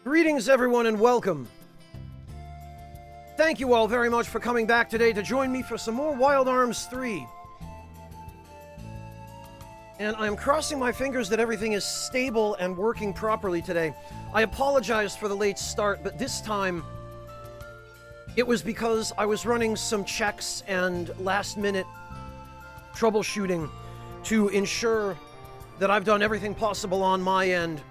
Greetings, everyone, and welcome. Thank you all very much for coming back today to join me for some more Wild Arms 3. And I'm crossing my fingers that everything is stable and working properly today. I apologize for the late start, but this time it was because I was running some checks and last-minute troubleshooting to ensure that I've done everything possible on my end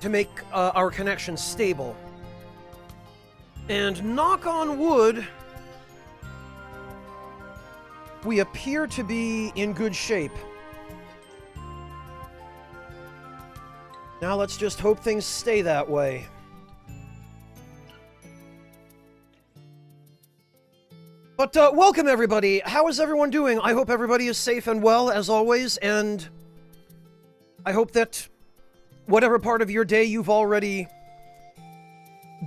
to make our connection stable. And knock on wood, we appear to be in good shape. Now let's just hope things stay that way. But welcome everybody. How is everyone doing? I hope everybody is safe and well as always, and I hope that whatever part of your day you've already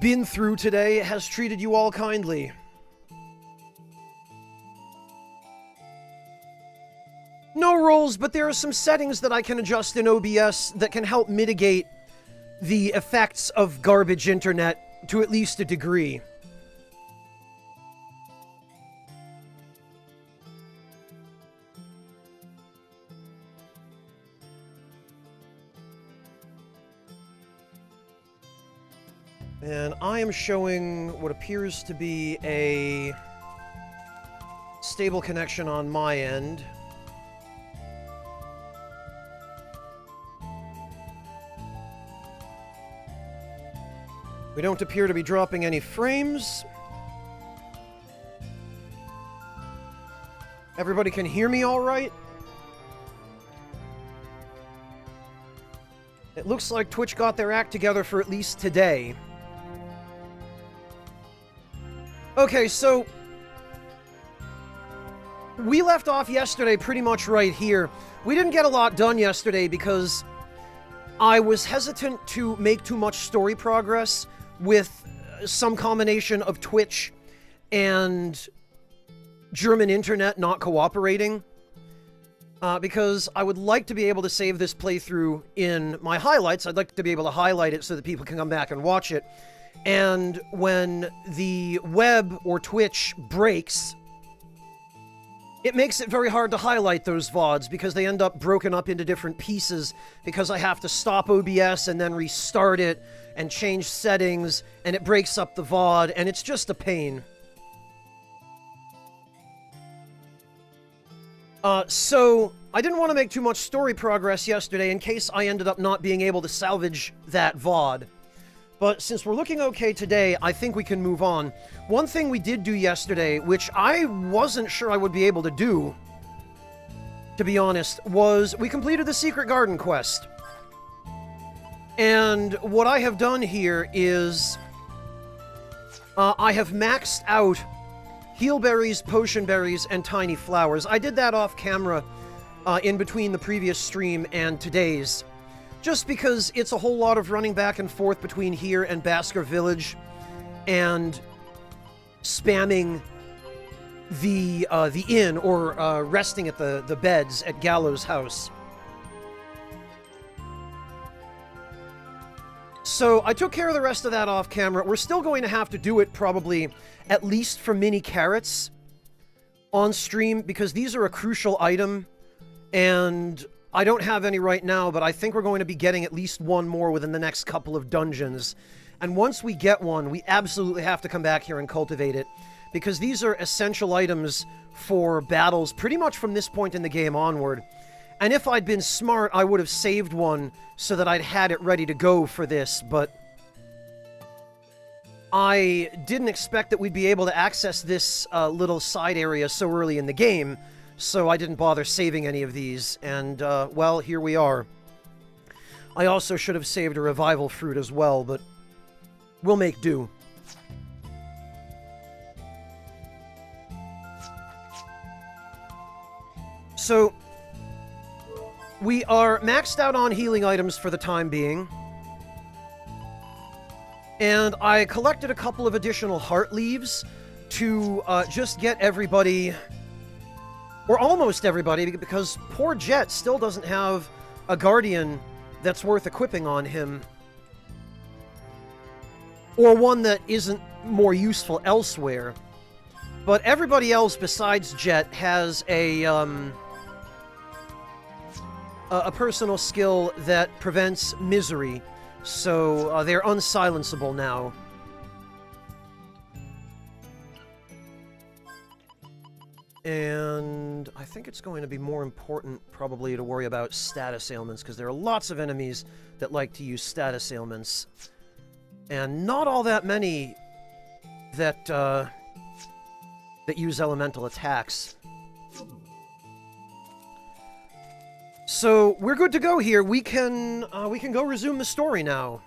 been through today has treated you all kindly. No rolls, but there are some settings that I can adjust in OBS that can help mitigate the effects of garbage internet to at least a degree. And I am showing what appears to be a stable connection on my end. We don't appear to be dropping any frames. Everybody can hear me all right? It looks like Twitch got their act together for at least today. Okay, so we left off yesterday pretty much right here. We didn't get a lot done yesterday because I was hesitant to make too much story progress with some combination of Twitch and German internet not cooperating. Because I would like to be able to save this playthrough in my highlights. I'd like to be able to highlight it so that people can come back and watch it. And when the web or Twitch breaks, it makes it very hard to highlight those VODs because they end up broken up into different pieces because I have to stop OBS and then restart it and change settings, and it breaks up the VOD, and it's just a pain. So I didn't want to make too much story progress yesterday in case I ended up not being able to salvage that VOD. But since we're looking okay today, I think we can move on. One thing we did do yesterday, which I wasn't sure I would be able to do, to be honest, was we completed the Secret Garden quest. And what I have done here is I have maxed out heal berries, potion berries, and tiny flowers. I did that off camera in between the previous stream and today's. Just because it's a whole lot of running back and forth between here and Basker Village and spamming the inn or resting at the beds at Gallows House. So I took care of the rest of that off camera. We're still going to have to do it probably at least for mini carrots on stream because these are a crucial item and I don't have any right now, but I think we're going to be getting at least one more within the next couple of dungeons. And once we get one, we absolutely have to come back here and cultivate it, because these are essential items for battles pretty much from this point in the game onward. And if I'd been smart, I would have saved one so that I'd had it ready to go for this, but I didn't expect that we'd be able to access this little side area so early in the game, so I didn't bother saving any of these, and, well, here we are. I also should have saved a revival fruit as well, but we'll make do. So, we are maxed out on healing items for the time being, and I collected a couple of additional heart leaves to just get everybody... or almost everybody, because poor Jet still doesn't have a guardian that's worth equipping on him. Or one that isn't more useful elsewhere. But everybody else besides Jet has a personal skill that prevents misery, so they're unsilenceable now. And I think it's going to be more important, probably, to worry about status ailments, because there are lots of enemies that like to use status ailments. And not all that many that, that use elemental attacks. So, we're good to go here. We can go resume the story now.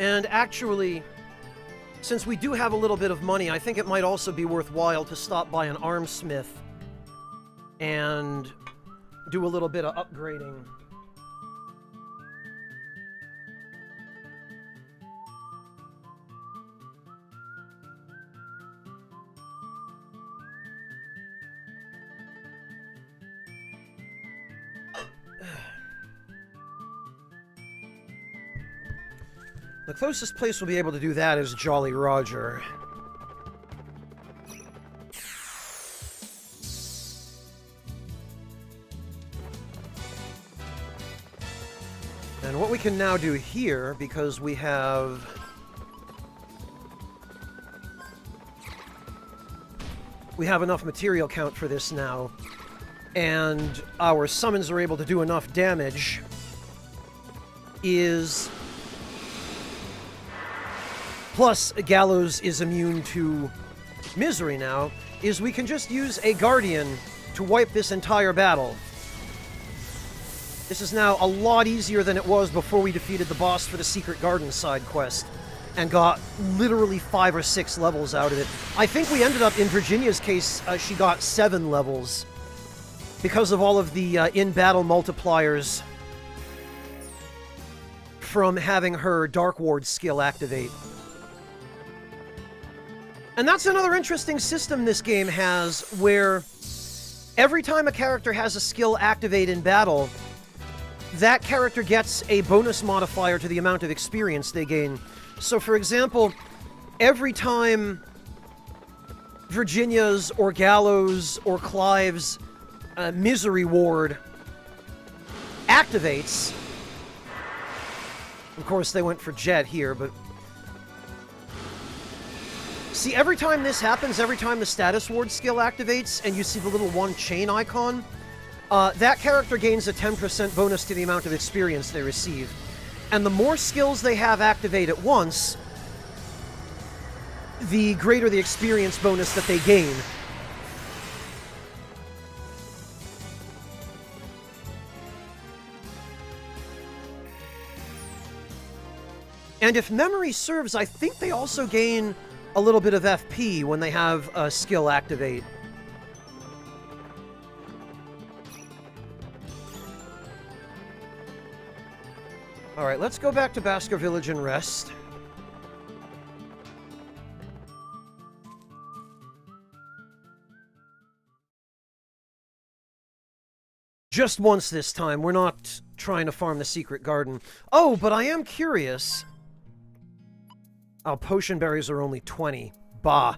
And actually, since we do have a little bit of money, I think it might also be worthwhile to stop by an armsmith and do a little bit of upgrading. The closest place we'll be able to do that is Jolly Roger. And what we can now do here, because we have enough material count for this now, and our summons are able to do enough damage, is... Plus, Gallows is immune to misery now, is we can just use a Guardian to wipe this entire battle. This is now a lot easier than it was before we defeated the boss for the Secret Garden side quest, and got literally 5 or 6 levels out of it. I think we ended up, in Virginia's case, she got 7 levels, because of all of the in-battle multipliers from having her Dark Ward skill activate. And that's another interesting system this game has, where every time a character has a skill activate in battle, that character gets a bonus modifier to the amount of experience they gain. So, for example, every time Virginia's or Gallows or Clive's Misery Ward activates... Of course, they went for Jet here, but... See, every time this happens, every time the Status Ward skill activates, and you see the little one chain icon, that character gains a 10% bonus to the amount of experience they receive. And the more skills they have activate at once, the greater the experience bonus that they gain. And if memory serves, I think they also gain a little bit of FP when they have a skill activate. Alright, let's go back to Basker Village and rest. Just once this time. We're not trying to farm the Secret Garden. Oh, but I am curious. Oh, potion berries are only 20. Bah.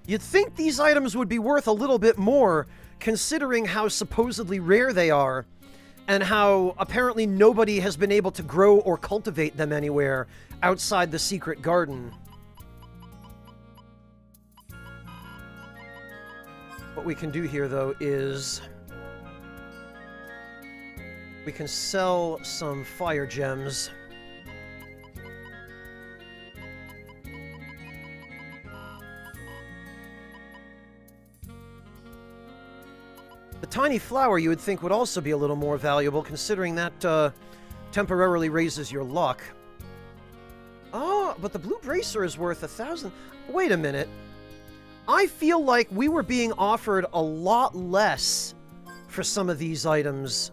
You'd think these items would be worth a little bit more, considering how supposedly rare they are, and how apparently nobody has been able to grow or cultivate them anywhere outside the Secret Garden. What we can do here, though, is... we can sell some fire gems. The tiny flower you would think would also be a little more valuable, considering that temporarily raises your luck. Oh, but the blue bracer is worth 1,000. Wait a minute. I feel like we were being offered a lot less for some of these items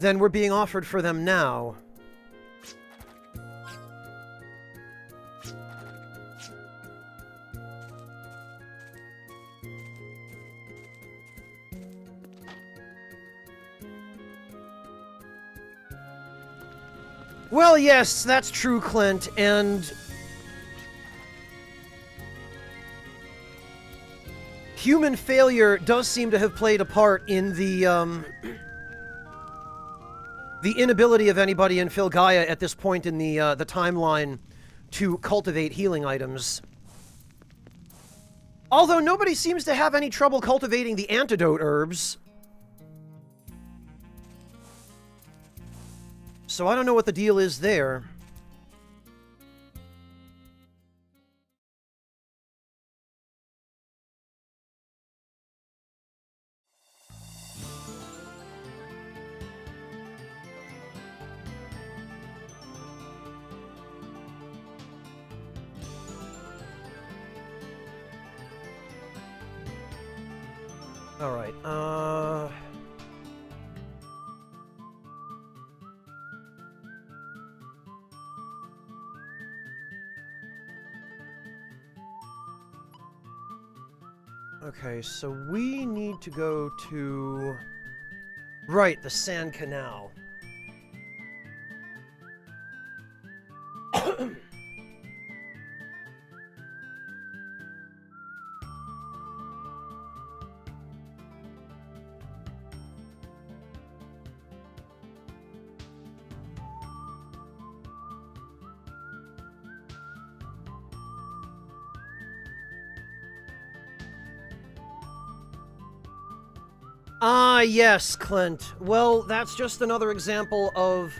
than we're being offered for them now. Well, yes, that's true, Clint, and human failure does seem to have played a part in the inability of anybody in Filgaia at this point in the timeline to cultivate healing items. Although nobody seems to have any trouble cultivating the antidote herbs. So I don't know what the deal is there. All right, okay, so we need to go to... Right, the Sand Canal. Ah, yes, Clint. Well, that's just another example of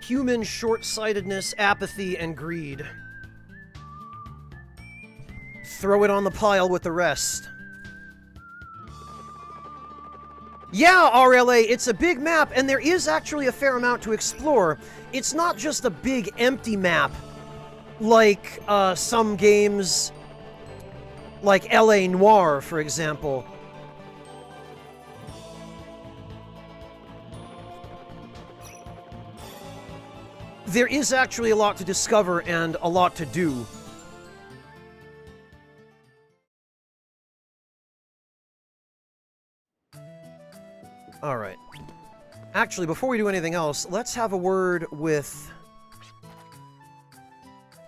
human short-sightedness, apathy, and greed. Throw it on the pile with the rest. Yeah, RLA, it's a big map, and there is actually a fair amount to explore. It's not just a big, empty map, like some games, like L.A. Noire, for example. There is actually a lot to discover and a lot to do. Alright. Actually, before we do anything else, let's have a word with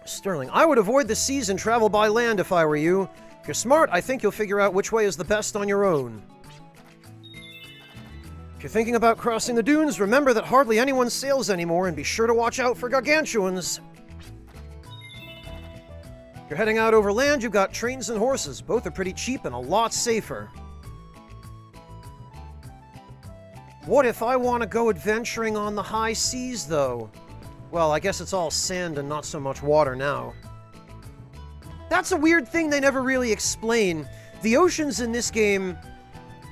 Sterling. I would avoid the seas and travel by land if I were you. If you're smart, I think you'll figure out which way is the best on your own. If you're thinking about crossing the dunes, remember that hardly anyone sails anymore, and be sure to watch out for gargantuans. If you're heading out over land, you've got trains and horses. Both are pretty cheap and a lot safer. What if I want to go adventuring on the high seas, though? Well, I guess it's all sand and not so much water now. That's a weird thing they never really explain. The oceans in this game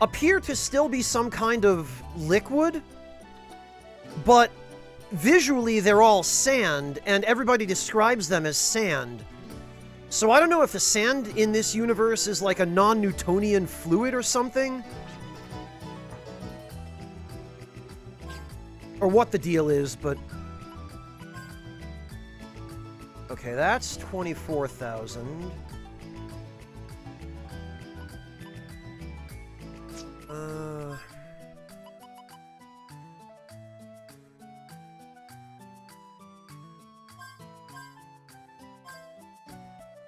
appear to still be some kind of liquid, but visually they're all sand, and everybody describes them as sand. So I don't know if the sand in this universe is like a non-Newtonian fluid or something, or what the deal is, but... Okay, that's 24,000.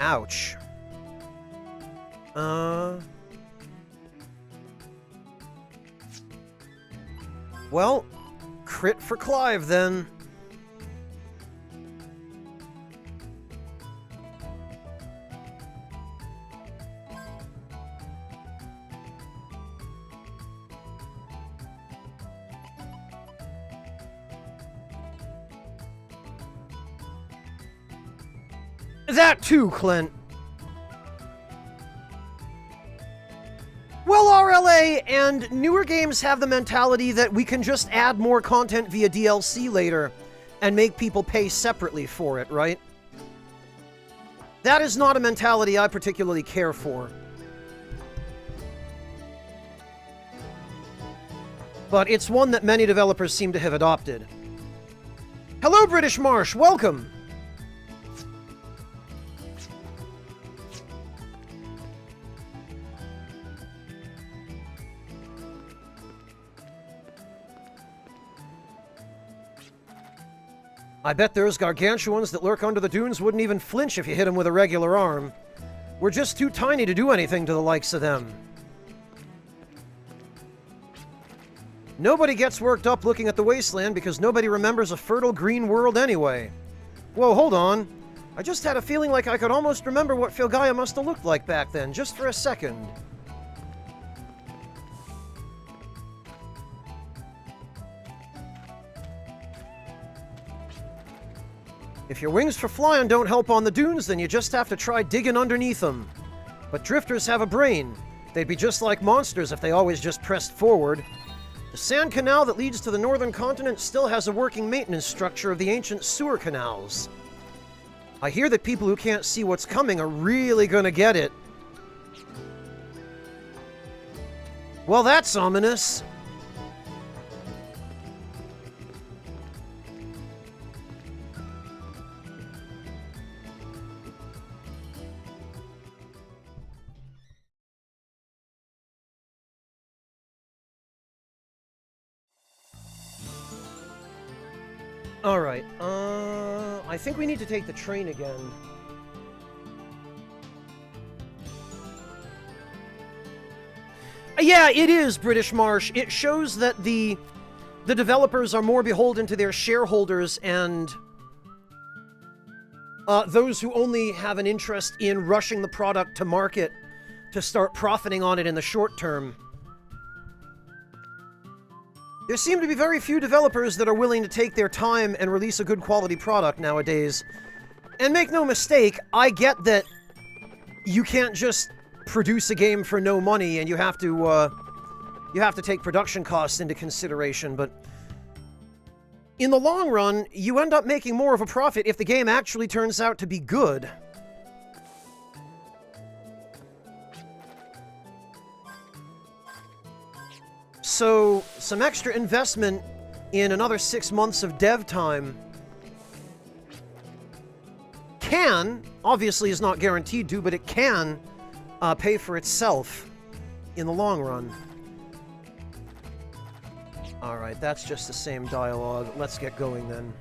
Ouch. Well, crit for Clive, then. That too, Clint. Well, RLA and newer games have the mentality that we can just add more content via DLC later and make people pay separately for it, right? That is not a mentality I particularly care for. but it's one that many developers seem to have adopted. Hello, British Marsh! Welcome! I bet those gargantuans that lurk under the dunes wouldn't even flinch if you hit them with a regular arm. We're just too tiny to do anything to the likes of them. Nobody gets worked up looking at the wasteland because nobody remembers a fertile green world anyway. Whoa, hold on. I just had a feeling like I could almost remember what Filgaia must have looked like back then, just for a second. If your wings for flying don't help on the dunes, then you just have to try digging underneath them. But drifters have a brain. They'd be just like monsters if they always just pressed forward. The sand canal that leads to the northern continent still has a working maintenance structure of the ancient sewer canals. I hear that people who can't see what's coming are really gonna get it. Well, that's ominous. Alright, I think we need to take the train again. Yeah, it is, British Marsh. It shows that the developers are more beholden to their shareholders and those who only have an interest in rushing the product to market to start profiting on it in the short term. There seem to be very few developers that are willing to take their time and release a good quality product nowadays. And make no mistake, I get that you can't just produce a game for no money and you have to take production costs into consideration, but in the long run, you end up making more of a profit if the game actually turns out to be good. So, some extra investment in another 6 months of dev time can, obviously is not guaranteed to, but it can pay for itself in the long run. Alright, that's just the same dialogue. Let's get going then.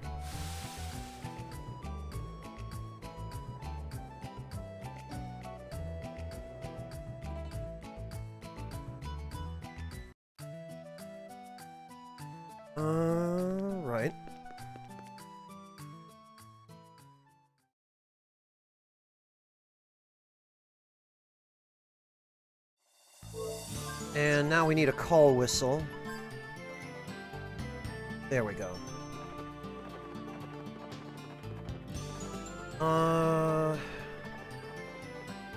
Right. And now we need a call whistle. There we go.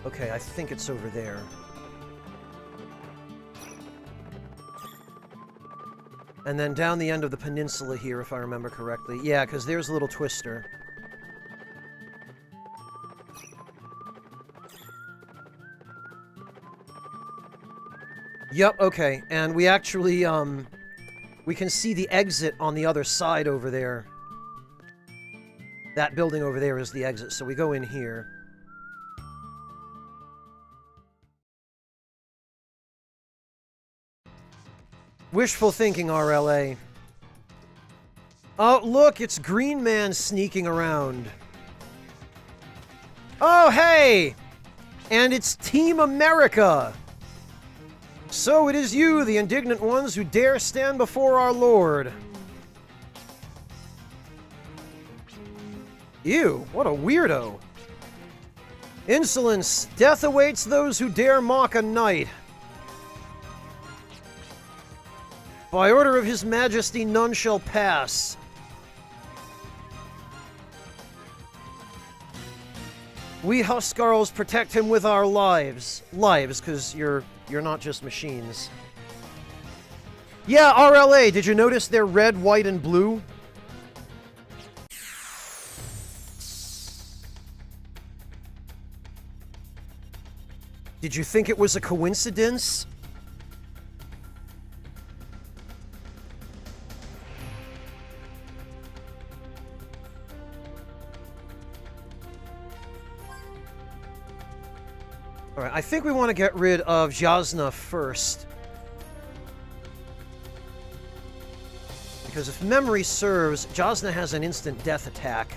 Okay, I think it's over there. And then down the end of the peninsula here, if I remember correctly. Yeah, because there's a little twister. Yep, okay. And we actually, we can see the exit on the other side over there. That building over there is the exit, so we go in here. Wishful thinking, RLA. Oh, look, it's Green Man sneaking around. Oh, hey! And it's Team America! So it is you, the indignant ones, who dare stand before our Lord. Ew, what a weirdo. Insolence, death awaits those who dare mock a knight. By order of His Majesty, none shall pass. We Huskarls protect him with our lives. Lives, because you're not just machines. Yeah, RLA, did you notice they're red, white, and blue? Did you think it was a coincidence? I think we want to get rid of Jasna first. Because if memory serves, Jasna has an instant death attack.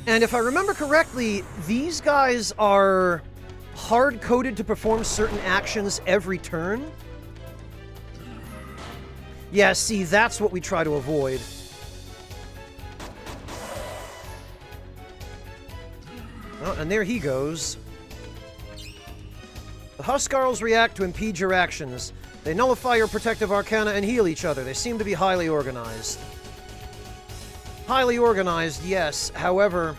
And if I remember correctly, these guys are hard-coded to perform certain actions every turn. Yeah, see, that's what we try to avoid. Oh, and there he goes. The Huskarls react to impede your actions. They nullify your protective arcana and heal each other. They seem to be highly organized. Highly organized, yes. However...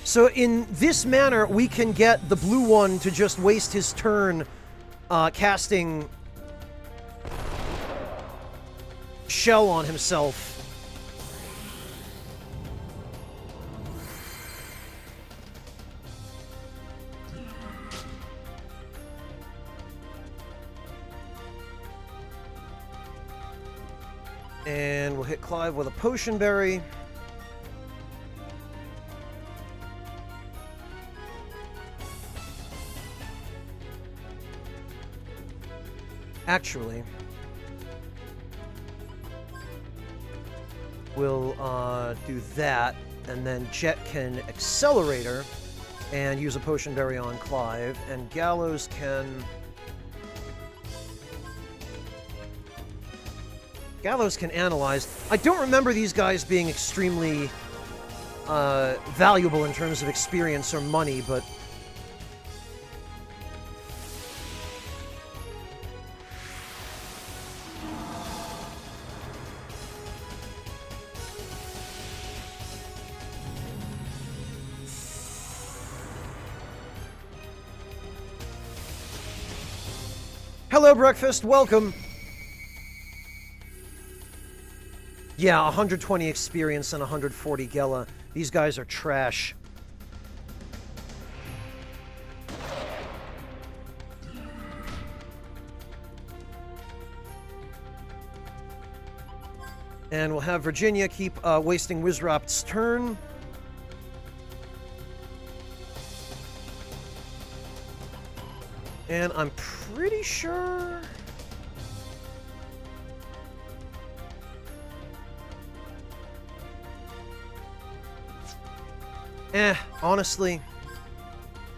So in this manner, we can get the blue one to just waste his turn casting Shell on himself. And we'll hit Clive with a Potion Berry. Actually, we'll do that, and then Jet can Accelerator and use a Potion Berry on Clive, and Gallows can... Analyze. I don't remember these guys being extremely valuable in terms of experience or money, but... Hello, Breakfast. Welcome. Yeah, 120 experience and 140 Gela. These guys are trash. And we'll have Virginia keep wasting Wizropt's turn. And I'm pretty sure... honestly,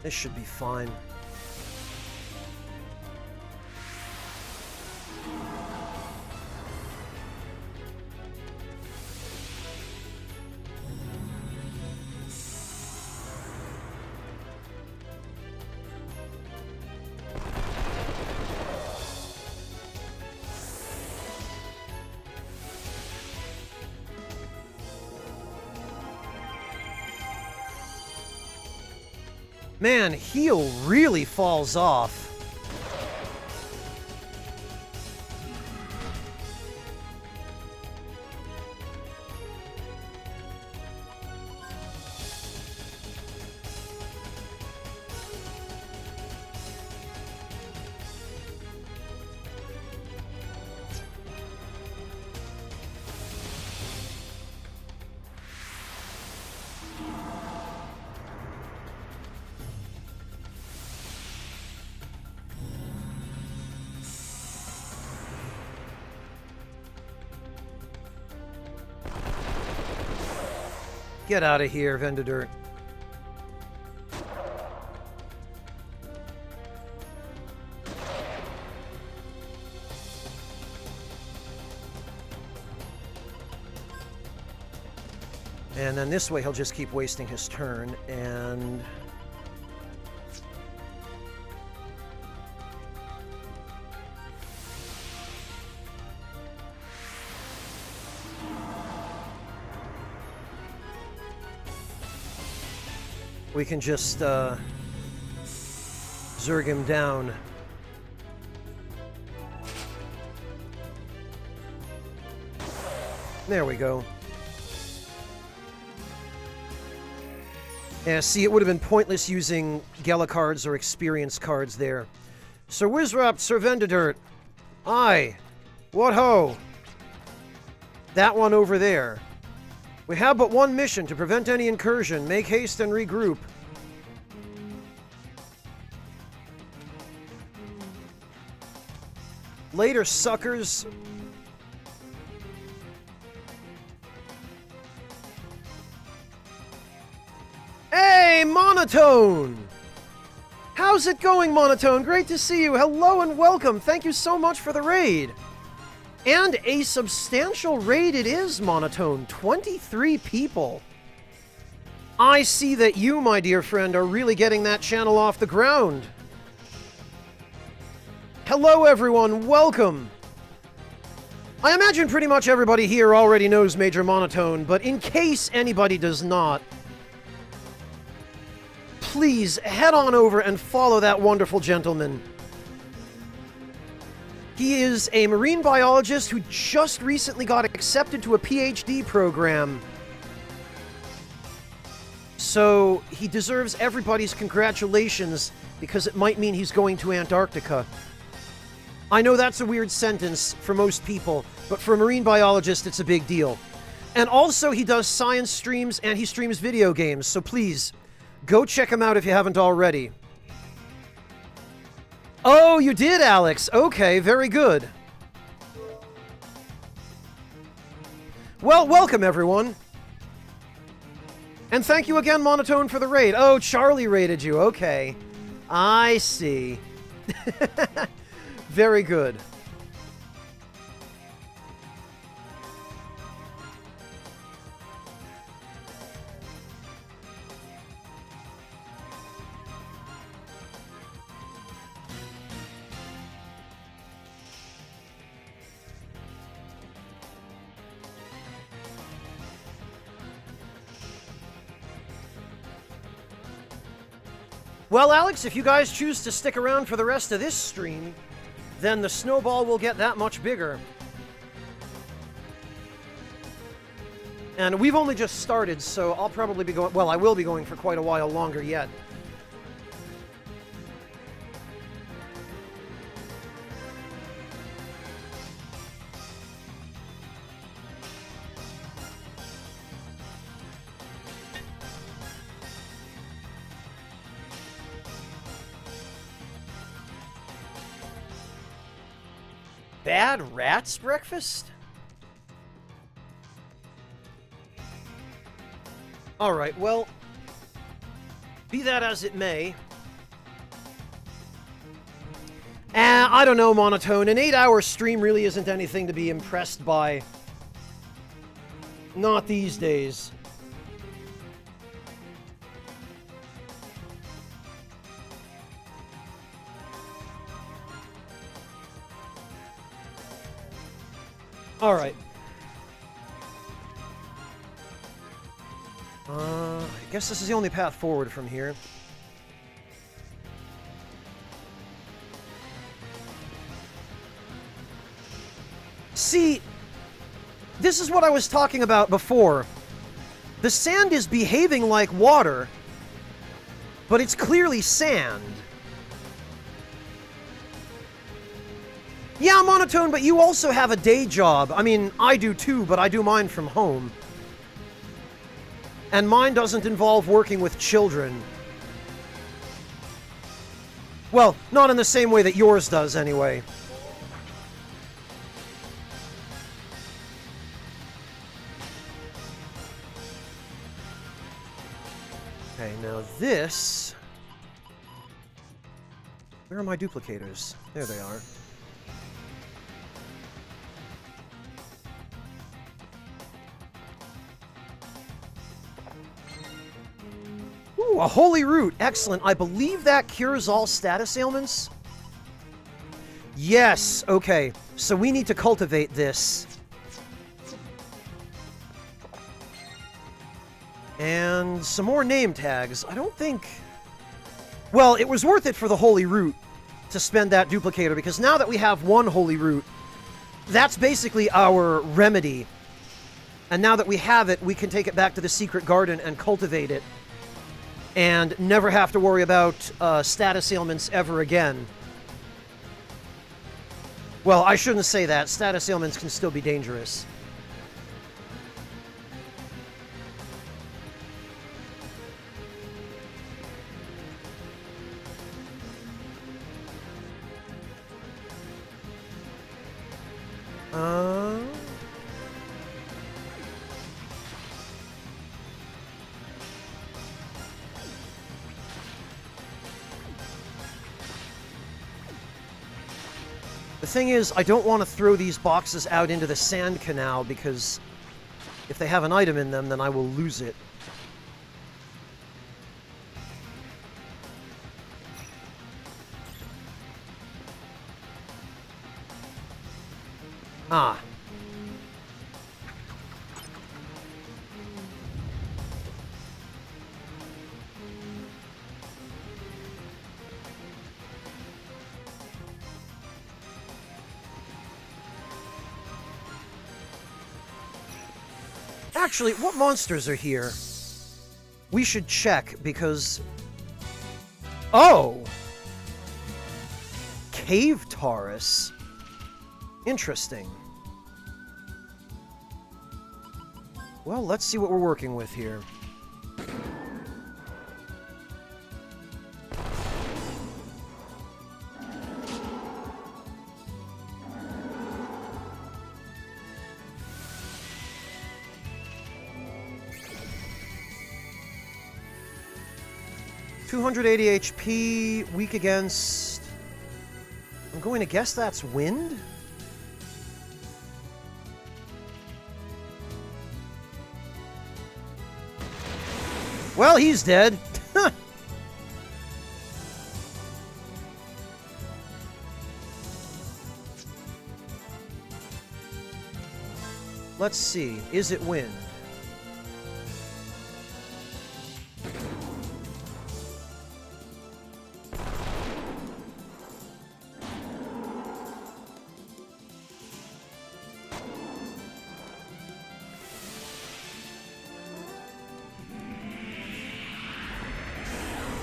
this should be fine. Man, heal really falls off. Get out of here, Vendedirt. And then this way he'll just keep wasting his turn, and... we can just, Zerg him down. There we go. Yeah, see, it would have been pointless using Gela cards or experience cards there. Sir Wizrapt, Sir Vendedirt. Aye. What ho? That one over there. We have but one mission: to prevent any incursion. Make haste and regroup. Later, suckers. Hey, Monotone! How's it going, Monotone? Great to see you. Hello and welcome. Thank you so much for the raid. And a substantial raid it is, Monotone. 23 people. I see that you, my dear friend, are really getting that channel off the ground. Hello, everyone. Welcome. I imagine pretty much everybody here already knows Major Monotone, but in case anybody does not, please head on over and follow that wonderful gentleman. He is a marine biologist who just recently got accepted to a PhD program. So he deserves everybody's congratulations, because it might mean he's going to Antarctica. I know that's a weird sentence for most people, but for a marine biologist, it's a big deal. And also, he does science streams and he streams video games, so please, go check him out if you haven't already. Oh, you did, Alex. Okay, very good. Well, welcome, everyone. And thank you again, Monotone, for the raid. Oh, Charlie raided you. Okay. I see. Very good. Well, Alex, if you guys choose to stick around for the rest of this stream, then the snowball will get that much bigger. And we've only just started, so I'll probably be going... well, I will be going for quite a while longer yet. Bad rat's breakfast? Alright, well, be that as it may. I don't know, Monotone. An 8-hour stream really isn't anything to be impressed by. Not these days. Alright. I guess this is the only path forward from here. See, this is what I was talking about before. The sand is behaving like water, but it's clearly sand. Yeah, Monotone, but you also have a day job. I mean, I do too, but I do mine from home. And mine doesn't involve working with children. Well, not in the same way that yours does, anyway. Okay, now this... where are my duplicators? There they are. Ooh, a holy root. Excellent. I believe that cures all status ailments. Yes. Okay. So we need to cultivate this. And some more name tags. I don't think... Well, it was worth it for the holy root to spend that duplicator, because now that we have one holy root, that's basically our remedy. And now that we have it, we can take it back to the secret garden and cultivate it. And never have to worry about status ailments ever again. Well, I shouldn't say that. Status ailments can still be dangerous. The thing is, I don't want to throw these boxes out into the sand canal, because if they have an item in them, then I will lose it. Ah. Actually, what monsters are here? We should check, because... Oh! Cave Taurus. Interesting. Well, let's see what we're working with here. $280 HP, weak against... I'm going to guess that's wind? Well, he's dead. Let's see. Is it wind?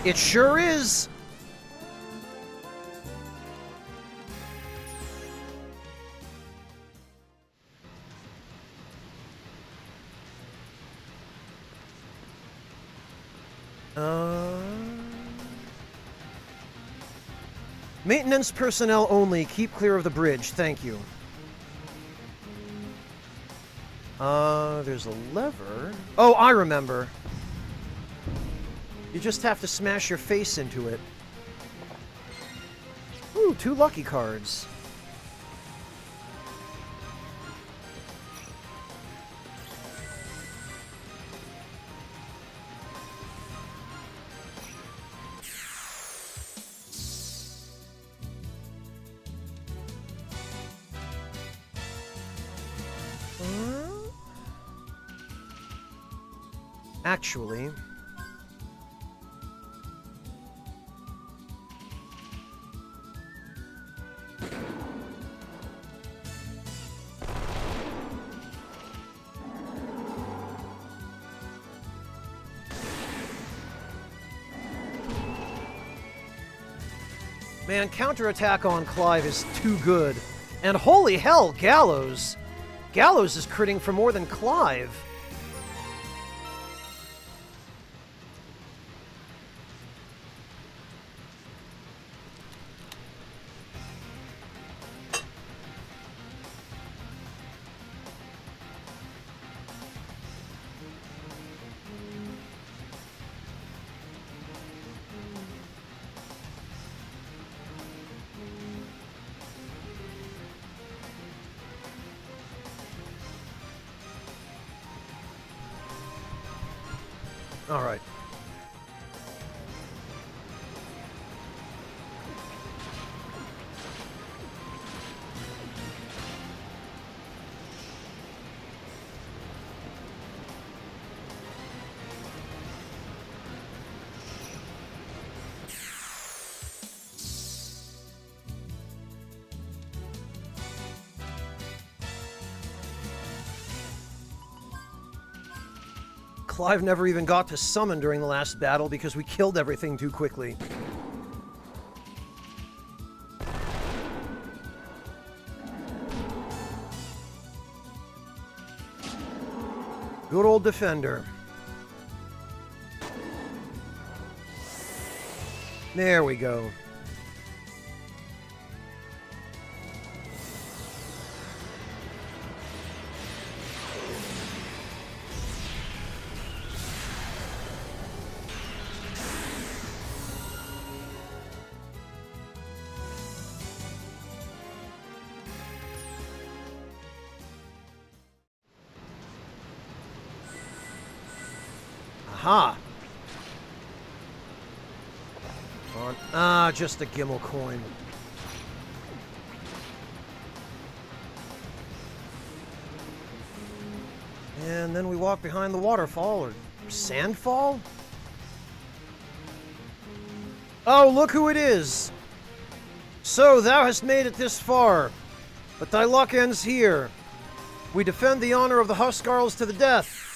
It sure is! Maintenance personnel only. Keep clear of the bridge. Thank you. There's a lever. Oh, I remember. You just have to smash your face into it. Ooh, 2 lucky cards. Actually... Man, counterattack on Clive is too good. And holy hell, Gallows! Gallows is critting for more than Clive. All right. Clive never even got to summon during the last battle because we killed everything too quickly. Good old defender. There we go. Aha! Just a Gimmel coin. And then we walk behind the waterfall, or sandfall? Oh, look who it is! So, thou hast made it this far, but thy luck ends here. We defend the honor of the Huskarls to the death.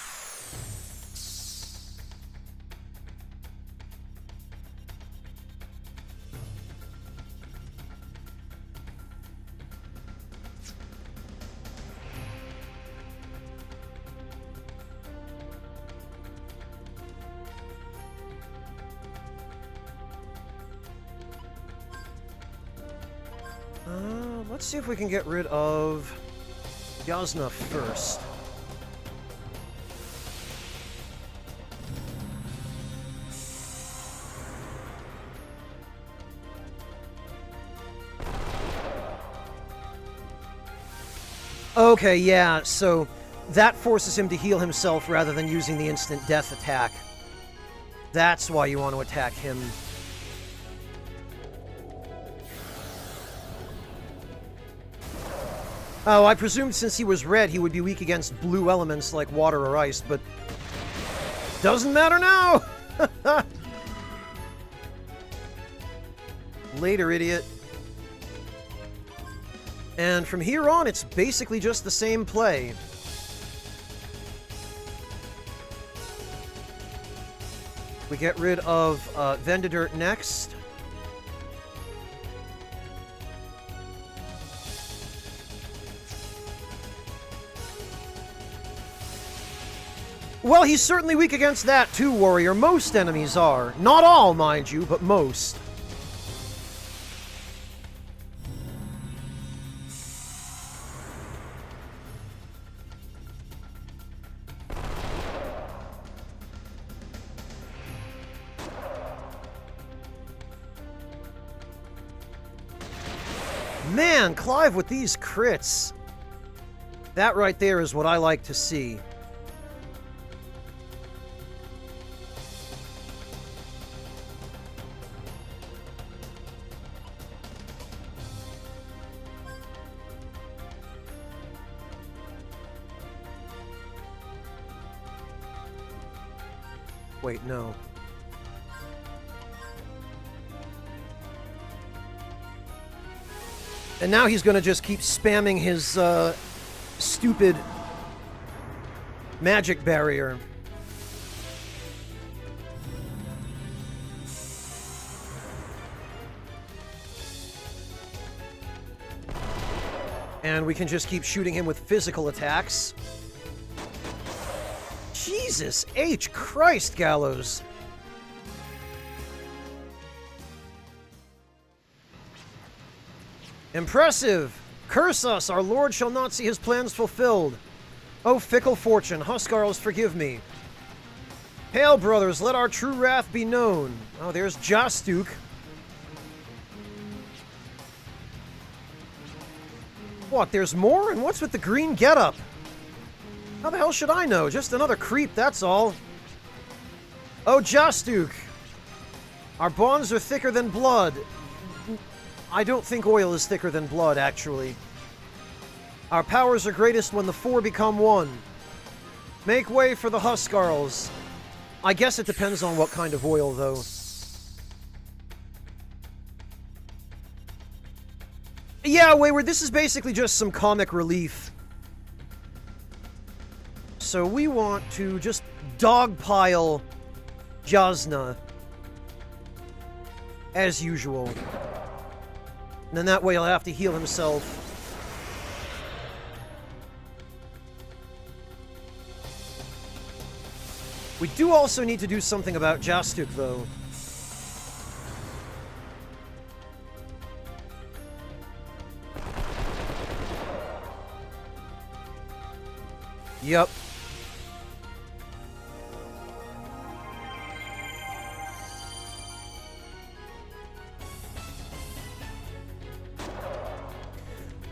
Let's see if we can get rid of Yasna first. Okay, yeah, so that forces him to heal himself rather than using the instant death attack. That's why you want to attack him. Oh, I presumed since he was red, he would be weak against blue elements like water or ice, but doesn't matter now! Later, idiot. And from here on, it's basically just the same play. We get rid of Vendedirt next. Well, he's certainly weak against that too, warrior. Most enemies are. Not all, mind you, but most. Man, Clive with these crits. That right there is what I like to see. Wait, no. And now he's gonna just keep spamming his, stupid magic barrier. And we can just keep shooting him with physical attacks. Jesus H. Christ, Gallows. Impressive! Curse us, our lord shall not see his plans fulfilled. O fickle fortune, Huskarls, forgive me. Hail, brothers, let our true wrath be known. Oh, there's Jastuk. What, there's more? And what's with the green getup? How the hell should I know? Just another creep, that's all. Oh, Jastuk. Our bonds are thicker than blood. I don't think oil is thicker than blood, actually. Our powers are greatest when the four become one. Make way for the Huskarls. I guess it depends on what kind of oil, though. Yeah, Wayward, this is basically just some comic relief. So we want to just dogpile Jasna as usual. And then that way he'll have to heal himself. We do also need to do something about Jastuk, though. Yep.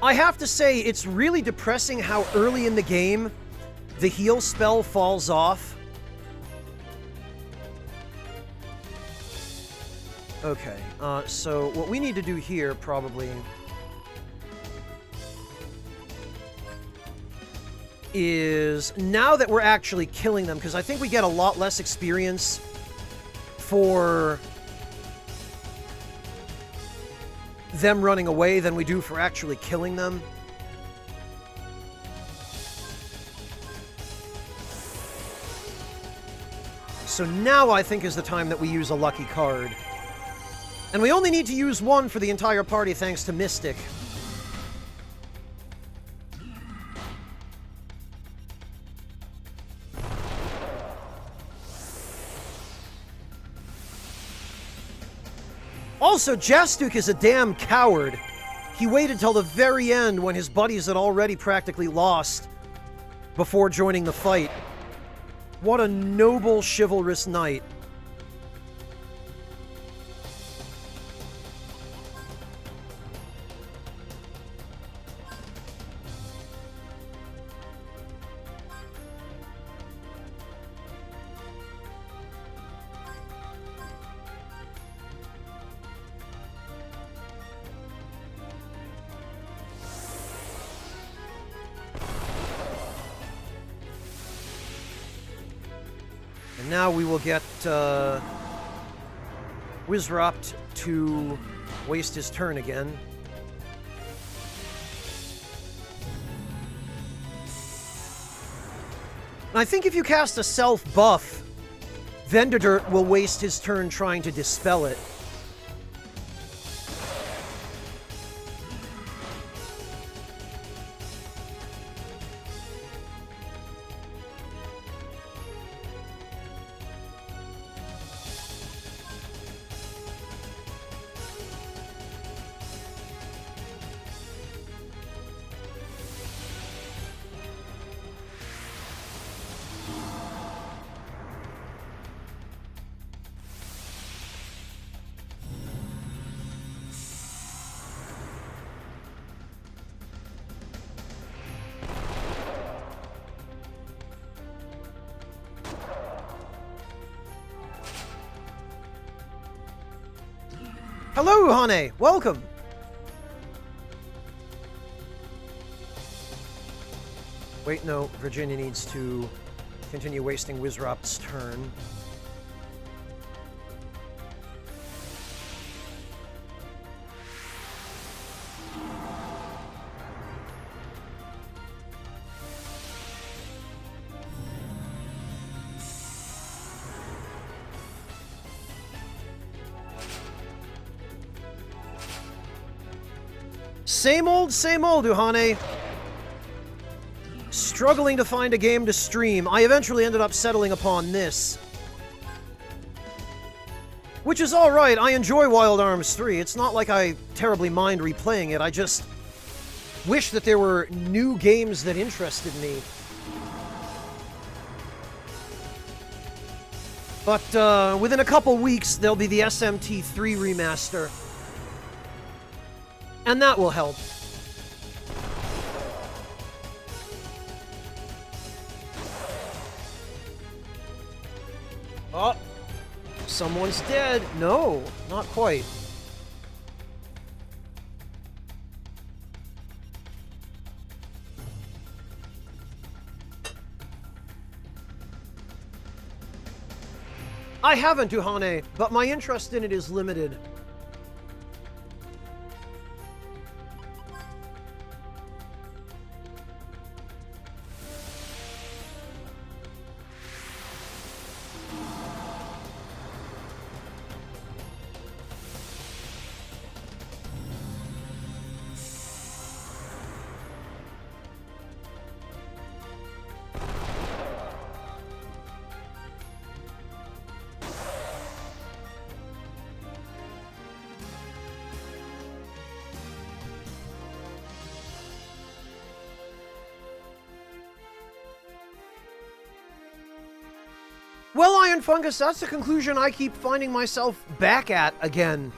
I have to say, it's really depressing how early in the game the heal spell falls off. Okay, so what we need to do here, probably, is, now that we're actually killing them, because I think we get a lot less experience for them running away than we do for actually killing them. So now I think is the time that we use a lucky card. And we only need to use one for the entire party thanks to Mystic. Also, Jastuk is a damn coward. He waited till the very end when his buddies had already practically lost before joining the fight. What a noble, chivalrous knight. And now we will get Wizropt to waste his turn again. And I think if you cast a self-buff, Vendedirt will waste his turn trying to dispel it. Hello, Hane! Welcome! Wait, no. Virginia needs to continue wasting Wizropt's turn. Same old, Uhane. Struggling to find a game to stream. I eventually ended up settling upon this. Which is alright, I enjoy Wild Arms 3. It's not like I terribly mind replaying it, I just wish that there were new games that interested me. But within a couple weeks, there'll be the SMT3 remaster. And that will help. Oh, someone's dead. No, not quite. I haven't, Uhane, but my interest in it is limited. Well, Iron Fungus, that's the conclusion I keep finding myself back at again.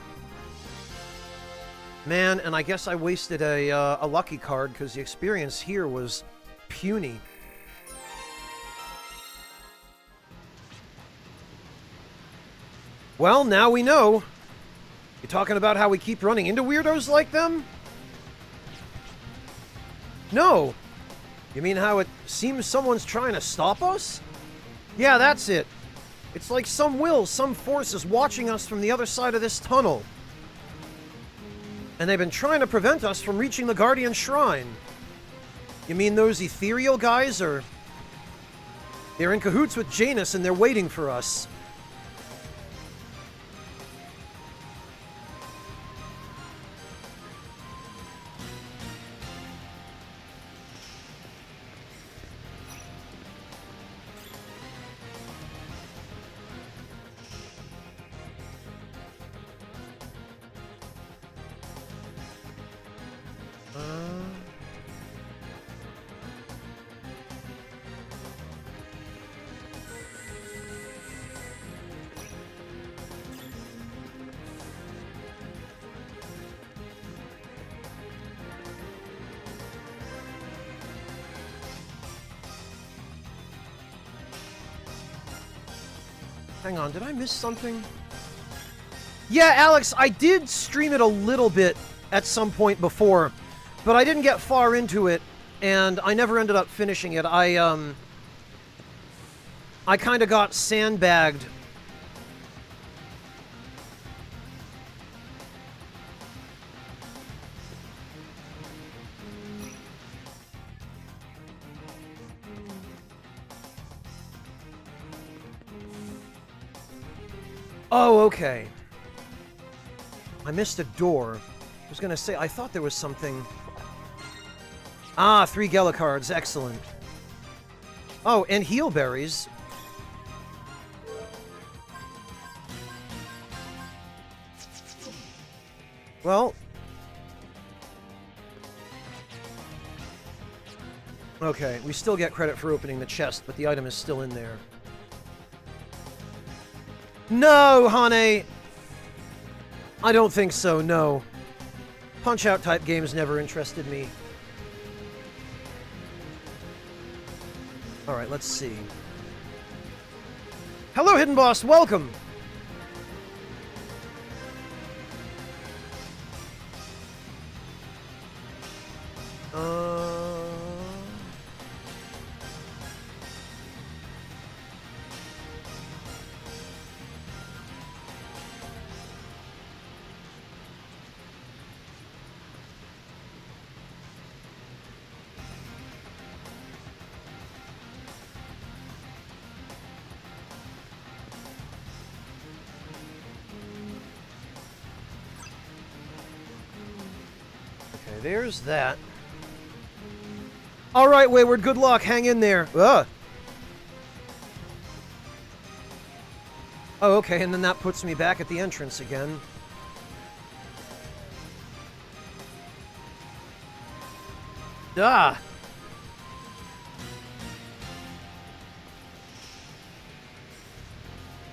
Man, and I guess I wasted a lucky card because the experience here was puny. Well, now we know. You're talking about how we keep running into weirdos like them? No. You mean how it seems someone's trying to stop us? Yeah, that's it. It's like some will, some force is watching us from the other side of this tunnel. And they've been trying to prevent us from reaching the Guardian Shrine. You mean those ethereal guys, or... They're in cahoots with Janus and they're waiting for us. Hang on, did I miss something? Yeah, Alex, I did stream it a little bit at some point before, but I didn't get far into it, and I never ended up finishing it. I kind of got sandbagged. Oh, okay. I missed a door. I was gonna say, I thought there was something... Ah, 3 Gela cards. Excellent. Oh, and heal berries. Well... Okay, we still get credit for opening the chest, but the item is still in there. No, Hane! I don't think so, no. Punch-Out type games never interested me. Alright, let's see. Hello, Hidden Boss, welcome! There's that. Alright, Wayward, good luck. Hang in there. Ugh. Oh, okay, and then that puts me back at the entrance again. Ah!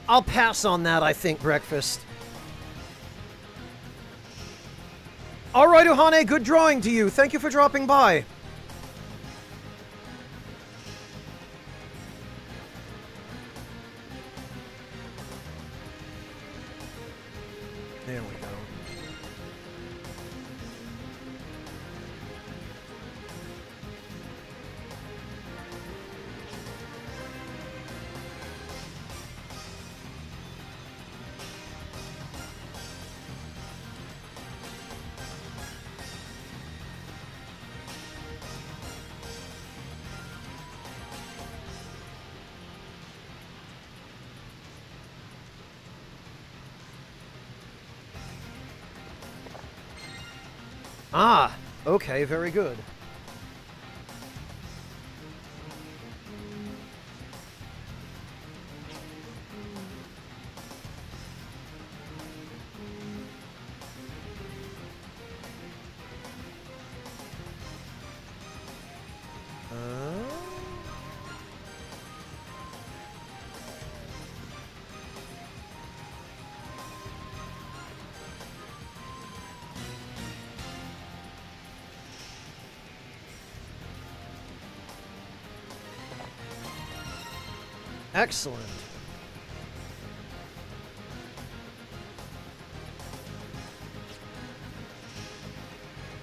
I'll pass on that, I think, Breakfast. Alright, Uhane, good drawing to you. Thank you for dropping by. There we go. Ah, okay, very good. Excellent.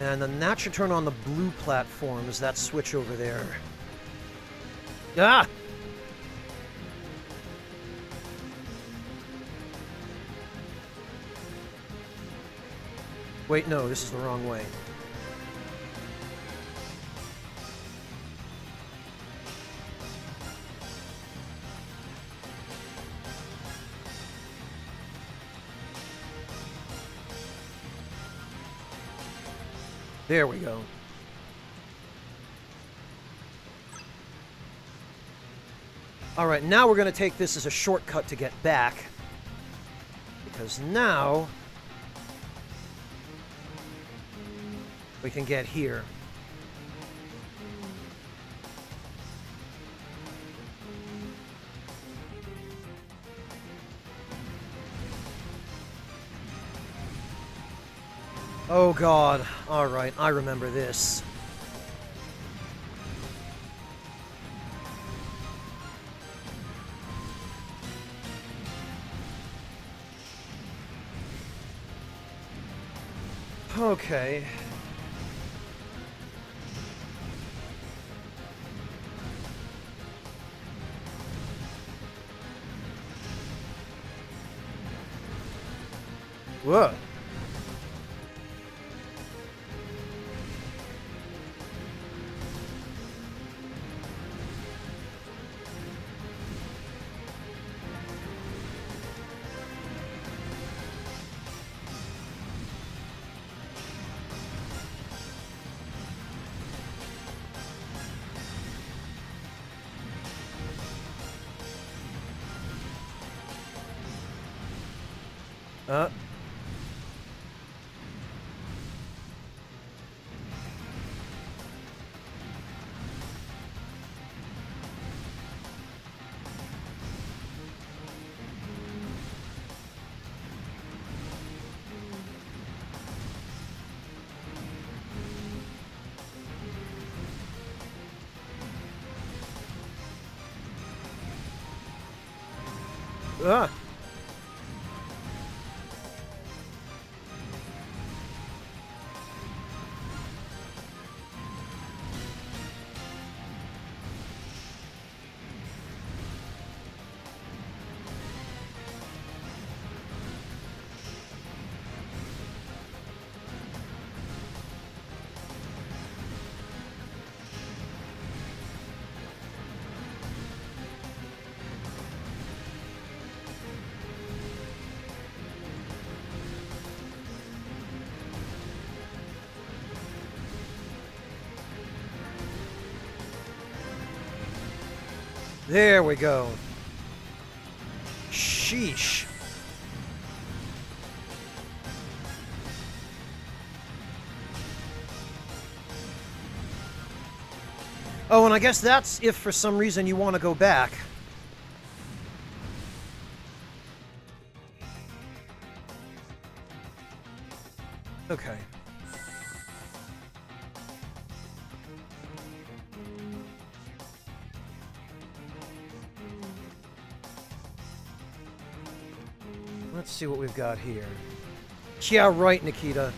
And then that should turn on the blue platforms, that switch over there. Ah! Wait, no, this is the wrong way. There we go. Alright, now we're going to take this as a shortcut to get back. Because now we can get here. Oh god. Alright, I remember this. Okay. Whoa. Uh. Ah. There we go. Sheesh. Oh, and I guess that's if for some reason you want to go back. Okay. Let's see what we've got here. Yeah, right, Nikita.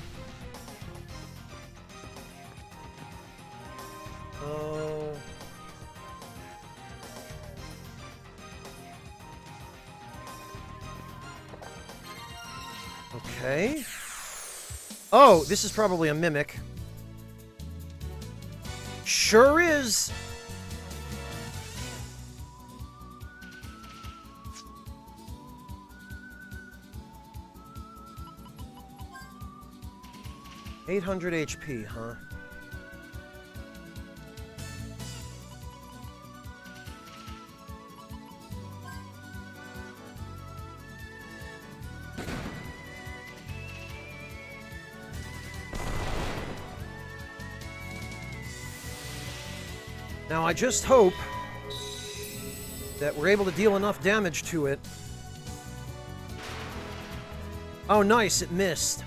Oh. Okay. Oh, this is probably a mimic. Sure is. $800 HP, huh? Now, I just hope that we're able to deal enough damage to it. Oh, nice, it missed.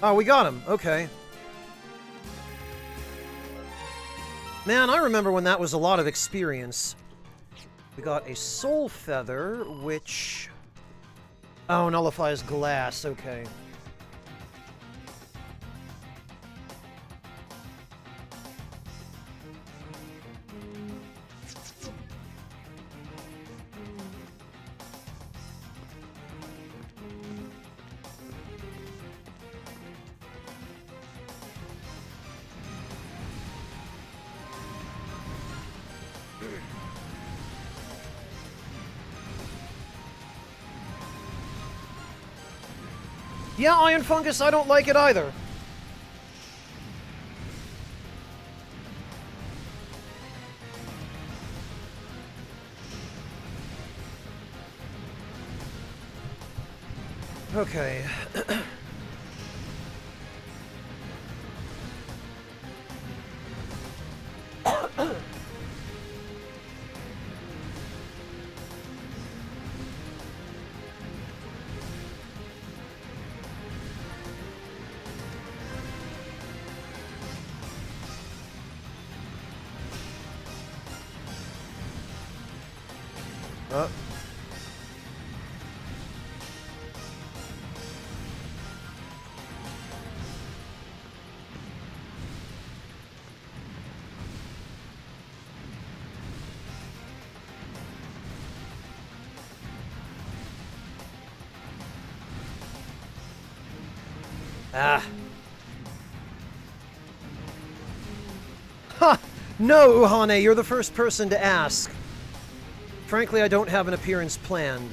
Oh, we got him. Okay. Man, I remember when that was a lot of experience. We got a soul feather, which... Oh, nullifies glass. Okay. Yeah, Iron Fungus, I don't like it either. Okay. Ah. Ha! No, Uhane, you're the first person to ask. Frankly, I don't have an appearance planned.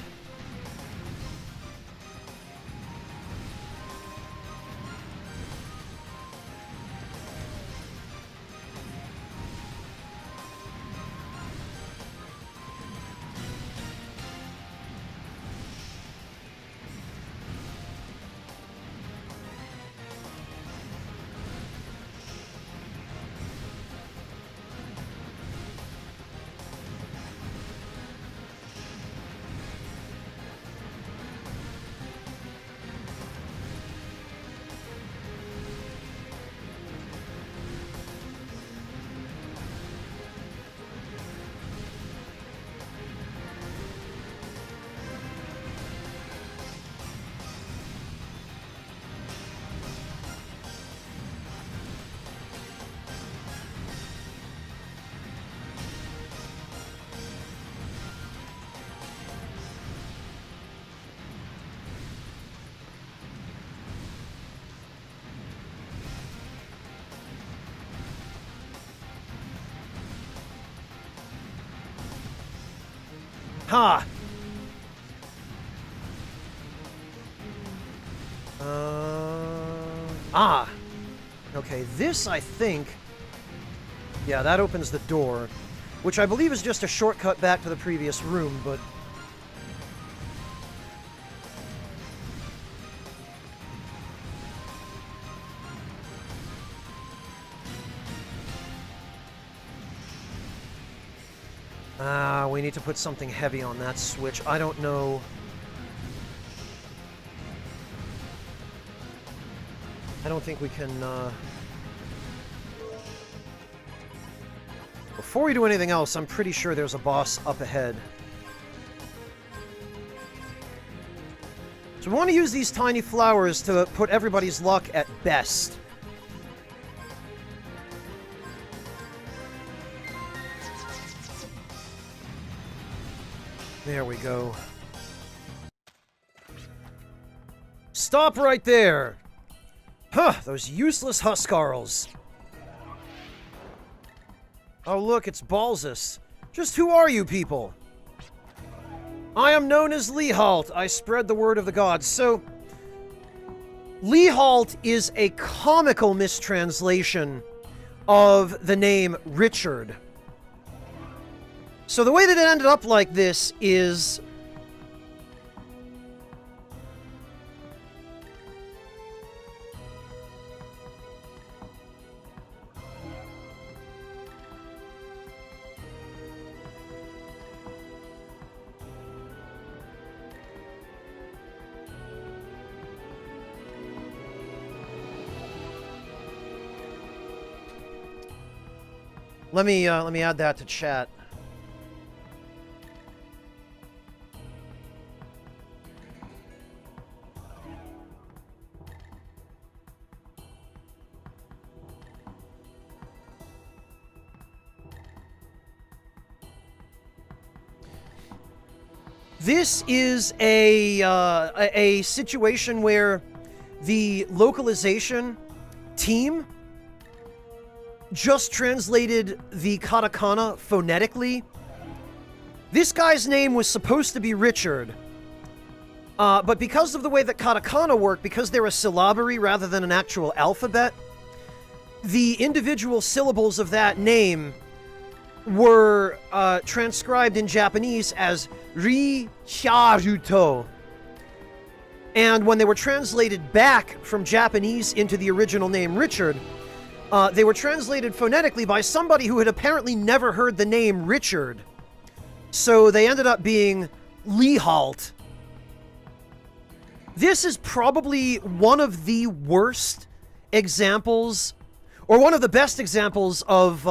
Ha! Ah! Okay, this, I think... Yeah, that opens the door. Which I believe is just a shortcut back to the previous room, but... we need to put something heavy on that switch. I don't know... I don't think we can, Before we do anything else, I'm pretty sure there's a boss up ahead. So we want to use these tiny flowers to put everybody's luck at best. There we go. Stop right there! Huh, those useless Huskarls. Oh look, it's Balzus. Just who are you people? I am known as Leehalt. I spread the word of the gods. So, Leehalt is a comical mistranslation of the name Richard. So the way that it ended up like this is... Let me add that to chat. This is a situation where the localization team just translated the katakana phonetically. This guy's name was supposed to be Richard, but because of the way that katakana work, because they're a syllabary rather than an actual alphabet, the individual syllables of that name were transcribed in Japanese as Ri-Charuto. And when they were translated back from Japanese into the original name Richard, they were translated phonetically by somebody who had apparently never heard the name Richard. So they ended up being Lihalt. This is probably one of the worst examples, or one of the best examples of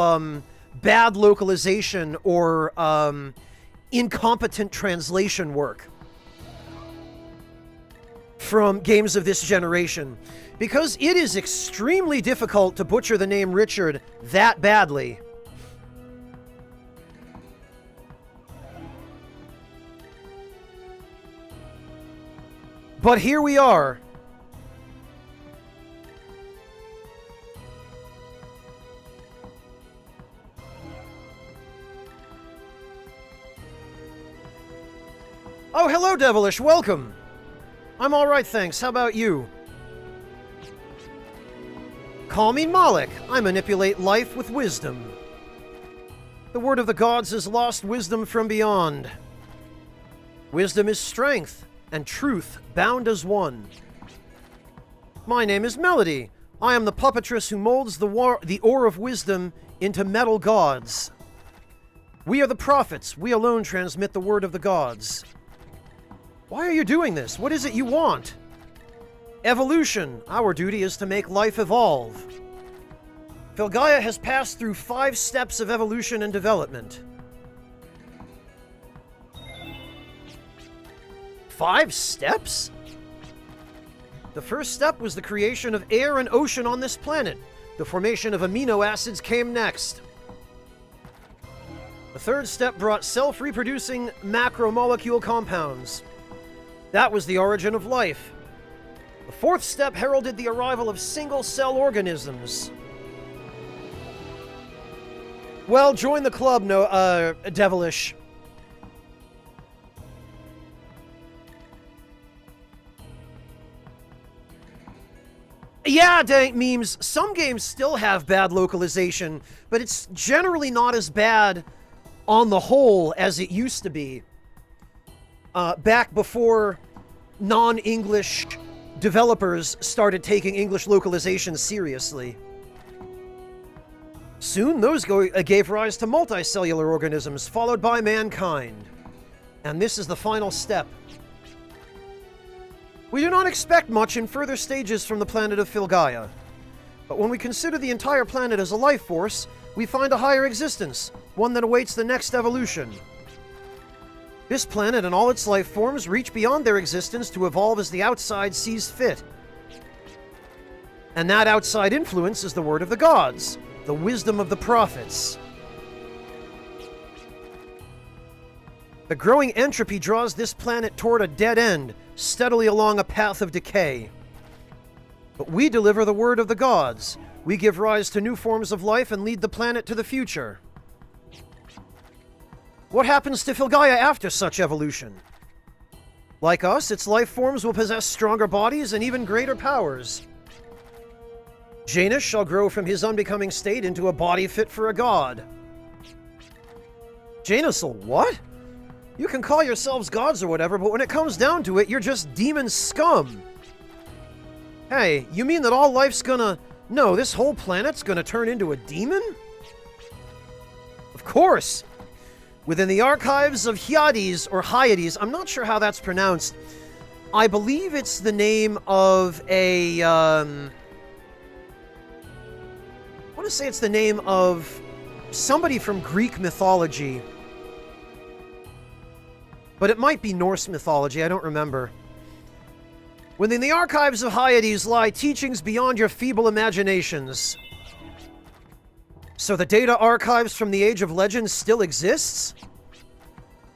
bad localization or incompetent translation work from games of this generation, because it is extremely difficult to butcher the name Richard that badly. But here we are. Oh, hello, Devilish. Welcome. I'm alright, thanks. How about you? Call me Malik. I manipulate life with wisdom. The word of the gods has lost wisdom from beyond. Wisdom is strength, and truth bound as one. My name is Melody. I am the puppetress who molds the ore of wisdom into metal gods. We are the prophets. We alone transmit the word of the gods. Why are you doing this? What is it you want? Evolution. Our duty is to make life evolve. Filgaia has passed through 5 steps of evolution and development. 5 steps? The first step was the creation of air and ocean on this planet. The formation of amino acids came next. The third step brought self-reproducing macromolecule compounds. That was the origin of life. The fourth step heralded the arrival of single-cell organisms. Well, join the club, Devilish. Yeah, dank memes. Some games still have bad localization, but it's generally not as bad on the whole as it used to be. Back before non-English developers started taking English localization seriously. Soon, those gave rise to multicellular organisms, followed by mankind. And this is the final step. We do not expect much in further stages from the planet of Filgaia. But when we consider the entire planet as a life force, we find a higher existence, one that awaits the next evolution. This planet and all its life forms reach beyond their existence to evolve as the outside sees fit. And that outside influence is the word of the gods, the wisdom of the prophets. The growing entropy draws this planet toward a dead end, steadily along a path of decay. But we deliver the word of the gods. We give rise to new forms of life and lead the planet to the future. What happens to Filgaia after such evolution? Like us, its life forms will possess stronger bodies and even greater powers. Janus shall grow from his unbecoming state into a body fit for a god. Janus'll what? You can call yourselves gods or whatever, but when it comes down to it, you're just demon scum. Hey, you mean that all life's gonna... No, this whole planet's gonna turn into a demon? Of course! Within the archives of Hyades, or Hyades, I'm not sure how that's pronounced. I believe it's the name of a, I want to say it's the name of somebody from Greek mythology. But it might be Norse mythology, I don't remember. Within the archives of Hyades lie teachings beyond your feeble imaginations. So the data archives from the Age of Legends still exists?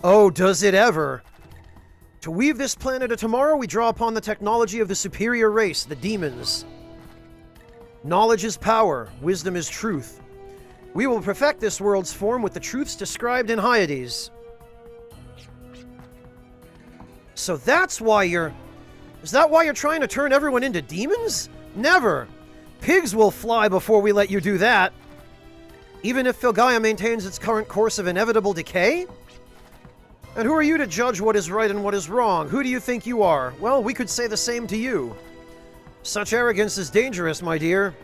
Oh, does it ever? To weave this planet of tomorrow, we draw upon the technology of the superior race, the demons. Knowledge is power, wisdom is truth. We will perfect this world's form with the truths described in Hyades. So that's why you're... Is that why you're trying to turn everyone into demons? Never! Pigs will fly before we let you do that. Even if Filgaia maintains its current course of inevitable decay? And who are you to judge what is right and what is wrong? Who do you think you are? Well, we could say the same to you. Such arrogance is dangerous, my dear.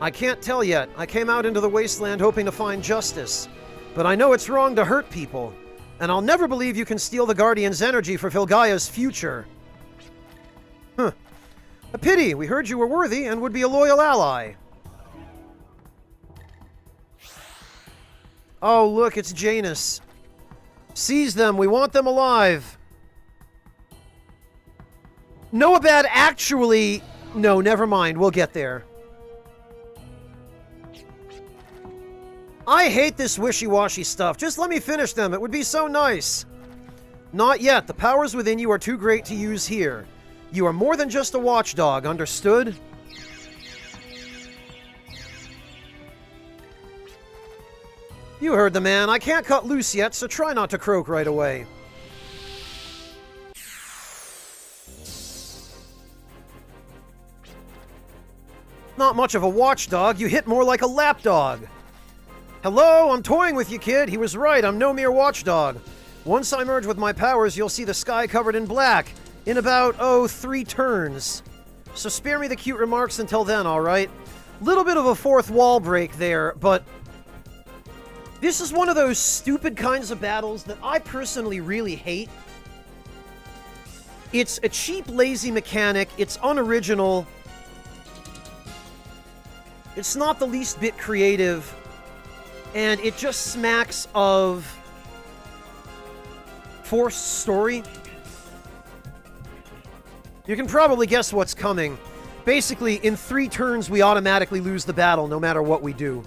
I can't tell yet. I came out into the wasteland hoping to find justice. But I know it's wrong to hurt people. And I'll never believe you can steal the Guardian's energy for Filgaia's future. Huh. A pity. We heard you were worthy and would be a loyal ally. Oh, look, it's Janus. Seize them. We want them alive. Noabad actually... No, never mind. We'll get there. I hate this wishy-washy stuff. Just let me finish them. It would be so nice. Not yet. The powers within you are too great to use here. You are more than just a watchdog, understood? You heard the man. I can't cut loose yet, so try not to croak right away. Not much of a watchdog. You hit more like a lapdog. Hello, I'm toying with you, kid. He was right. I'm no mere watchdog. Once I merge with my powers, you'll see the sky covered in black. In about, 3 turns. So spare me the cute remarks until then, alright? Little bit of a fourth wall break there, but... This is one of those stupid kinds of battles that I personally really hate. It's a cheap, lazy mechanic. It's unoriginal. It's not the least bit creative. And it just smacks of forced story. You can probably guess what's coming. Basically, in 3 turns, we automatically lose the battle, no matter what we do.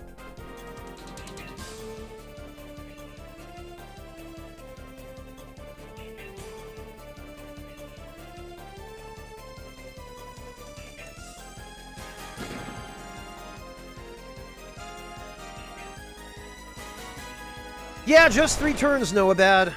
Yeah, just 3 turns, Noabad.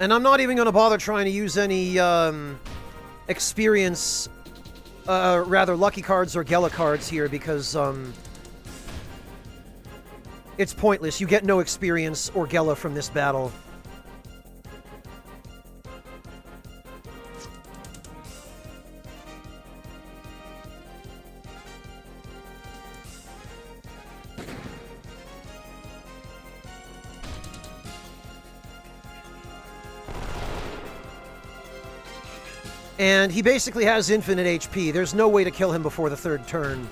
And I'm not even going to bother trying to use any, experience, rather lucky cards or Gela cards here, because, it's pointless. You get no experience or Gela from this battle. And he basically has infinite HP. There's no way to kill him before the 3rd turn.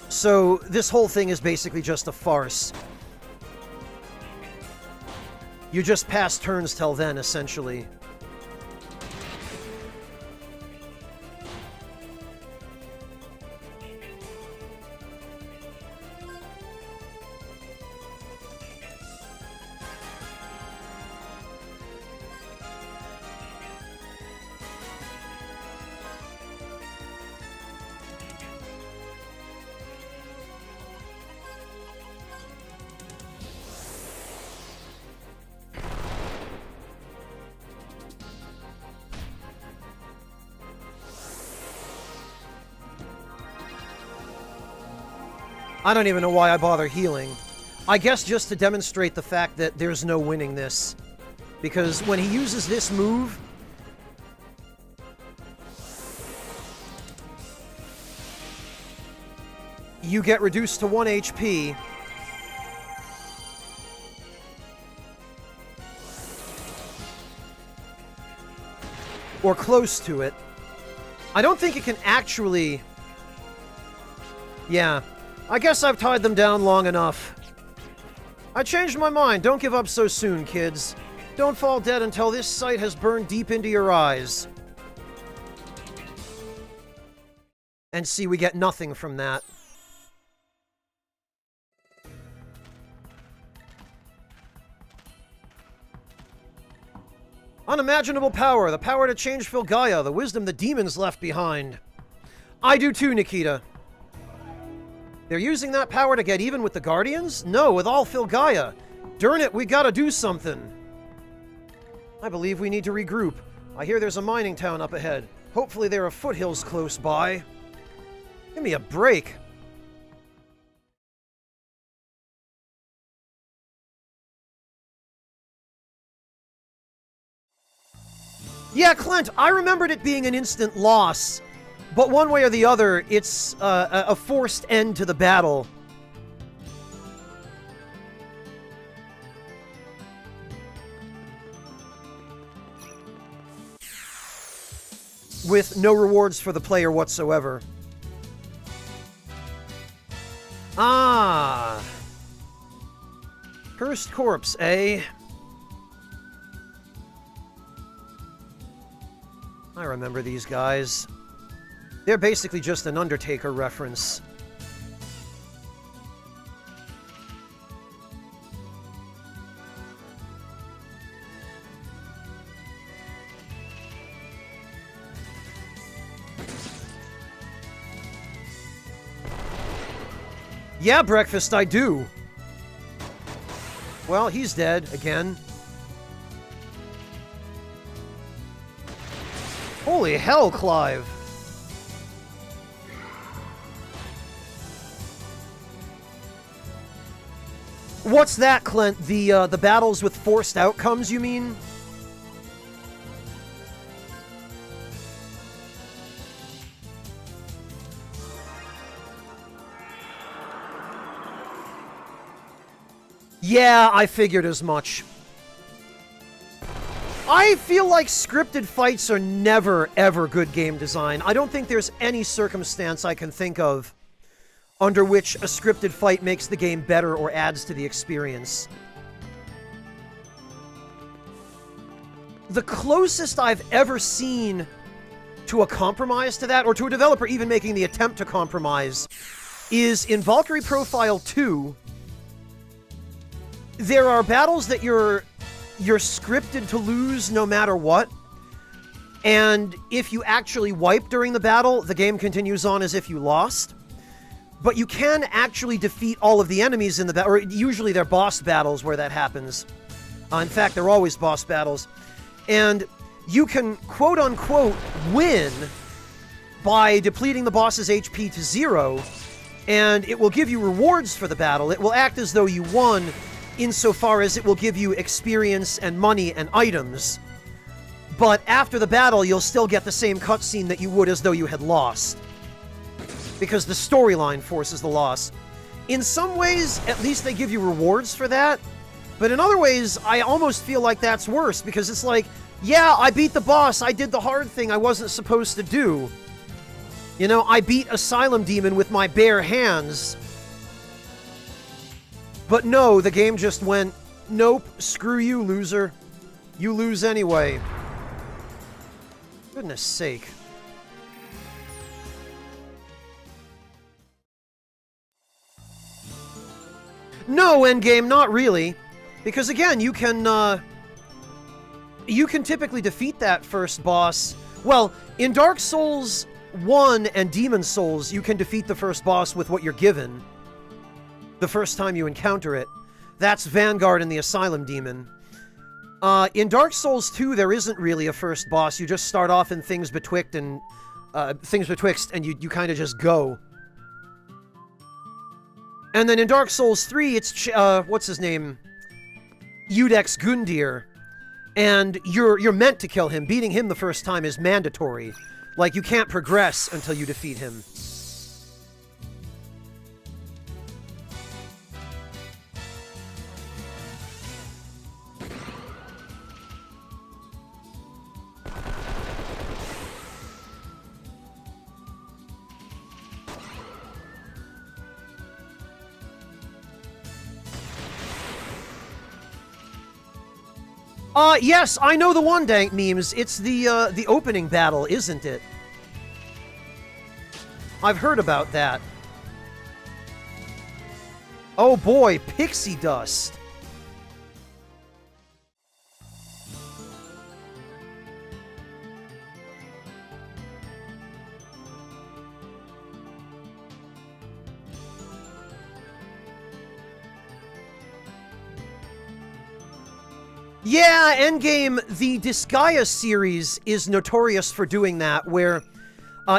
So this whole thing is basically just a farce. You just pass turns till then, essentially. I don't even know why I bother healing. I guess just to demonstrate the fact that there's no winning this. Because when he uses this move... you get reduced to 1 HP. Or close to it. I don't think it can actually... Yeah. I guess I've tied them down long enough. I changed my mind. Don't give up so soon, kids. Don't fall dead until this sight has burned deep into your eyes. And see, we get nothing from that. Unimaginable power, the power to change Filgaia, the wisdom the demons left behind. I do too, Nikita. They're using that power to get even with the Guardians? No, with all Filgaia. Darn it, we gotta do something. I believe we need to regroup. I hear there's a mining town up ahead. Hopefully there are foothills close by. Give me a break. Yeah, Clint, I remembered it being an instant loss, but one way or the other, it's a forced end to the battle. With no rewards for the player whatsoever. Ah. Cursed corpse, eh? I remember these guys. They're basically just an Undertaker reference. Yeah, Breakfast, I do. Well, he's dead again. Holy hell, Clive. What's that, Clint? The battles with forced outcomes, you mean? Yeah, I figured as much. I feel like scripted fights are never, ever good game design. I don't think there's any circumstance I can think of under which a scripted fight makes the game better or adds to the experience. The closest I've ever seen to a compromise to that, or to a developer even making the attempt to compromise, is in Valkyrie Profile 2. There are battles that you're scripted to lose no matter what, and if you actually wipe during the battle, the game continues on as if you lost. But you can actually defeat all of the enemies in the battle, or usually they're boss battles where that happens. In fact, they're always boss battles. And you can, quote-unquote, win by depleting the boss's HP to 0, and it will give you rewards for the battle. It will act as though you won, insofar as it will give you experience and money and items. But after the battle, you'll still get the same cutscene that you would as though you had lost. Because the storyline forces the loss. In some ways, at least they give you rewards for that. But in other ways, I almost feel like that's worse, because it's like, yeah, I beat the boss, I did the hard thing I wasn't supposed to do. You know, I beat Asylum Demon with my bare hands. But no, the game just went, nope, screw you, loser. You lose anyway. Goodness sake. No, endgame, not really. Because again, you can typically defeat that first boss. Well, in Dark Souls 1 and Demon Souls, you can defeat the first boss with what you're given. The first time you encounter it. That's Vanguard and the Asylum Demon. In Dark Souls 2, there isn't really a first boss. You just start off in Things Betwixt and you kind of just go. And then in Dark Souls 3, it's what's his name? Udex Gundyr. And you're meant to kill him. Beating him the first time is mandatory. Like, you can't progress until you defeat him. Yes, I know the one, Dank Memes. It's the opening battle, isn't it? I've heard about that. Oh boy, pixie dust. Yeah, Endgame, the Disgaea series is notorious for doing that, where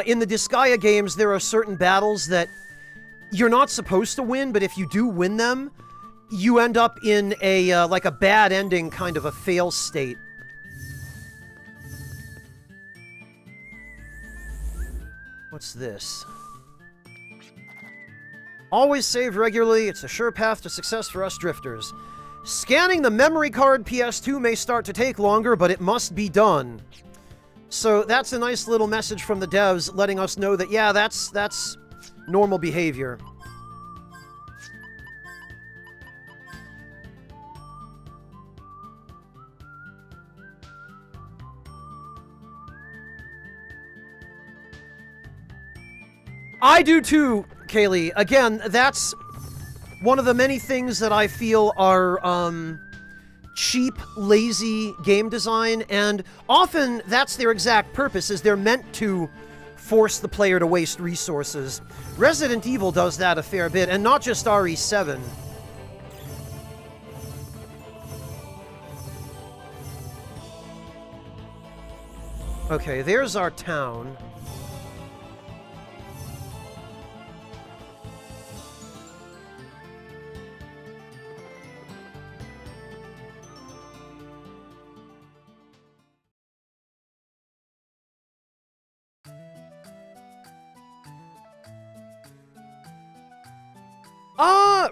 in the Disgaea games there are certain battles that you're not supposed to win, but if you do win them, you end up in a, like a bad ending, kind of a fail state. What's this? Always save regularly, it's a sure path to success for us drifters. Scanning the memory card PS2 may start to take longer, but it must be done. So that's a nice little message from the devs letting us know that, yeah, that's normal behavior. I do too, Kaylee. Again, that's one of the many things that I feel are cheap, lazy game design, and often that's their exact purpose, is they're meant to force the player to waste resources. Resident Evil does that a fair bit, and not just RE7. Okay, there's our town.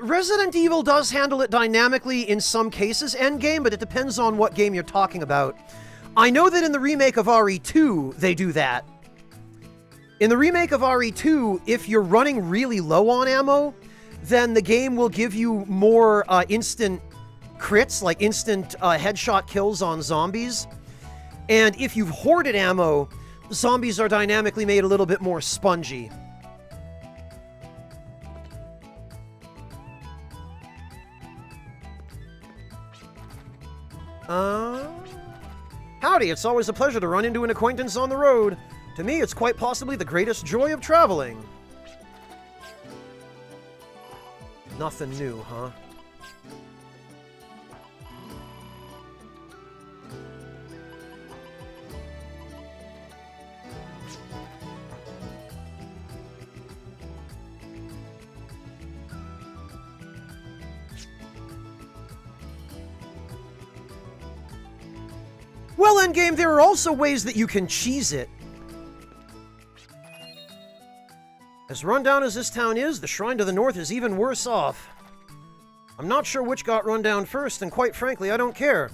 Resident Evil does handle it dynamically in some cases, endgame, but it depends on what game you're talking about. I know that in the remake of RE2, they do that. In the remake of RE2, if you're running really low on ammo, then the game will give you more instant crits, like instant headshot kills on zombies. And if you've hoarded ammo, zombies are dynamically made a little bit more spongy. Howdy, it's always a pleasure to run into an acquaintance on the road. To me, it's quite possibly the greatest joy of traveling. Nothing new, huh? Well, endgame, there are also ways that you can cheese it. As rundown as this town is, the shrine to the north is even worse off. I'm not sure which got run down first, and quite frankly, I don't care.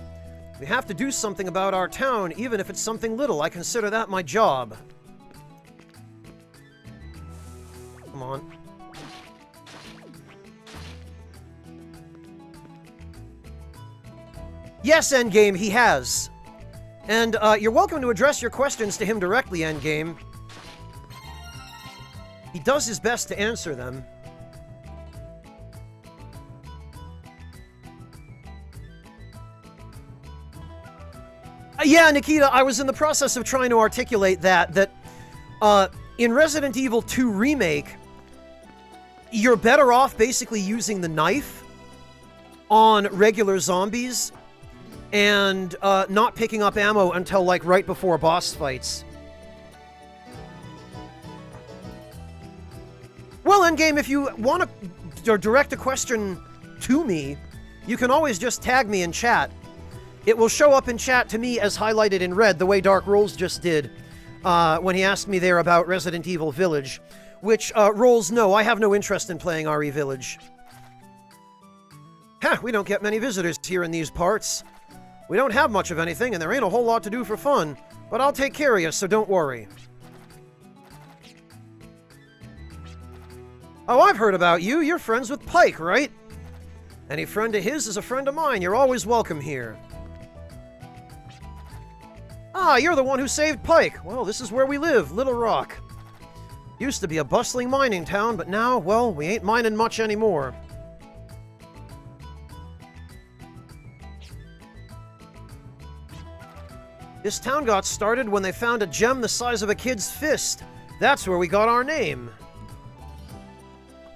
We have to do something about our town, even if it's something little. I consider that my job. Come on. Yes, endgame, he has. And you're welcome to address your questions to him directly, endgame. He does his best to answer them. Yeah, Nikita, I was in the process of trying to articulate that in Resident Evil 2 Remake, you're better off basically using the knife on regular zombies and not picking up ammo until, like, right before boss fights. Well, endgame, if you want to direct a question to me, you can always just tag me in chat. It will show up in chat to me as highlighted in red, the way Dark Rolls just did when he asked me there about Resident Evil Village. Which, Rolls, no, I have no interest in playing RE Village. Ha, we don't get many visitors here in these parts. We don't have much of anything, and there ain't a whole lot to do for fun. But I'll take care of you, so don't worry. Oh, I've heard about you. You're friends with Pike, right? Any friend of his is a friend of mine. You're always welcome here. Ah, you're the one who saved Pike. Well, this is where we live, Little Rock. Used to be a bustling mining town, but now, well, we ain't mining much anymore. This town got started when they found a gem the size of a kid's fist. That's where we got our name.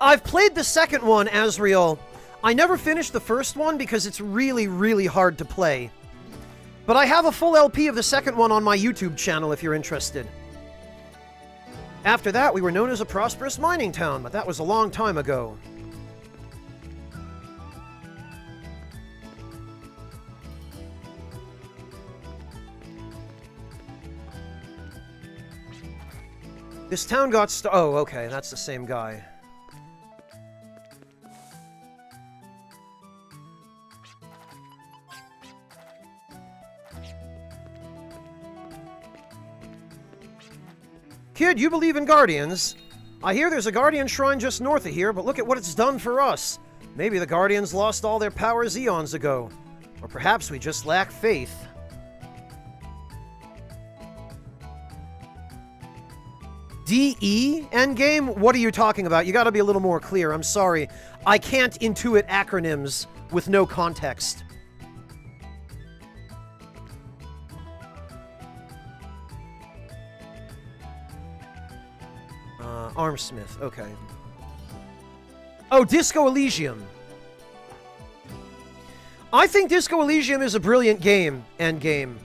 I've played the second one, Azrael. I never finished the first one because it's really, really hard to play. But I have a full LP of the second one on my YouTube channel if you're interested. After that, we were known as a prosperous mining town, but that was a long time ago. This town got oh, okay, that's the same guy. Kid, you believe in Guardians? I hear there's a Guardian shrine just north of here, but look at what it's done for us. Maybe the Guardians lost all their powers eons ago. Or perhaps we just lack faith. DE endgame? What are you talking about? You gotta be a little more clear, I'm sorry. I can't intuit acronyms with no context. Armsmith, okay. Oh, Disco Elysium. I think Disco Elysium is a brilliant game, endgame.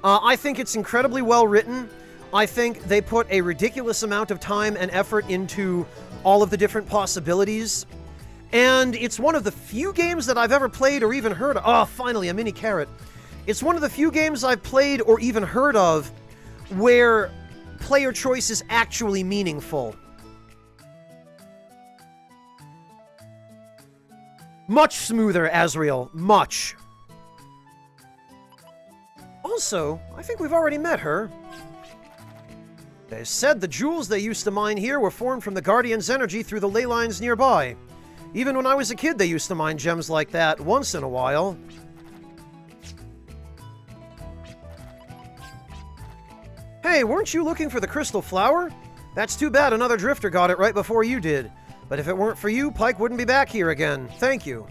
I think it's incredibly well written. I think they put a ridiculous amount of time and effort into all of the different possibilities. And it's one of the few games that I've ever played or even heard of. Oh, finally, a mini carrot. It's one of the few games I've played or even heard of where player choice is actually meaningful. Much smoother, Azrael. Much. Also, I think we've already met her. They said the jewels they used to mine here were formed from the Guardian's energy through the ley lines nearby. Even when I was a kid, they used to mine gems like that once in a while. Hey, weren't you looking for the crystal flower? That's too bad another drifter got it right before you did. But if it weren't for you, Pike wouldn't be back here again. Thank you.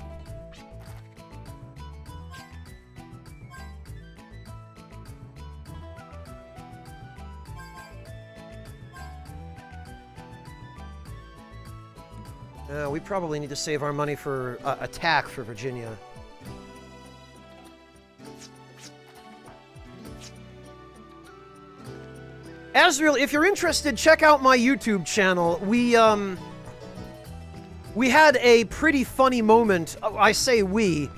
We probably need to save our money for attack for Virginia. Azrael, if you're interested, check out my YouTube channel. We had a pretty funny moment. I say we.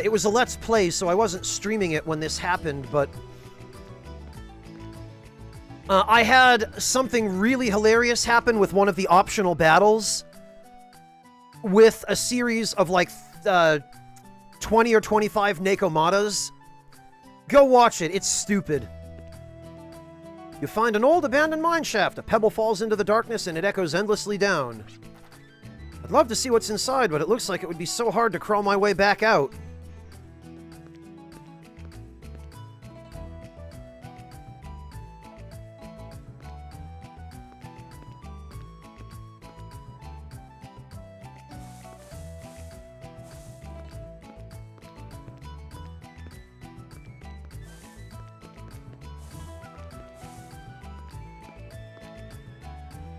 It was a Let's Play, so I wasn't streaming it when this happened, but I had something really hilarious happen with one of the optional battles with a series of like 20 or 25 Nakomatas. Go watch it. It's stupid. You find an old abandoned mine shaft. A pebble falls into the darkness and it echoes endlessly down. I'd love to see what's inside, but it looks like it would be so hard to crawl my way back out.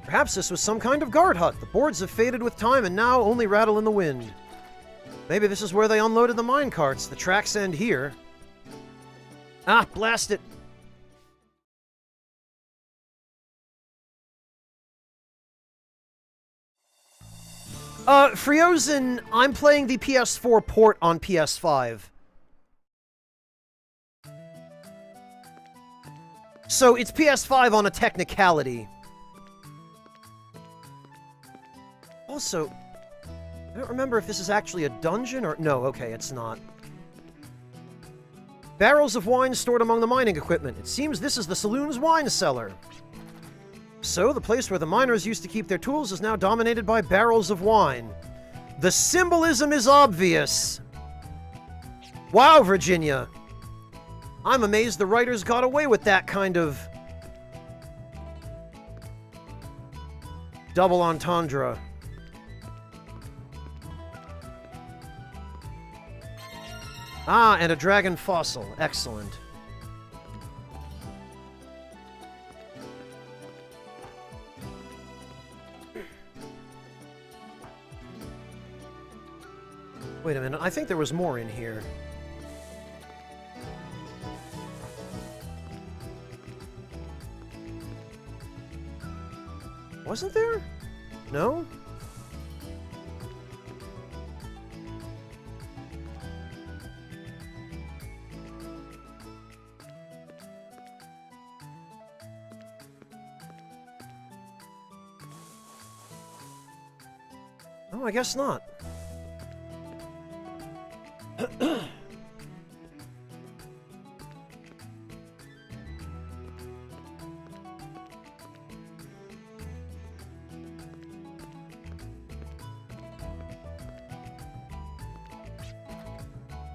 Perhaps this was some kind of guard hut. The boards have faded with time and now only rattle in the wind. Maybe this is where they unloaded the mine carts. The tracks end here. Ah, blast it. Friozen, I'm playing the PS4 port on PS5. So it's PS5 on a technicality. Also, I don't remember if this is actually a dungeon or... No, okay, it's not. Barrels of wine stored among the mining equipment. It seems this is the saloon's wine cellar. So, the place where the miners used to keep their tools is now dominated by barrels of wine. The symbolism is obvious. Wow, Virginia. I'm amazed the writers got away with that kind of double entendre. Ah, and a dragon fossil. Excellent. Wait a minute, I think there was more in here. Wasn't there? No? Oh, I guess not.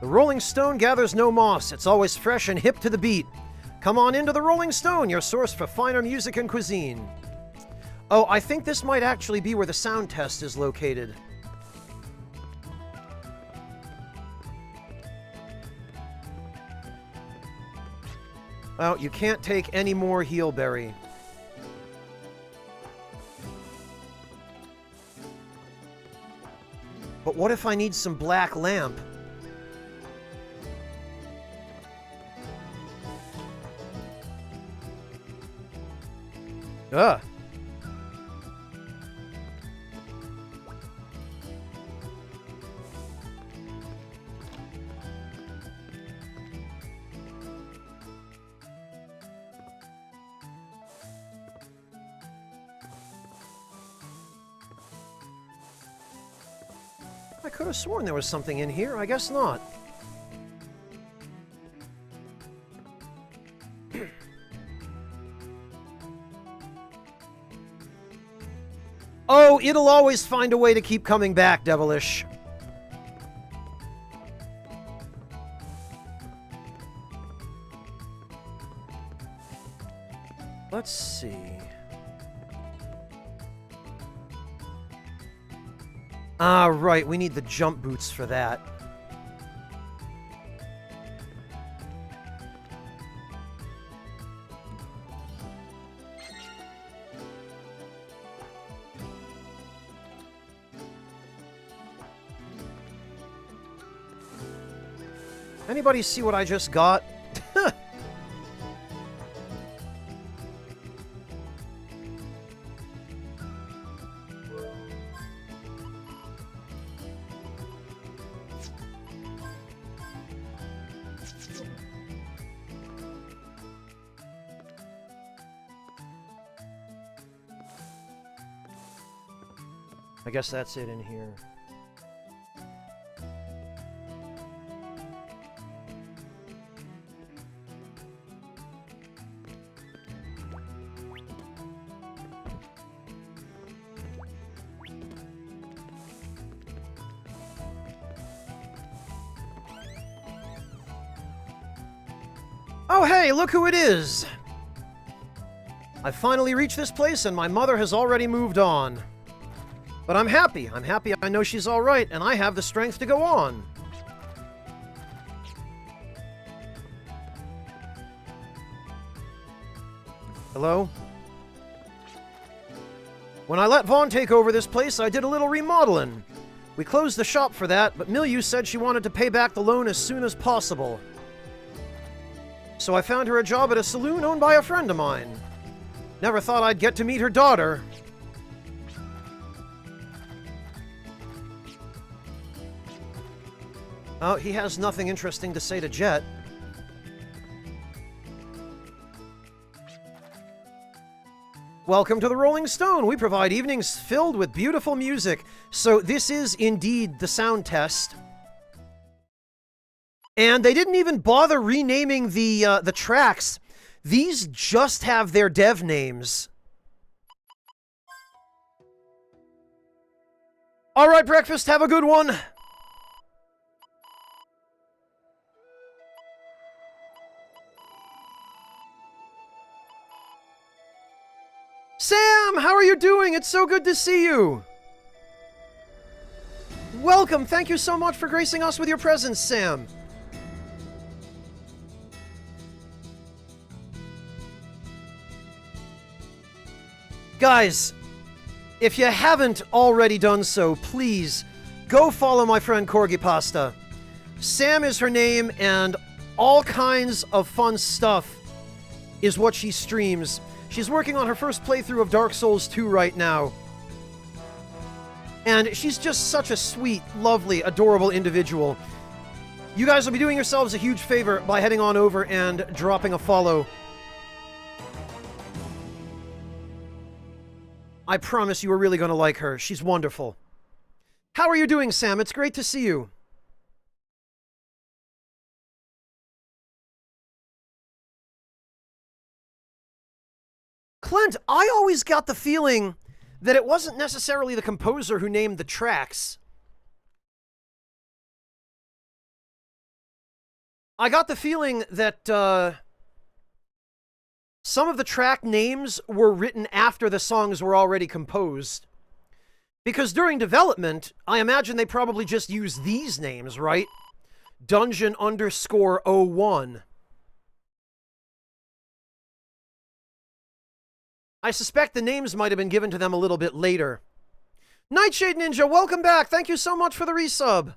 The Rolling Stone gathers no moss. It's always fresh and hip to the beat. Come on into the Rolling Stone, your source for finer music and cuisine. Oh, I think this might actually be where the sound test is located. Well, you can't take any more Heelberry. But what if I need some black lamp? Ugh. I could have sworn there was something in here. I guess not. Oh, it'll always find a way to keep coming back, Devilish. Let's see. Ah, right, we need the jump boots for that. Anybody see what I just got? I guess that's it in here. Oh hey, look who it is! I finally reached this place and my mother has already moved on. But I'm happy. I'm happy I know she's alright, and I have the strength to go on. Hello? When I let Vaughn take over this place, I did a little remodeling. We closed the shop for that, but Milieu said she wanted to pay back the loan as soon as possible. So I found her a job at a saloon owned by a friend of mine. Never thought I'd get to meet her daughter. Oh, he has nothing interesting to say to Jet. Welcome to the Rolling Stone. We provide evenings filled with beautiful music. So this is indeed the sound test. And they didn't even bother renaming the tracks. These just have their dev names. All right, breakfast, have a good one. Sam, how are you doing? It's so good to see you. Welcome. Thank you so much for gracing us with your presence, Sam. Guys, if you haven't already done so, please go follow my friend Corgi Pasta. Sam is her name, and all kinds of fun stuff is what she streams. She's working on her first playthrough of Dark Souls 2 right now. And she's just such a sweet, lovely, adorable individual. You guys will be doing yourselves a huge favor by heading on over and dropping a follow. I promise you are really going to like her. She's wonderful. How are you doing, Sam? It's great to see you. Clint, I always got the feeling that it wasn't necessarily the composer who named the tracks. I got the feeling that some of the track names were written after the songs were already composed. Because during development, I imagine they probably just used these names, right? Dungeon_01. I suspect the names might have been given to them a little bit later. Nightshade Ninja, welcome back. Thank you so much for the resub.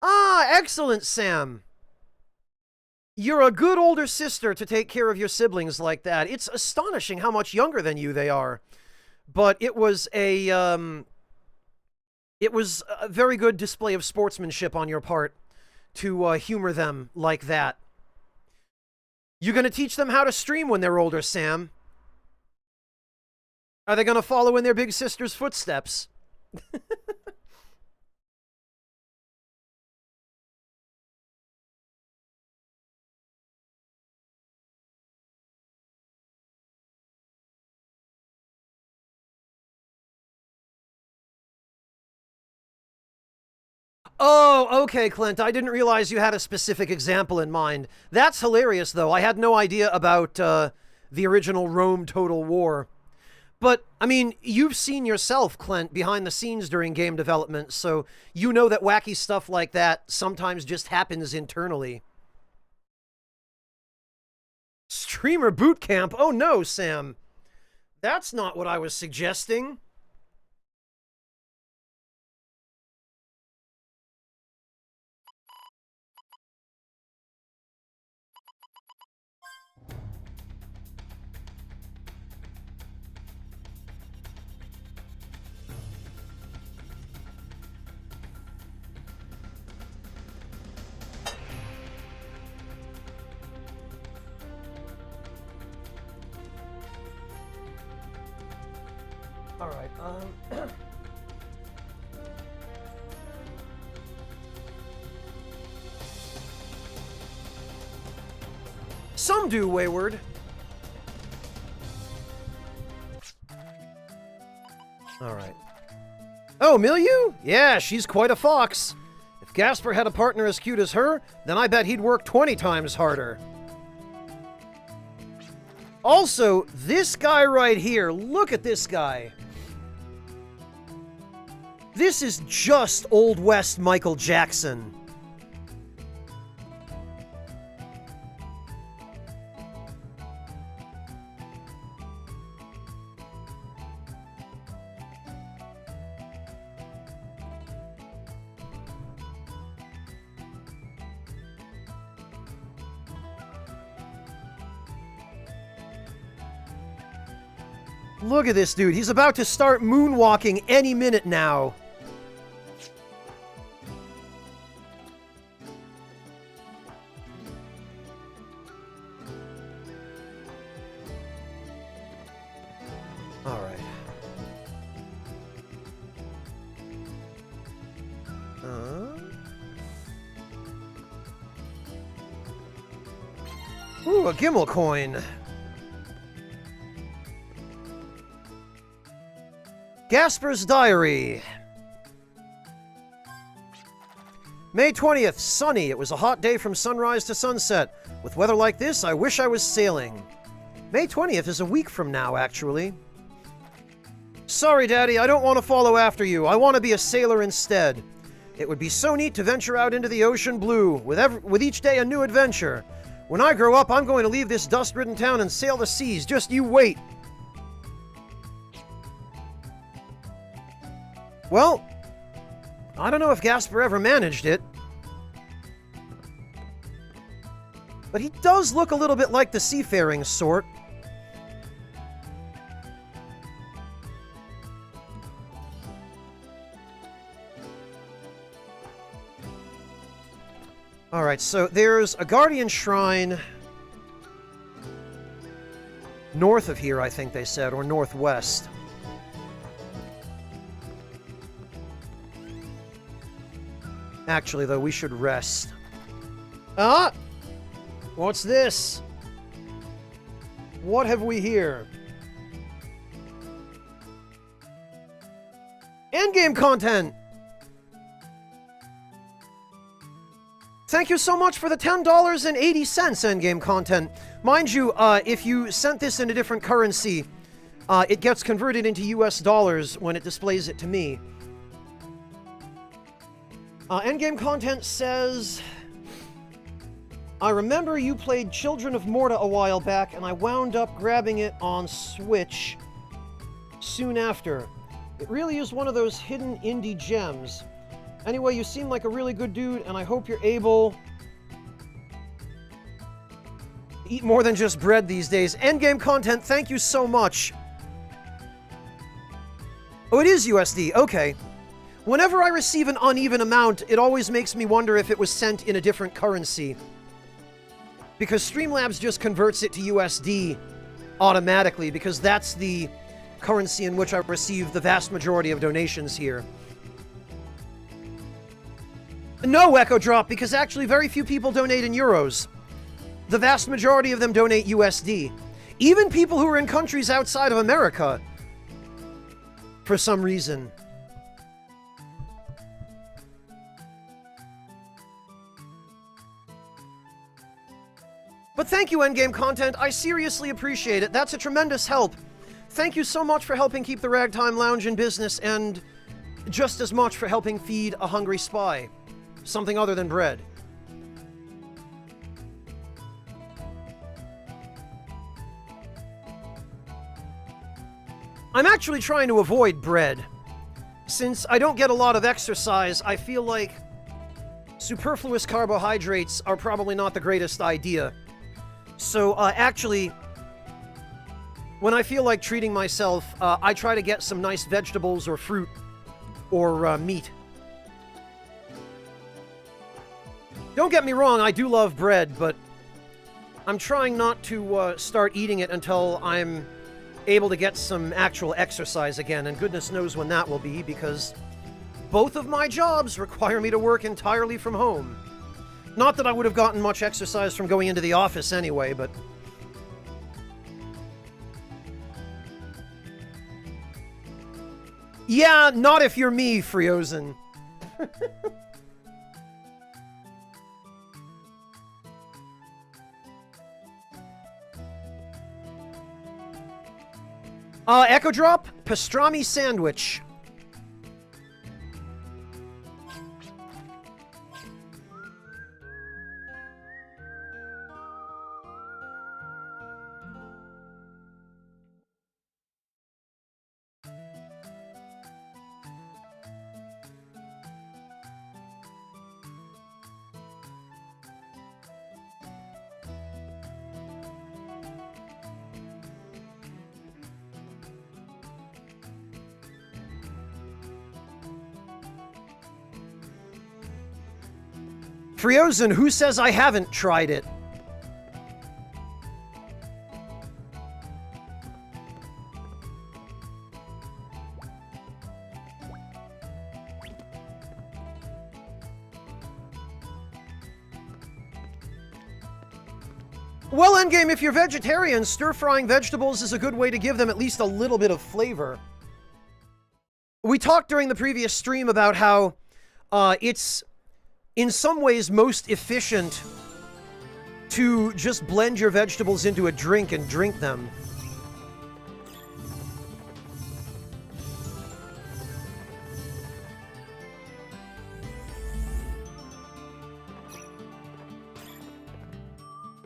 Ah, excellent, Sam. You're a good older sister to take care of your siblings like that. It's astonishing how much younger than you they are. But it was a very good display of sportsmanship on your part to humor them like that. You gonna teach them how to stream when they're older, Sam? Are they gonna follow in their big sister's footsteps? Oh, okay, Clint. I didn't realize you had a specific example in mind. That's hilarious, though. I had no idea about the original Rome Total War. But, I mean, you've seen yourself, Clint, behind the scenes during game development, so you know that wacky stuff like that sometimes just happens internally. Streamer boot camp? Oh no, Sam. That's not what I was suggesting. All right, Some do, Wayward. All right. Oh, Milieu? Yeah, she's quite a fox. If Gasper had a partner as cute as her, then I bet he'd work 20 times harder. Also, this guy right here, look at this guy. This is just Old West Michael Jackson. Look at this dude. He's about to start moonwalking any minute now. All right. Ooh, a Gimel coin. Gasper's Diary. May 20th, sunny. It was a hot day from sunrise to sunset. With weather like this, I wish I was sailing. May 20th is a week from now, actually. Sorry, Daddy, I don't want to follow after you. I want to be a sailor instead. It would be so neat to venture out into the ocean blue, with each day a new adventure. When I grow up, I'm going to leave this dust-ridden town and sail the seas. Just you wait. Well, I don't know if Gasper ever managed it. But he does look a little bit like the seafaring sort. Alright, so there's a Guardian Shrine north of here, I think they said, or northwest. Actually, though, we should rest. Ah! What's this? What have we here? Endgame content! Thank you so much for the $10.80 endgame content. Mind you, if you sent this in a different currency, it gets converted into US dollars when it displays it to me. Endgame content says, I remember you played Children of Morta a while back, and I wound up grabbing it on Switch soon after. It really is one of those hidden indie gems. Anyway, you seem like a really good dude, and I hope you're able to eat more than just bread these days. Endgame content, thank you so much. Oh, it is USD, okay. Whenever I receive an uneven amount, it always makes me wonder if it was sent in a different currency. Because Streamlabs just converts it to USD automatically, because that's the currency in which I receive the vast majority of donations here. No, Echo Drop, because actually very few people donate in euros. The vast majority of them donate USD. Even people who are in countries outside of America, for some reason. But thank you, Endgame Content. I seriously appreciate it. That's a tremendous help. Thank you so much for helping keep the Ragtime Lounge in business, and just as much for helping feed a hungry spy. Something other than bread. I'm actually trying to avoid bread. Since I don't get a lot of exercise, I feel like superfluous carbohydrates are probably not the greatest idea. So, actually, when I feel like treating myself, I try to get some nice vegetables or fruit or meat. Don't get me wrong, I do love bread, but I'm trying not to start eating it until I'm able to get some actual exercise again, and goodness knows when that will be, because both of my jobs require me to work entirely from home. Not that I would have gotten much exercise from going into the office anyway, but... Yeah, not if you're me, Friozen. Echo Drop, pastrami sandwich. Friozen, who says I haven't tried it? Well, Endgame, if you're vegetarian, stir-frying vegetables is a good way to give them at least a little bit of flavor. We talked during the previous stream about how it's in some ways most efficient to just blend your vegetables into a drink and drink them.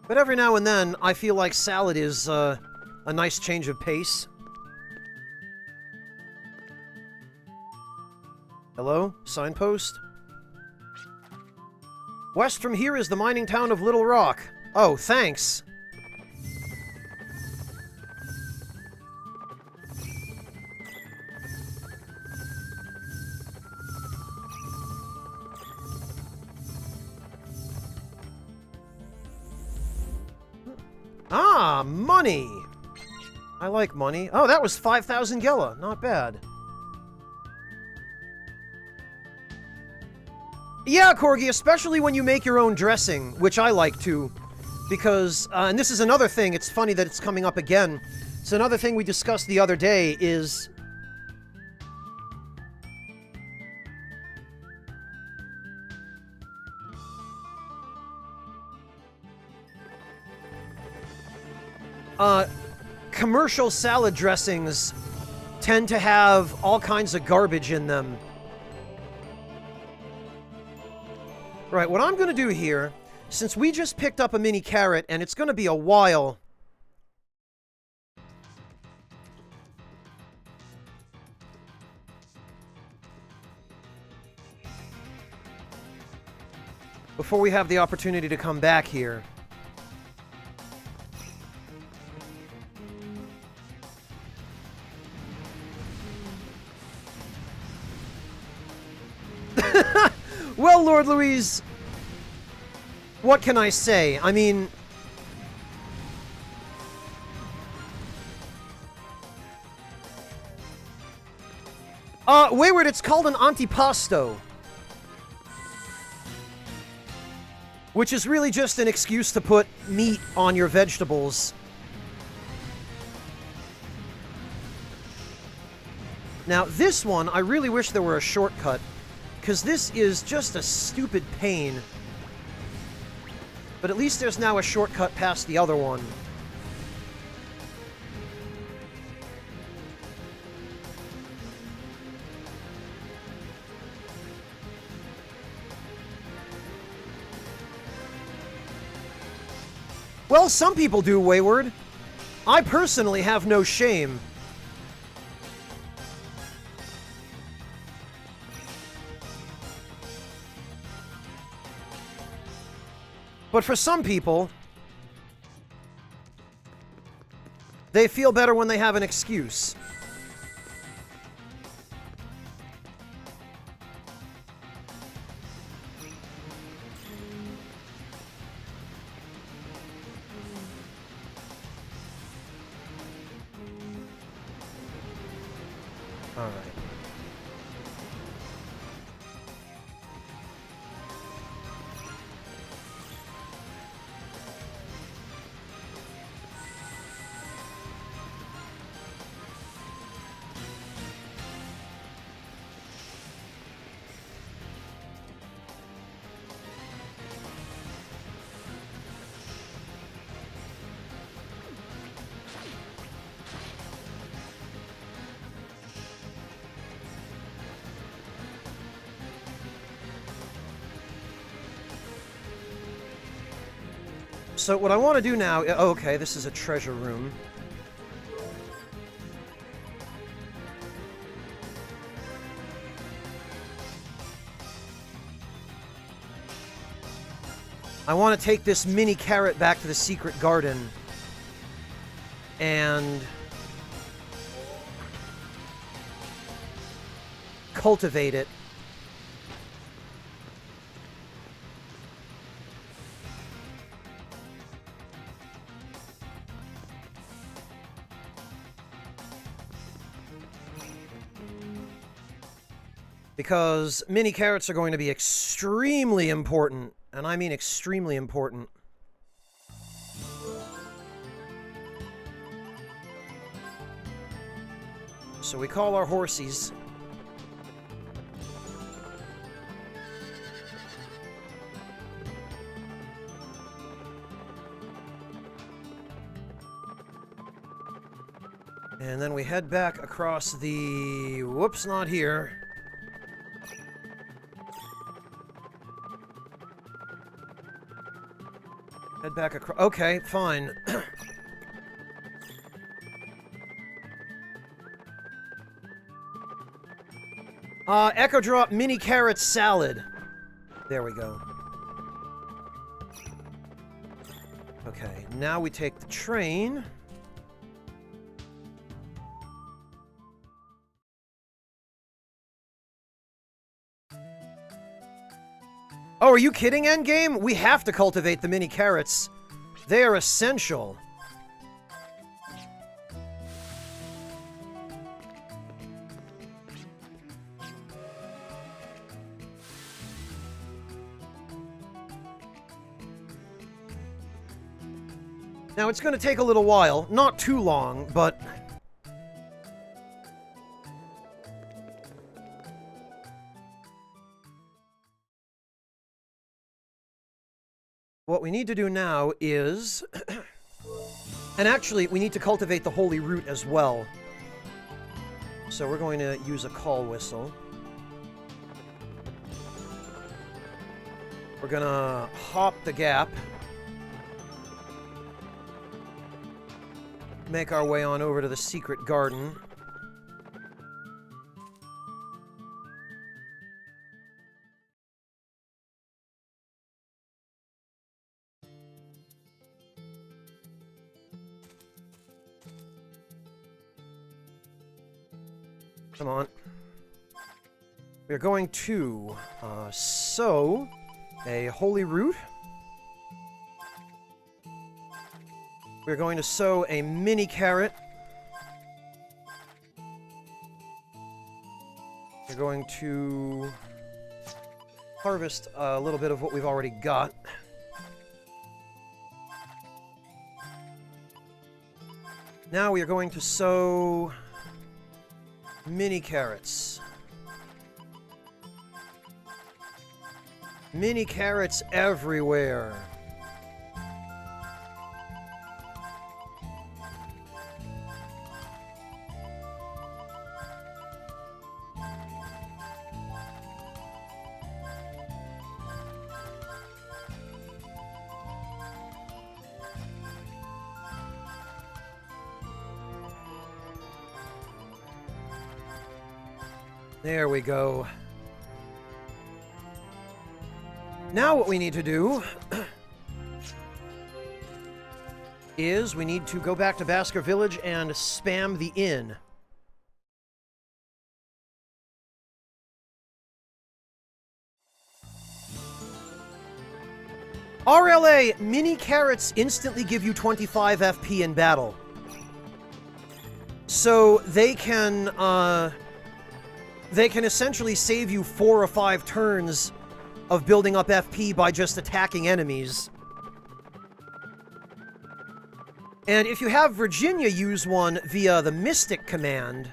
But every now and then, I feel like salad is a nice change of pace. Hello? Signpost? West from here is the mining town of Little Rock. Oh, thanks. Ah, money! I like money. Oh, that was 5,000 Gela. Not bad. Yeah, Corgi, especially when you make your own dressing, which I like to, because, and this is another thing, it's funny that it's coming up again. So another thing we discussed the other day is... commercial salad dressings tend to have all kinds of garbage in them. Right, what I'm going to do here, since we just picked up a mini carrot, and it's going to be a while... before we have the opportunity to come back here. Well, Lord Louise, what can I say? I mean... Wayward, it's called an antipasto. Which is really just an excuse to put meat on your vegetables. Now, this one, I really wish there were a shortcut. Because this is just a stupid pain. But at least there's now a shortcut past the other one. Well, some people do, Wayward. I personally have no shame. But for some people, they feel better when they have an excuse. All right. So what I want to do now... Oh, okay, this is a treasure room. I want to take this mini carrot back to the secret garden. And... cultivate it. Because mini carrots are going to be extremely important, and I mean extremely important. So we call our horsies. And then we head back across the... Whoops, not here. Head back across... Okay, fine. Echo Drop Mini Carrot Salad. There we go. Okay, now we take the train. Oh, are you kidding, Endgame? We have to cultivate the mini carrots. They are essential. Now, it's going to take a little while. Not too long, but... What we need to do now is... and actually, we need to cultivate the holy root as well. So we're going to use a call whistle. We're gonna hop the gap. Make our way on over to the secret garden. Come on. We're going to sow a holy root. We're going to sow a mini carrot. We're going to harvest a little bit of what we've already got. Now we are going to sow mini carrots. Mini carrots everywhere. There we go. Now what we need to do is we need to go back to Basker Village and spam the inn. RLA, mini carrots instantly give you 25 FP in battle. So they can essentially save you 4 or 5 turns of building up FP by just attacking enemies. And if you have Virginia use one via the Mystic command,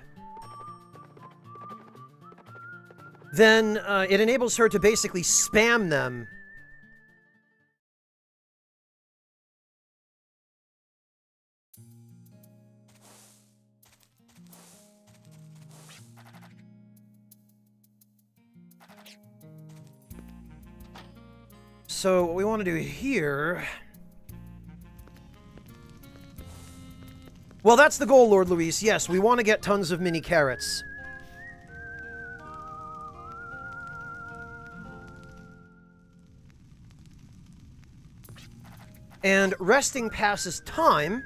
then it enables her to basically spam them. So what we want to do here... Well, that's the goal, Lord Luis. Yes, we want to get tons of mini carrots. And resting passes time,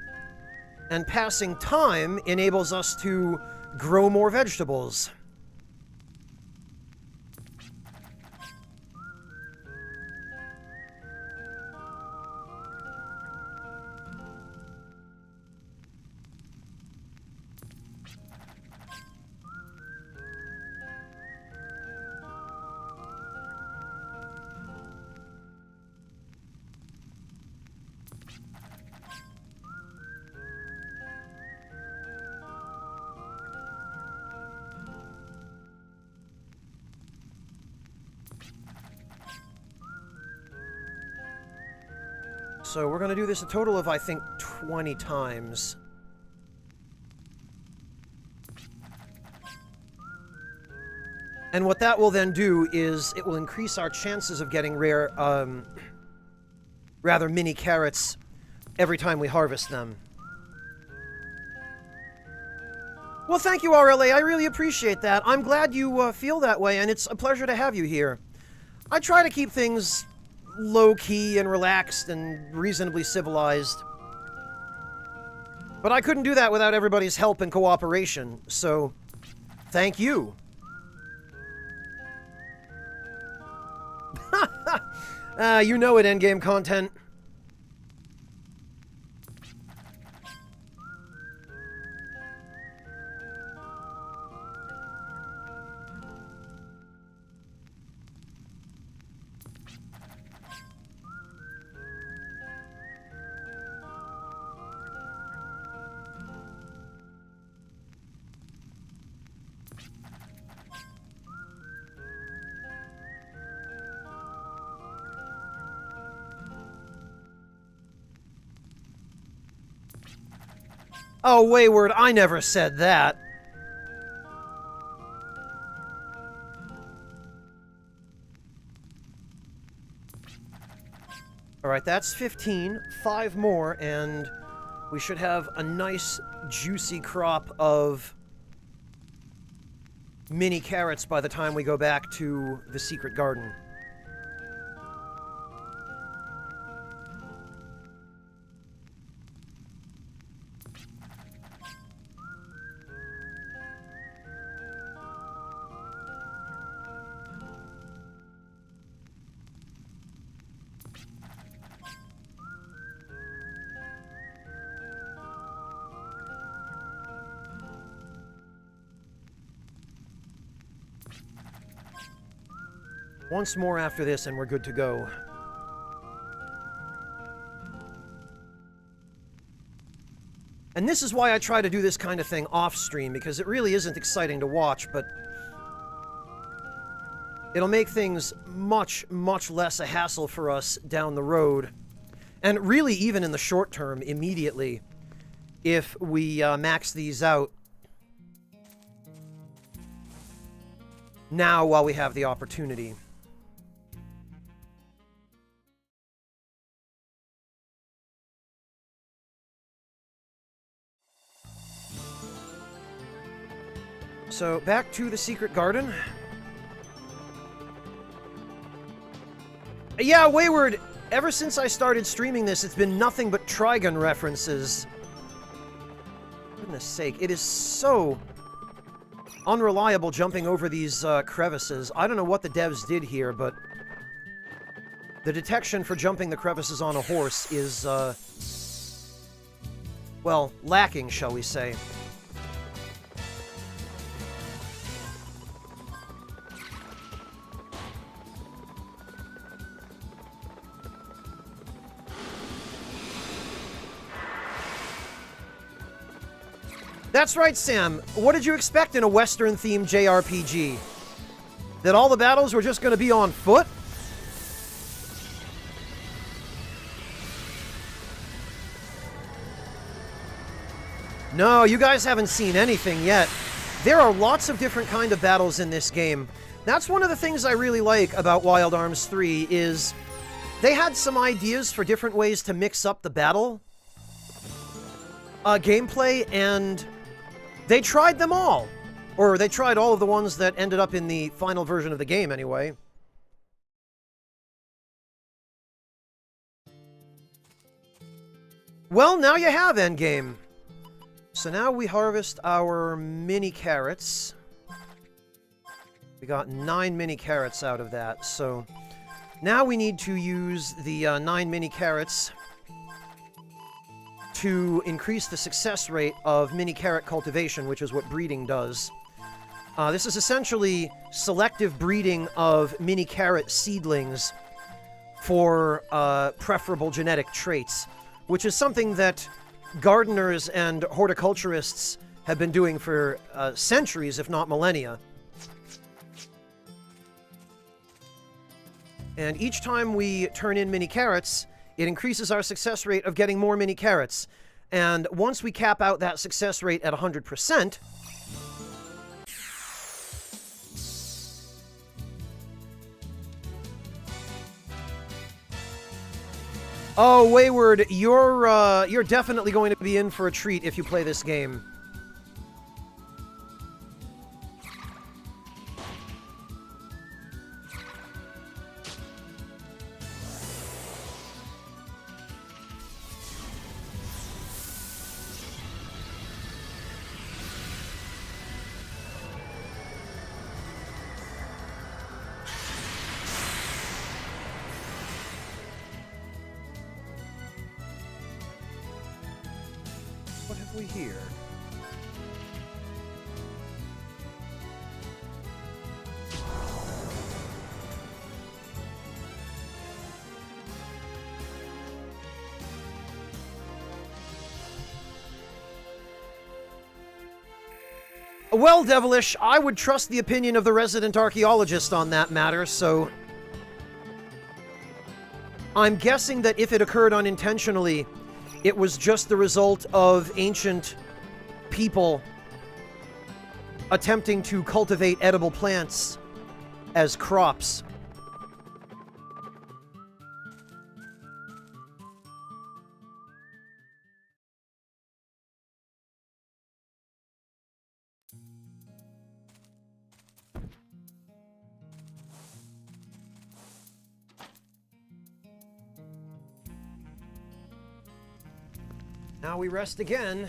and passing time enables us to grow more vegetables. So we're going to do this a total of, I think, 20 times. And what that will then do is it will increase our chances of getting rare, rather mini carrots every time we harvest them. Well, thank you, RLA. I really appreciate that. I'm glad you feel that way, and it's a pleasure to have you here. I try to keep things low-key and relaxed and reasonably civilized. But I couldn't do that without everybody's help and cooperation, so thank you. You know it, endgame content. Oh, Wayward, I never said that. Alright, that's 15. 5 more, and we should have a nice, juicy crop of mini carrots by the time we go back to the secret garden. Once more after this, and we're good to go. And this is why I try to do this kind of thing off-stream, because it really isn't exciting to watch, but it'll make things much, much less a hassle for us down the road. And really, even in the short term, immediately, if we max these out now while we have the opportunity. So, back to the secret garden. Yeah, Wayward, ever since I started streaming this, it's been nothing but Trigun references. For goodness sake, it is so unreliable jumping over these crevices. I don't know what the devs did here, but the detection for jumping the crevices on a horse is, well, lacking, shall we say. That's right, Sam. What did you expect in a Western-themed JRPG? That all the battles were just going to be on foot? No, you guys haven't seen anything yet. There are lots of different kind of battles in this game. That's one of the things I really like about Wild Arms 3 is they had some ideas for different ways to mix up the battle gameplay, and they tried them all. Or they tried all of the ones that ended up in the final version of the game, anyway. Well, now you have endgame. So now we harvest our mini carrots. We got 9 mini carrots out of that, so now we need to use the 9 mini carrots to increase the success rate of mini carrot cultivation, which is what breeding does. This is essentially selective breeding of mini carrot seedlings for preferable genetic traits, which is something that gardeners and horticulturists have been doing for centuries, if not millennia. And each time we turn in mini carrots, it increases our success rate of getting more mini carrots. And once we cap out that success rate at 100%, Oh, Wayward, you're definitely going to be in for a treat if you play this game. What have we here? Well, Devilish, I would trust the opinion of the resident archaeologist on that matter, so... I'm guessing that if it occurred unintentionally, it was just the result of ancient people attempting to cultivate edible plants as crops. Now we rest again.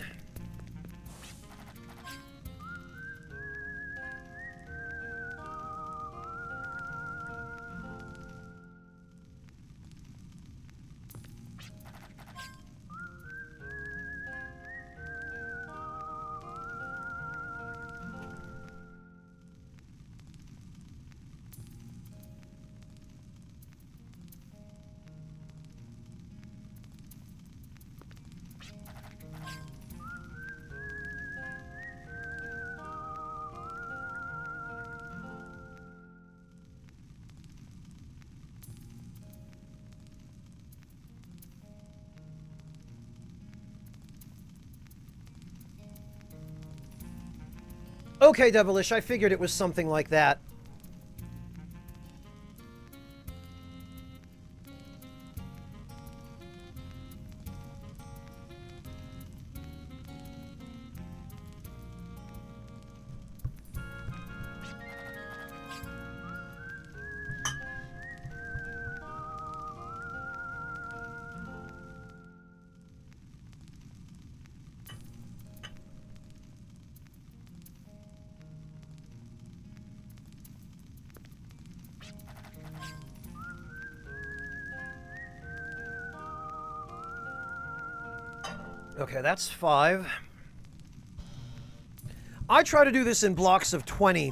Okay, Devilish, I figured it was something like that. Okay, that's 5. I try to do this in blocks of 20,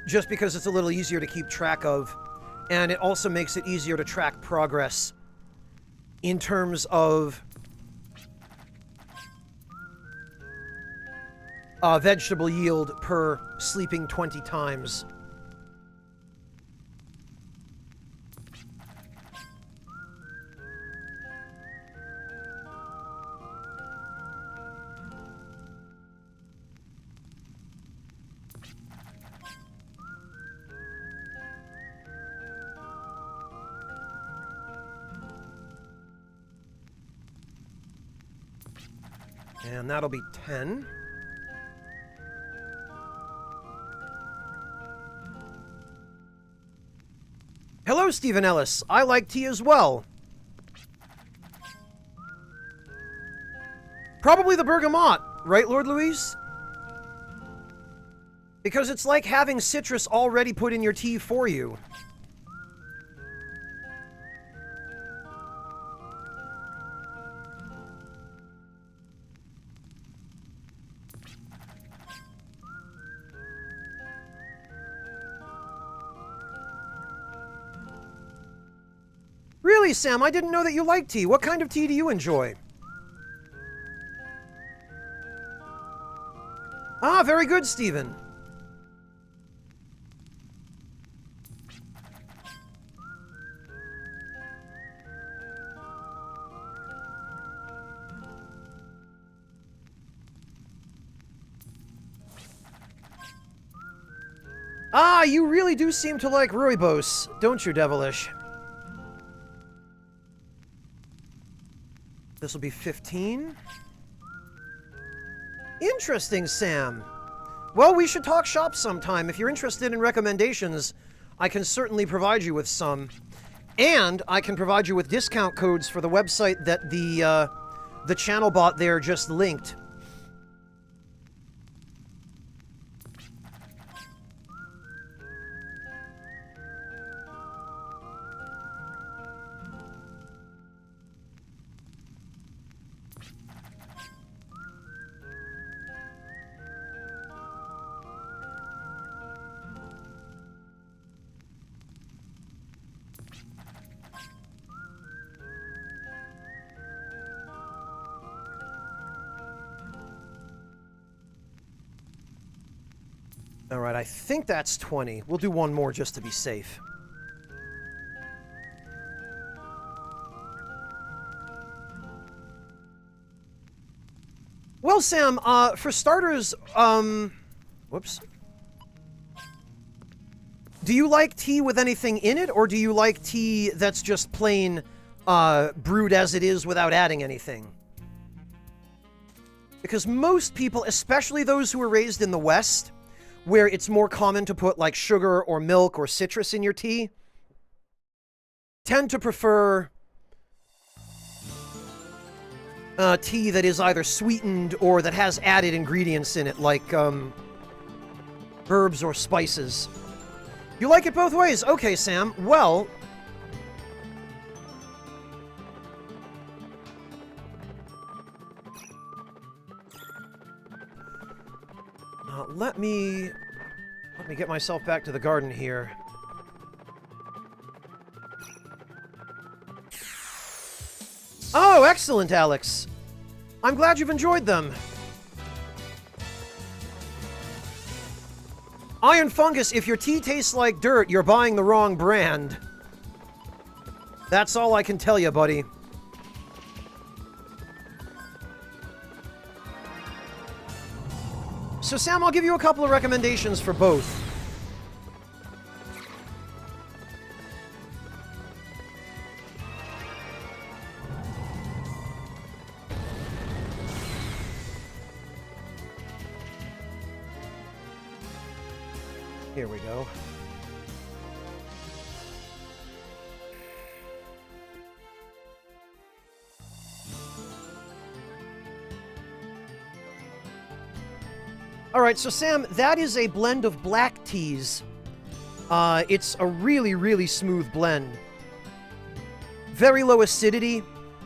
just because it's a little easier to keep track of, and it also makes it easier to track progress in terms of vegetable yield per sleeping 20 times. And that'll be 10. Hello, Stephen Ellis. I like tea as well. Probably the bergamot, right, Lord Louise? Because it's like having citrus already put in your tea for you. Really, Sam? I didn't know that you like tea. What kind of tea do you enjoy? Ah, very good, Stephen. Ah, you really do seem to like rooibos, don't you, Devilish? This will be 15. Interesting, Sam. Well, we should talk shop sometime. If you're interested in recommendations, I can certainly provide you with some. And I can provide you with discount codes for the website that the channel bot there just linked. Alright, I think that's 20. We'll do one more just to be safe. Well, Sam, for starters, whoops. Do you like tea with anything in it, or do you like tea that's just plain, brewed as it is without adding anything? Because most people, especially those who were raised in the West, where it's more common to put, like, sugar or milk or citrus in your tea, tend to prefer tea that is either sweetened or that has added ingredients in it, like herbs or spices. You like it both ways? Okay, Sam. Well, let me get myself back to the garden here. Oh, excellent, Alex. I'm glad you've enjoyed them. Iron Fungus, if your tea tastes like dirt, you're buying the wrong brand. That's all I can tell you, buddy. So, Sam, I'll give you a couple of recommendations for both. Here we go. Alright, so Sam, that is a blend of black teas. It's a really, really smooth blend. Very low acidity,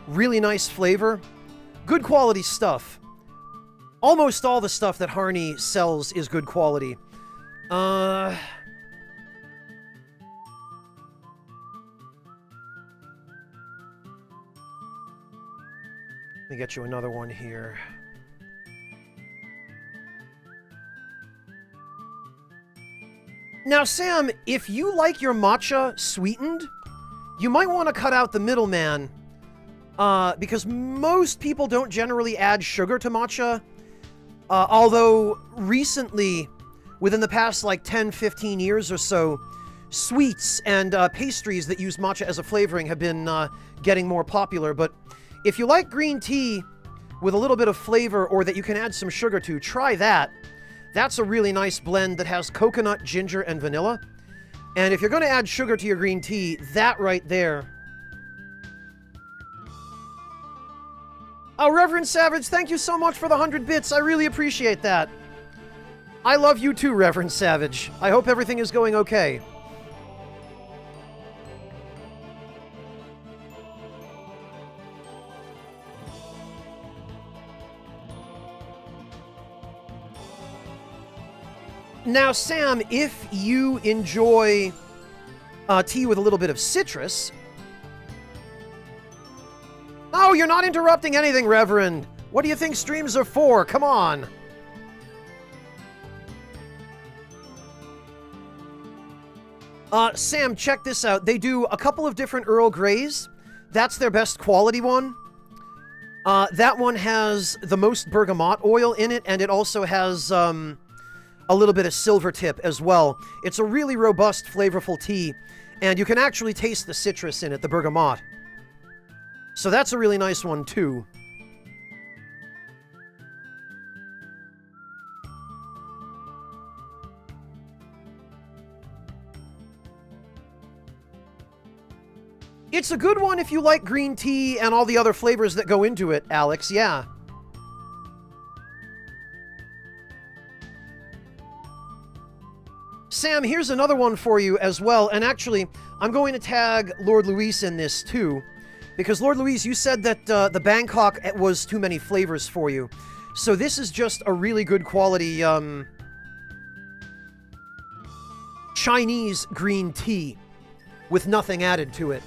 really nice flavor, good quality stuff. Almost all the stuff that Harney sells is good quality. Let me get you another one here. Now, Sam, if you like your matcha sweetened, you might want to cut out the middleman, because most people don't generally add sugar to matcha, although recently, within the past, like, 10, 15 years or so, sweets and pastries that use matcha as a flavoring have been getting more popular. But if you like green tea with a little bit of flavor, or that you can add some sugar to, try that. That's a really nice blend that has coconut, ginger, and vanilla. And if you're going to add sugar to your green tea, that right there. Oh, Reverend Savage, thank you so much for the 100 bits. I really appreciate that. I love you too, Reverend Savage. I hope everything is going okay. Now, Sam, if you enjoy tea with a little bit of citrus... Oh, you're not interrupting anything, Reverend. What do you think streams are for? Come on. Sam, check this out. They do a couple of different Earl Greys. That's their best quality one. That one has the most bergamot oil in it, and it also has a little bit of silver tip as well. It's a really robust, flavorful tea, and you can actually taste the citrus in it, the bergamot. So that's a really nice one, too. It's a good one if you like green tea and all the other flavors that go into it, Alex, yeah. Sam, here's another one for you as well, and actually, I'm going to tag Lord Luis in this too, because Lord Luis, you said that the Bangkok was too many flavors for you. So this is just a really good quality Chinese green tea with nothing added to it.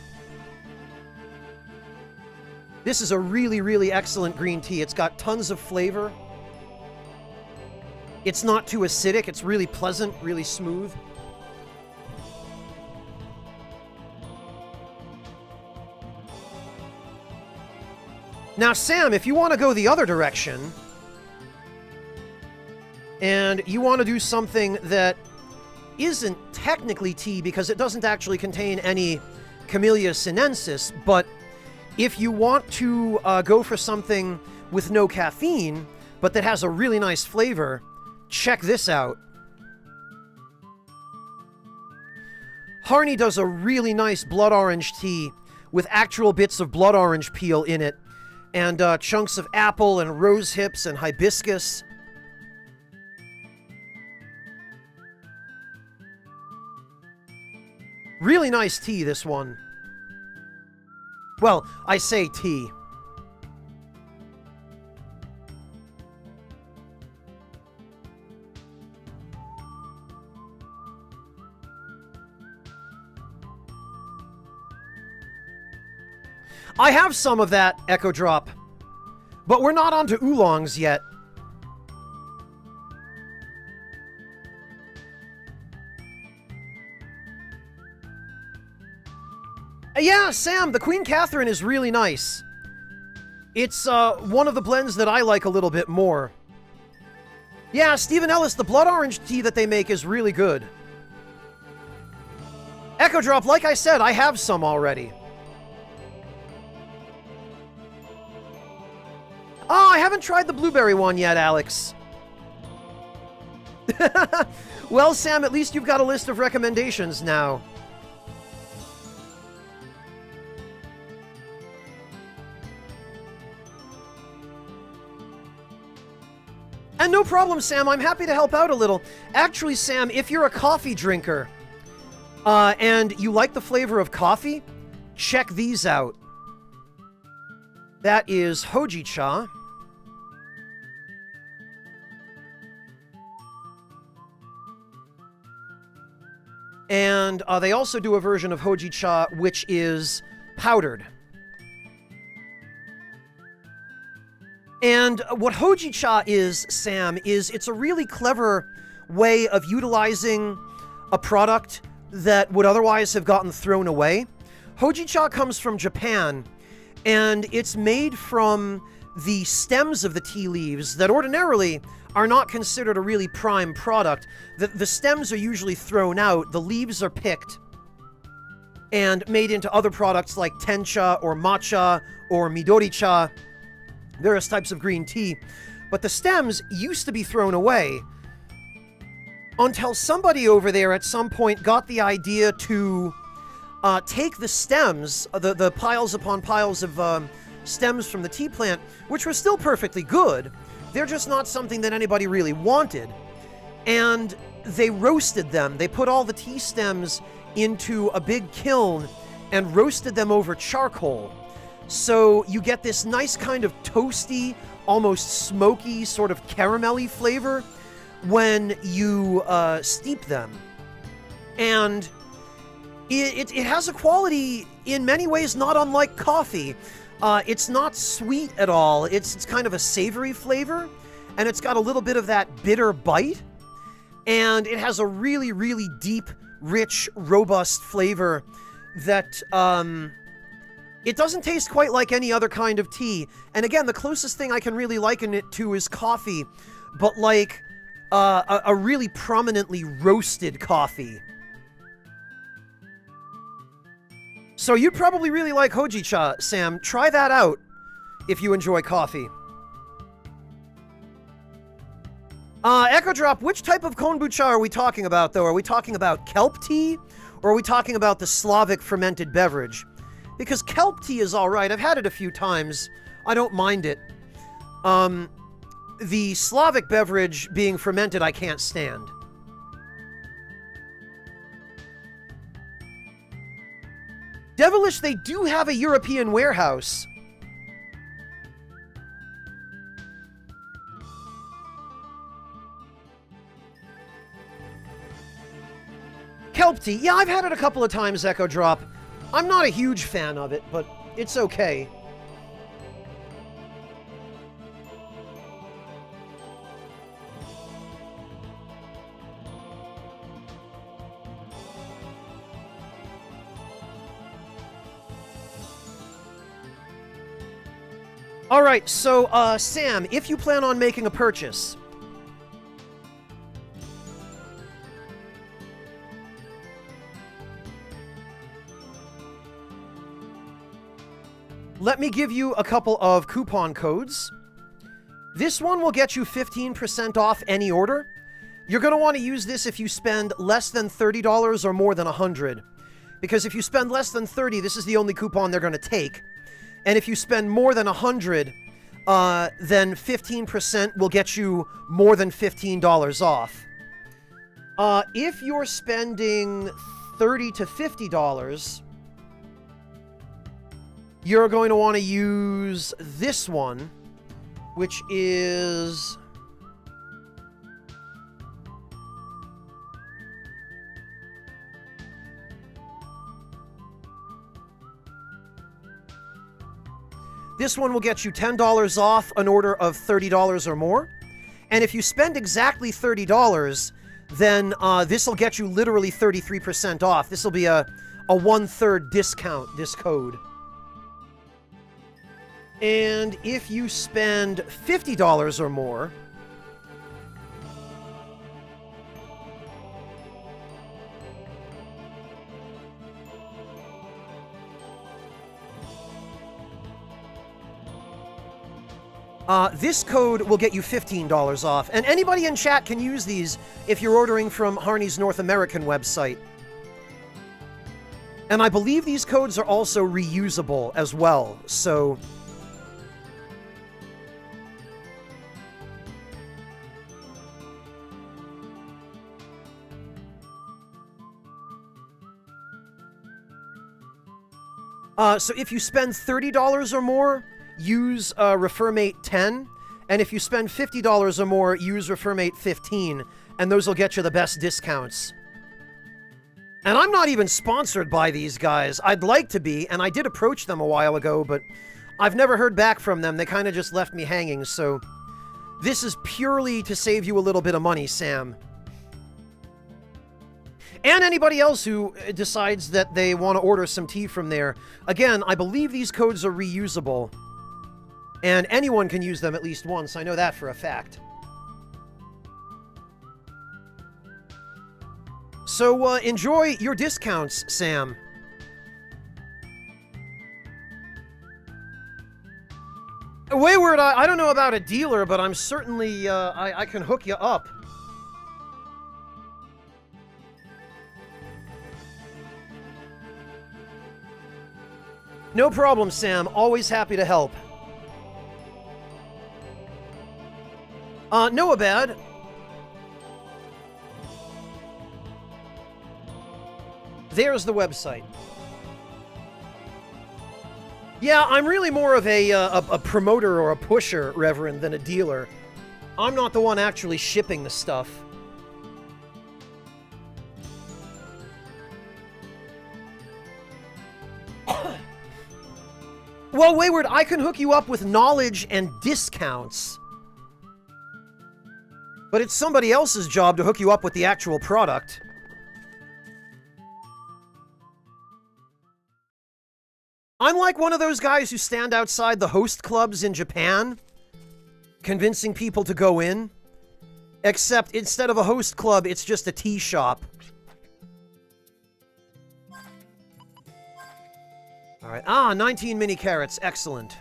This is a really, really excellent green tea. It's got tons of flavor. It's not too acidic. It's really pleasant, really smooth. Now, Sam, if you want to go the other direction, and you want to do something that isn't technically tea because it doesn't actually contain any Camellia sinensis, but if you want to go for something with no caffeine, but that has a really nice flavor, check this out. Harney does a really nice blood orange tea with actual bits of blood orange peel in it, and chunks of apple and rose hips and hibiscus. Really nice tea, this one. Well, I say tea. I have some of that, Echo Drop, but we're not onto oolongs yet. Yeah, Sam, the Queen Catherine is really nice. It's one of the blends that I like a little bit more. Yeah, Stephen Ellis, the blood orange tea that they make is really good. Echo Drop, like I said, I have some already. Oh, I haven't tried the blueberry one yet, Alex. Well, Sam, at least you've got a list of recommendations now. And no problem, Sam. I'm happy to help out a little. Actually, Sam, if you're a coffee drinker and you like the flavor of coffee, check these out. That is Hojicha. And they also do a version of Hojicha which is powdered. And what Hojicha is, Sam, is it's a really clever way of utilizing a product that would otherwise have gotten thrown away. Hojicha comes from Japan, and it's made from the stems of the tea leaves that ordinarily are not considered a really prime product. The stems are usually thrown out, the leaves are picked and made into other products like tencha or matcha or midoricha, various types of green tea. But the stems used to be thrown away until somebody over there at some point got the idea to take the stems, the piles upon piles of stems from the tea plant, which were still perfectly good. They're just not something that anybody really wanted. And they roasted them. They put all the tea stems into a big kiln and roasted them over charcoal. So you get this nice kind of toasty, almost smoky, sort of caramelly flavor when you steep them. And it has a quality in many ways not unlike coffee. It's not sweet at all. It's kind of a savory flavor, and it's got a little bit of that bitter bite. And it has a really, really deep, rich, robust flavor that it doesn't taste quite like any other kind of tea. And again, the closest thing I can really liken it to is coffee, but like a really prominently roasted coffee. So you'd probably really like Hojicha, Sam. Try that out if you enjoy coffee. Echo Drop, which type of kombucha are we talking about, though? Are we talking about kelp tea, or are we talking about the Slavic fermented beverage? Because kelp tea is alright. I've had it a few times. I don't mind it. The Slavic beverage being fermented, I can't stand. Devilish, they do have a European warehouse. Kelp tea. Yeah, I've had it a couple of times, Echo Drop. I'm not a huge fan of it, but it's okay. Alright, so, Sam, if you plan on making a purchase... let me give you a couple of coupon codes. This one will get you 15% off any order. You're going to want to use this if you spend less than $30 or more than $100. Because if you spend less than $30, this is the only coupon they're going to take. And if you spend more than $100, then 15% will get you more than $15 off. If you're spending $30 to $50, you're going to want to use this one, which is... this one will get you $10 off an order of $30 or more. And if you spend exactly $30, then this will get you literally 33% off. This will be a 1/3 discount, this code. And if you spend $50 or more, this code will get you $15 off. And anybody in chat can use these if you're ordering from Harney's North American website. And I believe these codes are also reusable as well, so... so if you spend $30 or more, use Refermate 10, and if you spend $50 or more, use Refermate 15, and those will get you the best discounts. And I'm not even sponsored by these guys. I'd like to be, and I did approach them a while ago, but I've never heard back from them. They kind of just left me hanging, so this is purely to save you a little bit of money, Sam. And anybody else who decides that they want to order some tea from there. Again, I believe these codes are reusable. And anyone can use them at least once. I know that for a fact. So, enjoy your discounts, Sam. Wayward, I don't know about a dealer, but I'm certainly, I can hook you up. No problem, Sam. Always happy to help. Noah Bad. There's the website. Yeah, I'm really more of a promoter or a pusher, Reverend, than a dealer. I'm not the one actually shipping the stuff. Well, Wayward, I can hook you up with knowledge and discounts. But it's somebody else's job to hook you up with the actual product. I'm like one of those guys who stand outside the host clubs in Japan, convincing people to go in. Except instead of a host club, it's just a tea shop. Alright. Ah, 19 mini carrots. Excellent.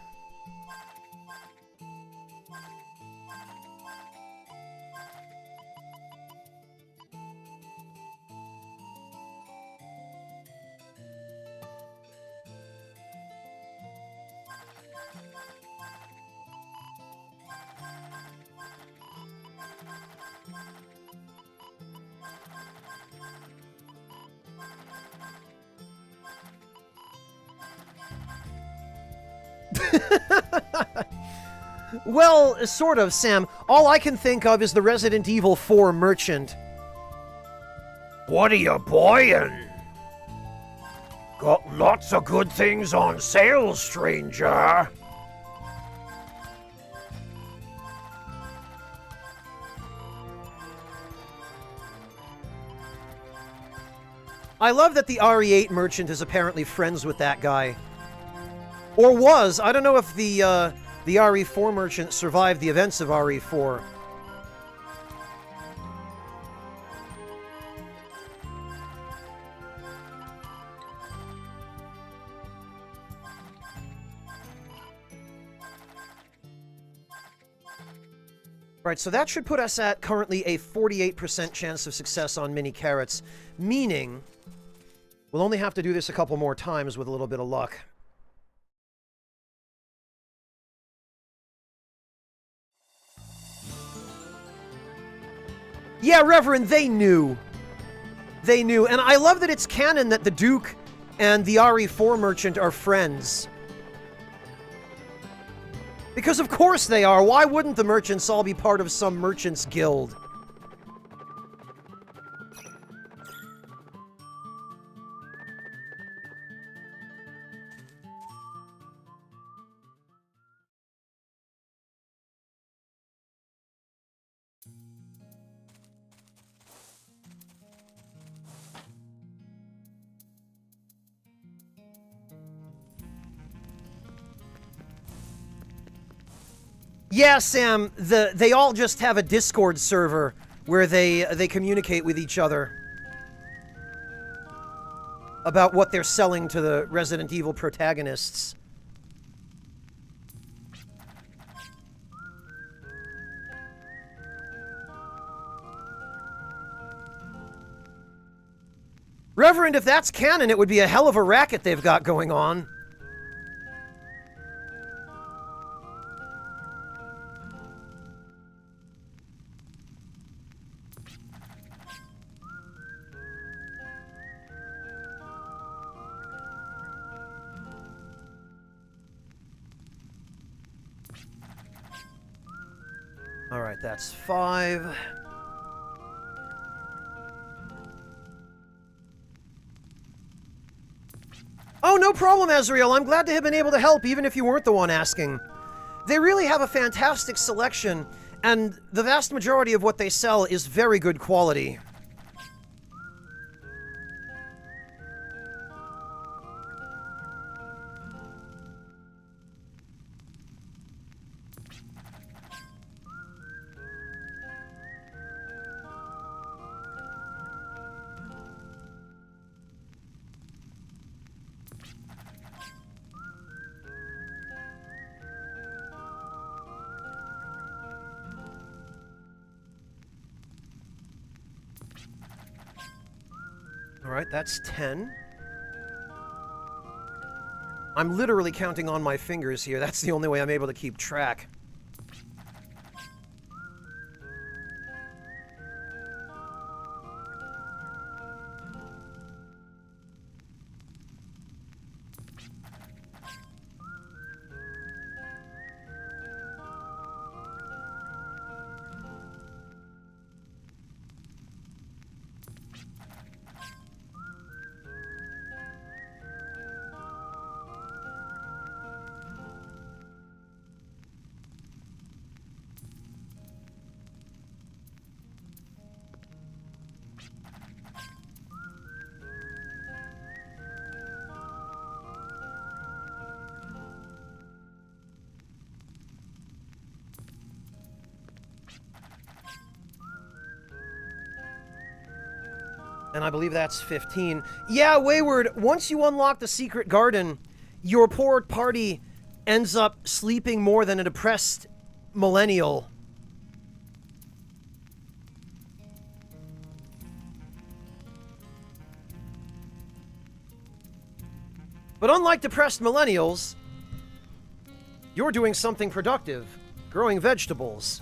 Well, sort of, Sam. All I can think of is the Resident Evil 4 merchant. What are you buying? Got lots of good things on sale, stranger. I love that the RE8 merchant is apparently friends with that guy. Or was. I don't know if the RE4 merchant survived the events of RE4. Right, so that should put us at currently a 48% chance of success on mini carrots, meaning we'll only have to do this a couple more times with a little bit of luck. Yeah, Reverend, they knew. They knew. And I love that it's canon that the Duke and the RE4 merchant are friends. Because of course they are. Why wouldn't the merchants all be part of some merchants guild? Yeah, Sam, they all just have a Discord server where they communicate with each other about what they're selling to the Resident Evil protagonists. Reverend, if that's canon, it would be a hell of a racket they've got going on. Alright, that's 5. Oh, no problem, Ezreal. I'm glad to have been able to help, even if you weren't the one asking. They really have a fantastic selection, and the vast majority of what they sell is very good quality. Alright, that's 10. I'm literally counting on my fingers here. That's the only way I'm able to keep track. And I believe that's 15. Yeah, Wayward, once you unlock the secret garden, your poor party ends up sleeping more than a depressed millennial. But unlike depressed millennials, you're doing something productive, growing vegetables.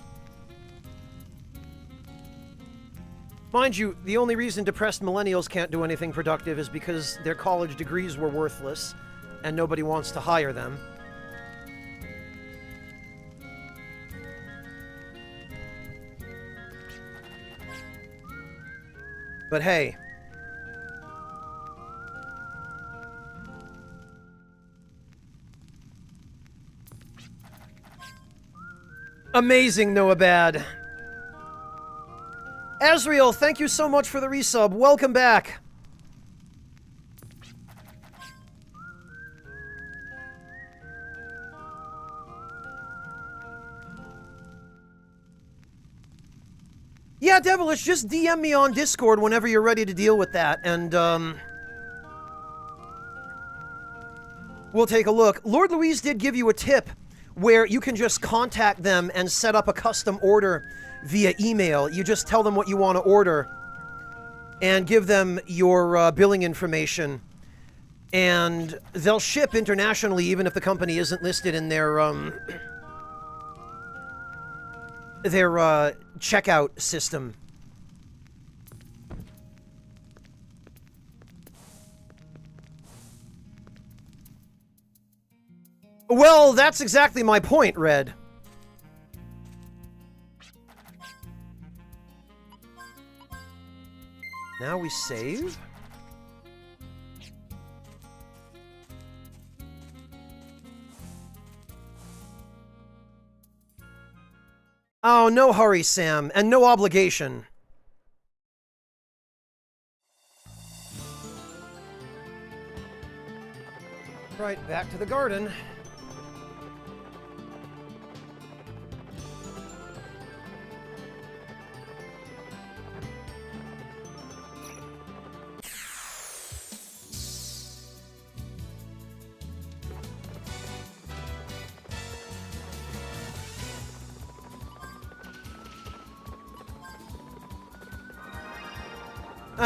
Mind you, the only reason depressed millennials can't do anything productive is because their college degrees were worthless and nobody wants to hire them. But hey, amazing, Noah Bad. Azriel, thank you so much for the resub. Welcome back. Yeah, Devilish, just DM me on Discord whenever you're ready to deal with that, and, we'll take a look. Lord Louise did give you a tip where you can just contact them and set up a custom order via email. You just tell them what you want to order and give them your billing information, and they'll ship internationally even if the company isn't listed in their checkout system. Well, that's exactly my point, Red. Now we save. Oh, no hurry, Sam, and no obligation. Right, back to the garden.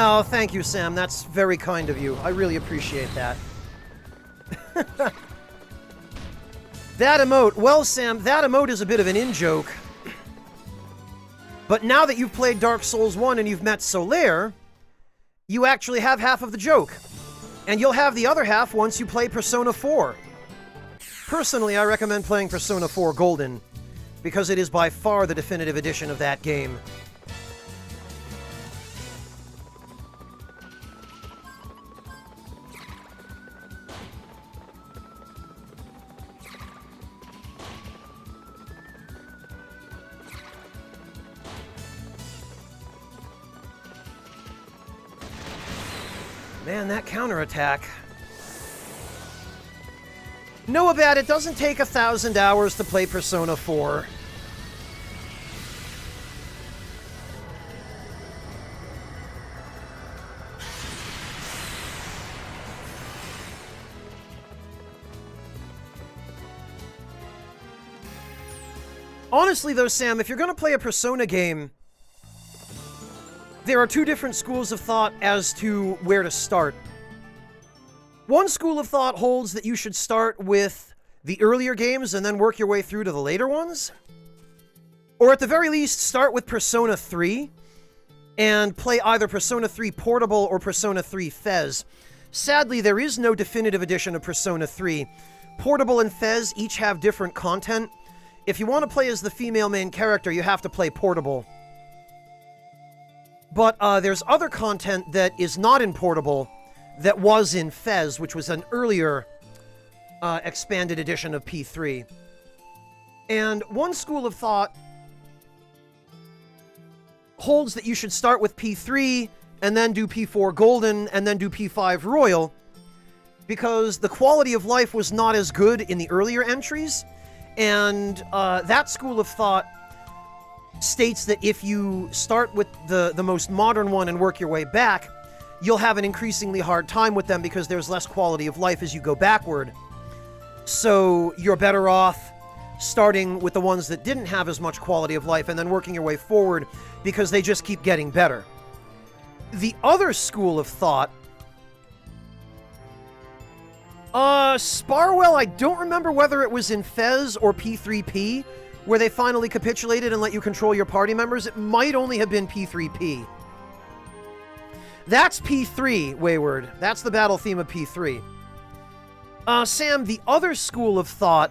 Oh, thank you, Sam. That's very kind of you. I really appreciate that. That emote. Well, Sam, that emote is a bit of an in-joke. But now that you've played Dark Souls 1 and you've met Solaire, you actually have half of the joke. And you'll have the other half once you play Persona 4. Personally, I recommend playing Persona 4 Golden, because it is by far the definitive edition of that game. Man, that counterattack. Know about it, doesn't take 1,000 hours to play Persona 4. Honestly though, Sam, if you're gonna play a Persona game, there are two different schools of thought as to where to start. One school of thought holds that you should start with the earlier games and then work your way through to the later ones. Or at the very least, start with Persona 3 and play either Persona 3 Portable or Persona 3 Fez. Sadly, there is no definitive edition of Persona 3. Portable and Fez each have different content. If you want to play as the female main character, you have to play Portable. But there's other content that is not in Portable that was in Fez, which was an earlier expanded edition of P3. And one school of thought holds that you should start with P3 and then do P4 Golden and then do P5 Royal, because the quality of life was not as good in the earlier entries, and that school of thought states that if you start with the most modern one and work your way back, you'll have an increasingly hard time with them because there's less quality of life as you go backward. So you're better off starting with the ones that didn't have as much quality of life and then working your way forward because they just keep getting better. The other school of thought... Sparwell, I don't remember whether it was in Fez or P3P where they finally capitulated and let you control your party members. It might only have been P3P. That's P3, Wayward. That's the battle theme of P3. Sam, the other school of thought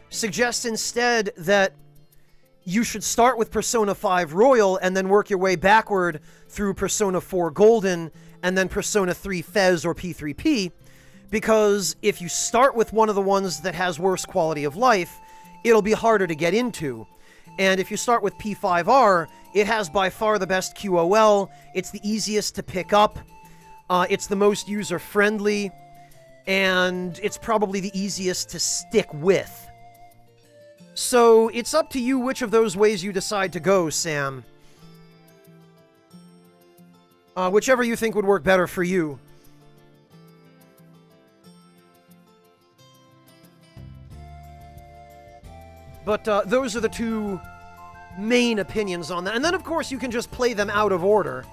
suggests instead that you should start with Persona 5 Royal and then work your way backward through Persona 4 Golden and then Persona 3 Fez or P3P, because if you start with one of the ones that has worse quality of life, it'll be harder to get into. And if you start with P5R, it has by far the best QOL, it's the easiest to pick up, it's the most user-friendly, and it's probably the easiest to stick with. So, it's up to you which of those ways you decide to go, Sam. Whichever you think would work better for you. But those are the two main opinions on that. And then, of course, you can just play them out of order.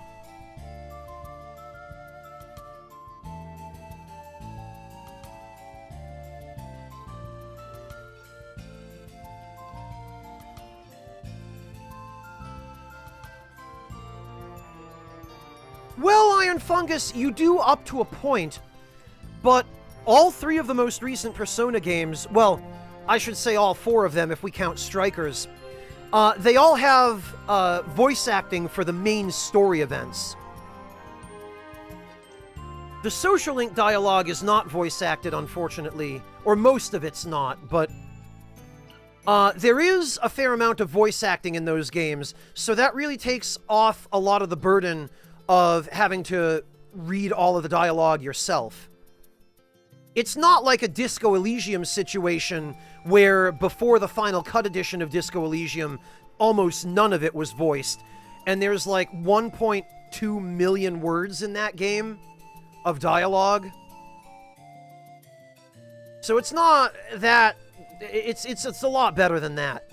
Well, Iron Fungus, you do up to a point, but all three of the most recent Persona games, well, I should say all four of them if we count Strikers, they all have voice acting for the main story events. The Social Link dialogue is not voice acted, unfortunately, or most of it's not, but there is a fair amount of voice acting in those games, so that really takes off a lot of the burden of having to read all of the dialogue yourself. It's not like a Disco Elysium situation where before the Final Cut edition of Disco Elysium, almost none of it was voiced, and there's like 1.2 million words in that game of dialogue. So it's not that... It's a lot better than that.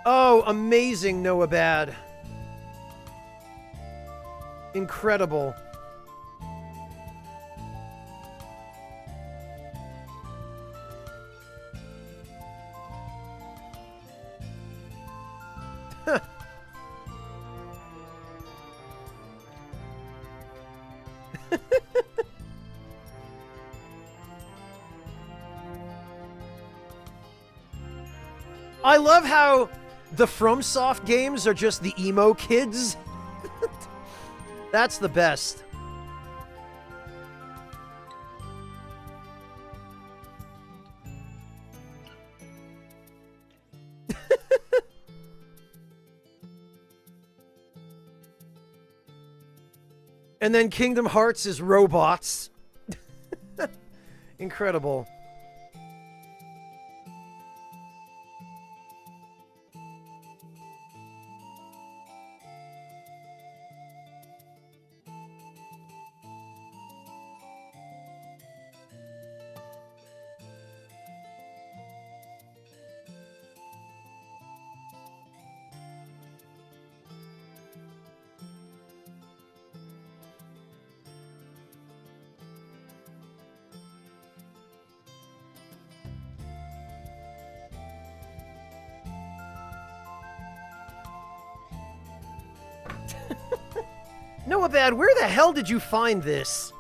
Oh, amazing, Noah Bad. Incredible. I love how the FromSoft games are just the emo kids. That's the best. And then Kingdom Hearts is robots. Incredible. Noah Bad, where the hell did you find this?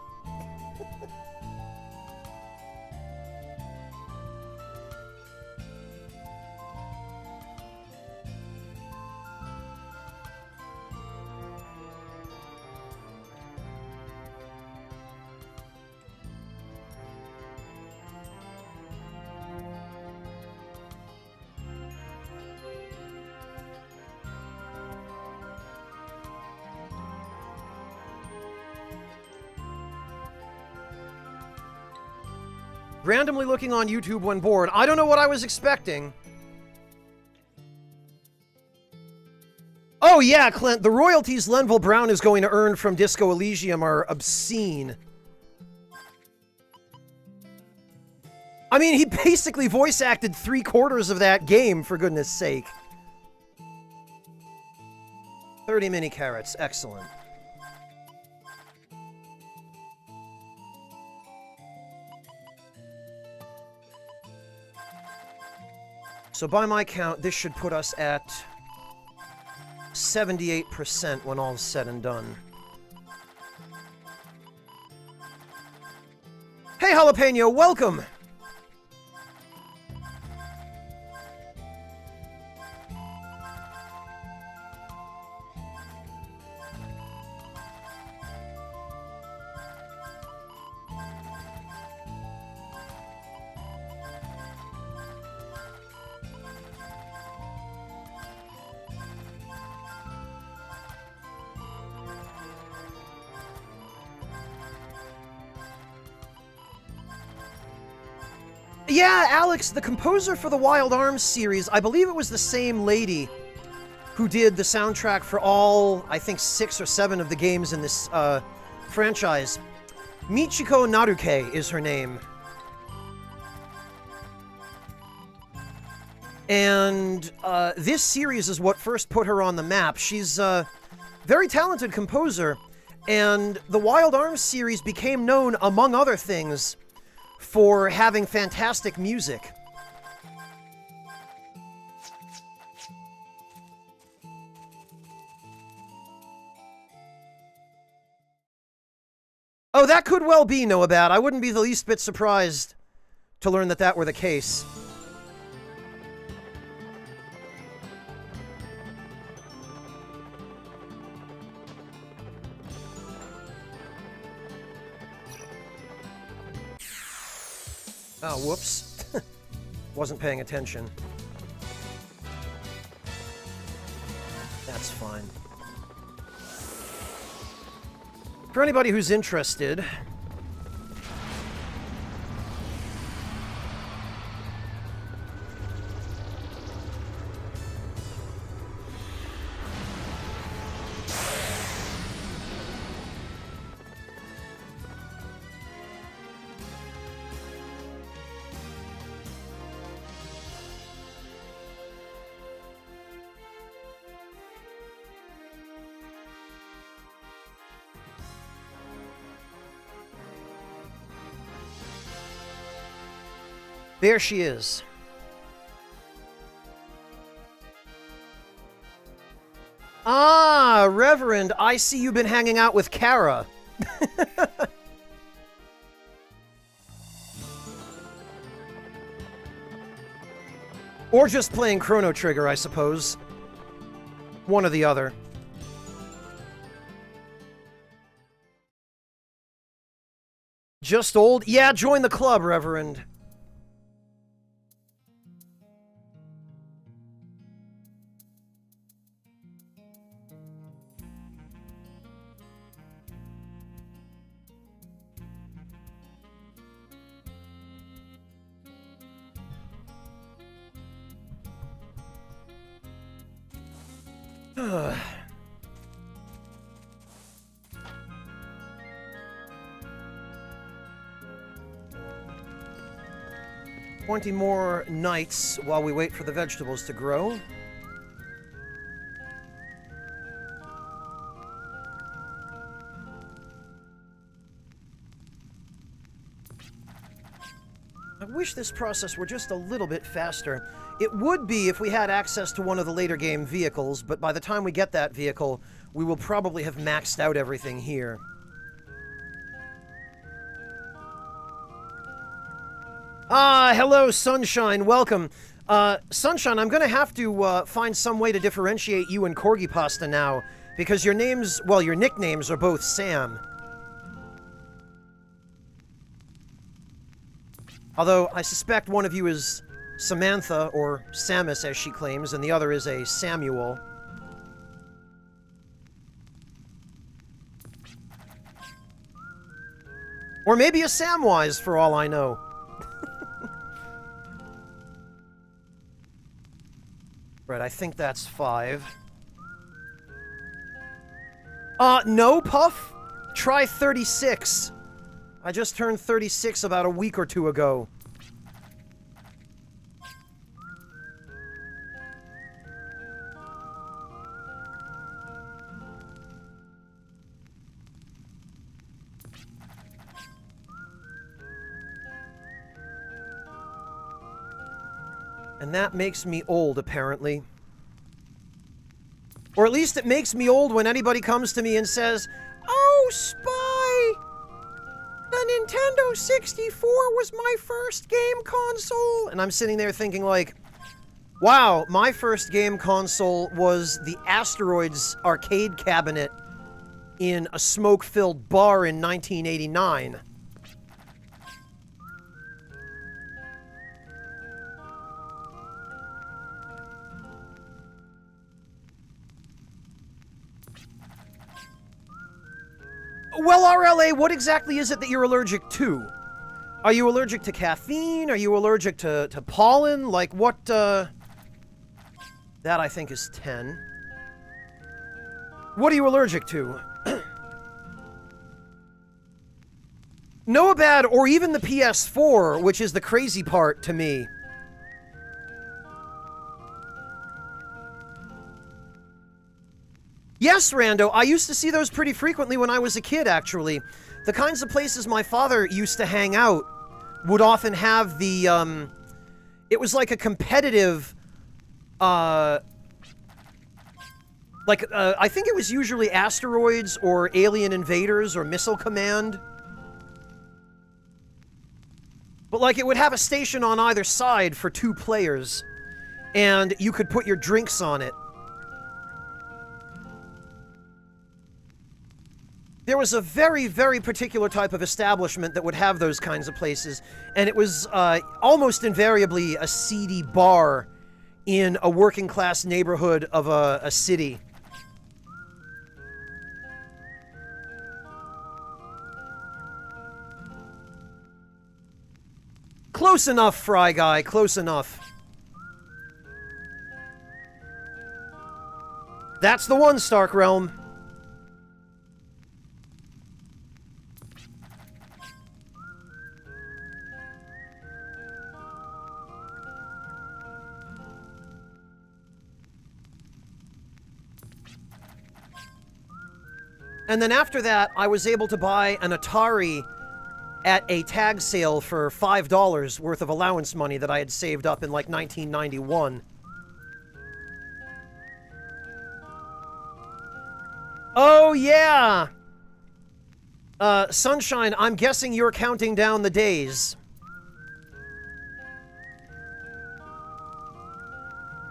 Randomly looking on YouTube when bored. I don't know what I was expecting. Oh yeah, Clint, the royalties Lenville Brown is going to earn from Disco Elysium are obscene. I mean, he basically voice acted 3/4 of that game, for goodness sake. 30 mini carrots, excellent. So by my count, this should put us at 78% when all's said and done. Hey, Jalapeno, welcome! Yeah, Alex, the composer for the Wild Arms series, I believe it was the same lady who did the soundtrack for all, I think, 6 or 7 of the games in this franchise. Michiko Naruke is her name. And this series is what first put her on the map. She's a very talented composer, and the Wild Arms series became known, among other things, for having fantastic music. Oh, that could well be, Noah Bad. I wouldn't be the least bit surprised to learn that that were the case. Oh, whoops. Wasn't paying attention. That's fine. For anybody who's interested, there she is. Ah, Reverend, I see you've been hanging out with Kara. Or just playing Chrono Trigger, I suppose. One or the other. Just old? Yeah, join the club, Reverend. Ugh. 20 more nights while we wait for the vegetables to grow. I wish this process were just a little bit faster. It would be if we had access to one of the later game vehicles, but by the time we get that vehicle, we will probably have maxed out everything here. Ah, hello, Sunshine. Welcome. Sunshine, I'm gonna have to find some way to differentiate you and Corgi Pasta now, because your names, well, your nicknames are both Sam. Although, I suspect one of you is Samantha, or Samus as she claims, and the other is a Samuel. Or maybe a Samwise, for all I know. Right, I think that's 5. No, Puff. Try 36. I just turned 36 about a week or two ago. And that makes me old, apparently. Or at least it makes me old when anybody comes to me and says, "Oh, Spy! The Nintendo 64 was my first game console!" And I'm sitting there thinking like, wow, my first game console was the Asteroids arcade cabinet in a smoke-filled bar in 1989. Well, RLA, what exactly is it that you're allergic to? Are you allergic to caffeine? Are you allergic to pollen? Like, what, That, I think, is 10. What are you allergic to? Noabad, or even the PS4, which is the crazy part to me. Yes, Rando, I used to see those pretty frequently when I was a kid, actually. The kinds of places my father used to hang out would often have the, it was like a competitive, I think it was usually Asteroids or Alien Invaders or Missile Command. But, like, it would have a station on either side for 2 players, and you could put your drinks on it. There was a very, very particular type of establishment that would have those kinds of places, and it was almost invariably a seedy bar in a working-class neighborhood of a city. Close enough, Fry Guy, close enough. That's the one, Stark Realm. And then after that, I was able to buy an Atari at a tag sale for $5 worth of allowance money that I had saved up in, like, 1991. Oh, yeah! Sunshine, I'm guessing you're counting down the days.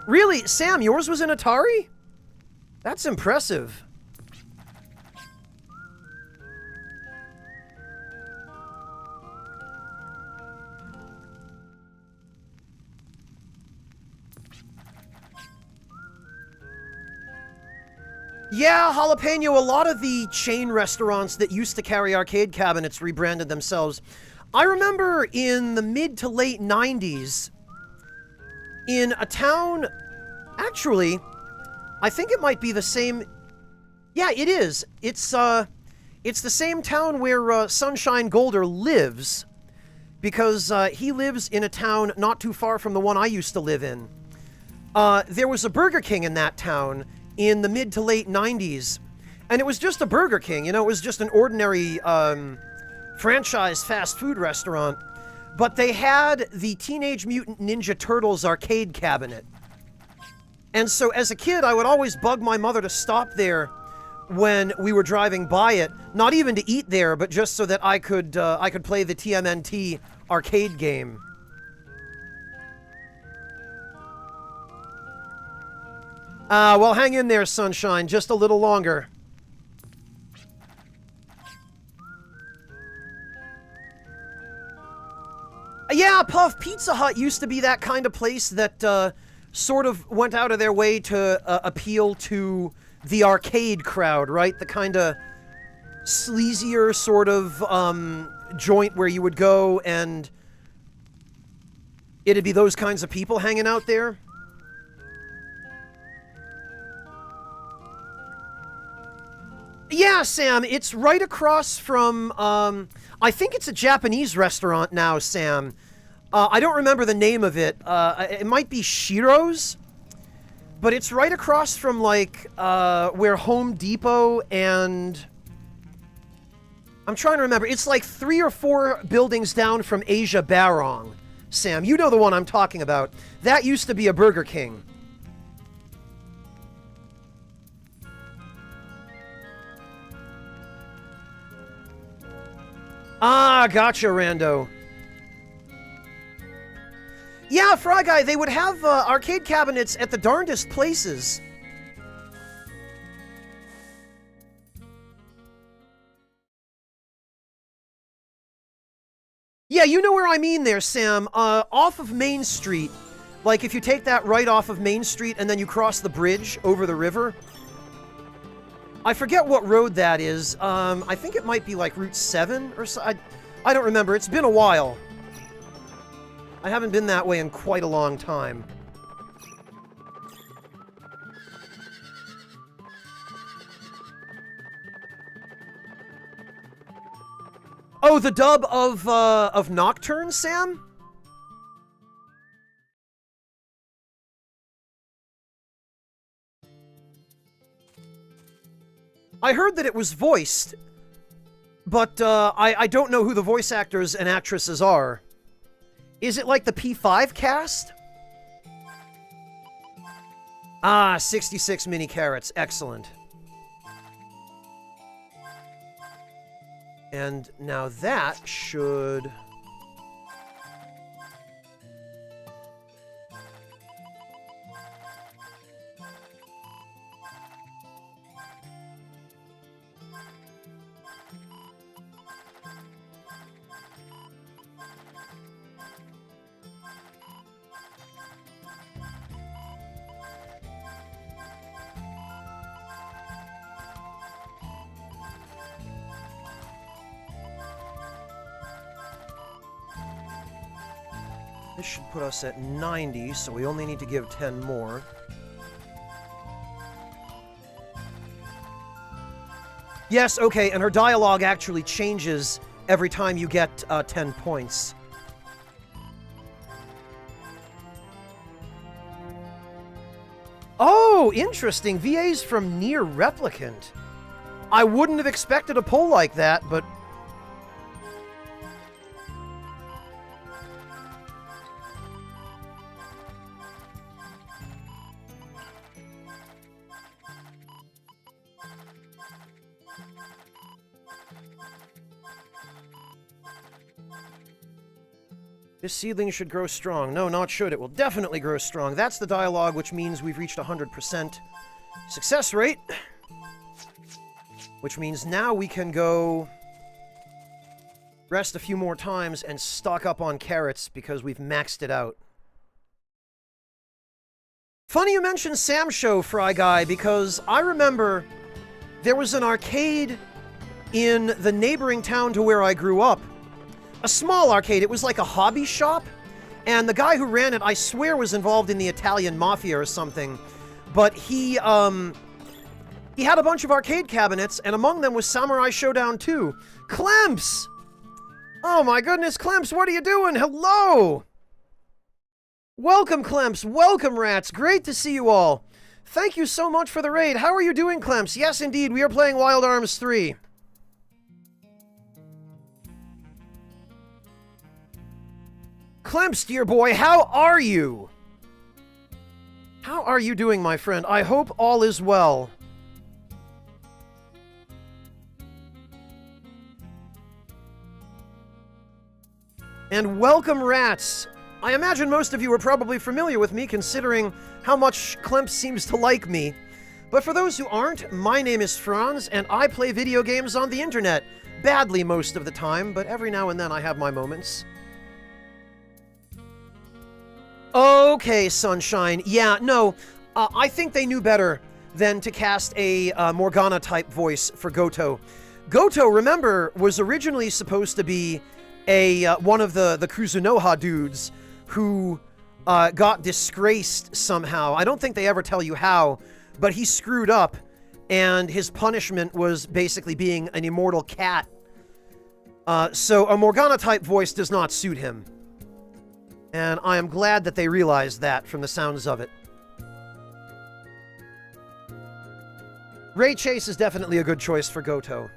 Really? Sam, yours was an Atari? That's impressive. Yeah, Jalapeno, a lot of the chain restaurants that used to carry arcade cabinets rebranded themselves. I remember in the mid to late 90s, in a town... Actually, I think it might be the same... Yeah, it is. It's the same town where Sunshine Golder lives, because he lives in a town not too far from the one I used to live in. There was a Burger King in that town in the mid to late 90s, and it was just a Burger King, you know, it was just an ordinary franchise fast food restaurant, but they had the Teenage Mutant Ninja Turtles arcade cabinet. And so as a kid, I would always bug my mother to stop there when we were driving by it, not even to eat there, but just so that I could play the TMNT arcade game. Well, hang in there, Sunshine, just a little longer. Yeah, Puff, Pizza Hut used to be that kind of place that sort of went out of their way to appeal to the arcade crowd, right? The kind of sleazier sort of joint where you would go and it'd be those kinds of people hanging out there. Yeah, Sam, it's right across from, I think it's a Japanese restaurant now, Sam. I don't remember the name of it. It might be Shiro's, but it's right across from, like, where Home Depot and... I'm trying to remember. It's like 3 or 4 buildings down from Asia Barong. Sam, you know the one I'm talking about. That used to be a Burger King. Ah, gotcha, Rando. Yeah, Fry Guy, they would have arcade cabinets at the darndest places. Yeah, you know where I mean there, Sam. Off of Main Street. Like, if you take that right off of Main Street and then you cross the bridge over the river. I forget what road that is. I think it might be like Route 7 or so. I don't remember. It's been a while. I haven't been that way in quite a long time. Oh, the dub of Nocturne, Sam? I heard that it was voiced, but I don't know who the voice actors and actresses are. Is it like the P5 cast? Ah, 66 mini carrots. Excellent. And now that should... This should put us at 90, so we only need to give 10 more. Yes, okay, and her dialogue actually changes every time you get 10 points. Oh, interesting. VA's from Near Replicant. I wouldn't have expected a pull like that, but... This seedling should grow strong. No, not should. It will definitely grow strong. That's the dialogue, which means we've reached 100% success rate. Which means now we can go rest a few more times and stock up on carrots because we've maxed it out. Funny you mentioned Sam Show, Fry Guy, because I remember there was an arcade in the neighboring town to where I grew up. A small arcade. It was like a hobby shop, and the guy who ran it, I swear, was involved in the Italian mafia or something. But he had a bunch of arcade cabinets, and among them was Samurai Showdown 2. Clemps! Oh my goodness, Clemps, what are you doing? Hello! Welcome, Clemps. Welcome, rats. Great to see you all. Thank you so much for the raid. How are you doing, Clemps? Yes, indeed, we are playing Wild Arms 3. Clemps, dear boy, how are you? How are you doing, my friend? I hope all is well. And welcome, rats. I imagine most of you are probably familiar with me, considering how much Clemps seems to like me. But for those who aren't, my name is Franz, and I play video games on the internet. Badly most of the time, but every now and then I have my moments. Okay, Sunshine. Yeah, no, I think they knew better than to cast a Morgana-type voice for Goto. Goto, remember, was originally supposed to be one of the Kuzunoha dudes who got disgraced somehow. I don't think they ever tell you how, but he screwed up, and his punishment was basically being an immortal cat. So a Morgana-type voice does not suit him. And I am glad that they realized that from the sounds of it. Ray Chase is definitely a good choice for Goto.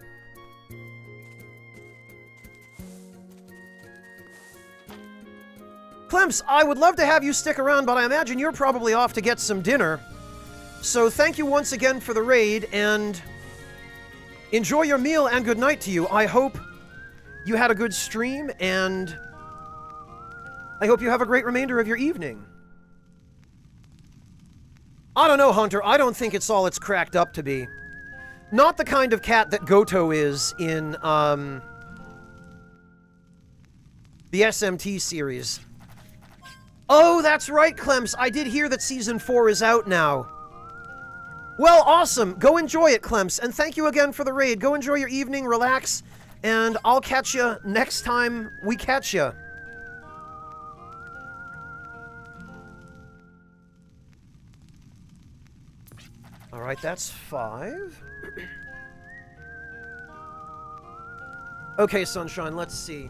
Clemps, I would love to have you stick around, but I imagine you're probably off to get some dinner. So thank you once again for the raid, and enjoy your meal, and good night to you. I hope you had a good stream, and I hope you have a great remainder of your evening. I don't know, Hunter. I don't think it's all it's cracked up to be. Not the kind of cat that Goto is in, the SMT series. Oh, that's right, Clems. I did hear that Season 4 is out now. Well, awesome. Go enjoy it, Clems. And thank you again for the raid. Go enjoy your evening, relax, and I'll catch you next time we catch you. Alright, that's 5. Okay, Sunshine, let's see.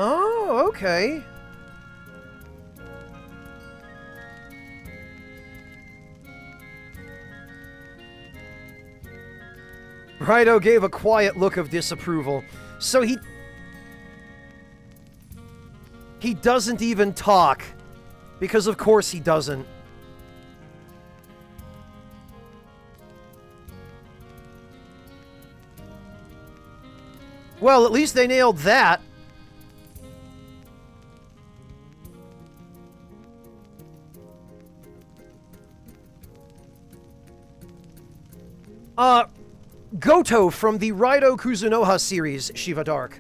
Oh, okay. Rido gave a quiet look of disapproval. So he doesn't even talk. Because of course he doesn't. Well, at least they nailed that. Goto from the Raido Kuzunoha series, Shiva Dark.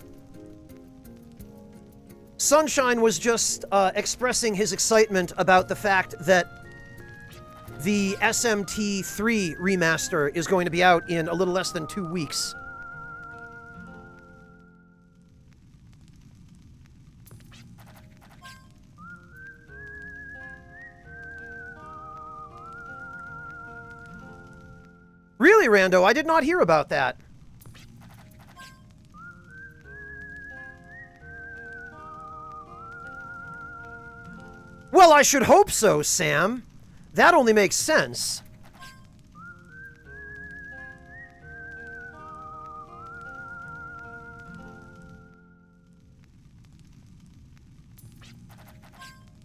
Sunshine was just expressing his excitement about the fact that the SMT3 remaster is going to be out in a little less than 2 weeks. Really, Rando? I did not hear about that. Well, I should hope so, Sam. That only makes sense.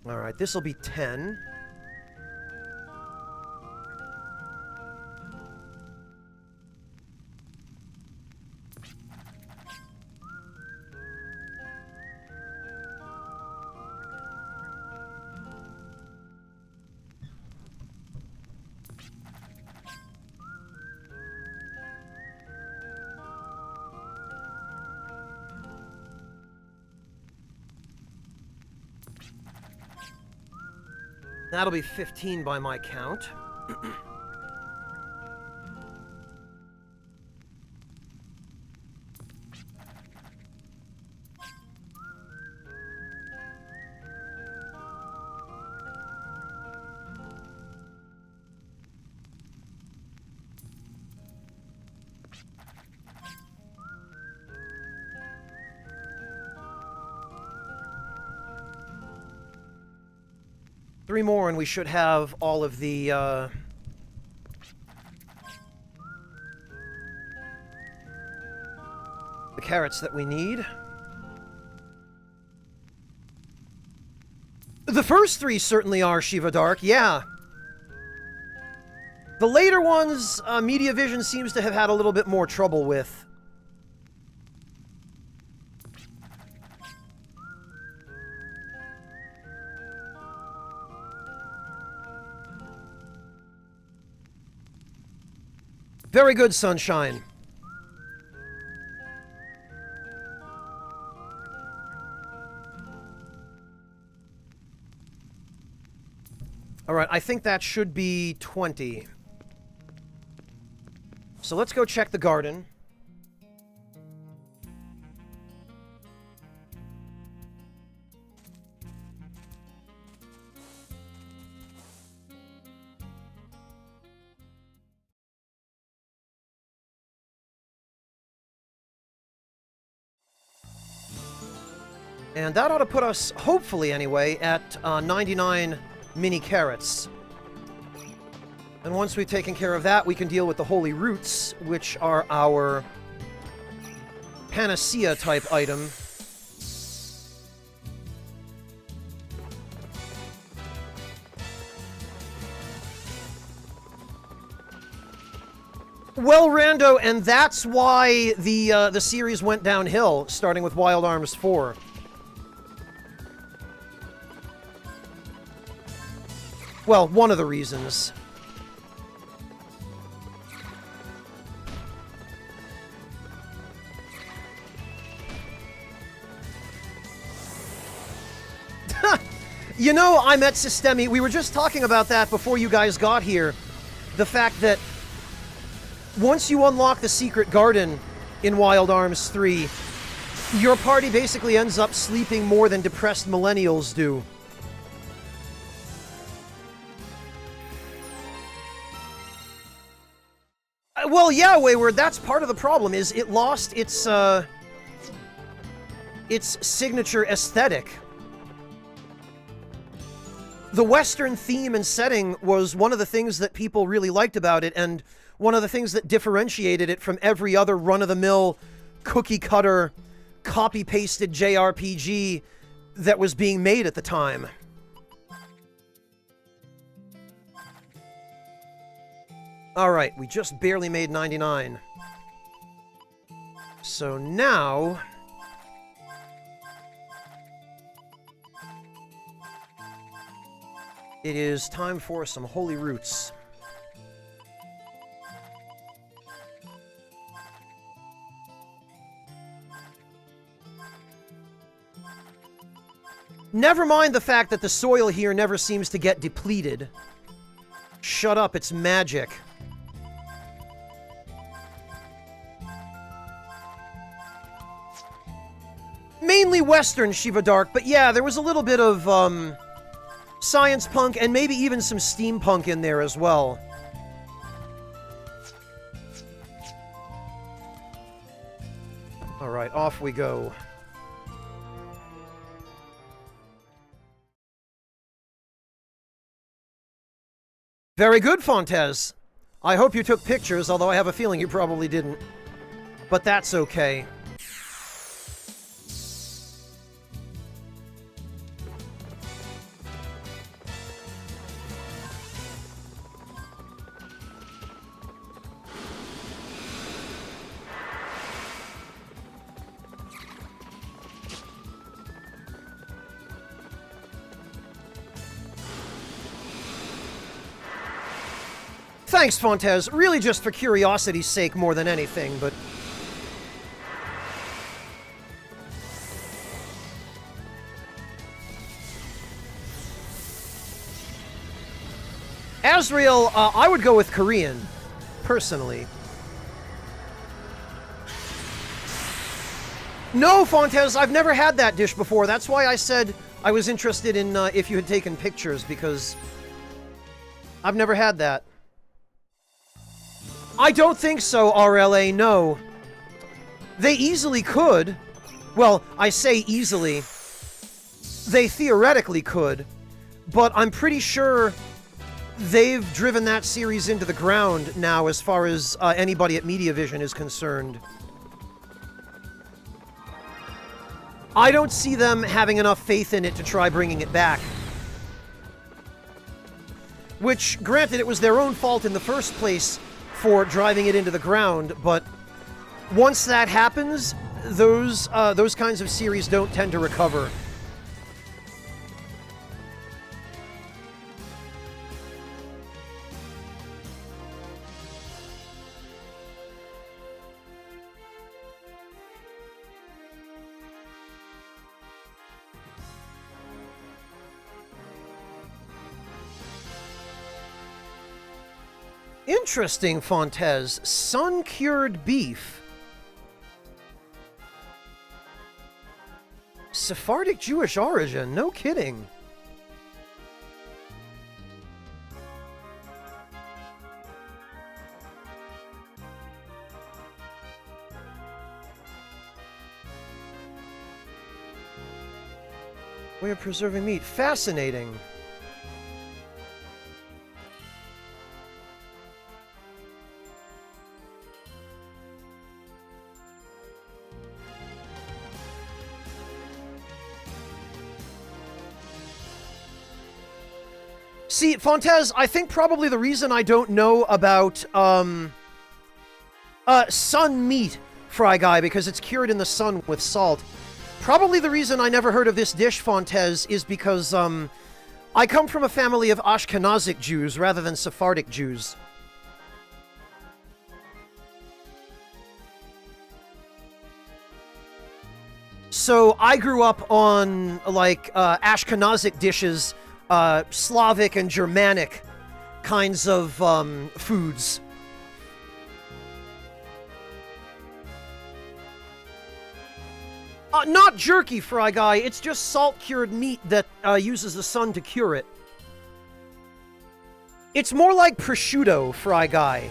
Alright, this'll be 10. That'll be 15 by my count. Three more and we should have all of the carrots that we need. The first 3 certainly are, Shiva Dark, yeah. The later ones, Media Vision seems to have had a little bit more trouble with. Very good, Sunshine. Alright, I think that should be 20. So let's go check the garden. And that ought to put us, hopefully anyway, at 99 mini carrots. And once we've taken care of that, we can deal with the holy roots, which are our panacea-type item. Well, Rando, and that's why the series went downhill, starting with Wild Arms 4. Well, one of the reasons. You know, I met Systemi. We were just talking about that before you guys got here. The fact that once you unlock the secret garden in Wild Arms 3, your party basically ends up sleeping more than depressed millennials do. Well, yeah, Wayward, that's part of the problem, is it lost its signature aesthetic. The Western theme and setting was one of the things that people really liked about it, and one of the things that differentiated it from every other run-of-the-mill, cookie-cutter, copy-pasted JRPG that was being made at the time. Alright, we just barely made 99. So now... it is time for some holy roots. Never mind the fact that the soil here never seems to get depleted. Shut up, it's magic. Mainly Western Shiva Dark, but yeah, there was a little bit of, science punk and maybe even some steampunk in there as well. Alright, off we go. Very good, Fontez. I hope you took pictures, although I have a feeling you probably didn't. But that's okay. Thanks, Fontez. Really just for curiosity's sake more than anything, but... Azrael, I would go with Korean, personally. No, Fontez, I've never had that dish before. That's why I said I was interested in if you had taken pictures, because I've never had that. I don't think so, RLA, no. They easily could. Well, I say easily. They theoretically could. But I'm pretty sure they've driven that series into the ground now as far as anybody at Mediavision is concerned. I don't see them having enough faith in it to try bringing it back. Which, granted, it was their own fault in the first place for driving it into the ground, but once that happens, those kinds of series don't tend to recover. Interesting, Fontes. Sun-cured beef. Sephardic Jewish origin, no kidding. Way of preserving meat. Fascinating. See, Fontes, I think probably the reason I don't know about, sun meat, Fry Guy, because it's cured in the sun with salt. Probably the reason I never heard of this dish, Fontes, is because, I come from a family of Ashkenazic Jews rather than Sephardic Jews. So I grew up on, like, Ashkenazic dishes, Slavic and Germanic kinds of, foods. Not jerky, Fry Guy. It's just salt-cured meat that uses the sun to cure it. It's more like prosciutto, Fry Guy.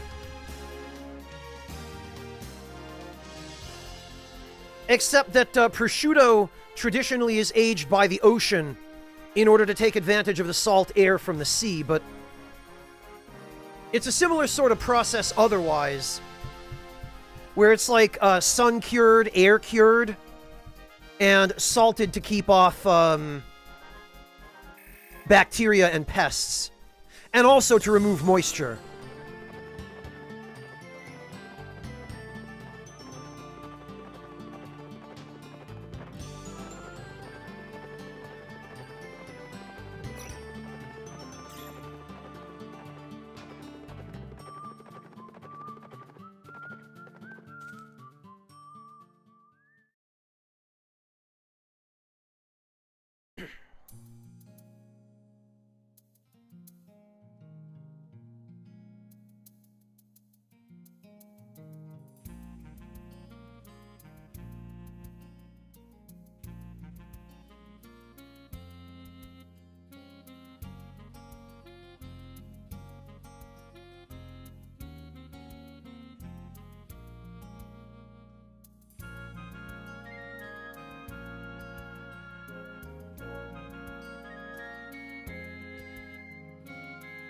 Except that prosciutto traditionally is aged by the ocean in order to take advantage of the salt air from the sea, but it's a similar sort of process otherwise, where it's like sun-cured, air-cured, and salted to keep off bacteria and pests, and also to remove moisture.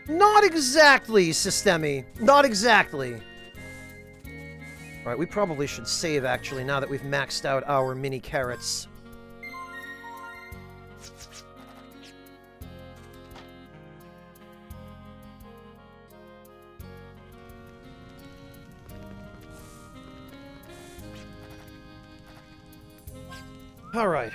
Not exactly, Systemi. Not exactly. Alright, we probably should save, actually, now that we've maxed out our mini carrots. Alright.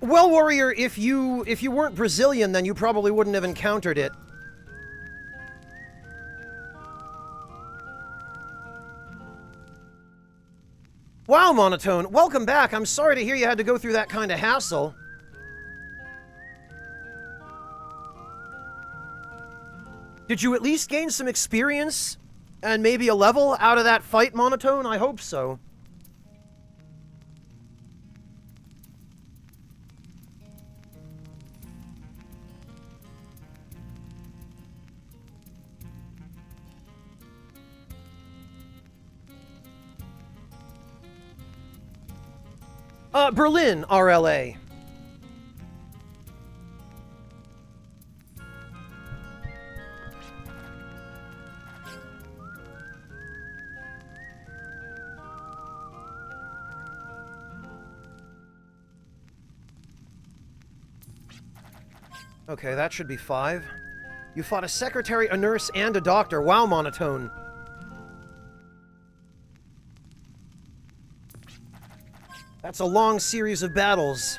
Well, Warrior, if you weren't Brazilian, then you probably wouldn't have encountered it. Wow, Monotone, welcome back. I'm sorry to hear you had to go through that kind of hassle. Did you at least gain some experience and maybe a level out of that fight, Monotone? I hope so. Berlin, RLA. Okay, that should be 5. You fought a secretary, a nurse, and a doctor. Wow, Monotone. That's a long series of battles.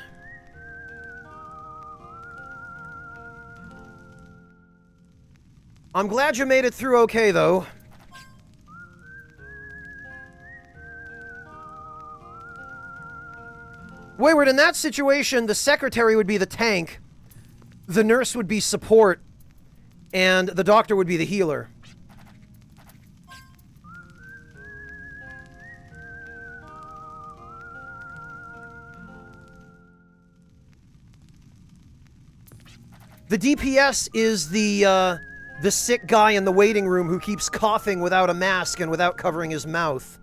I'm glad you made it through okay, though. Wayward, in that situation, the secretary would be the tank, the nurse would be support, and the doctor would be the healer. The DPS is the sick guy in the waiting room who keeps coughing without a mask and without covering his mouth.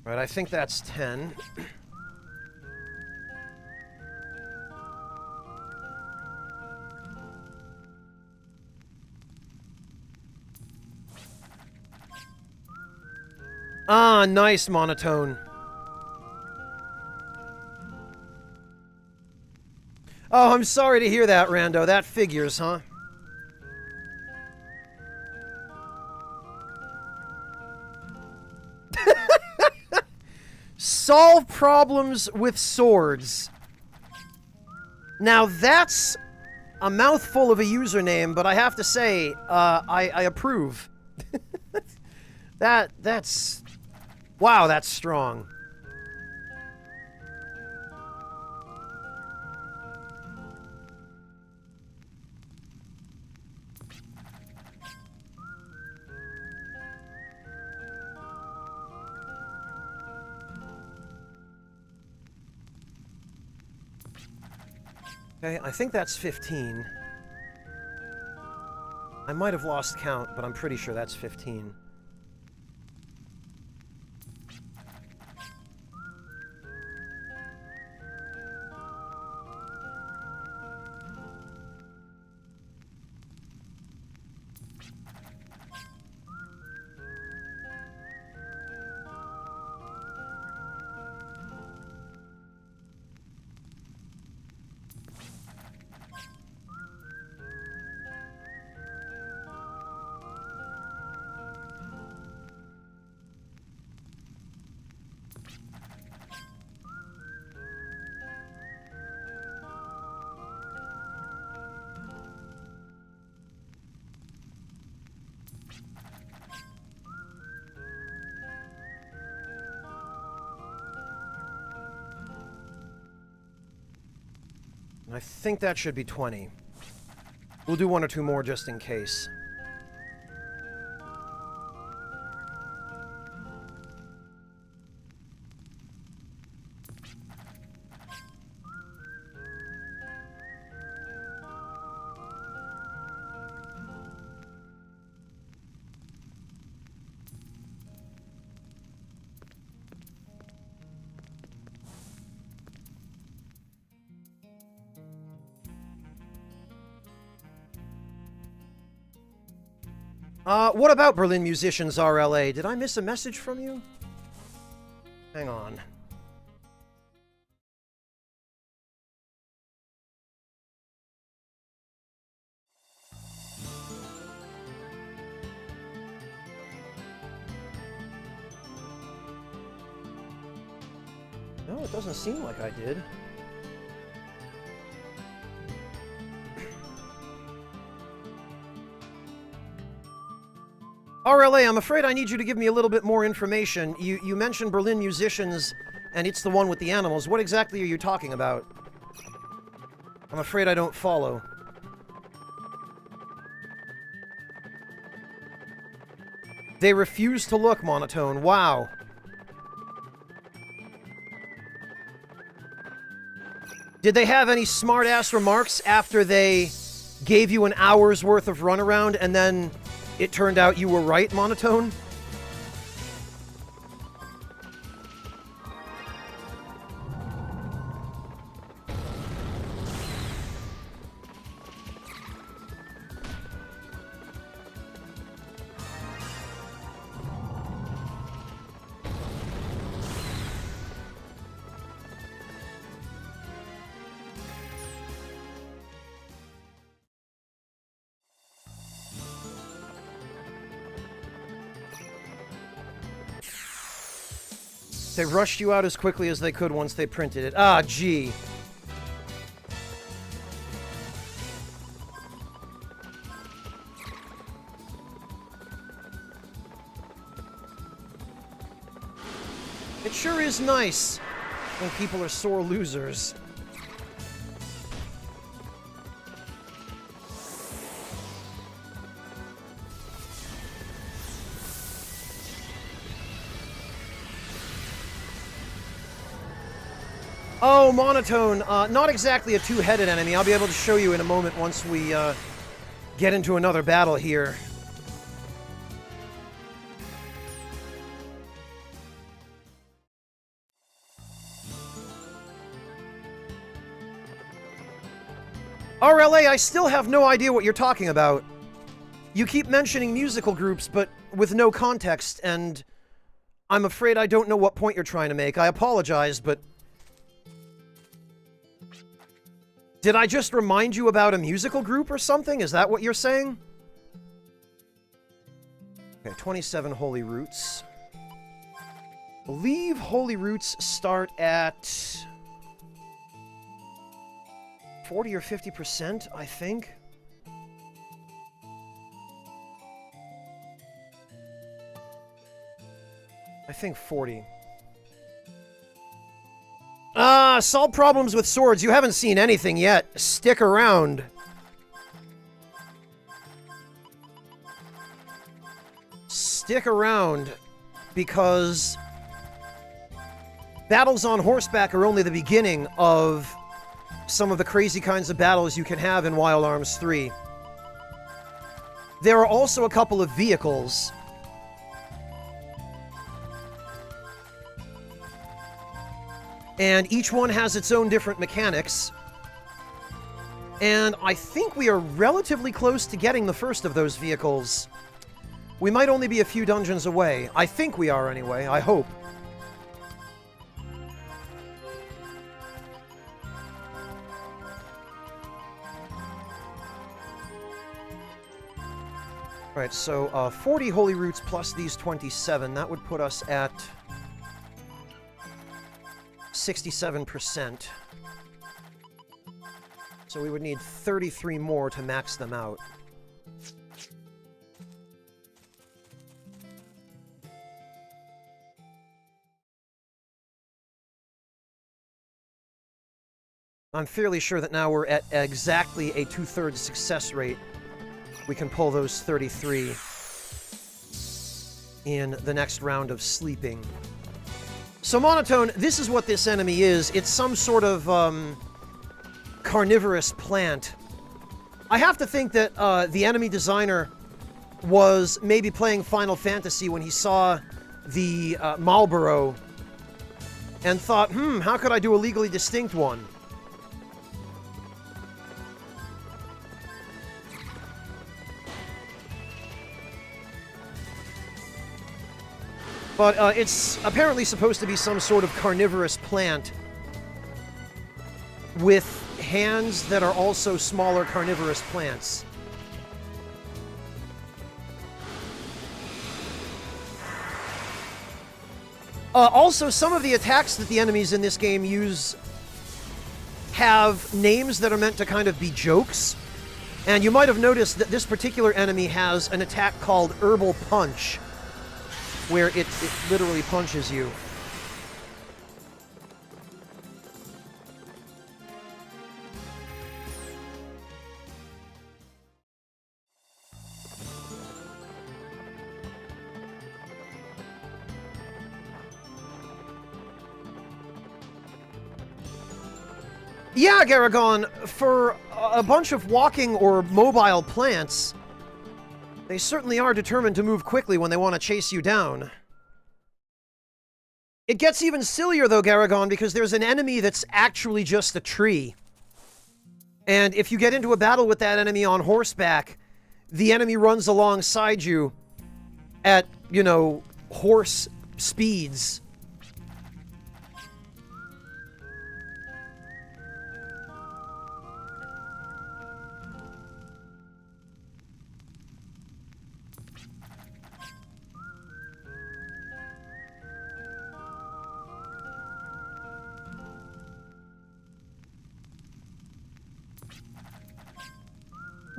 Right, I think that's 10. Ah, nice, Monotone. Oh, I'm sorry to hear that, Rando. That figures, huh? Solve problems with swords. Now, that's a mouthful of a username, but I have to say, I approve. That's... Wow, that's strong. Okay, I think that's 15. I might have lost count, but I'm pretty sure that's 15. I think that should be 20. We'll do one or two more just in case. What about Berlin Musicians RLA? Did I miss a message from you? Hang on. No, it doesn't seem like I did. RLA, I'm afraid I need you to give me a little bit more information. You mentioned Berlin Musicians, and it's the one with the animals. What exactly are you talking about? I'm afraid I don't follow. They refuse to look, Monotone. Wow. Did they have any smart-ass remarks after they gave you an hour's worth of runaround and then it turned out you were right, Monotone? They rushed you out as quickly as they could once they printed it. Ah, gee. It sure is nice when people are sore losers. Oh, Monotone. Not exactly a two-headed enemy. I'll be able to show you in a moment once we get into another battle here. RLA, I still have no idea what you're talking about. You keep mentioning musical groups, but with no context, and I'm afraid I don't know what point you're trying to make. I apologize, but... Did I just remind you about a musical group or something? Is that what you're saying? Okay, 27 Holy Roots. I believe Holy Roots start at 40 or 50%, I think. I think 40. Solve problems with swords. You haven't seen anything yet. Stick around. Stick around, because battles on horseback are only the beginning of some of the crazy kinds of battles you can have in Wild Arms 3. There are also a couple of vehicles. And each one has its own different mechanics. And I think we are relatively close to getting the first of those vehicles. We might only be a few dungeons away. I think we are anyway, I hope. Alright, so 40 Holy Roots plus these 27, that would put us at 67%. So we would need 33 more to max them out. I'm fairly sure that now we're at exactly a 2/3 success rate. We can pull those 33 in the next round of sleeping. So, Monotone, this is what this enemy is. It's some sort of, carnivorous plant. I have to think that, the enemy designer was maybe playing Final Fantasy when he saw the, Marlboro and thought, how could I do a legally distinct one? But it's apparently supposed to be some sort of carnivorous plant with hands that are also smaller carnivorous plants. Also, some of the attacks that the enemies in this game use have names that are meant to kind of be jokes. And you might have noticed that this particular enemy has an attack called Herbal Punch, where it literally punches you. Yeah, Garagon, for a bunch of walking or mobile plants, they certainly are determined to move quickly when they want to chase you down. It gets even sillier, though, Garagon, because there's an enemy that's actually just a tree. And if you get into a battle with that enemy on horseback, the enemy runs alongside you at, you know, horse speeds.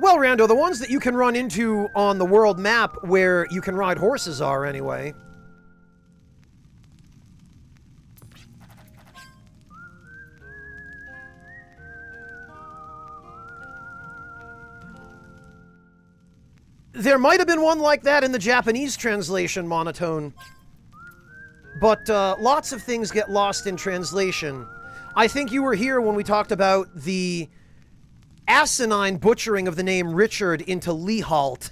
Well, Rando, the ones that you can run into on the world map where you can ride horses are, anyway. There might have been one like that in the Japanese translation, Monotone. But lots of things get lost in translation. I think you were here when we talked about the asinine butchering of the name Richard into Leehalt.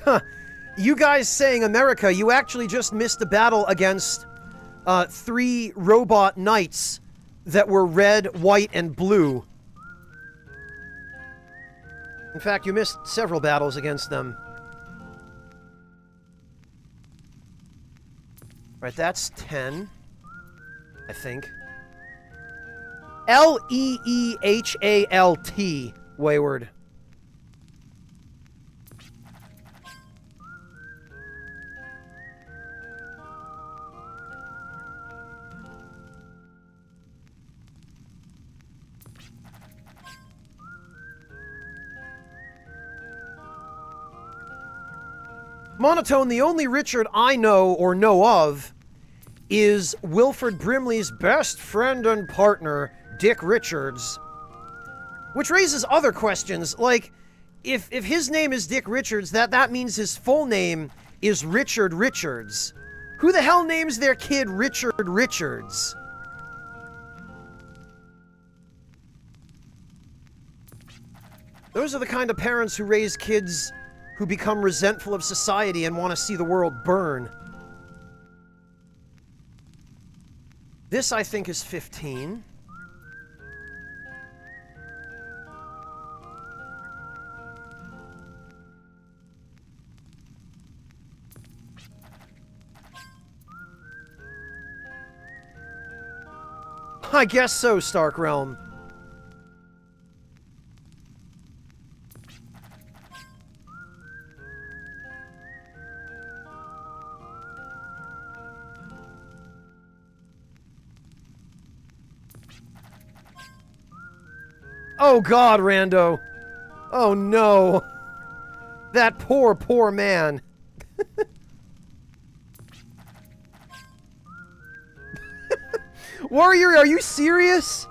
Huh. You guys saying America, you actually just missed a battle against 3 robot knights that were red, white, and blue. In fact, you missed several battles against them. Right, that's 10, I think. L-E-E-H-A-L-T, Wayward. Monotone, the only Richard I know or know of is Wilford Brimley's best friend and partner, Dick Richards. Which raises other questions, like, if his name is Dick Richards, that means his full name is Richard Richards. Who the hell names their kid Richard Richards? Those are the kind of parents who raise kids who become resentful of society and want to see the world burn. This, I think, is 15. I guess so, Stark Realm. Oh God, Rando. Oh no. That poor, poor man. Warrior, are you serious?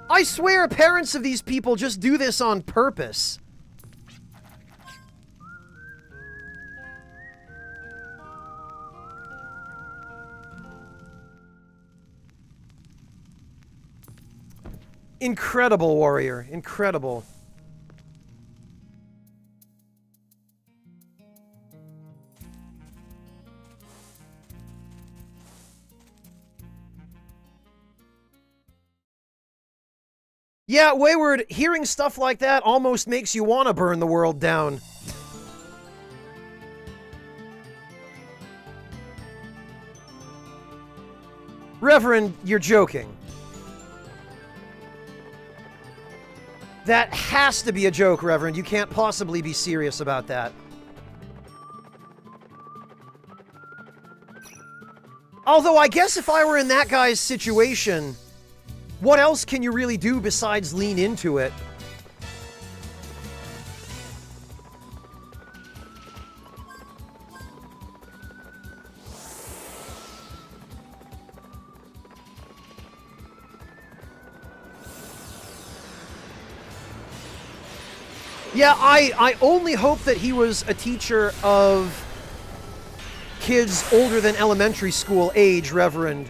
I swear parents of these people just do this on purpose. Incredible, Warrior. Incredible. Yeah, Wayward, hearing stuff like that almost makes you want to burn the world down. Reverend, you're joking. That has to be a joke, Reverend. You can't possibly be serious about that. Although, I guess if I were in that guy's situation, what else can you really do besides lean into it? Yeah, I only hope that he was a teacher of kids older than elementary school age, Reverend,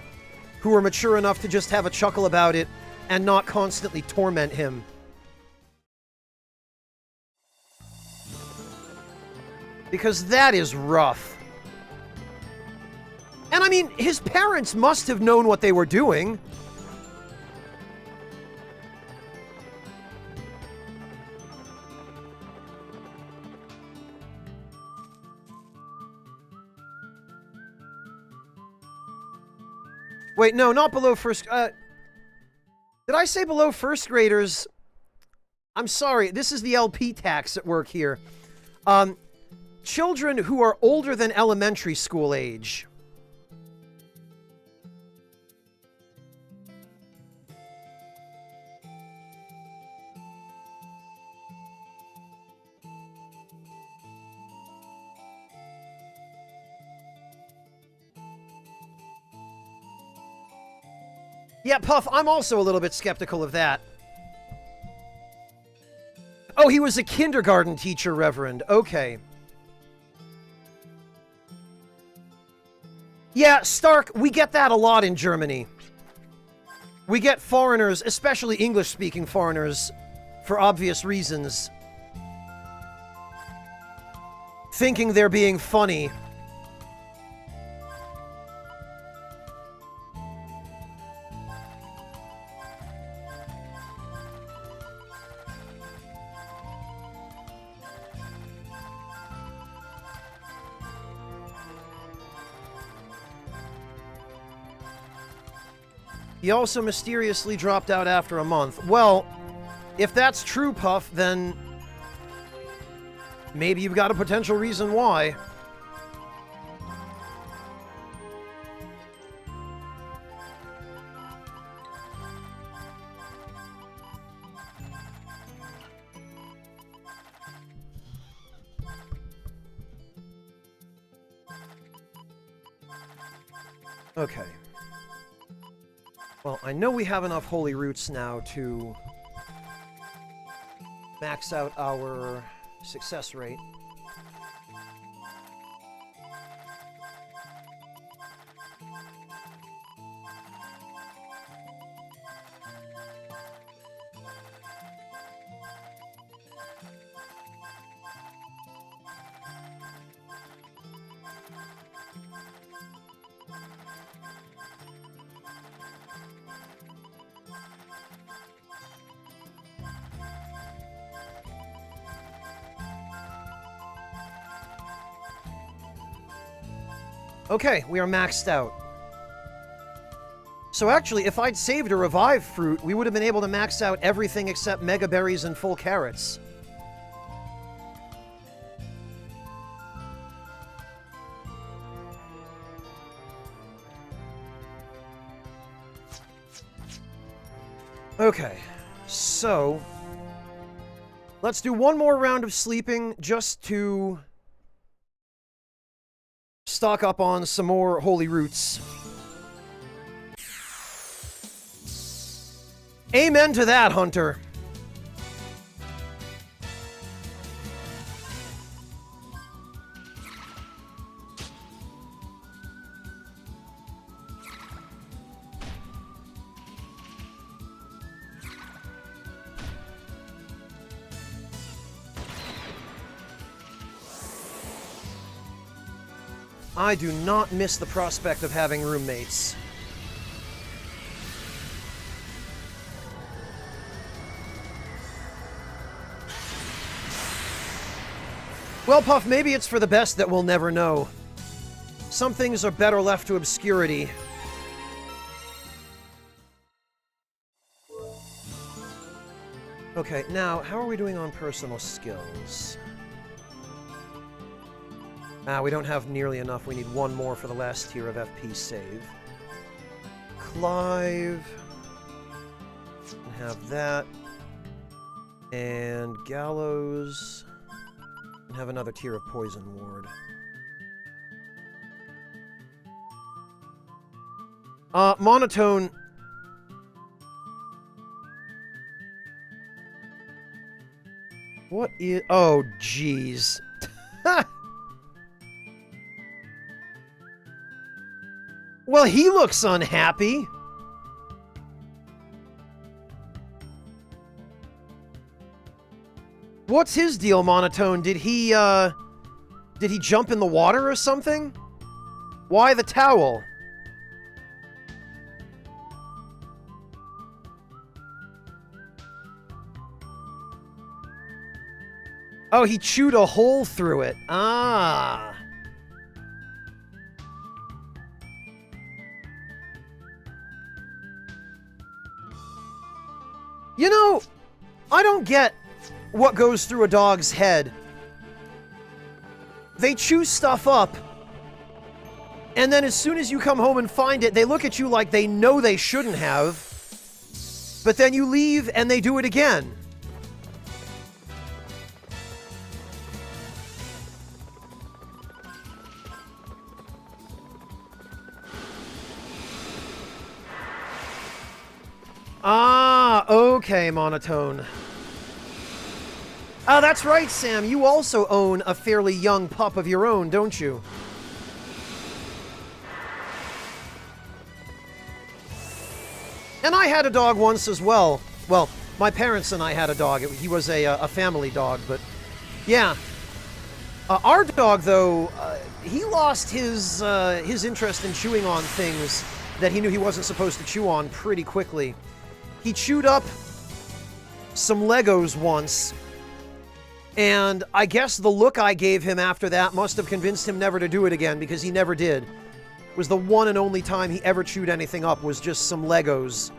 who were mature enough to just have a chuckle about it and not constantly torment him. Because that is rough. And I mean, his parents must have known what they were doing. Wait, no, not below first... did I say below first graders? I'm sorry, this is the LP tax at work here. Children who are older than elementary school age. Yeah, Puff, I'm also a little bit skeptical of that. Oh, he was a kindergarten teacher, Reverend. Okay. Yeah, Stark, we get that a lot in Germany. We get foreigners, especially English-speaking foreigners, for obvious reasons, thinking they're being funny. He also mysteriously dropped out after a month. Well, if that's true, Puff, then maybe you've got a potential reason why. Okay. Well, I know we have enough holy roots now to max out our success rate. Okay, we are maxed out. So actually, if I'd saved a revive fruit, we would have been able to max out everything except mega berries and full carrots. Okay, so let's do one more round of sleeping just to stock up on some more holy roots. Amen to that, Hunter. I do not miss the prospect of having roommates. Well, Puff, maybe it's for the best that we'll never know. Some things are better left to obscurity. Okay, now, how are we doing on personal skills? We don't have nearly enough. We need one more for the last tier of FP save. Clive. Have that. And Gallows. And have another tier of Poison Ward. Monotone. What is... Oh, jeez. Well, he looks unhappy. What's his deal, Monotone? Did he jump in the water or something? Why the towel? Oh, he chewed a hole through it. Ah. I don't get what goes through a dog's head. They chew stuff up, and then as soon as you come home and find it, they look at you like they know they shouldn't have, but then you leave and they do it again. Ah, okay, Monotone. Ah, that's right, Sam. You also own a fairly young pup of your own, don't you? And I had a dog once as well. Well, my parents and I had a dog. He was a family dog, but yeah. Our dog, though, he lost his interest in chewing on things that he knew he wasn't supposed to chew on pretty quickly. He chewed up some Legos once, and I guess the look I gave him after that must have convinced him never to do it again, because he never did. It was the one and only time he ever chewed anything up, was just some Legos.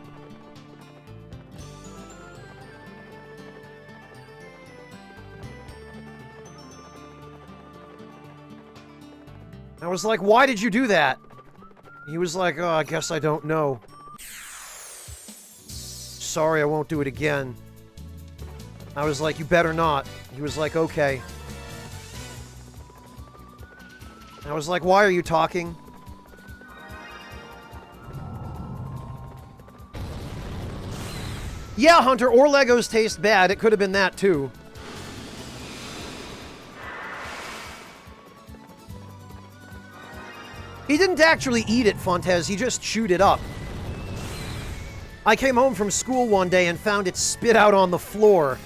I was like, why did you do that? He was like, oh, I guess I don't know. Sorry, I won't do it again. I was like, you better not. He was like, okay. I was like, why are you talking? Yeah, Hunter, or Legos taste bad. It could have been that, too. He didn't actually eat it, Fontez. He just chewed it up. I came home from school one day and found it spit out on the floor.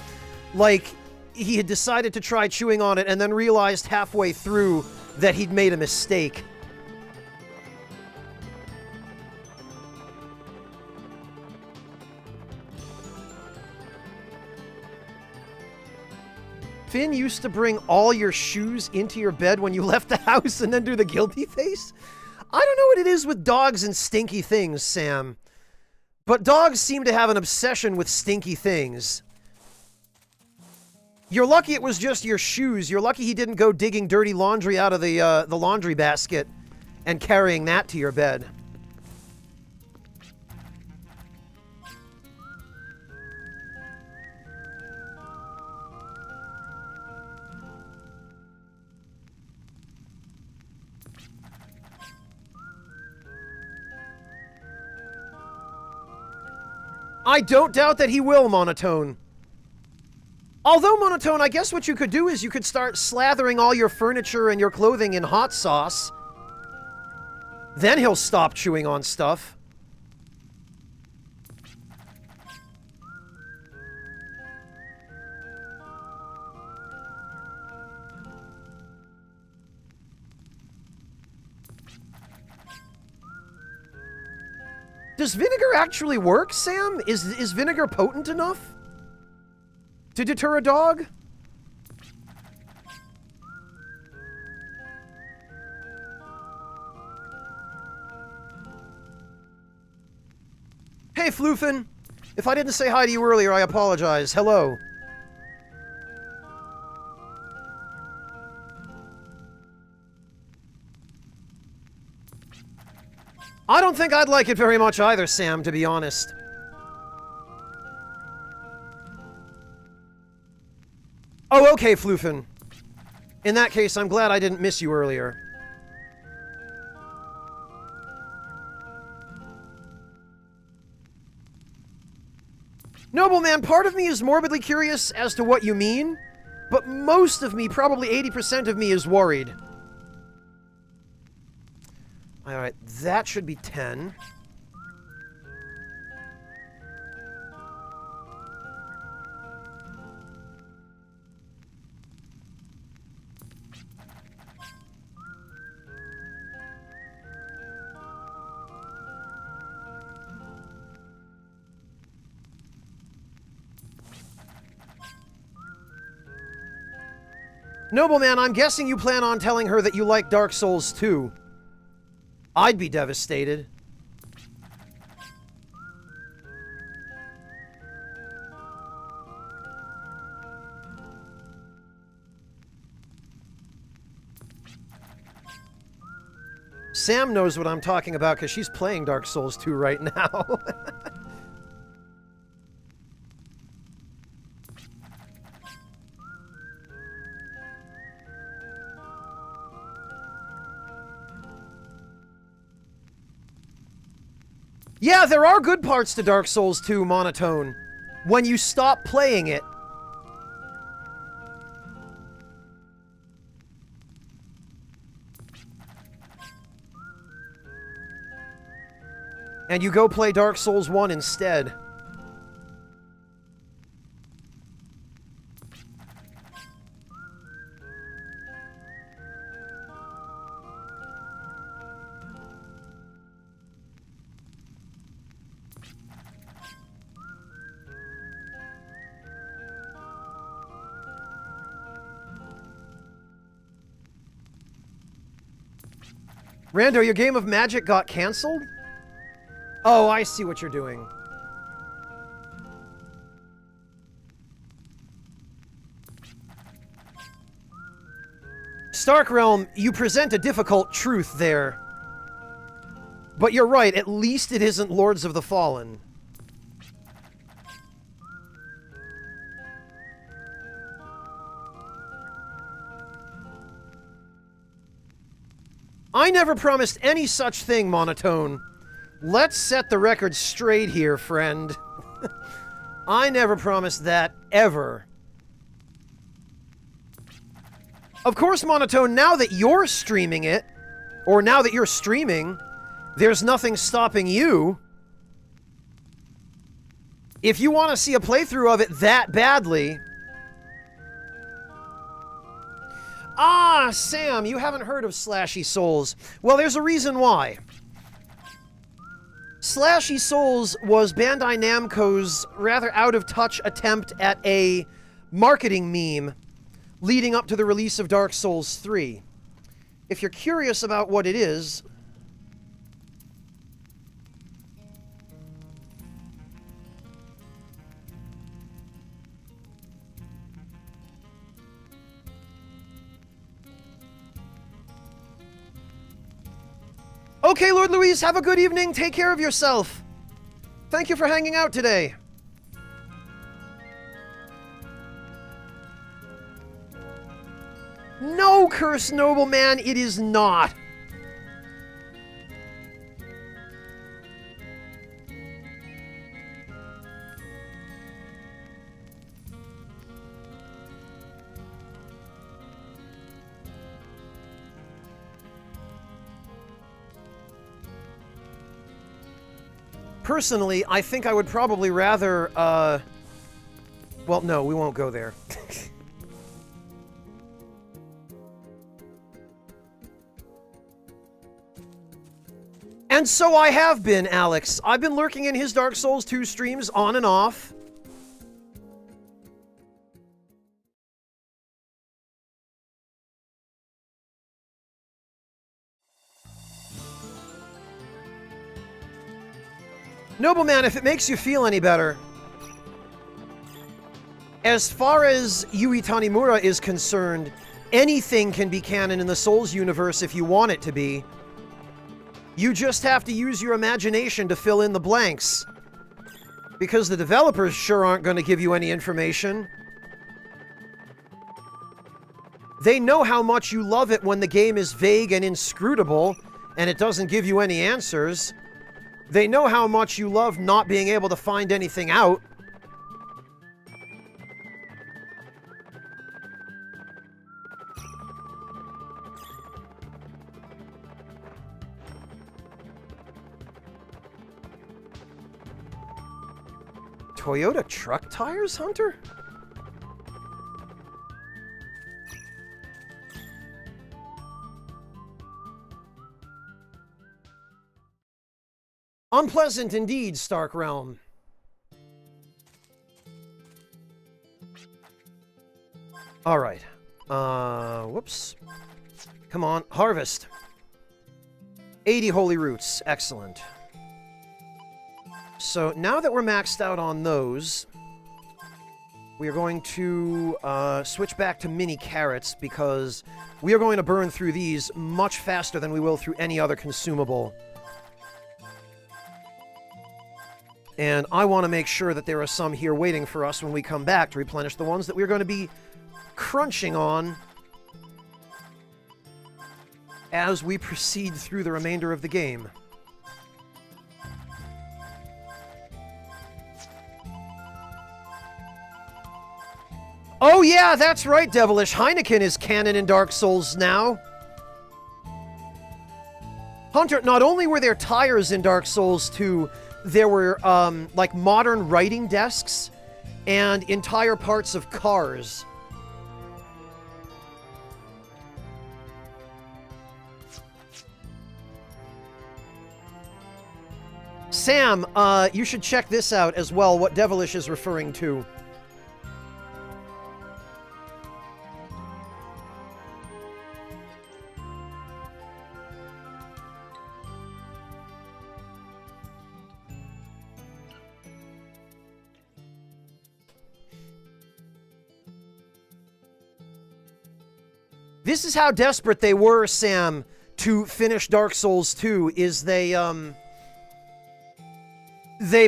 Like, he had decided to try chewing on it and then realized halfway through that he'd made a mistake. Finn used to bring all your shoes into your bed when you left the house and then do the guilty face? I don't know what it is with dogs and stinky things, Sam. But dogs seem to have an obsession with stinky things. You're lucky it was just your shoes. You're lucky he didn't go digging dirty laundry out of the laundry basket and carrying that to your bed. I don't doubt that he will, Monotone. Although, Monotone, I guess what you could do is you could start slathering all your furniture and your clothing in hot sauce. Then he'll stop chewing on stuff. Does vinegar actually work, Sam? Is vinegar potent enough to deter a dog? Hey, Floofin. If I didn't say hi to you earlier, I apologize. Hello. I don't think I'd like it very much either, Sam, to be honest. Oh, okay, Floofin. In that case, I'm glad I didn't miss you earlier. Nobleman, part of me is morbidly curious as to what you mean, but most of me, probably 80% of me, is worried. Alright, that should be 10. Nobleman, I'm guessing you plan on telling her that you like Dark Souls 2. I'd be devastated. Sam knows what I'm talking about because she's playing Dark Souls 2 right now. Yeah, there are good parts to Dark Souls 2, Monotone. When you stop playing it. And you go play Dark Souls 1 instead. Rando, your game of Magic got cancelled? Oh, I see what you're doing. Stark Realm, you present a difficult truth there. But you're right, at least it isn't Lords of the Fallen. I never promised any such thing, Monotone. Let's set the record straight here, friend. I never promised that, ever. Of course, Monotone, now that you're streaming it, or now that you're streaming, there's nothing stopping you. If you want to see a playthrough of it that badly... Ah, Sam, you haven't heard of Slashy Souls. Well, there's a reason why. Slashy Souls was Bandai Namco's rather out-of-touch attempt at a marketing meme leading up to the release of Dark Souls 3. If you're curious about what it is... Okay, Lord Louise, have a good evening. Take care of yourself. Thank you for hanging out today. No, Cursed Nobleman, it is not. Personally, I think I would probably rather, well, no, we won't go there. And so I have been, Alex. I've been lurking in his Dark Souls 2 streams on and off. Nobleman, if it makes you feel any better, as far as Yui Tanimura is concerned, anything can be canon in the Souls universe if you want it to be. You just have to use your imagination to fill in the blanks. Because the developers sure aren't going to give you any information. They know how much you love it when the game is vague and inscrutable, and it doesn't give you any answers. They know how much you love not being able to find anything out. Toyota truck tires, Hunter? Unpleasant indeed, Stark Realm. Alright. Whoops. Come on, harvest. 80 holy roots. Excellent. So, now that we're maxed out on those, We are going to switch back to mini carrots because we are going to burn through these much faster than we will through any other consumable. And I want to make sure that there are some here waiting for us when we come back to replenish the ones that we're going to be crunching on as we proceed through the remainder of the game. Oh yeah, that's right, Devilish. Heineken is canon in Dark Souls now. Hunter, not only were there tires in Dark Souls 2, there were, like, modern writing desks and entire parts of cars. Sam, you should check this out as well, what Devilish is referring to. This is how desperate they were, Sam, to finish Dark Souls 2, is they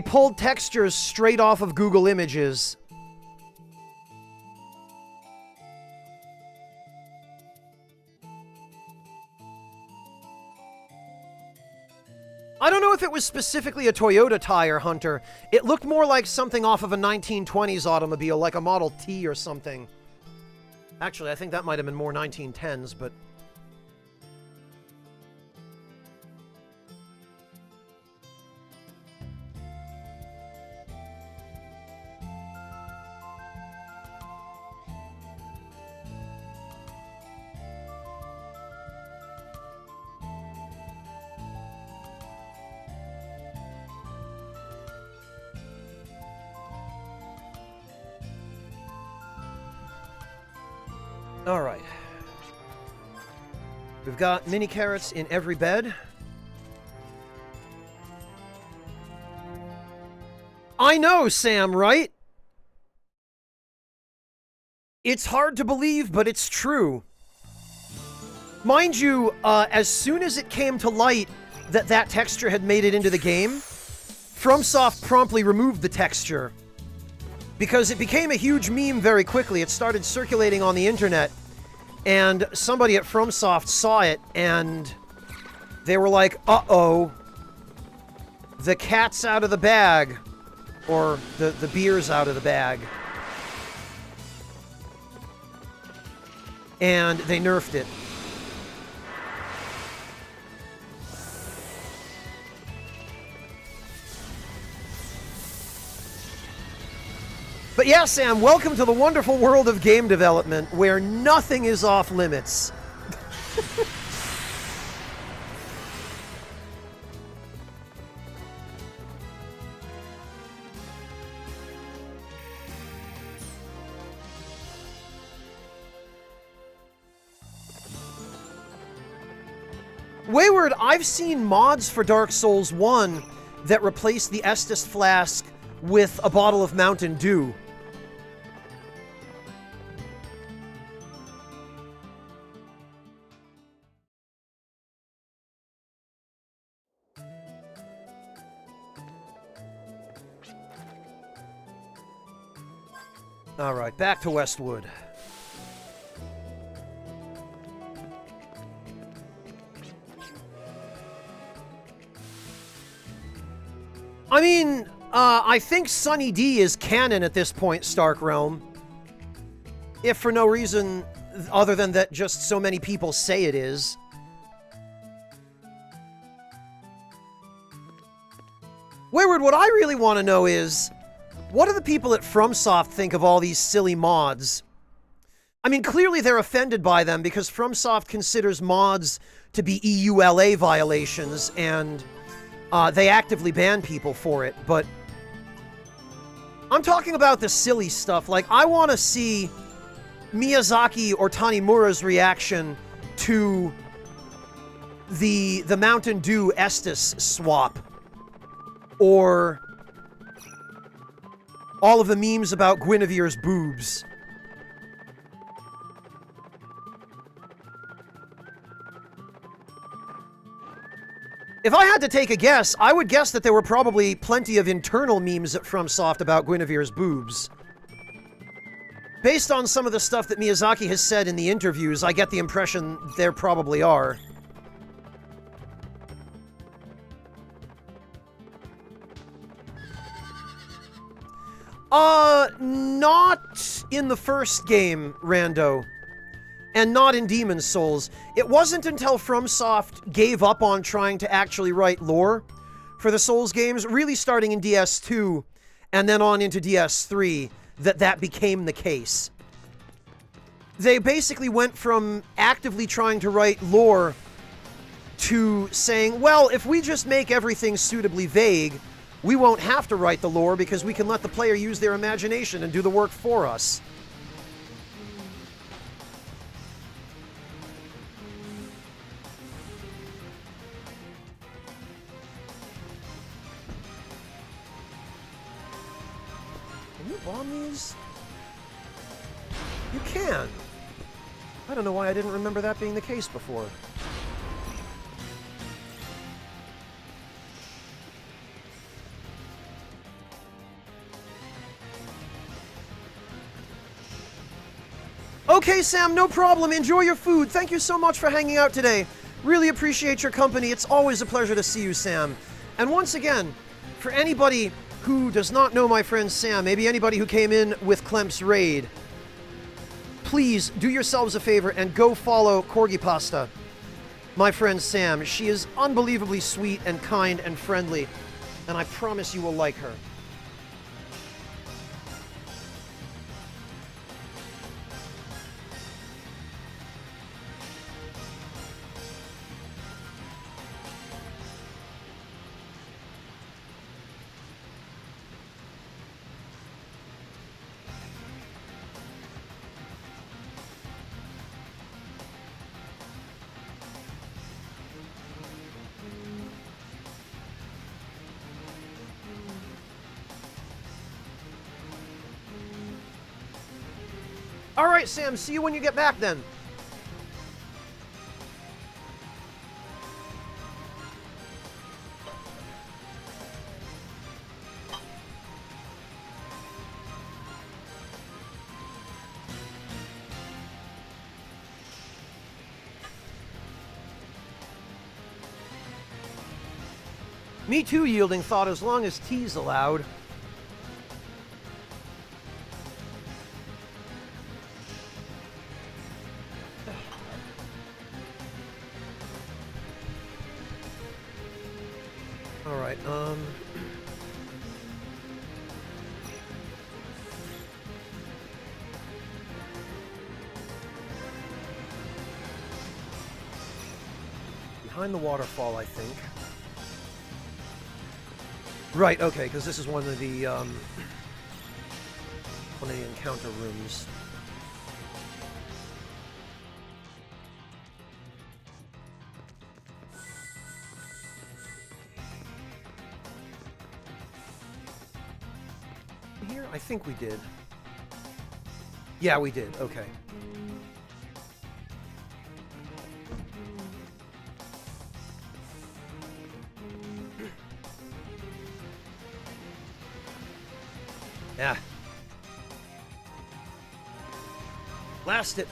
pulled textures straight off of Google Images. I don't know if it was specifically a Toyota tire, Hunter. It looked more like something off of a 1920s automobile, like a Model T or something. Actually, I think that might have been more 1910s, but... Alright. We've got mini carrots in every bed. I know, Sam, right? It's hard to believe, but it's true. Mind you, as soon as it came to light that that texture had made it into the game, FromSoft promptly removed the texture. Because it became a huge meme very quickly. It started circulating on the internet, and somebody at FromSoft saw it, and they were like, uh-oh, the cat's out of the bag, or the beer's out of the bag. And they nerfed it. But yeah, Sam, welcome to the wonderful world of game development, where nothing is off limits. Wayward, I've seen mods for Dark Souls 1 that replace the Estus flask with a bottle of Mountain Dew. Alright, back to Westwood. I mean, I think Sunny D is canon at this point, Stark Realm. If for no reason other than that just so many people say it is. Wayward, what I really want to know is, what do the people at FromSoft think of all these silly mods? I mean, clearly they're offended by them because FromSoft considers mods to be EULA violations, and they actively ban people for it, but I'm talking about the silly stuff. Like, I want to see Miyazaki or Tanimura's reaction to the Mountain Dew Estus swap. Or all of the memes about Guinevere's boobs. If I had to take a guess, I would guess that there were probably plenty of internal memes at FromSoft about Guinevere's boobs. Based on some of the stuff that Miyazaki has said in the interviews, I get the impression there probably are. Not in the first game, Rando. And not in Demon's Souls. It wasn't until FromSoft gave up on trying to actually write lore for the Souls games, really starting in DS2 and then on into DS3, that became the case. They basically went from actively trying to write lore to saying, well, if we just make everything suitably vague, we won't have to write the lore because we can let the player use their imagination and do the work for us. Can you bomb these? You can. I don't know why I didn't remember that being the case before. Okay, Sam, no problem. Enjoy your food. Thank you so much for hanging out today. Really appreciate your company. It's always a pleasure to see you, Sam. And once again, for anybody who does not know my friend Sam, maybe anybody who came in with Clemp's raid, please do yourselves a favor and go follow Corgi Pasta, my friend Sam. She is unbelievably sweet and kind and friendly, and I promise you will like her. All right, Sam, see you when you get back then. Me too, Yielding thought, as long as tea's allowed. Alright, behind the waterfall, I think. Right, okay, because this is one of the encounter rooms. Here? I think we did. Yeah, we did, okay. Yeah. Blast it.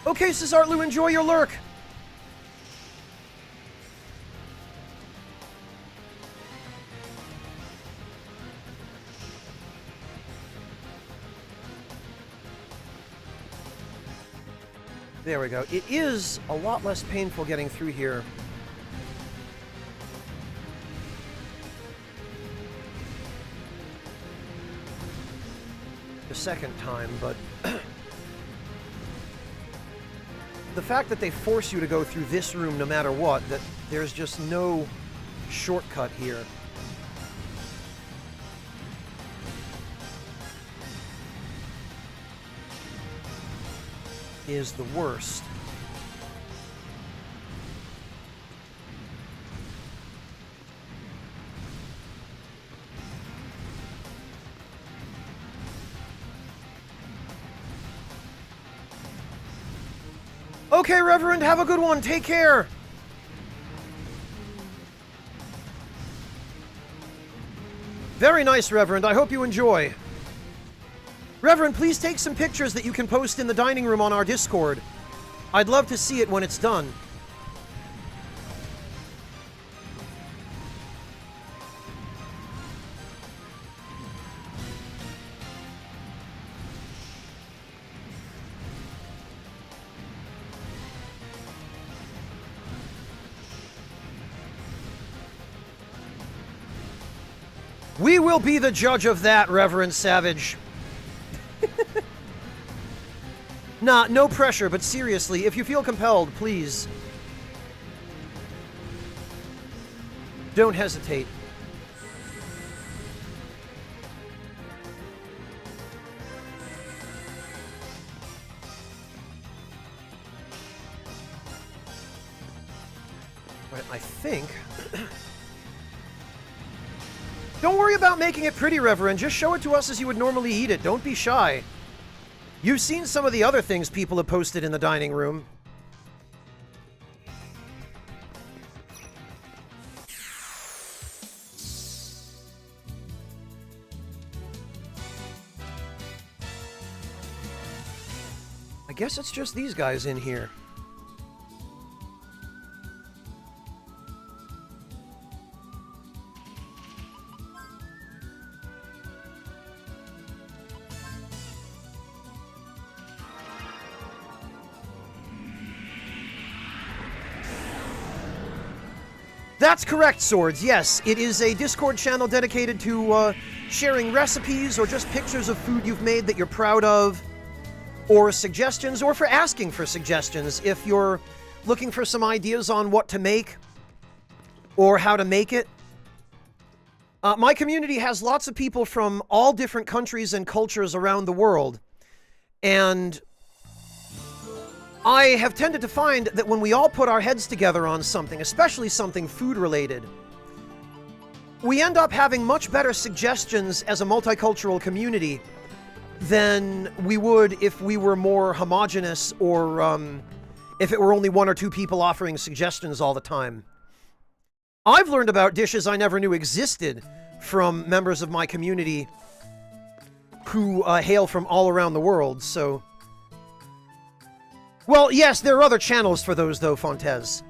Okay, Cesartlu, enjoy your lurk. There we go. It is a lot less painful getting through here. The second time, but the fact that they force you to go through this room no matter what, that there's just no shortcut here. Is the worst. Okay, Reverend, have a good one. Take care. Very nice, Reverend. I hope you enjoy. Reverend, please take some pictures that you can post in the dining room on our Discord. I'd love to see it when it's done. We will be the judge of that, Reverend Savage. Nah, no pressure, but seriously, if you feel compelled, please. Don't hesitate. Right, I think... Don't worry about making it pretty, Reverend. Just show it to us as you would normally eat it. Don't be shy. You've seen some of the other things people have posted in the dining room. I guess it's just these guys in here. That's correct, Swords. Yes, it is a Discord channel dedicated to sharing recipes or just pictures of food you've made that you're proud of, or suggestions, or for asking for suggestions if you're looking for some ideas on what to make or how to make it. My community has lots of people from all different countries and cultures around the world, and I have tended to find that when we all put our heads together on something, especially something food-related, we end up having much better suggestions as a multicultural community than we would if we were more homogenous, or if it were only one or two people offering suggestions all the time. I've learned about dishes I never knew existed from members of my community who hail from all around the world, so... Well, yes, there are other channels for those, though, Fontez.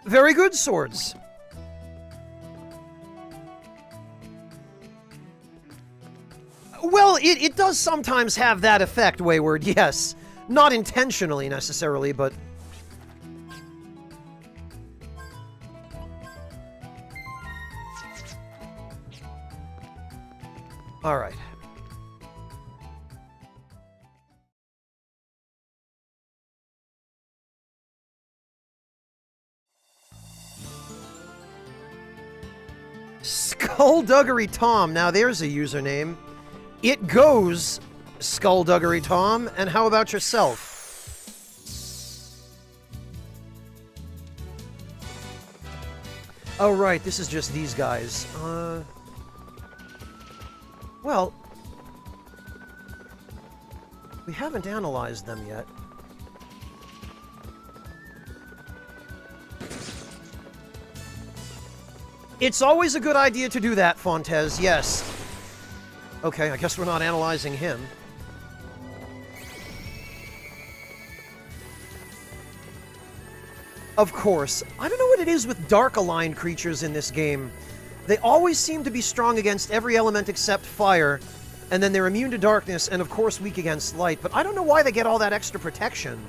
Very good, Swords. Well, it does sometimes have that effect, Wayward, yes. Not intentionally, necessarily, but... Alright. Skullduggery Tom, now there's a username. It goes, Skullduggery Tom, and how about yourself? Oh, right, this is just these guys. Well, we haven't analyzed them yet. It's always a good idea to do that, Fontez, yes. Okay, I guess we're not analyzing him. Of course. I don't know what it is with dark-aligned creatures in this game. They always seem to be strong against every element except fire, and then they're immune to darkness and, of course, weak against light, but I don't know why they get all that extra protection.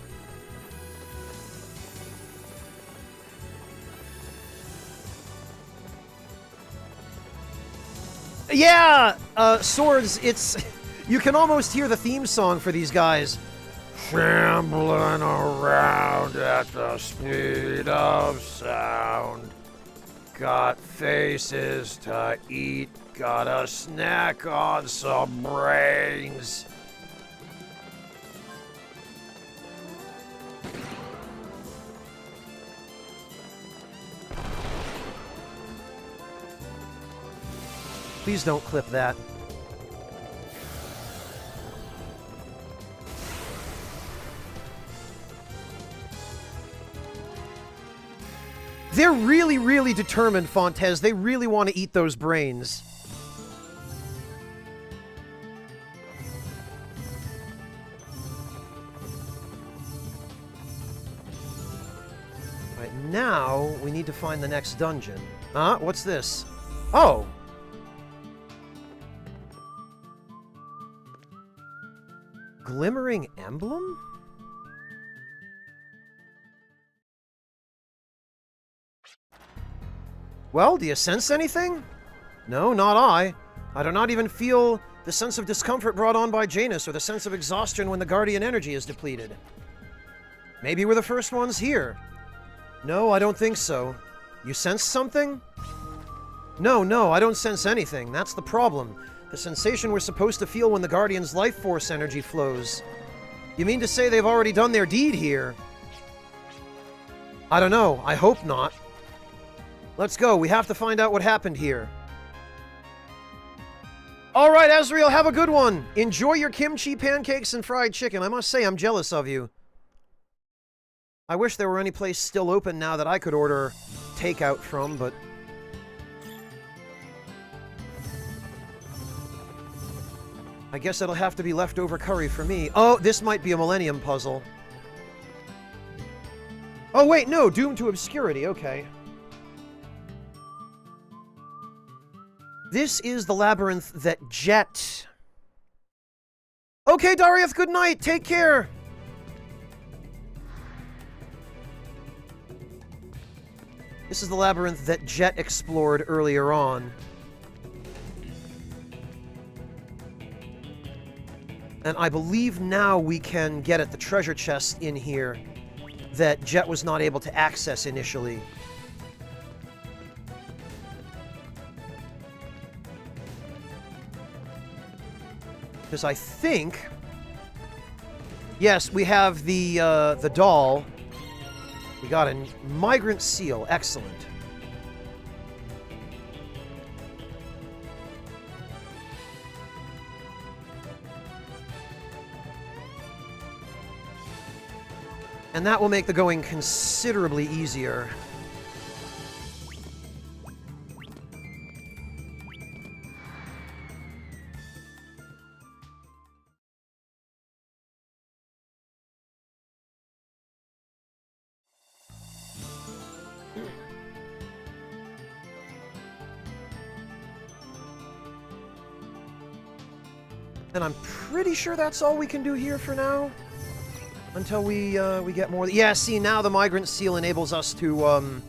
Yeah, Swords, it's... You can almost hear the theme song for these guys. Shambling around at the speed of sound. Got faces to eat, Gotta snack on some brains. Please don't clip that. They're really, really determined, Fontes. They really want to eat those brains. Right, now we need to find the next dungeon. Huh? What's this? Oh! Glimmering emblem? Well, do you sense anything? No, not I. I do not even feel the sense of discomfort brought on by Janus or the sense of exhaustion when the Guardian energy is depleted. Maybe we're the first ones here. No, I don't think so. You sense something? No, I don't sense anything. That's the problem. The sensation we're supposed to feel when the Guardian's life force energy flows. You mean to say they've already done their deed here? I don't know. I hope not. Let's go. We have to find out what happened here. All right, Ezreal, have a good one. Enjoy your kimchi pancakes and fried chicken. I must say, I'm jealous of you. I wish there were any place still open now that I could order takeout from, but... I guess it'll have to be leftover curry for me. Oh, this might be a Millennium puzzle. Oh, wait, no. Doomed to obscurity. Okay. This is the labyrinth that Jet... Okay, Dariath, good night. Take care. This is the labyrinth that Jet explored earlier on. And I believe now we can get at the treasure chest in here that Jet was not able to access initially. Because I think... Yes, we have the doll. We got a migrant seal. Excellent. And that will make the going considerably easier. And I'm pretty sure that's all we can do here for now. Until we get more... Yeah, see, now the Migrant Seal enables us to,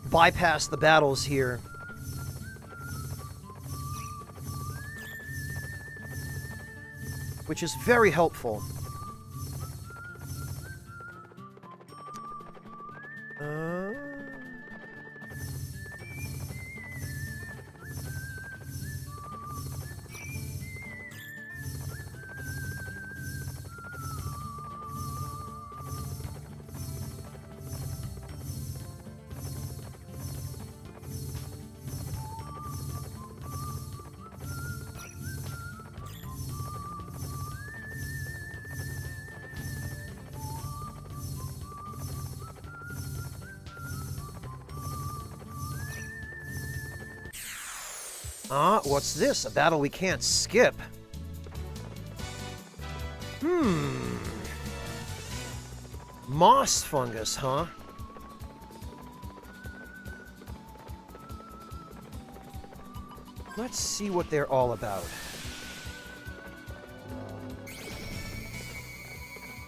bypass the battles here. Which is very helpful. What's this? A battle we can't skip. Moss fungus, huh? Let's see what they're all about.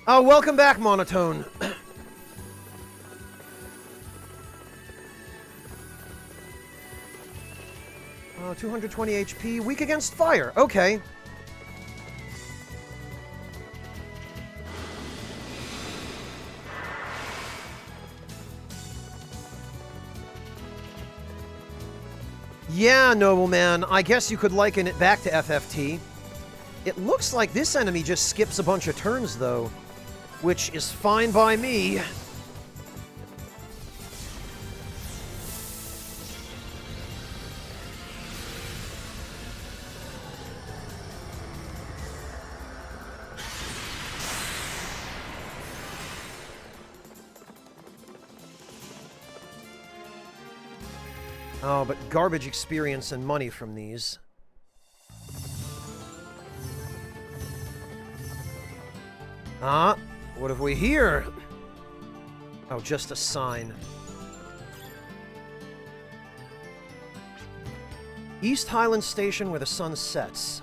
Oh, welcome back, Monotone. 220 HP, weak against fire. Okay. Yeah, nobleman, I guess you could liken it back to FFT. It looks like this enemy just skips a bunch of turns, though, which is fine by me. Oh, but garbage experience and money from these. Ah, what have we here? Oh, just a sign. East Highland Station where the sun sets.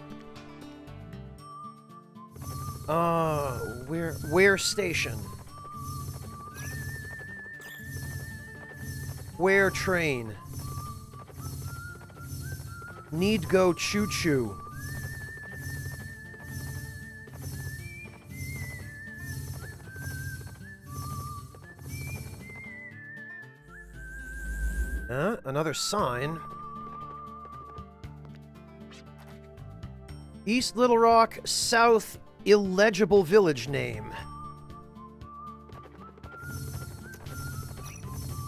Where station? Where train? Need go choo-choo. Another sign. East Little Rock, South illegible village name.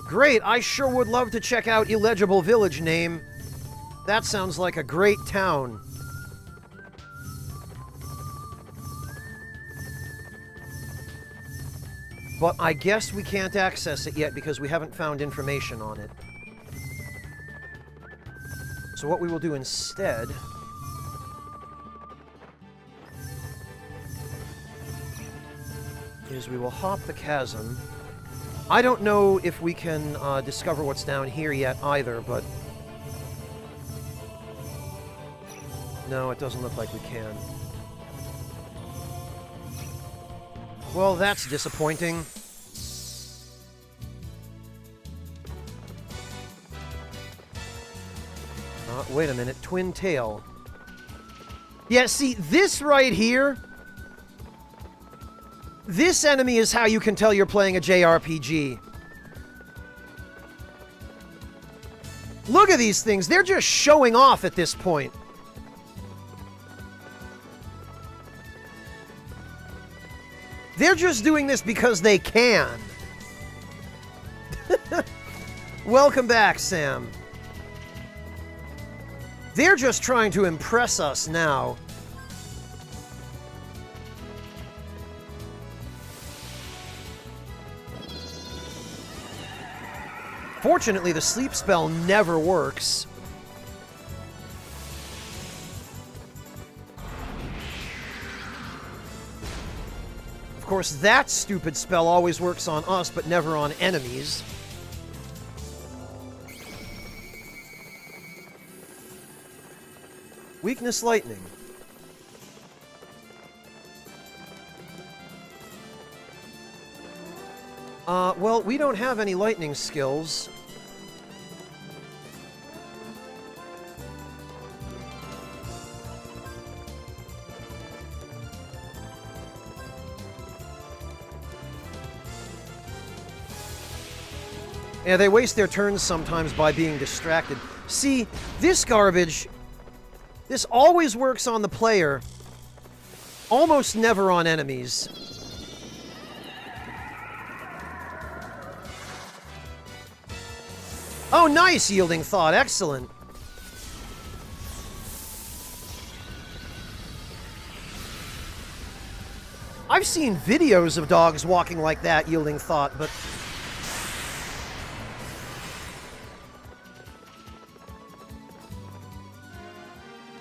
Great, I sure would love to check out illegible village name. That sounds like a great town. But I guess we can't access it yet because we haven't found information on it. So what we will do instead is we will hop the chasm. I don't know if we can discover what's down here yet either, but... No, it doesn't look like we can. Well, that's disappointing. Wait a minute. Twin tail. Yeah, see, this right here... This enemy is how you can tell you're playing a JRPG. Look at these things. They're just showing off at this point. They're just doing this because they can. Welcome back, Sam. They're just trying to impress us now. Fortunately, the sleep spell never works. Of course, that stupid spell always works on us, but never on enemies. Weakness lightning. Well, we don't have any lightning skills. Yeah, they waste their turns sometimes by being distracted. See, this garbage, this always works on the player, almost never on enemies. Oh, nice, Yielding Thought. Excellent. I've seen videos of dogs walking like that, Yielding Thought, but...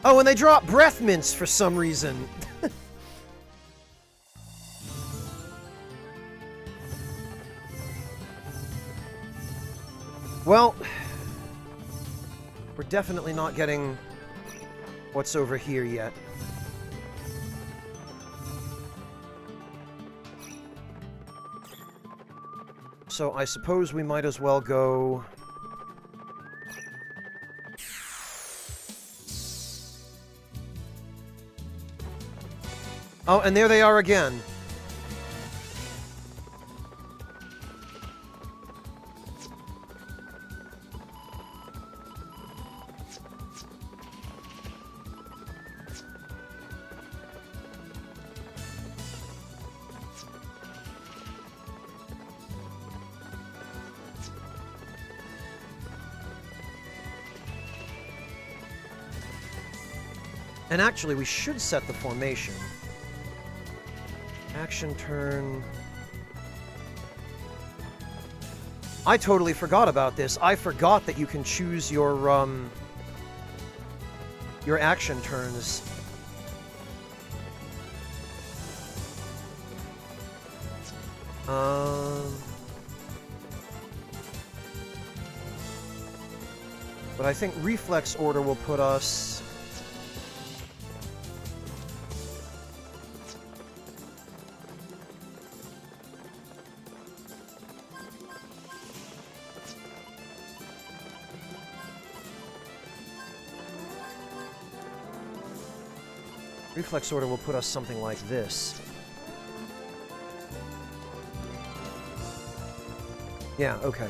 Oh, and they drop breath mints for some reason. Well, we're definitely not getting what's over here yet. So I suppose we might as well go... Oh, and there they are again. And actually, we should set the formation. Action turn... I totally forgot about this. I forgot that you can choose your action turns. But I think reflex order will put us... Reflex order will put us something like this. Yeah, okay.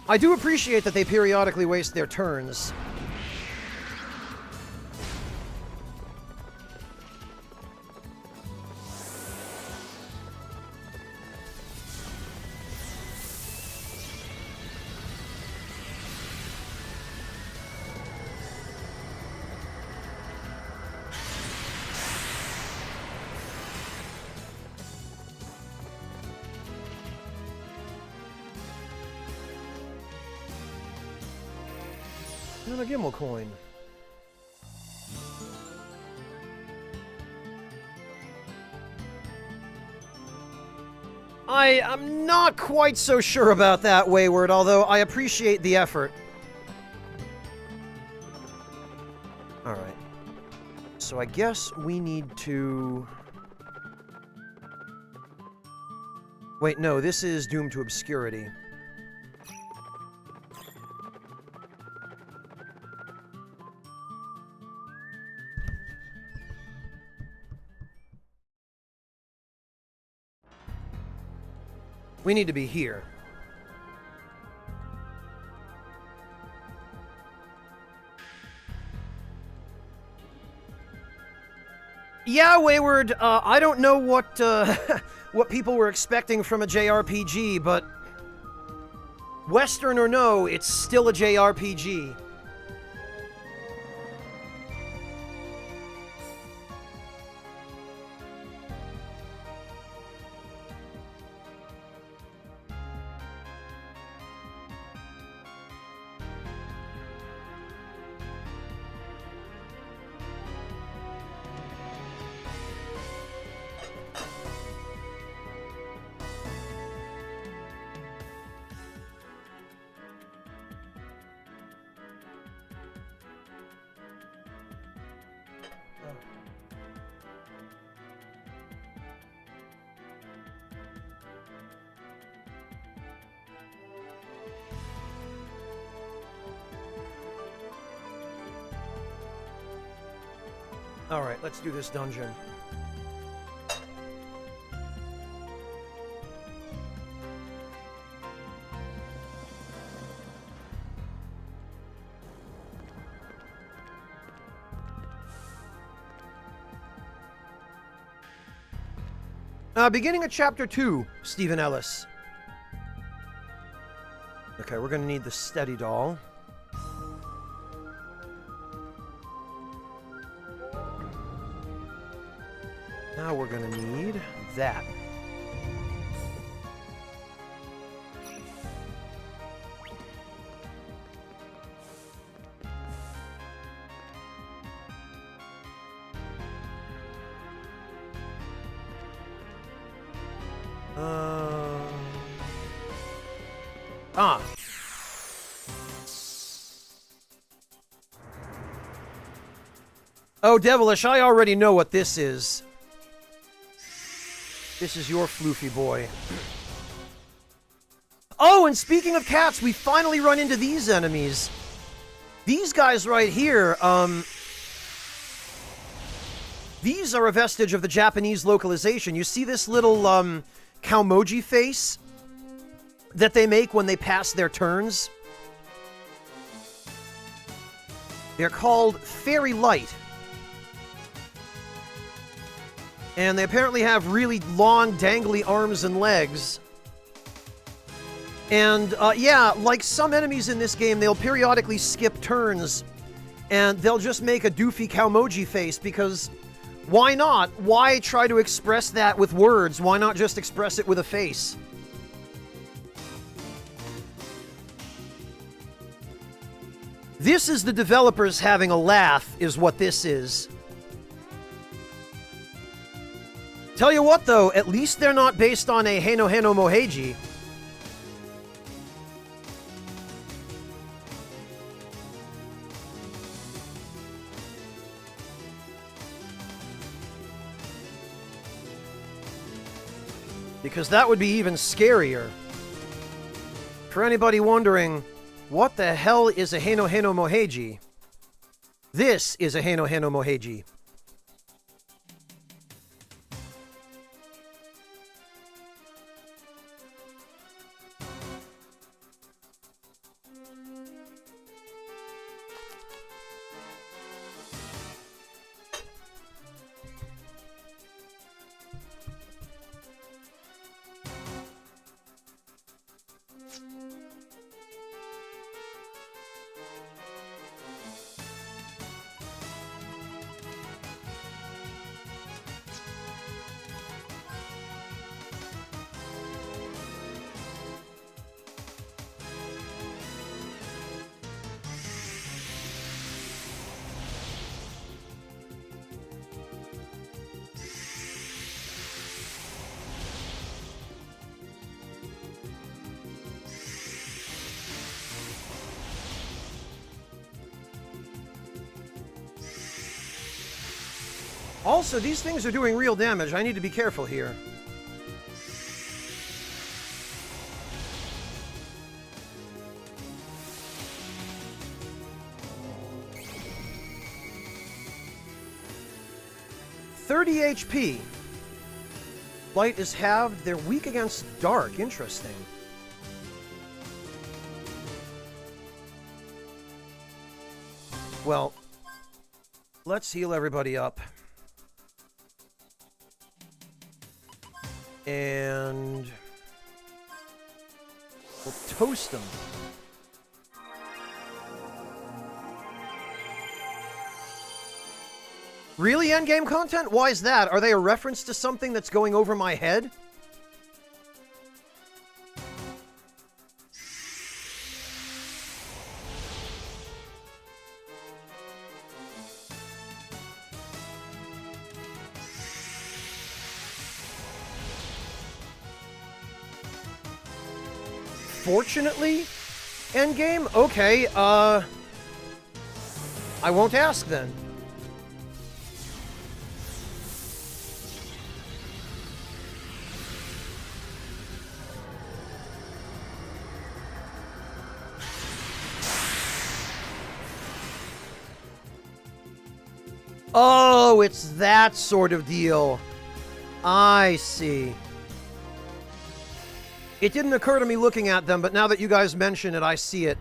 I do appreciate that they periodically waste their turns. Another Gimel coin. I'm not quite so sure about that, Wayward, although I appreciate the effort. Alright. So I guess we need to... Wait, no, this is doomed to obscurity. We need to be here. Yeah, Wayward, I don't know what, what people were expecting from a JRPG, but... Western or no, it's still a JRPG. Alright, let's do this dungeon. Beginning of Chapter 2, Stephen Ellis. Okay, we're gonna need the steady doll. Now we're gonna need that. Oh, Devilish, I already know what this is. This is your floofy boy. Oh, and speaking of cats, we finally run into these enemies. These guys right here, these are a vestige of the Japanese localization. You see this little, Kaumoji face that they make when they pass their turns? They're called Fairy Light. And they apparently have really long, dangly arms and legs. And, yeah, like some enemies in this game, they'll periodically skip turns, and they'll just make a doofy Kaumoji face, because why not? Why try to express that with words? Why not just express it with a face? This is the developers having a laugh, is what this is. Tell you what, though, at least they're not based on a Heno Heno Moheiji. Because that would be even scarier. For anybody wondering, what the hell is a Heno Heno Moheiji? This is a Heno Heno Moheiji. Also, these things are doing real damage. I need to be careful here. HP. Light is halved. They're weak against dark. Interesting. Well, let's heal everybody up. And we'll toast them. Really, endgame content? Why is that? Are they a reference to something that's going over my head? Fortunately, endgame? Okay, I won't ask then. Oh, it's that sort of deal. I see. It didn't occur to me looking at them, but now that you guys mention it, I see it.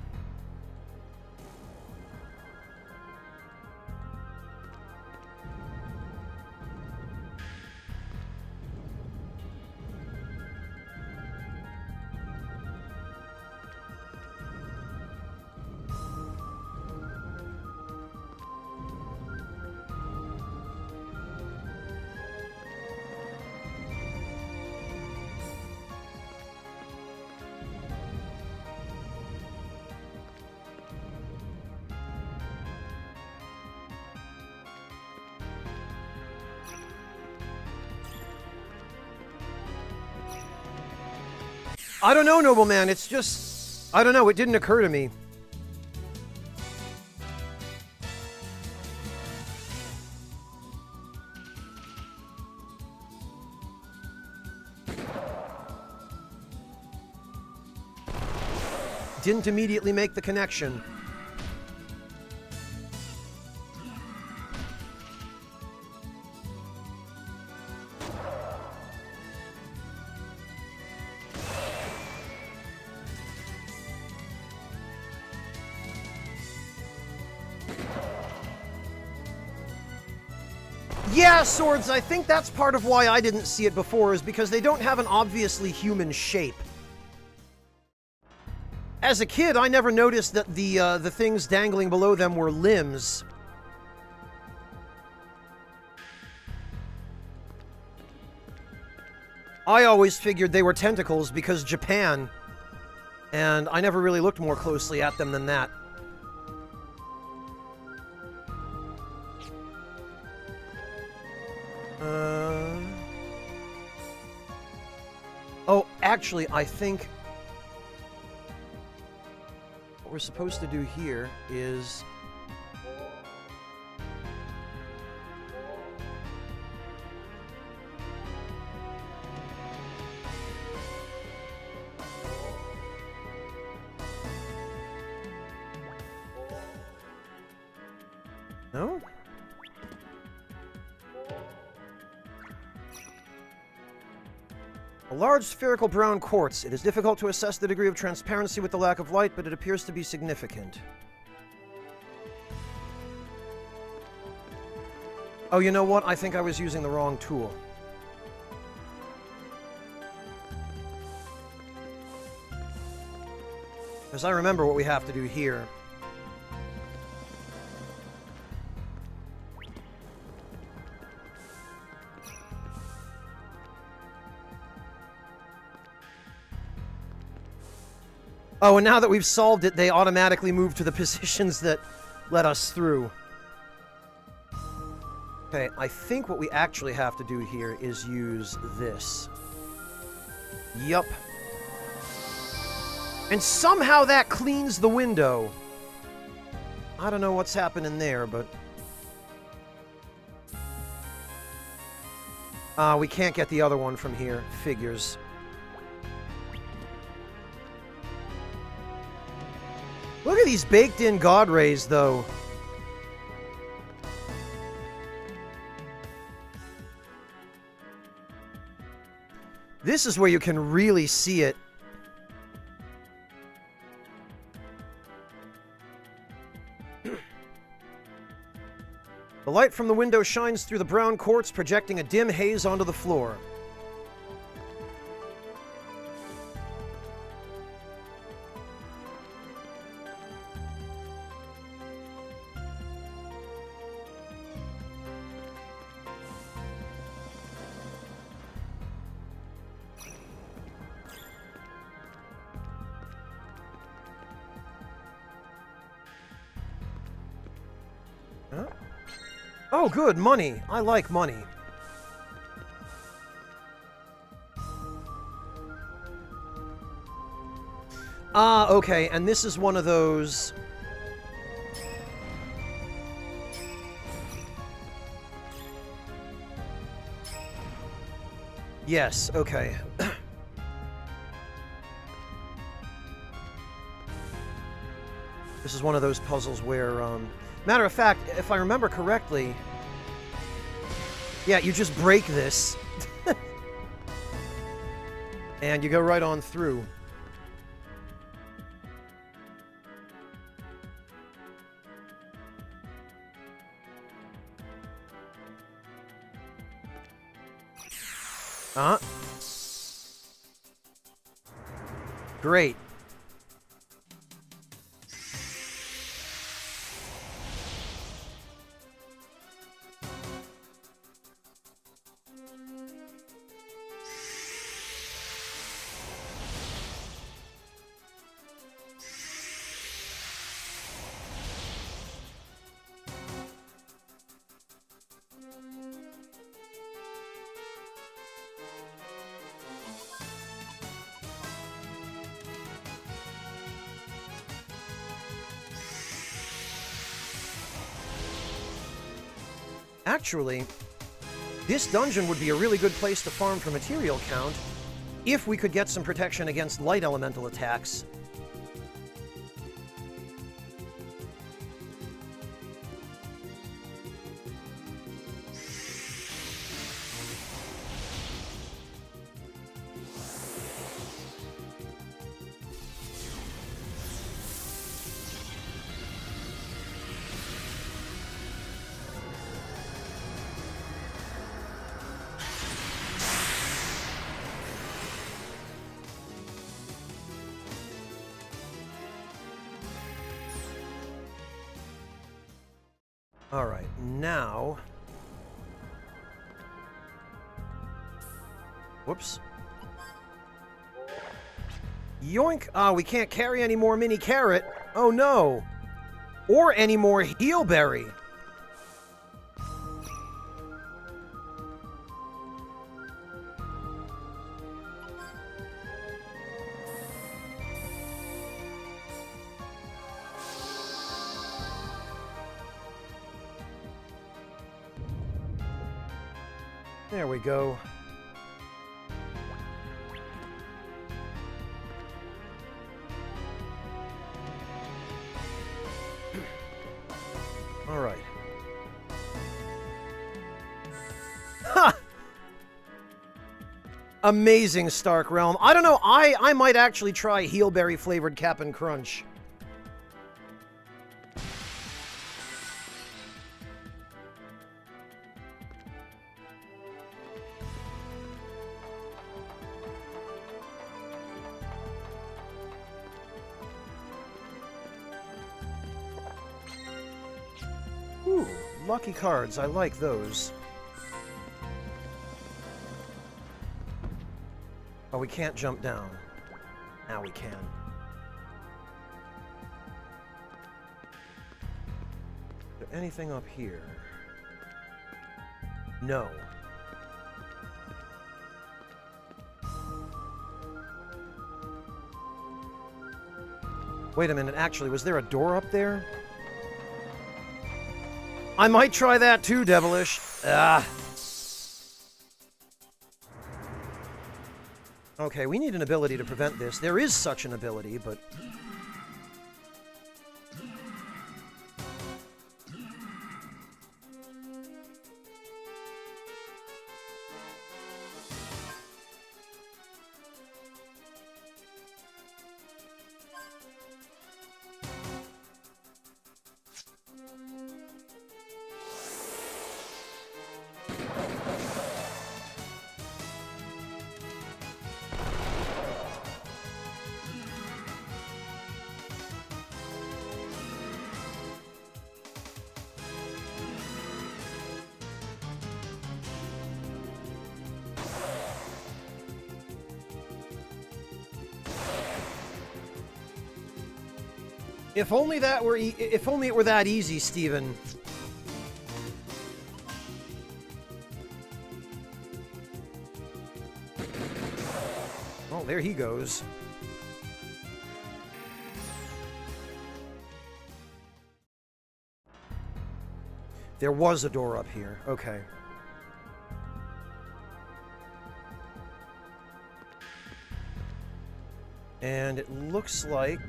I don't know, Nobleman. It's just... I don't know. It didn't occur to me. Didn't immediately make the connection. Yeah, Swords, I think that's part of why I didn't see it before, is because they don't have an obviously human shape. As a kid, I never noticed that the things dangling below them were limbs. I always figured they were tentacles because Japan, and I never really looked more closely at them than that. Oh, actually, I think what we're supposed to do here is... No? A large spherical brown quartz. It is difficult to assess the degree of transparency with the lack of light, but it appears to be significant. Oh, you know what? I think I was using the wrong tool. Because I remember what we have to do here. Oh, and now that we've solved it, they automatically move to the positions that let us through. Okay, I think what we actually have to do here is use this. Yup. And somehow that cleans the window. I don't know what's happening there, but... we can't get the other one from here. Figures. Look at these baked-in God rays, though. This is where you can really see it. The light from the window shines through the brown quartz, projecting a dim haze onto the floor. Huh? Oh, good, money. I like money. Ah, okay, and this is one of those... Yes, okay. This is one of those puzzles where, matter of fact, if I remember correctly... Yeah, you just break this. And you go right on through. Great. Actually, this dungeon would be a really good place to farm for material count if we could get some protection against light elemental attacks. Alright, now... Whoops. Yoink! Ah, we can't carry any more mini carrot. Oh no! Or any more heelberry. There we go. All right. Ha! Amazing Stark Realm. I don't know, I might actually try Heelberry flavored Cap'n Crunch. Ooh, lucky cards. I like those. Oh, we can't jump down. Now we can. Is there anything up here? No. Wait a minute, actually, was there a door up there? I might try that too, Devilish. Ah. Okay, we need an ability to prevent this. There is such an ability, but... If only that were if only it were that easy, Steven. Oh, there he goes. There was a door up here. Okay. And it looks like...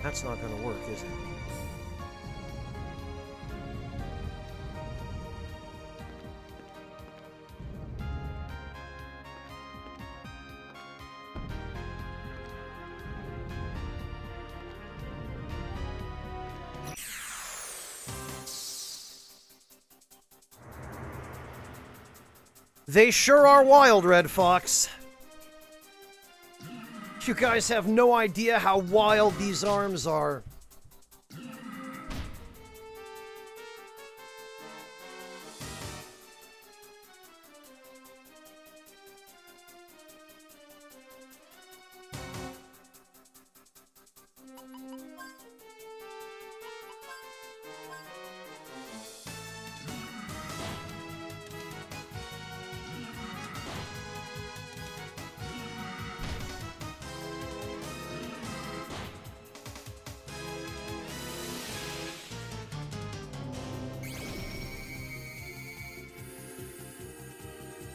That's not going to work, is it? They sure are wild, Red Fox. You guys have no idea how wild these arms are.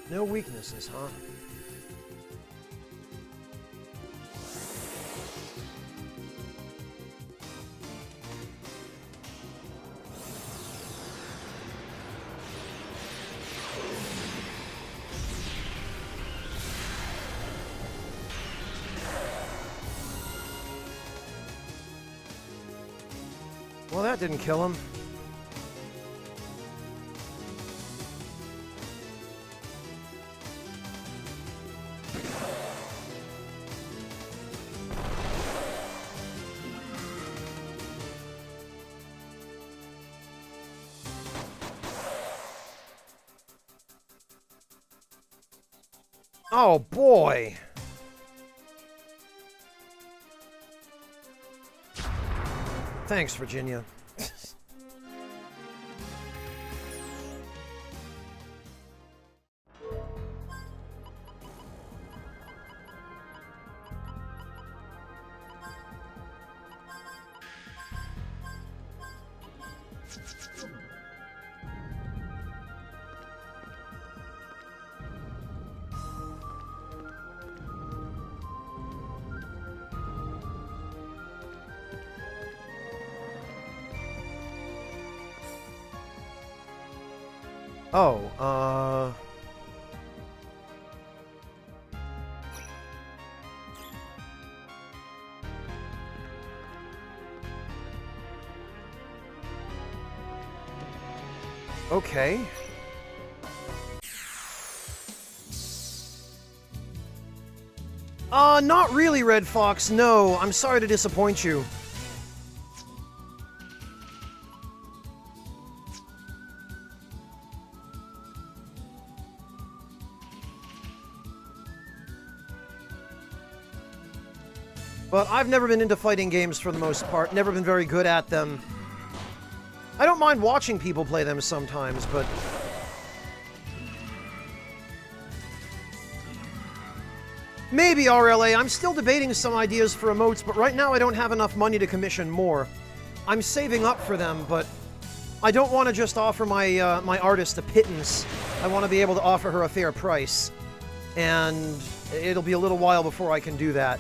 No weaknesses, huh? Well, that didn't kill him. Oh, boy. Thanks, Virginia. Oh, okay. Not really, Red Fox, no. I'm sorry to disappoint you. But I've never been into fighting games for the most part, never been very good at them. I don't mind watching people play them sometimes, but... Maybe, RLA. I'm still debating some ideas for emotes, but right now I don't have enough money to commission more. I'm saving up for them, but I don't want to just offer my, my artist a pittance. I want to be able to offer her a fair price. And it'll be a little while before I can do that.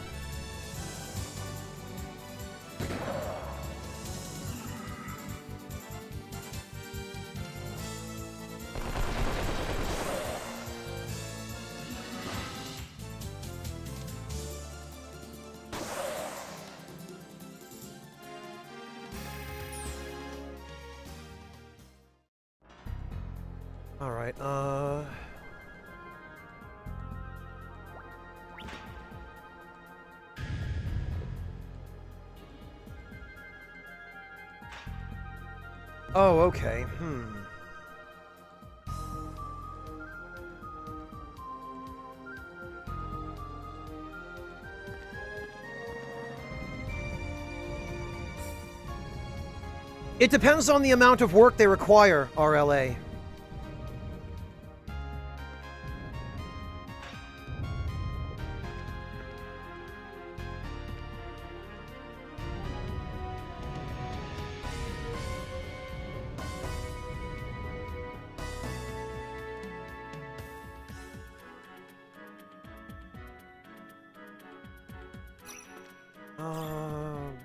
Alright, Oh, okay. It depends on the amount of work they require, RLA.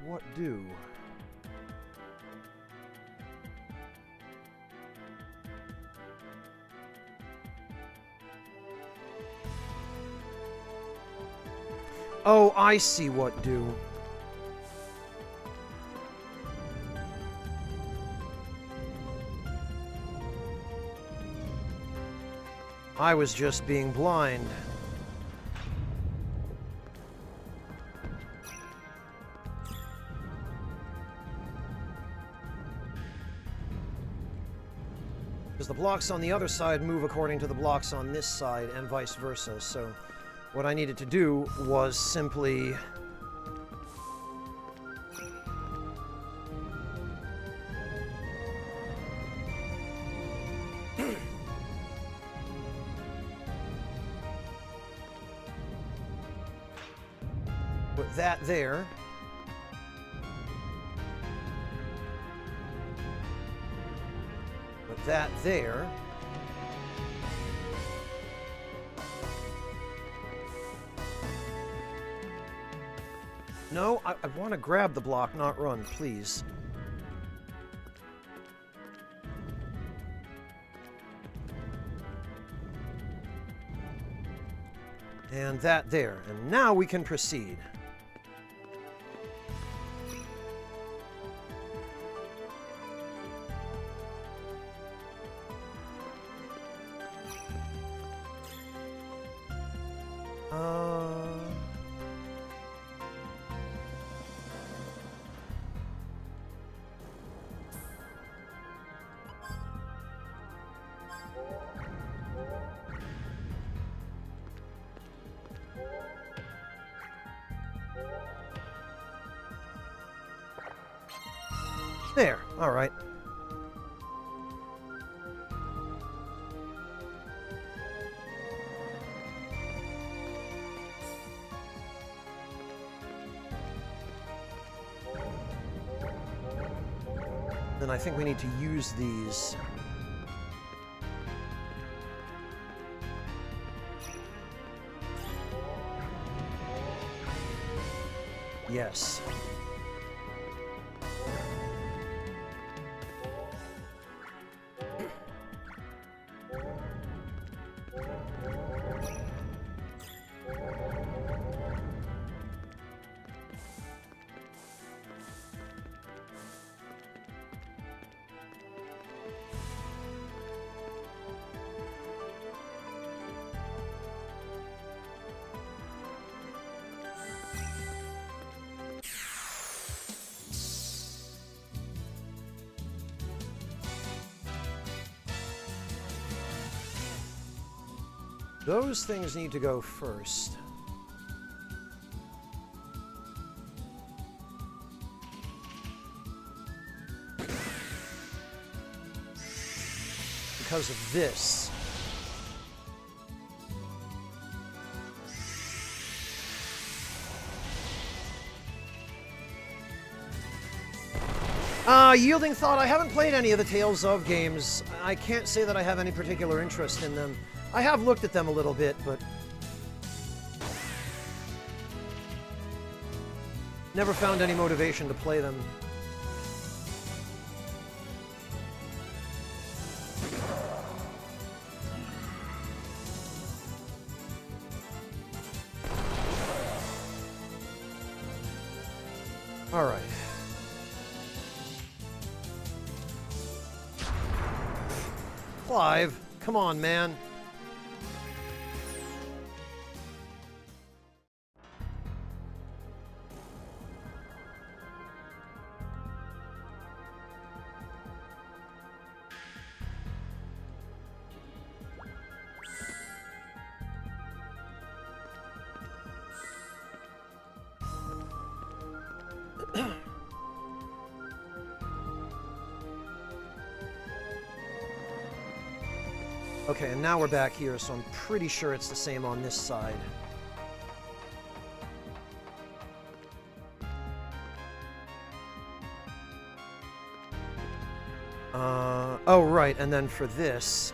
What do? Oh, I see what do. I was just being blind. Because the blocks on the other side move according to the blocks on this side, and vice versa, so what I needed to do was simply... put that there. Put that there. No, I want to grab the block, not run, please. And that there. And now we can proceed. There, alright. Then I think we need to use these. Yes. Those things need to go first. Because of this. Yielding Thought, I haven't played any of the Tales of games. I can't say that I have any particular interest in them. I have looked at them a little bit, but never found any motivation to play them. All right. Clive, come on, man. Okay, and now we're back here, so I'm pretty sure it's the same on this side. Oh, right, and then for this,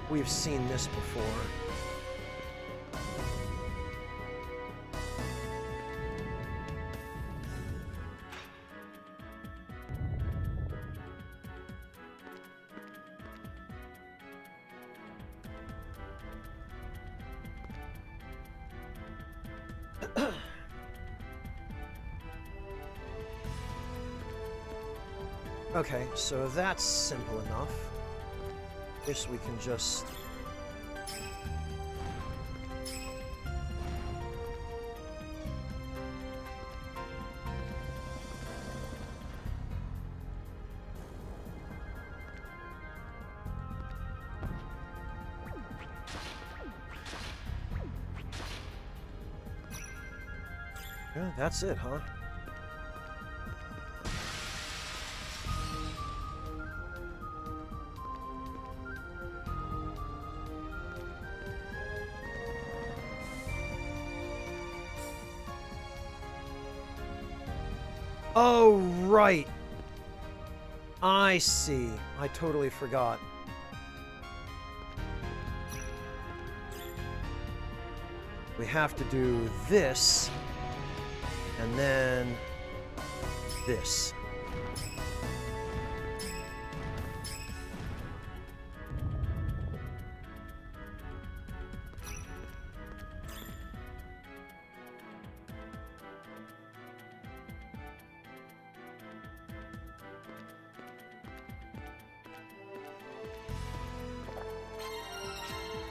we've seen this before. Okay, so that's simple enough. This we can just... Yeah, that's it, huh? Oh, right. I see. I totally forgot. We have to do this, and then this.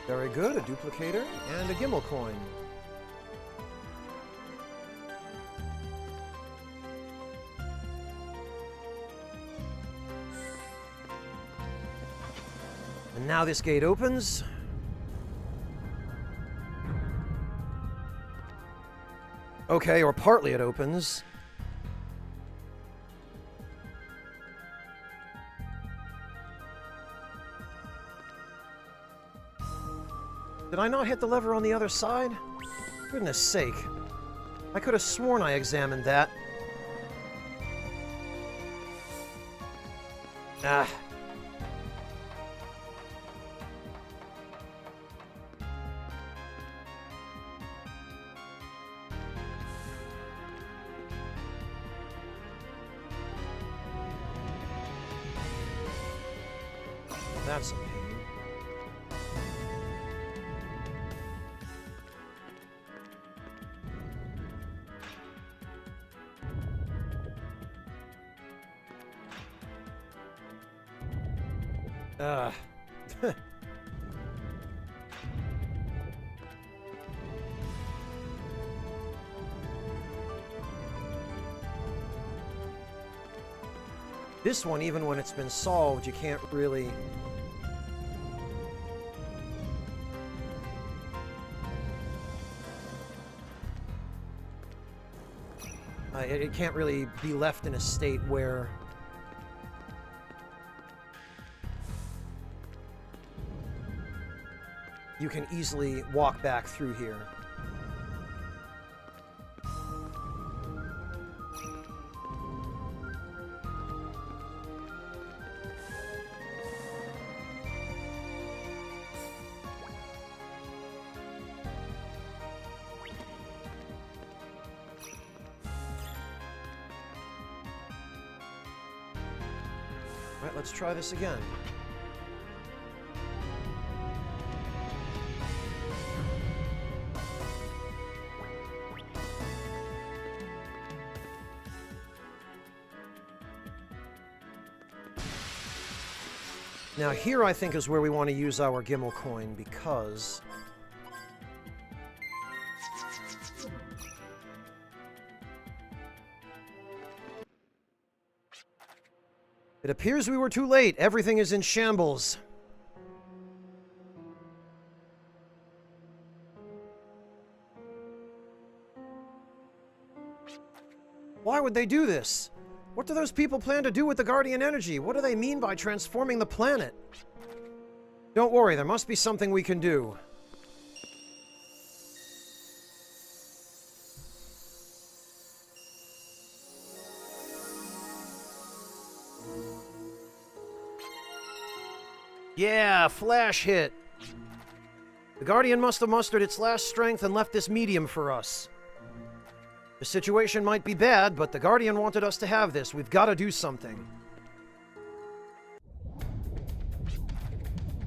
Very good, a duplicator and a gimbal coin. And now this gate opens. Okay, or partly it opens. Did I not hit the lever on the other side? Goodness sake. I could have sworn I examined that. Ah. That's a pain. This one, even when it's been solved, you can't really... it can't really be left in a state where... you can easily walk back through here. All right, let's try this again. Now here I think is where we want to use our Gimmel coin, because it appears we were too late. Everything is in shambles. Why would they do this? What do those people plan to do with the Guardian energy? What do they mean by transforming the planet? Don't worry, there must be something we can do. Yeah, flash hit. The Guardian must have mustered its last strength and left this medium for us. The situation might be bad, but the Guardian wanted us to have this. We've got to do something.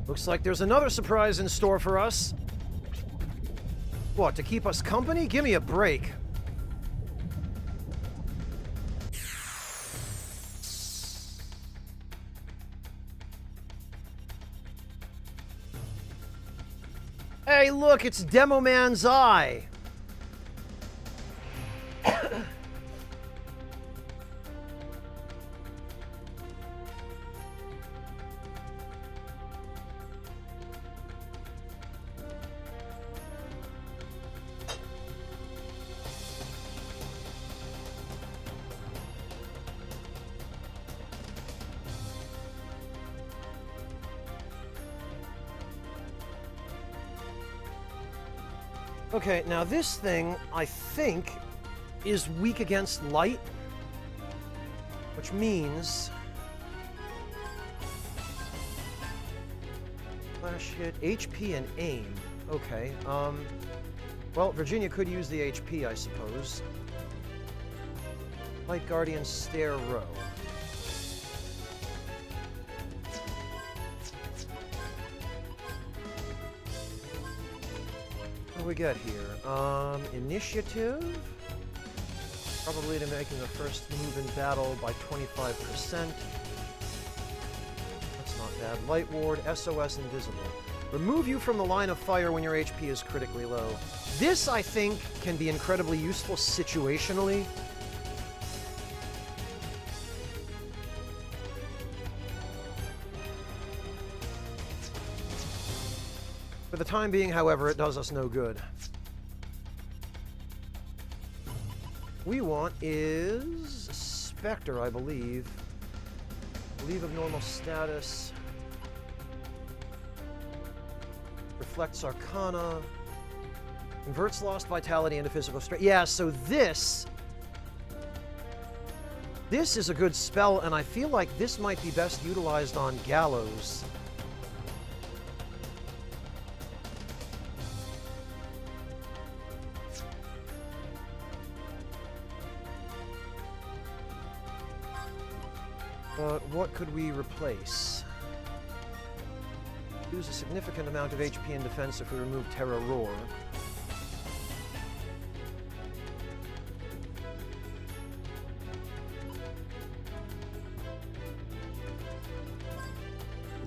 Looks like there's another surprise in store for us. What, to keep us company? Give me a break. Hey, look, it's Demo Man's eye. Okay, now this thing, I think, is weak against light, which means... flash hit, HP, and aim. Okay, well, Virginia could use the HP, I suppose. Light Guardian Stair Row. What do we got here? Initiative? Probably to making the first move in battle by 25%. That's not bad. Light Ward, SOS Invisible. Remove you from the line of fire when your HP is critically low. This, I think, can be incredibly useful situationally. For the time being, however, it does us no good. We want is Spectre, I believe. Leave of normal status. For reflects Arcana. Converts lost vitality into physical strength. Yeah, so this is a good spell, and I feel like this might be best utilized on Gallows. But what could we replace? Lose a significant amount of HP and defense if we remove Terra Roar.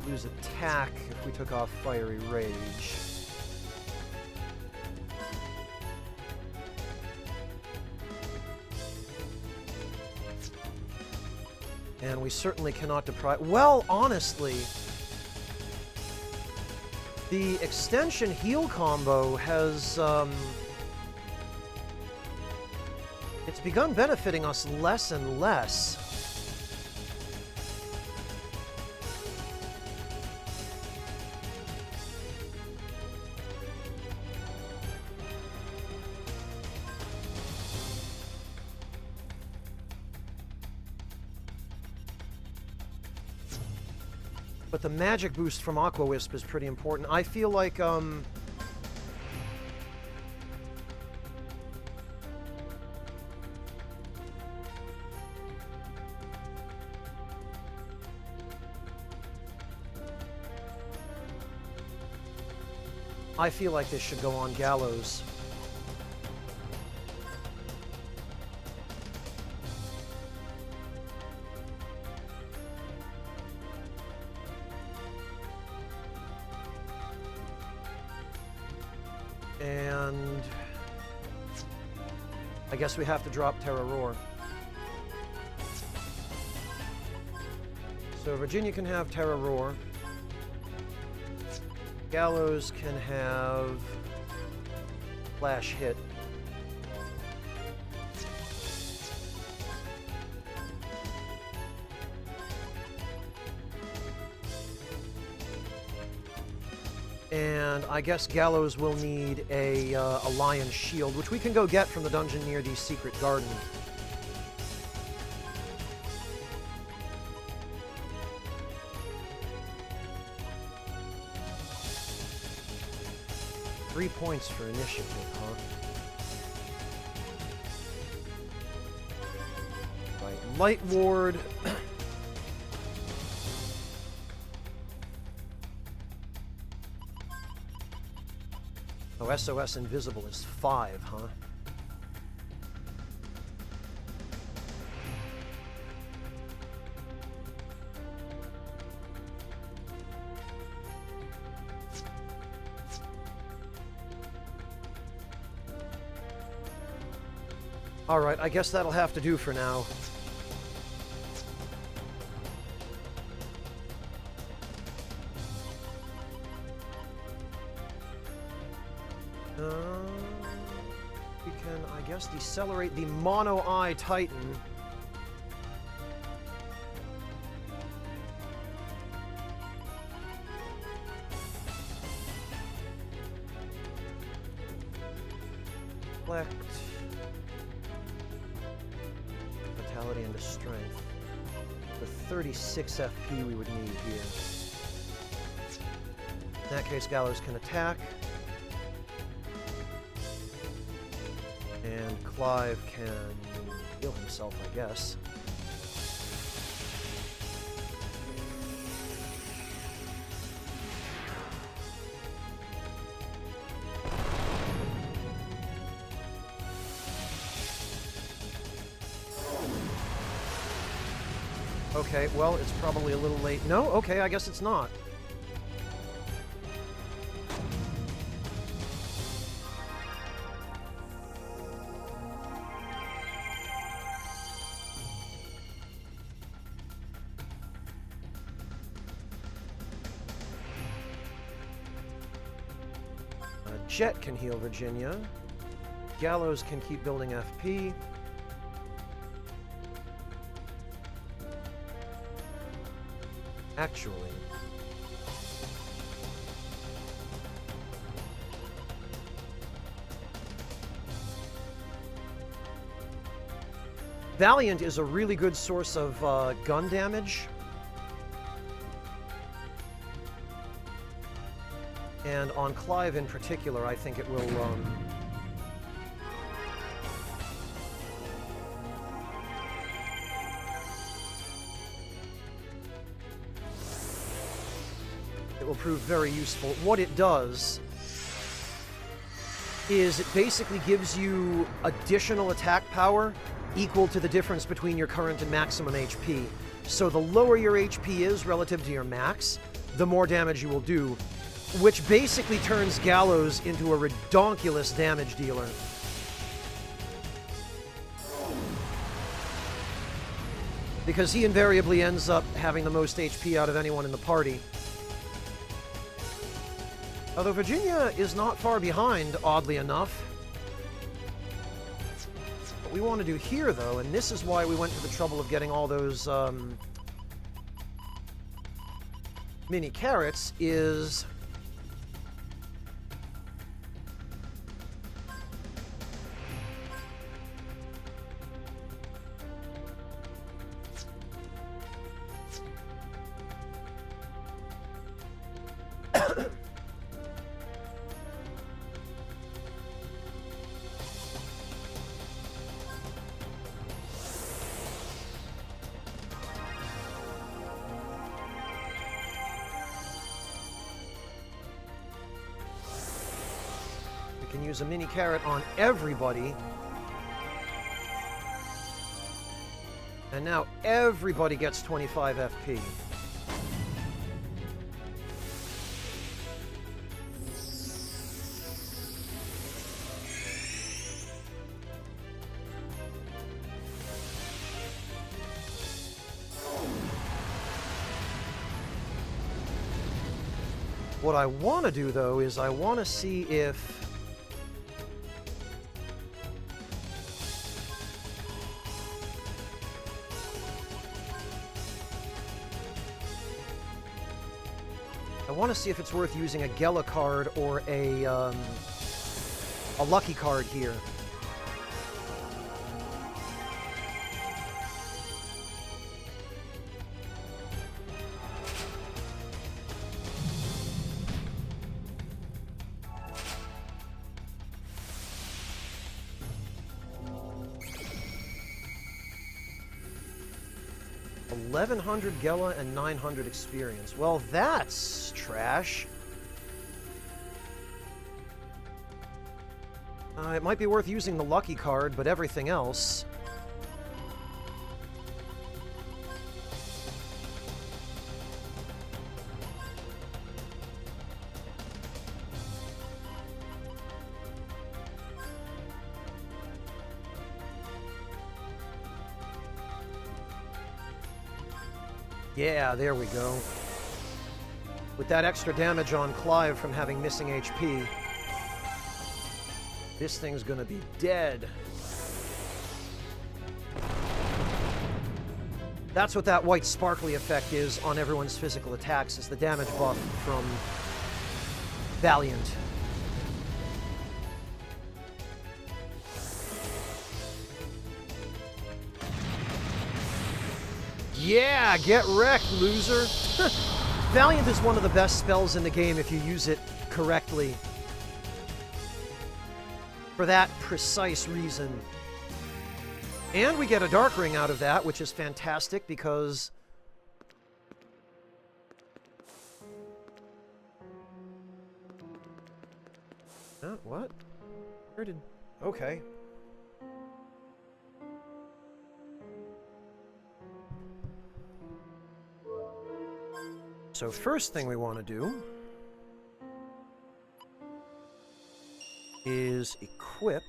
Lose attack if we took off Fiery Rage. And we certainly cannot deprive... Well, honestly, the extension heal combo has... it's begun benefiting us less and less. But the magic boost from Aqua Wisp is pretty important. I feel like, I feel like this should go on Gallows. And I guess we have to drop Terra Roar. So Virginia can have Terra Roar. Gallows can have Flash Hit. And I guess Gallows will need a Lion's Shield, which we can go get from the dungeon near the Secret Garden. Three points for initiative, huh? Right, Light Ward. Oh, SOS Invisible is 5, huh? Alright, I guess that'll have to do for now. We can, I guess, decelerate the Mono Eye Titan. Reflect. Vitality into strength. The 36 FP we would need here. In that case, Gallows can attack. And Clive can heal himself, I guess. Okay, well, it's probably a little late. No? Okay, I guess it's not. Jet can heal Virginia. Gallows can keep building FP. Actually, Valiant is a really good source of gun damage. And on Clive in particular, I think it will... it will prove very useful. What it does is it basically gives you additional attack power equal to the difference between your current and maximum HP. So the lower your HP is relative to your max, the more damage you will do, which basically turns Gallows into a redonkulous damage dealer. Because he invariably ends up having the most HP out of anyone in the party. Although Virginia is not far behind, oddly enough. What we want to do here, though, and this is why we went to the trouble of getting all those mini carrots, is... can use a mini carrot on everybody. And now everybody gets 25 FP. What I want to do, though, is I want to see if... I want to see if it's worth using a Gela card or a lucky card here. $1,100 Gela and 900 experience. Well, that's trash. It might be worth using the lucky card, but everything else... Yeah, there we go. With that extra damage on Clive from having missing HP, this thing's gonna be dead. That's what that white sparkly effect is on everyone's physical attacks, is the damage buff from Valiant. Yeah, get wrecked, loser! Valiant is one of the best spells in the game if you use it correctly. For that precise reason. And we get a Dark Ring out of that, which is fantastic because... What? Where did... Okay. So first thing we want to do is equip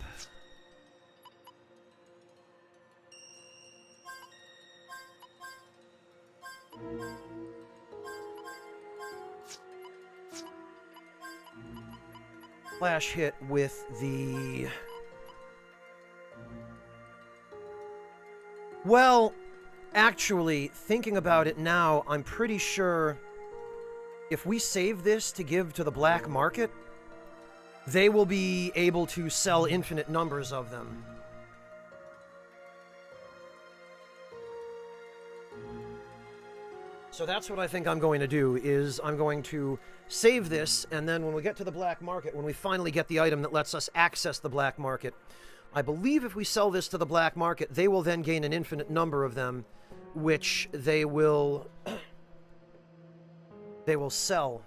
Flash Hit with the... Well, actually, thinking about it now, I'm pretty sure if we save this to give to the black market, they will be able to sell infinite numbers of them. So that's what I think I'm going to do, is I'm going to save this, and then when we get to the black market, when we finally get the item that lets us access the black market, I believe if we sell this to the black market, they will then gain an infinite number of them, which they will sell.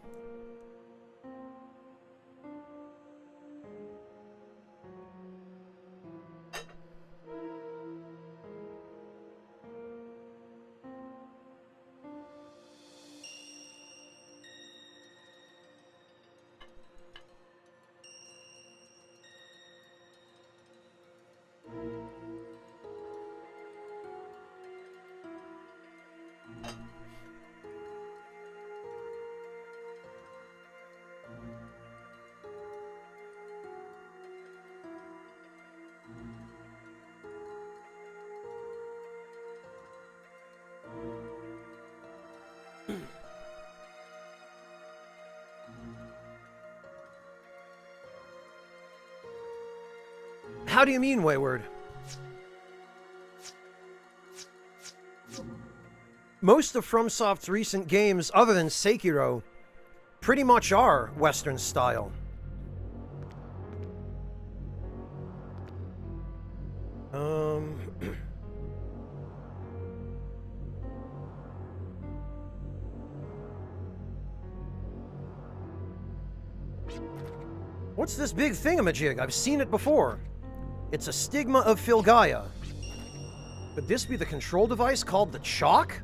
How do you mean, Wayward? Most of FromSoft's recent games, other than Sekiro, pretty much are Western style. What's this big thingamajig? I've seen it before. It's a stigma of Filgaia. Could this be the control device called the Chalk?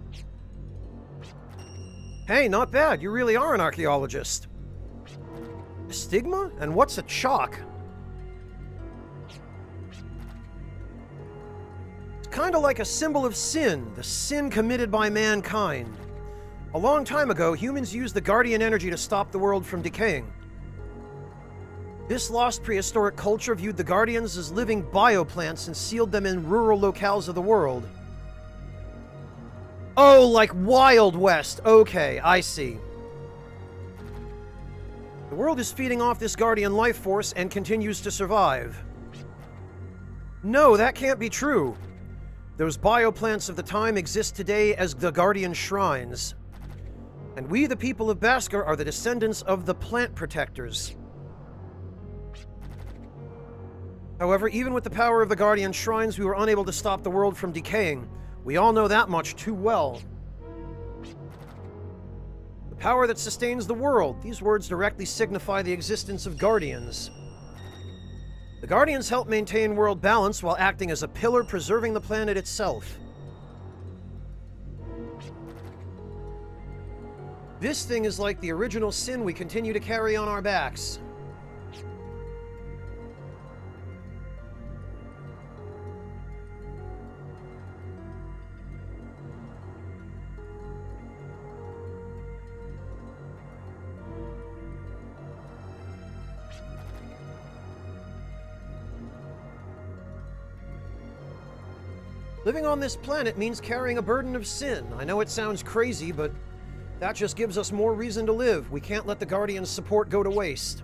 Hey, not bad. You really are an archaeologist. A stigma? And what's a chalk? It's kind of like a symbol of sin, the sin committed by mankind. A long time ago, humans used the Guardian energy to stop the world from decaying. This lost prehistoric culture viewed the Guardians as living bioplants and sealed them in rural locales of the world. Oh, like Wild West. Okay, I see. The world is feeding off this Guardian life force and continues to survive. No, that can't be true. Those bioplants of the time exist today as the Guardian shrines. And we, the people of Basker, are the descendants of the plant protectors. However, even with the power of the Guardian shrines, we were unable to stop the world from decaying. We all know that much too well. The power that sustains the world. These words directly signify the existence of Guardians. The Guardians help maintain world balance while acting as a pillar preserving the planet itself. This thing is like the original sin we continue to carry on our backs. Living on this planet means carrying a burden of sin. I know it sounds crazy, but that just gives us more reason to live. We can't let the Guardians' support go to waste.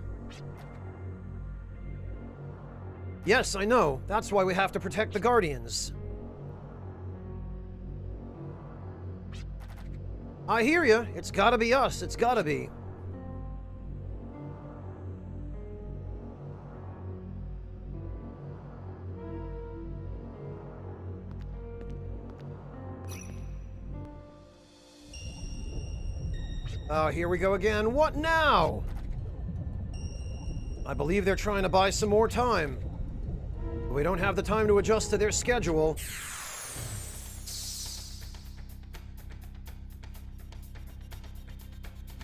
Yes, I know. That's why we have to protect the Guardians. I hear ya. It's gotta be us. It's gotta be. Oh, here we go again. What now? I believe they're trying to buy some more time. We don't have the time to adjust to their schedule.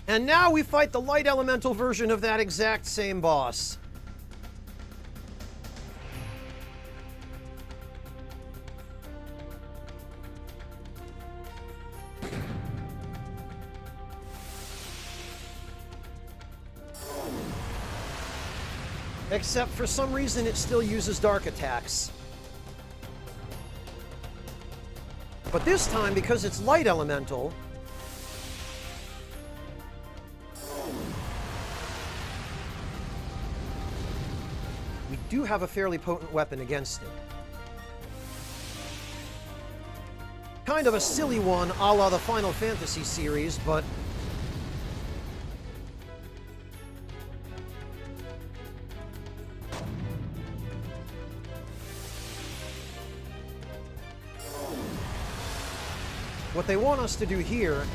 And now we fight the light elemental version of that exact same boss. Except for some reason it still uses dark attacks. But this time, because it's light elemental, we do have a fairly potent weapon against it. kind of a silly one, a la the Final Fantasy series, but... what they want us to do here,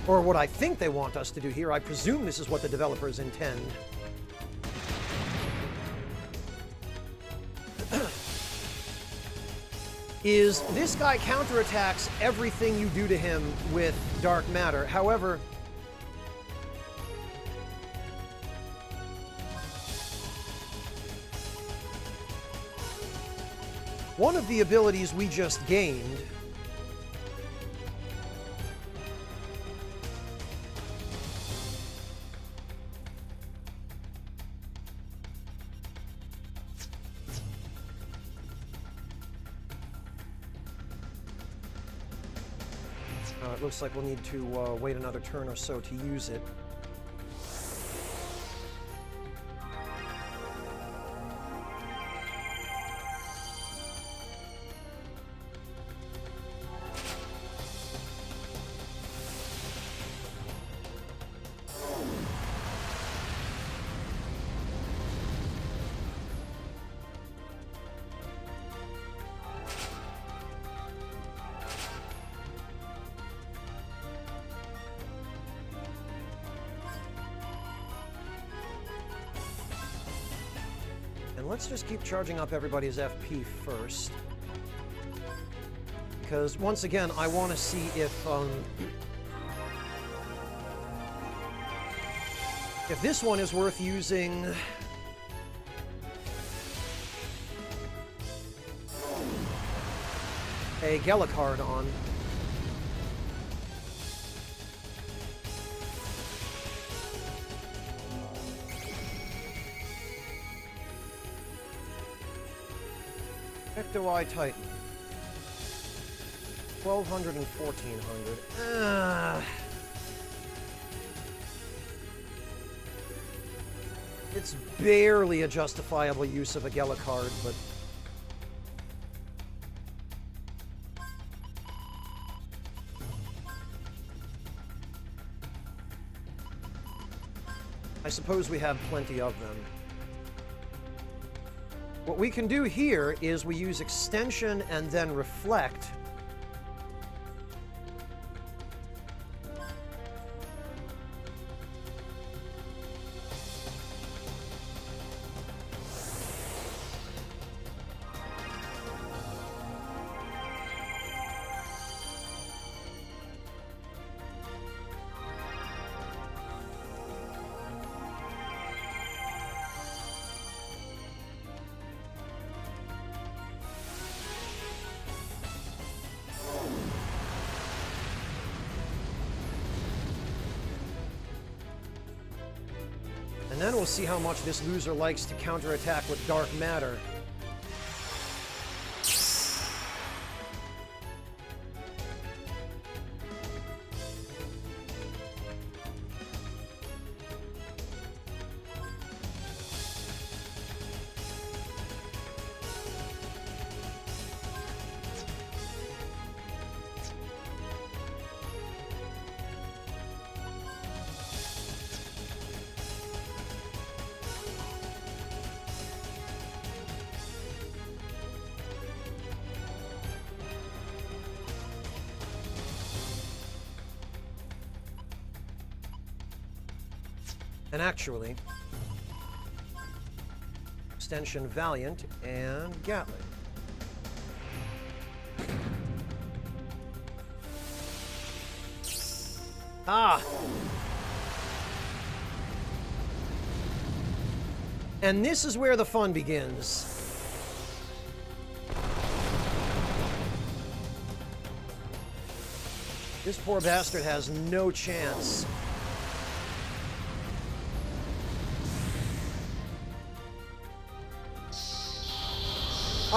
or what I think they want us to do here, I presume this is what the developers intend, is this guy counterattacks everything you do to him with dark matter. However, one of the abilities we just gained it looks like we'll need to wait another turn or so to use it. Let's just keep charging up everybody's FP first. Because, once again, I want to see if this one is worth using... a Gellicard on. Ecto-Eye Titan. 1200 and 1400. It's barely a justifiable use of a Gellicard, but... I suppose we have plenty of them. What we can do here is we use Extension and then Reflect. And then we'll see how much this loser likes to counterattack with dark matter. And actually, Extension Valiant and Gatling. Ah! And this is where the fun begins. This poor bastard has no chance.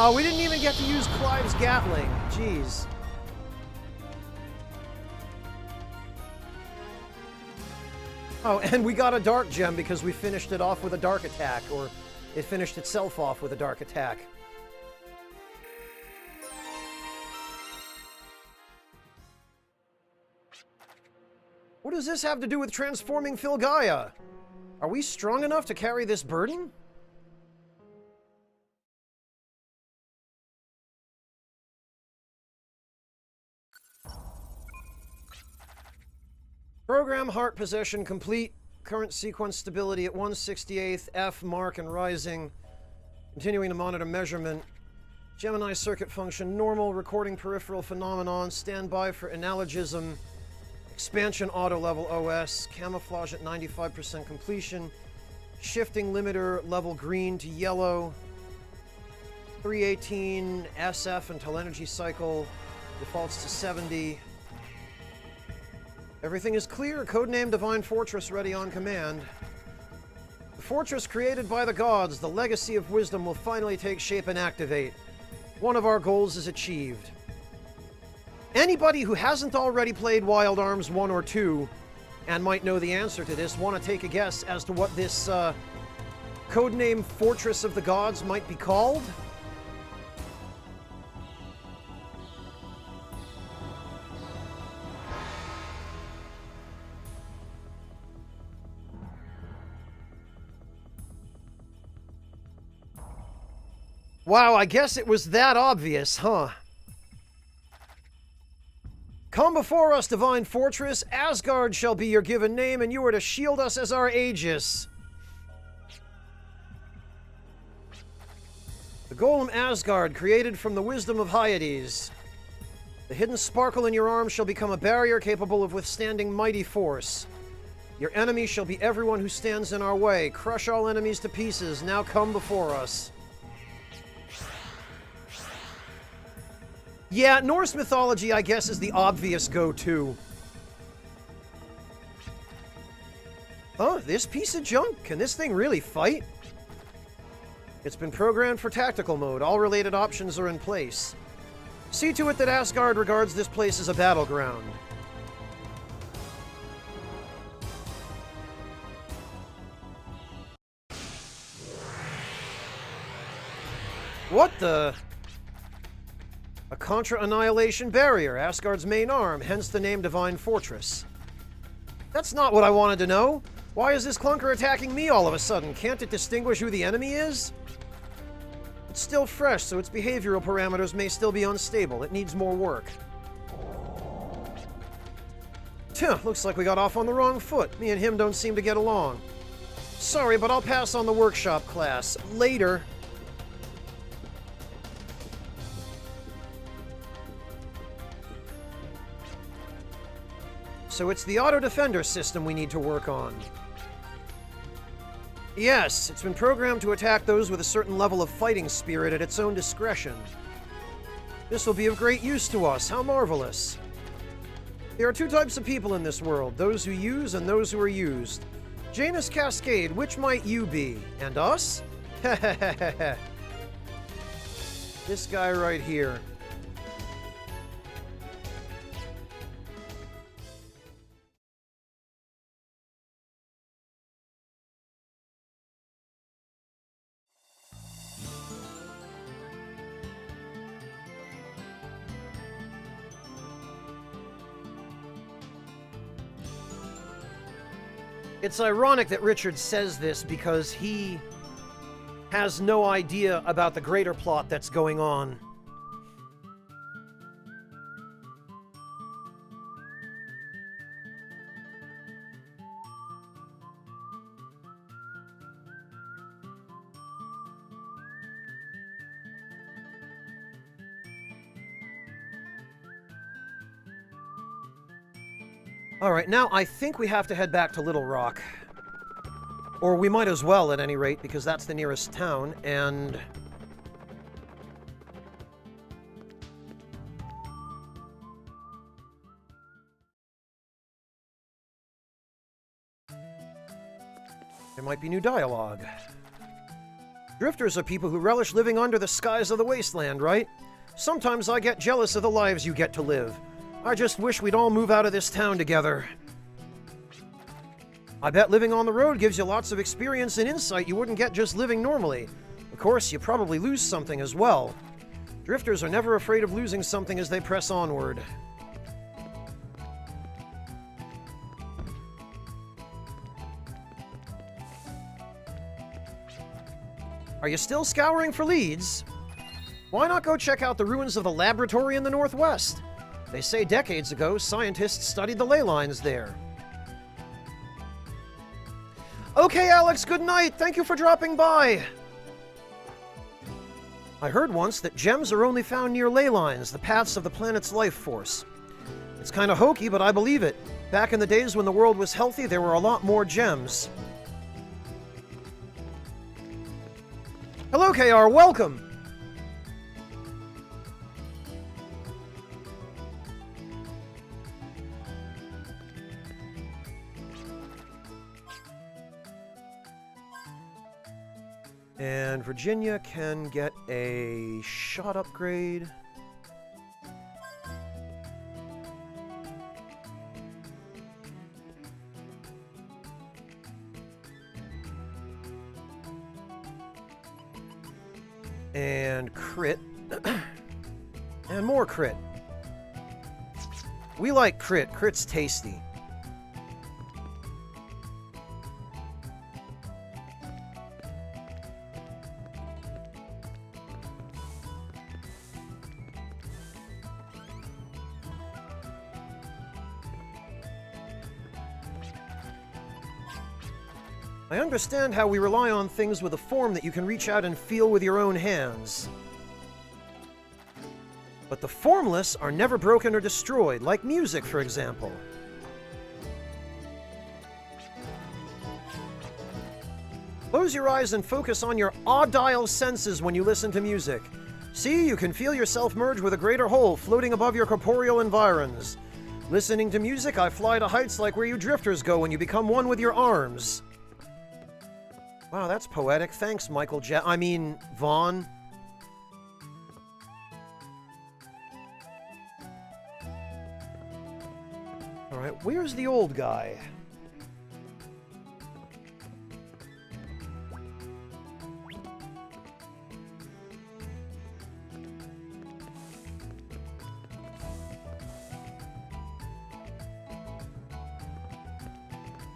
Oh, we didn't even get to use Clive's Gatling. Jeez. Oh, and we got a Dark Gem because we finished it off with a Dark Attack, or it finished itself off with a Dark Attack. What does this have to do with transforming Filgaia? Are we strong enough to carry this burden? Program heart possession complete. Current sequence stability at 1/68th, F, mark, and rising. Continuing to monitor measurement. Gemini circuit function normal. Recording peripheral phenomenon. Standby for analogism. Expansion auto level OS. Camouflage at 95% completion. Shifting limiter level green to yellow. 318 SF until energy cycle defaults to 70. Everything is clear. Codename Divine Fortress ready on command. The fortress created by the gods, the legacy of wisdom, will finally take shape and activate. One of our goals is achieved. Anybody who hasn't already played Wild Arms 1 or 2 and might know the answer to this, want to take a guess as to what this codename Fortress of the Gods might be called? Wow, I guess it was that obvious, huh? Come before us, Divine Fortress. Asgard shall be your given name, and you are to shield us as our Aegis. The golem Asgard, created from the wisdom of Hyades. The hidden sparkle in your arm shall become a barrier capable of withstanding mighty force. Your enemy shall be everyone who stands in our way. Crush all enemies to pieces. Now come before us. Yeah, Norse mythology, I guess, is the obvious go-to. Oh, this piece of junk. Can this thing really fight? It's been programmed for tactical mode. All related options are in place. See to it that Asgard regards this place as a battleground. What the... A contra-annihilation barrier, Asgard's main arm, hence the name Divine Fortress. That's not what I wanted to know. Why is this clunker attacking me all of a sudden? Can't it distinguish who the enemy is? It's still fresh, so its behavioral parameters may still be unstable. It needs more work. Looks like we got off on the wrong foot. Me and him don't seem to get along. Sorry, but I'll pass on the workshop class. Later. So it's the auto-defender system we need to work on. Yes, it's been programmed to attack those with a certain level of fighting spirit at its own discretion. This will be of great use to us. How marvelous. There are two types of people in this world, those who use and those who are used. Janus Cascade, which might you be? And us? This guy right here. It's ironic that Richard says this because he has no idea about the greater plot that's going on. Alright, now I think we have to head back to Little Rock. Or we might as well, at any rate, because that's the nearest town, and... there might be new dialogue. Drifters are people who relish living under the skies of the wasteland, right? Sometimes I get jealous of the lives you get to live. I just wish we'd all move out of this town together. I bet living on the road gives you lots of experience and insight you wouldn't get just living normally. Of course, you probably lose something as well. Drifters are never afraid of losing something as they press onward. Are you still scouring for leads? Why not go check out the ruins of the laboratory in the northwest? They say decades ago, scientists studied the ley lines there. Okay, Alex, good night. Thank you for dropping by. I heard once that gems are only found near ley lines, the paths of the planet's life force. It's kind of hokey, but I believe it. Back in the days when the world was healthy, there were a lot more gems. Hello, KR. Welcome. And Virginia can get a shot upgrade. And crit. And more crit. We like crit. Crit's tasty. I understand how we rely on things with a form that you can reach out and feel with your own hands. But the formless are never broken or destroyed, like music, for example. Close your eyes and focus on your audile senses when you listen to music. See, you can feel yourself merge with a greater whole floating above your corporeal environs. Listening to music, I fly to heights like where you drifters go when you become one with your arms. Wow, that's poetic. Thanks, Michael Vaughn. Alright, where's the old guy?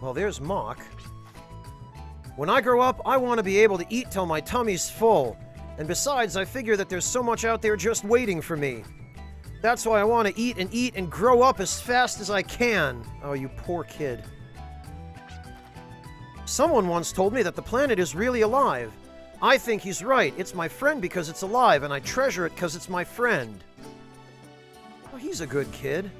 Well, there's Mock. When I grow up, I want to be able to eat till my tummy's full. And besides, I figure that there's so much out there just waiting for me. That's why I want to eat and grow up as fast as I can. Oh, you poor kid. Someone once told me that the planet is really alive. I think he's right. It's my friend because it's alive, and I treasure it because it's my friend. Oh, he's a good kid.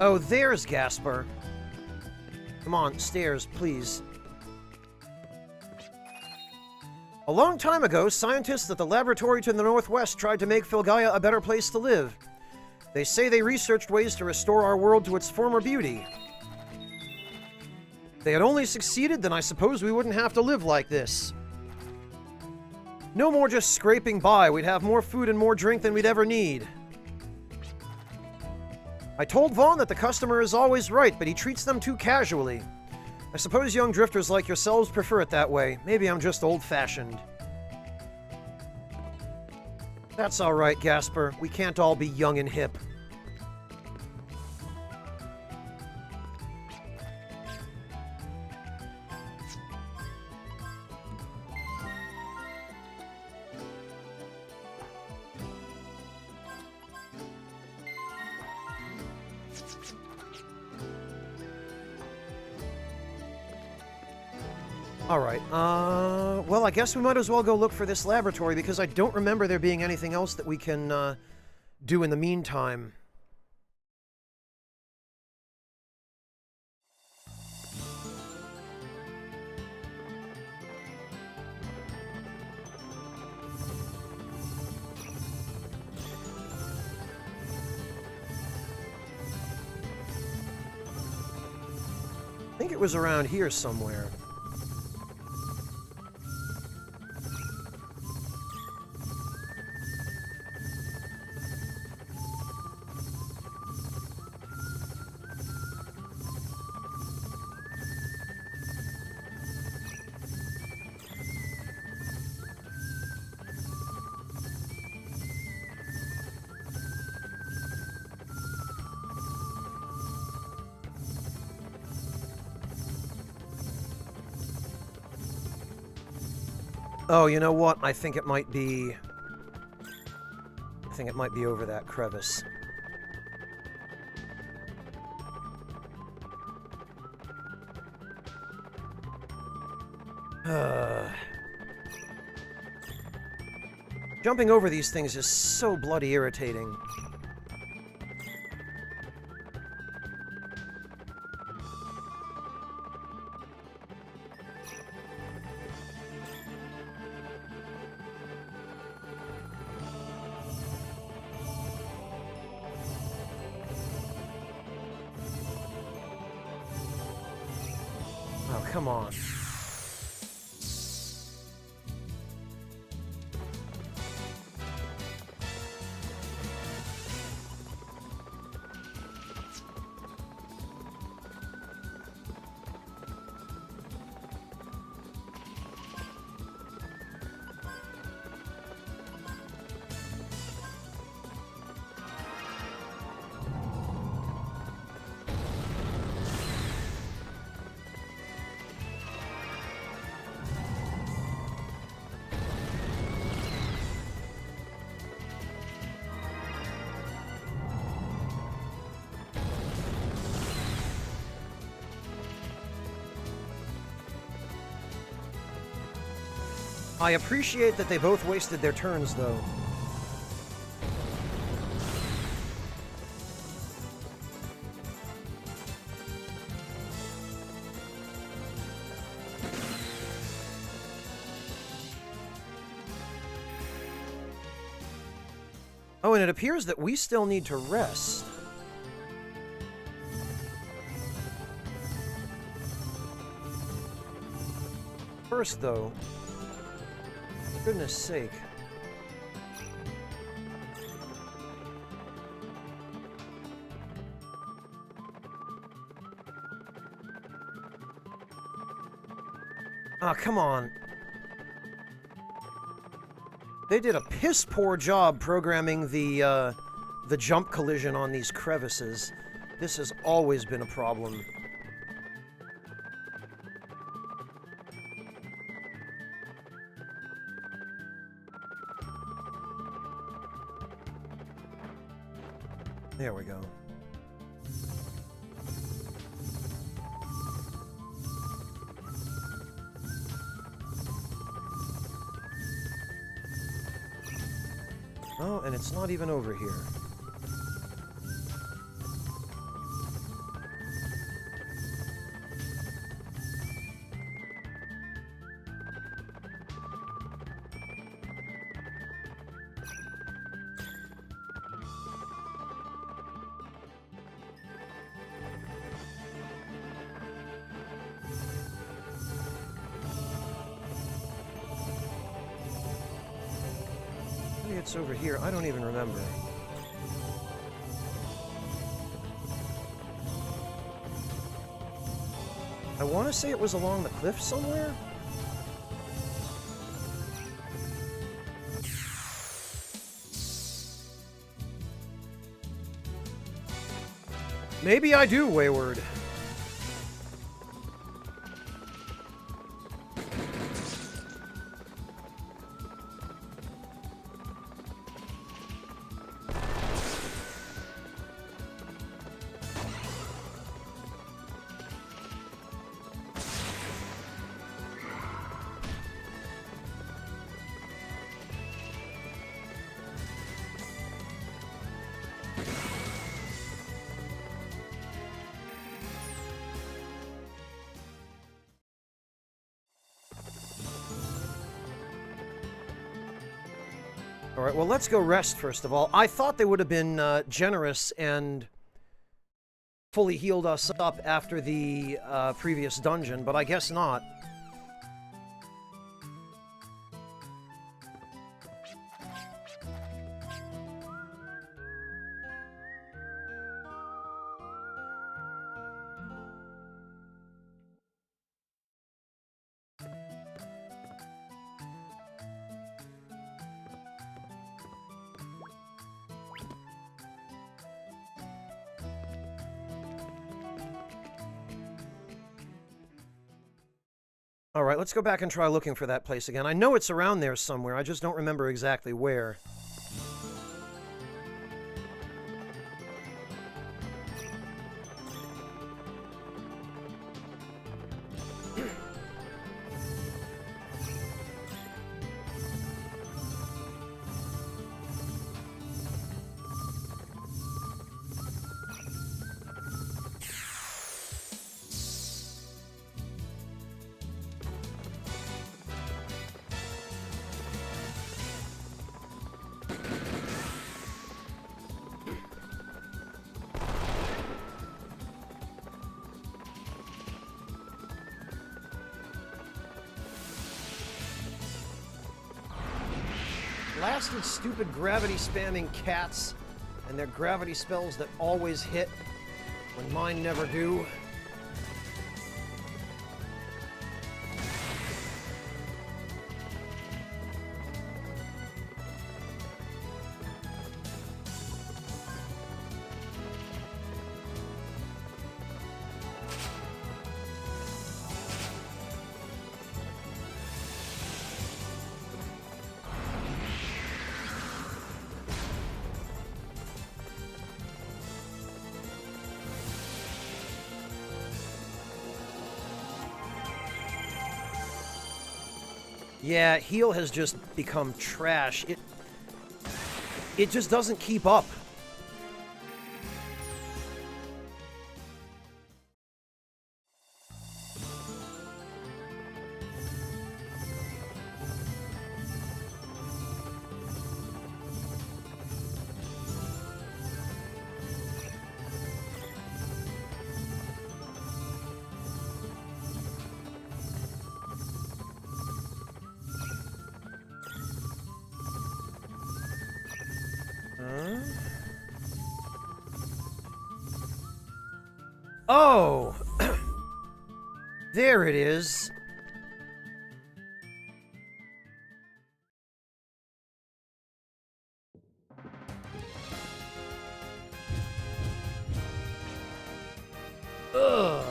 Oh, there's Gasper. Come on, stairs, please. A long time ago, scientists at the laboratory to the northwest tried to make Filgaia a better place to live. They say they researched ways to restore our world to its former beauty. If they had only succeeded, then I suppose we wouldn't have to live like this. No more just scraping by. We'd have more food and more drink than we'd ever need. I told Vaughn that the customer is always right, but he treats them too casually. I suppose young drifters like yourselves prefer it that way. Maybe I'm just old-fashioned. That's all right, Gasper. We can't all be young and hip. Alright, well, I guess we might as well go look for this laboratory, because I don't remember there being anything else that we can, do in the meantime. I think it was around here somewhere. Oh, you know what? I think it might be... I think it might be over that crevice. Jumping over these things is so bloody irritating. Oh, come on. I appreciate that they both wasted their turns, though. Oh, and it appears that we still need to rest. First, though, for goodness sake. Ah, come on. They did a piss-poor job programming the jump collision on these crevices. This has always been a problem. There we go. Oh, and it's not even over here. Maybe it's over here. I don't even remember. I want to say it was along the cliff somewhere? Maybe I do, Wayward. Alright, well, let's go rest, first of all. I thought they would have been generous and fully healed us up after the previous dungeon, but I guess not. Alright, let's go back and try looking for that place again. I know it's around there somewhere, I just don't remember exactly where. Blasted stupid gravity spamming cats and their gravity spells that always hit when mine never do. Yeah, heal has just become trash. It just doesn't keep up. Oh! There it is. Ugh.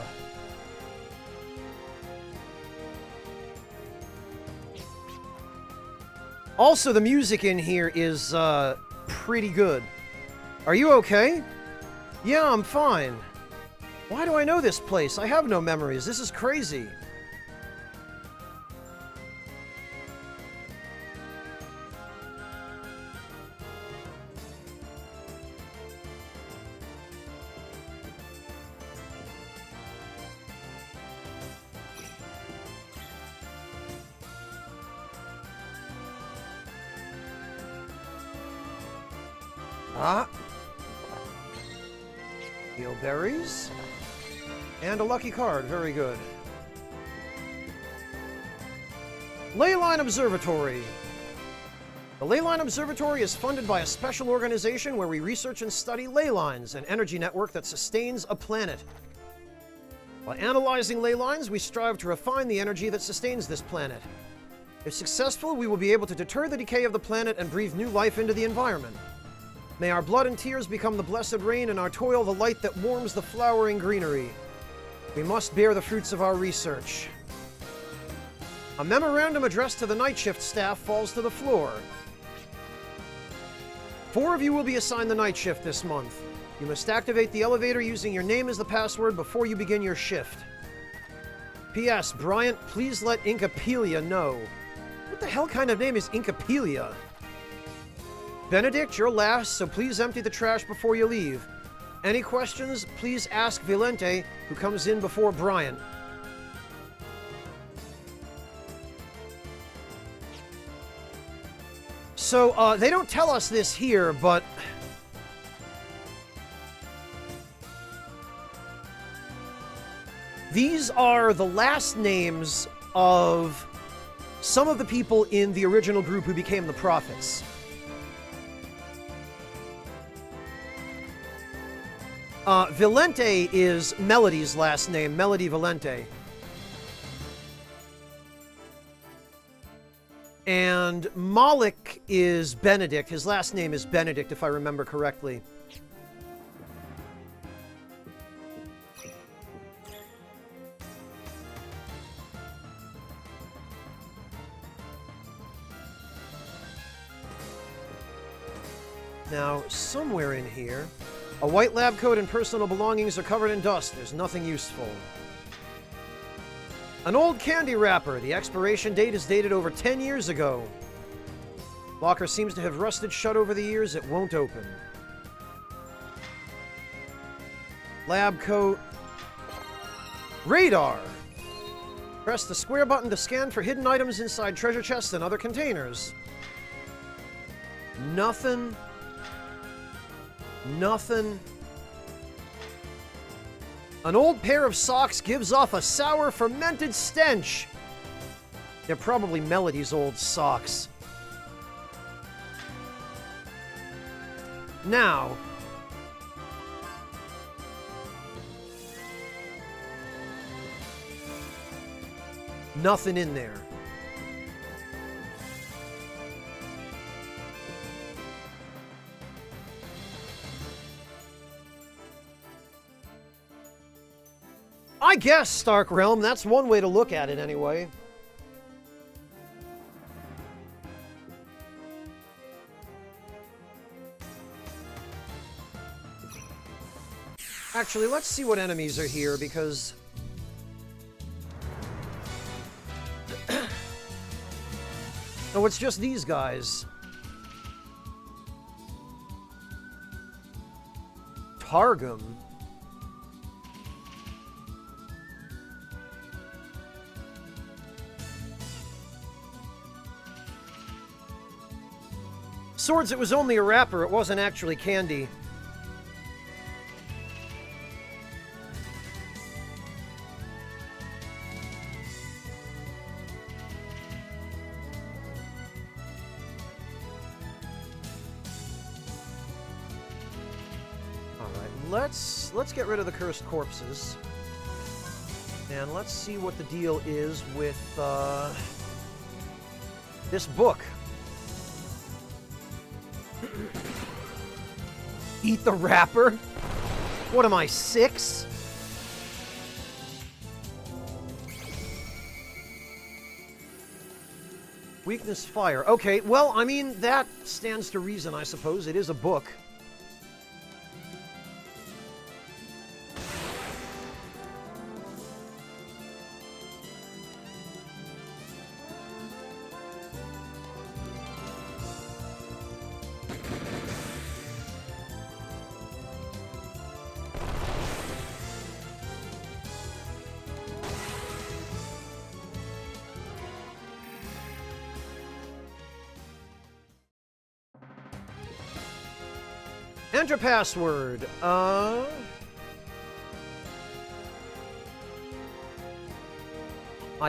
Also, the music in here is, pretty good. Are you okay? Yeah, I'm fine. Why do I know this place? I have no memories. This is crazy. Ah. Heal berries. And a lucky card. Very good. Leyline Observatory. The Leyline Observatory is funded by a special organization where we research and study ley lines, an energy network that sustains a planet. By analyzing ley lines, we strive to refine the energy that sustains this planet. If successful, we will be able to deter the decay of the planet and breathe new life into the environment. May our blood and tears become the blessed rain, and our toil the light that warms the flowering greenery. We must bear the fruits of our research. A memorandum addressed to the night shift staff falls to the floor. 4 of you will be assigned the night shift this month. You must activate the elevator using your name as the password before you begin your shift. P.S. Bryant, please let Incapelia know. What the hell kind of name is Incapelia? Benedict, you're last, so please empty the trash before you leave. Any questions, please ask Vilente, who comes in before Bryant. So, they don't tell us this here, but... these are the last names of some of the people in the original group who became the Prophets. Vilente is Melody's last name, Melody Vilente. And Malik is Benedict. His last name is Benedict, if I remember correctly. Now, somewhere in here, a white lab coat and personal belongings are covered in dust. There's nothing useful. An old candy wrapper. The expiration date is dated over 10 years ago. Locker seems to have rusted shut over the years. It won't open. Lab coat. Radar. Press the square button to scan for hidden items inside treasure chests and other containers. Nothing. Nothing. An old pair of socks gives off a sour, fermented stench. They're probably Melody's old socks. Now, nothing in there. I guess, Stark Realm, that's one way to look at it anyway. Actually, let's see what enemies are here, because... Oh, it's just these guys. Targum. Swords, it was only a wrapper, it wasn't actually candy. Let's get rid of the cursed corpses. And let's see what the deal is with this book. Eat the wrapper? What am I, 6? Weakness fire. Okay, well, I mean, that stands to reason, I suppose. It is a book. Enter password. I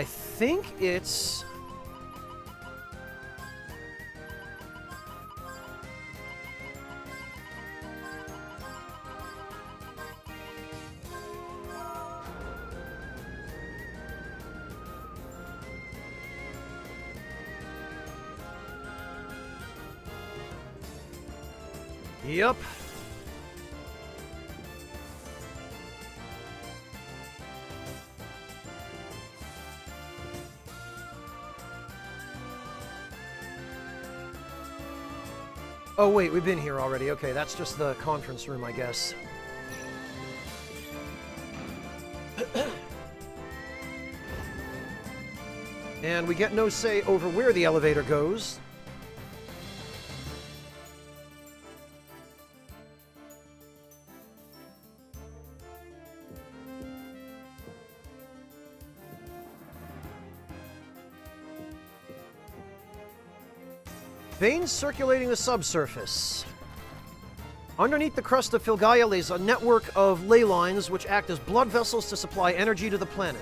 think it's... Yep. Oh wait, we've been here already. Okay, that's just the conference room, I guess. And we get no say over where the elevator goes. Veins circulating the subsurface. Underneath the crust of Filgaia lays a network of ley lines which act as blood vessels to supply energy to the planet.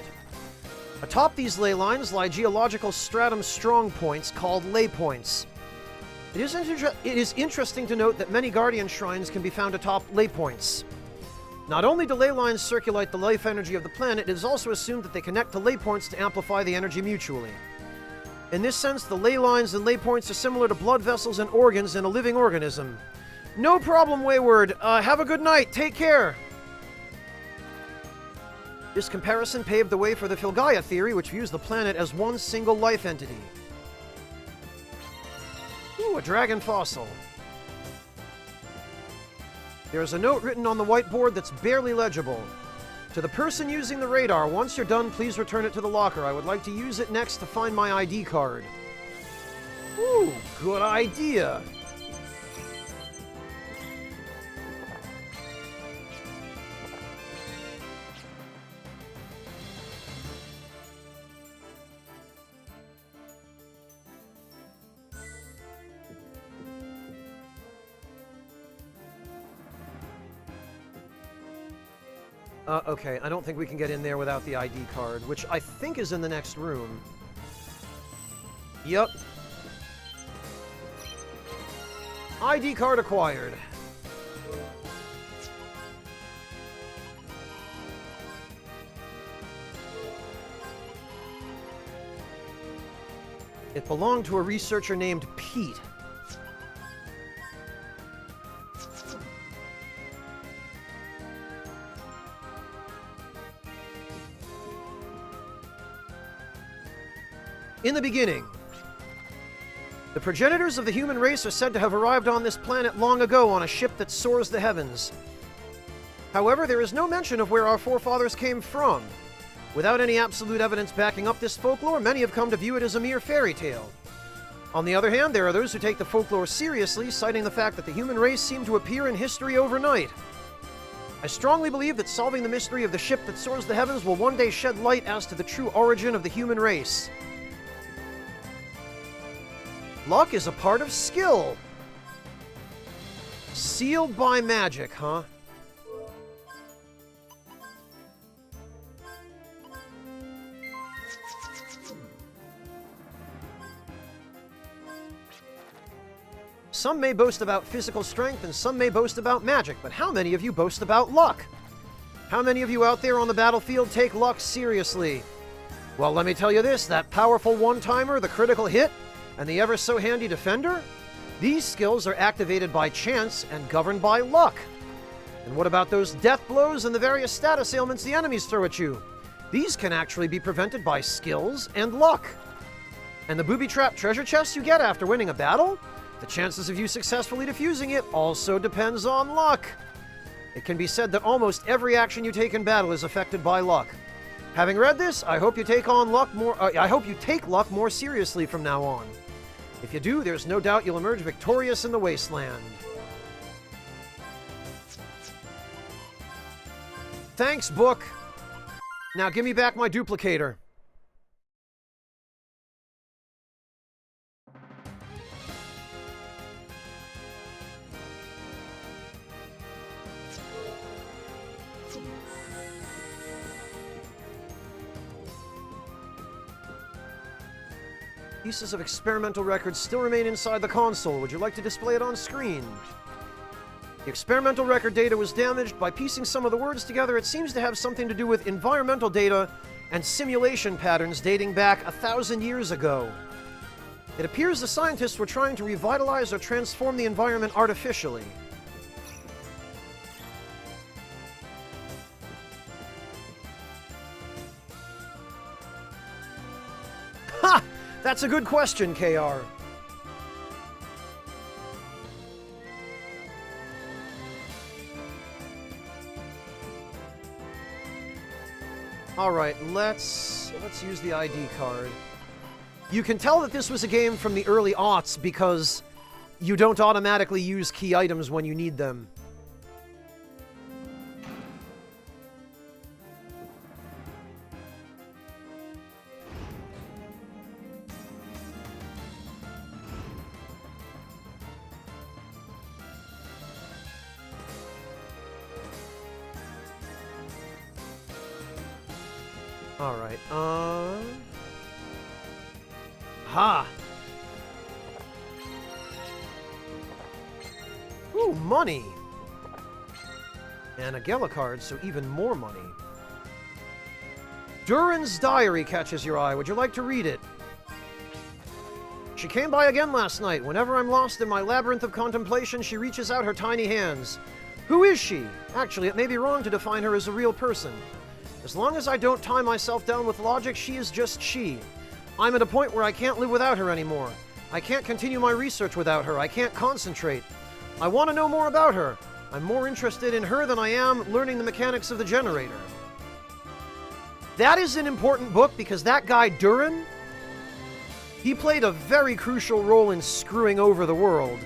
Atop these ley lines lie geological stratum strong points called ley points. It is interesting to note that many Guardian shrines can be found atop ley points. Not only do ley lines circulate the life energy of the planet, it is also assumed that they connect to ley points to amplify the energy mutually. In this sense, the ley lines and ley points are similar to blood vessels and organs in a living organism. No problem, Wayward. Have a good night. Take care. This comparison paved the way for the Filgaia theory, which views the planet as one single life entity. Ooh, a dragon fossil. There's a note written on the whiteboard that's barely legible. To the person using the radar, once you're done, please return it to the locker. I would like to use it next to find my ID card. Ooh, good idea. Okay, I don't think we can get in there without the ID card, which I think is in the next room. Yep. ID card acquired. It belonged to a researcher named Pete. In the beginning, the progenitors of the human race are said to have arrived on this planet long ago on a ship that soars the heavens. However, there is no mention of where our forefathers came from. Without any absolute evidence backing up this folklore, many have come to view it as a mere fairy tale. On the other hand, there are those who take the folklore seriously, citing the fact that the human race seemed to appear in history overnight. I strongly believe that solving the mystery of the ship that soars the heavens will one day shed light as to the true origin of the human race. Luck is a part of skill. Sealed by magic, huh? Some may boast about physical strength and some may boast about magic, but how many of you boast about luck? How many of you out there on the battlefield take luck seriously? Well, let me tell you this, that powerful one-timer, the critical hit, and the ever-so-handy defender? These skills are activated by chance and governed by luck. And what about those death blows and the various status ailments the enemies throw at you? These can actually be prevented by skills and luck. And the booby-trapped treasure chests you get after winning a battle? The chances of you successfully defusing it also depends on luck. It can be said that almost every action you take in battle is affected by luck. Having read this, I hope you take luck more seriously from now on. If you do, there's no doubt you'll emerge victorious in the wasteland. Thanks, book. Now give me back my duplicator. Pieces of experimental records still remain inside the console. Would you like to display it on screen? The experimental record data was damaged. By piecing some of the words together, it seems to have something to do with environmental data and simulation patterns dating back 1,000 years ago. It appears the scientists were trying to revitalize or transform the environment artificially. Ha! That's a good question, KR. Alright, let's use the ID card. You can tell that this was a game from the early aughts because you don't automatically use key items when you need them. Alright, Ha! Ooh, money! And a Gela card, so even more money. Durin's diary catches your eye. Would you like to read it? She came by again last night. Whenever I'm lost in my labyrinth of contemplation, she reaches out her tiny hands. Who is she? Actually, it may be wrong to define her as a real person. As long as I don't tie myself down with logic, she is just she. I'm at a point where I can't live without her anymore. I can't continue my research without her. I can't concentrate. I want to know more about her, I'm more interested in her than I am learning the mechanics of the generator. That is an important book because that guy, Durin, he played a very crucial role in screwing over the world.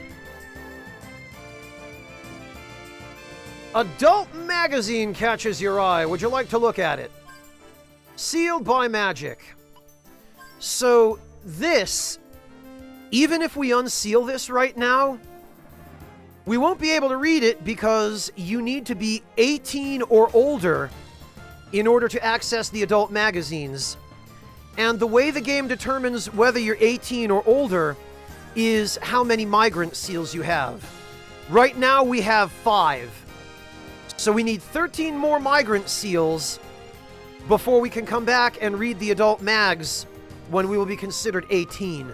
Adult magazine catches your eye. Would you like to look at it? Sealed by magic. So this, even if we unseal this right now, we won't be able to read it because you need to be 18 or older in order to access the adult magazines. And the way the game determines whether you're 18 or older is how many migrant seals you have. Right now we have 5. So we need 13 more migrant seals before we can come back and read the adult mags when we will be considered 18.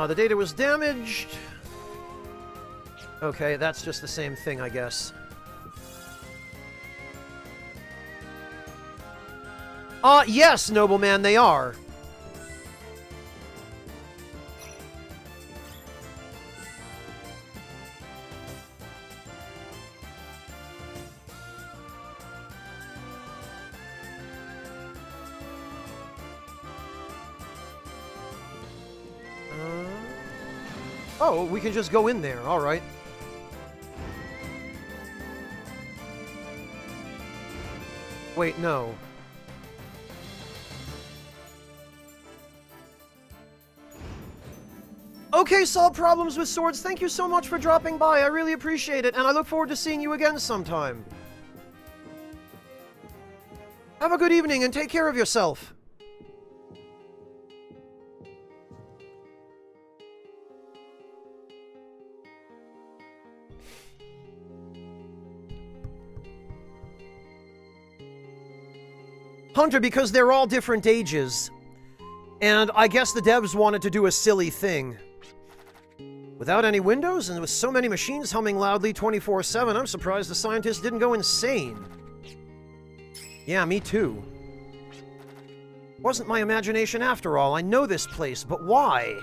The data was damaged. Okay, that's just the same thing, I guess. Yes, nobleman, they are. Oh, we can just go in there. All right. Wait, no. Okay, solve problems with swords. Thank you so much for dropping by. I really appreciate it, and I look forward to seeing you again sometime. Have a good evening and take care of yourself. Hunter, because they're all different ages. And I guess the devs wanted to do a silly thing. Without any windows and with so many machines humming loudly 24/7, I'm surprised the scientists didn't go insane. Yeah, me too. Wasn't my imagination after all. I know this place, but why?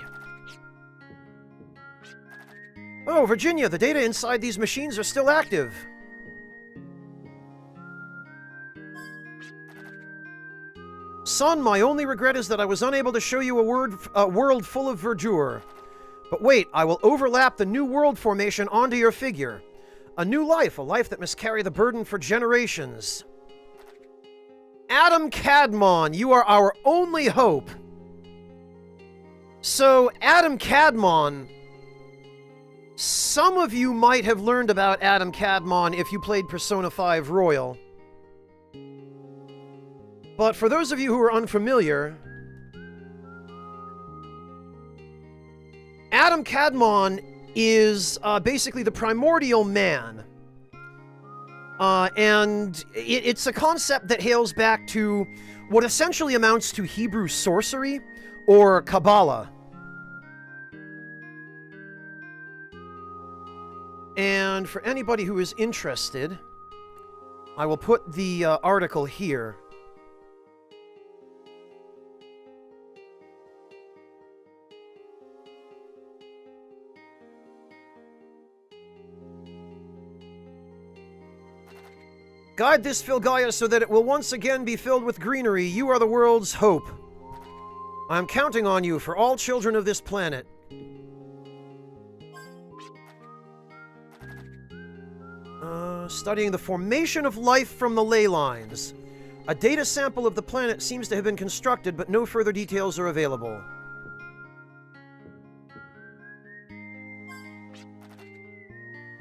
Oh, Virginia, the data inside these machines are still active. Son, my only regret is that I was unable to show you a world full of verdure. But wait, I will overlap the new world formation onto your figure. A new life, a life that must carry the burden for generations. Adam Cadmon, you are our only hope. So, Adam Cadmon, some of you might have learned about Adam Cadmon if you played Persona 5 Royal. But for those of you who are unfamiliar, Adam Cadmon is basically the primordial man. And it's a concept that hails back to what essentially amounts to Hebrew sorcery or Kabbalah. And for anybody who is interested, I will put the article here. Guide this Filgaia so that it will once again be filled with greenery. You are the world's hope. I am counting on you for all children of this planet. Studying the formation of life from the ley lines. A data sample of the planet seems to have been constructed, but no further details are available.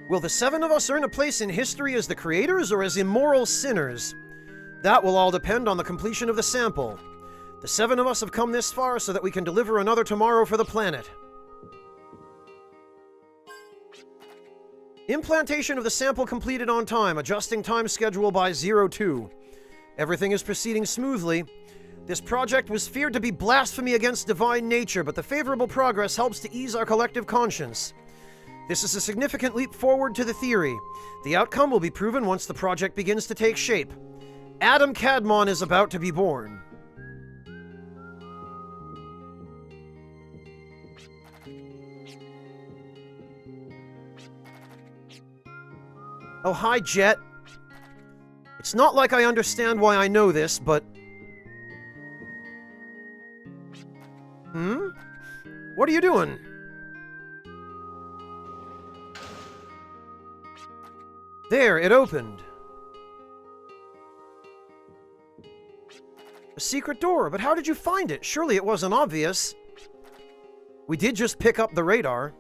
Will the 7 of us earn a place in history as the creators or as immoral sinners? That will all depend on the completion of the sample. The 7 of us have come this far so that we can deliver another tomorrow for the planet. Implantation of the sample completed on time, adjusting time schedule by 02. Everything is proceeding smoothly. This project was feared to be blasphemy against divine nature, but the favorable progress helps to ease our collective conscience. This is a significant leap forward to the theory. The outcome will be proven once the project begins to take shape. Adam Cadmon is about to be born. Oh, hi, Jet. It's not like I understand why I know this, but... Hmm? What are you doing? There, it opened. A secret door, but how did you find it? Surely it wasn't obvious. We did just pick up the radar.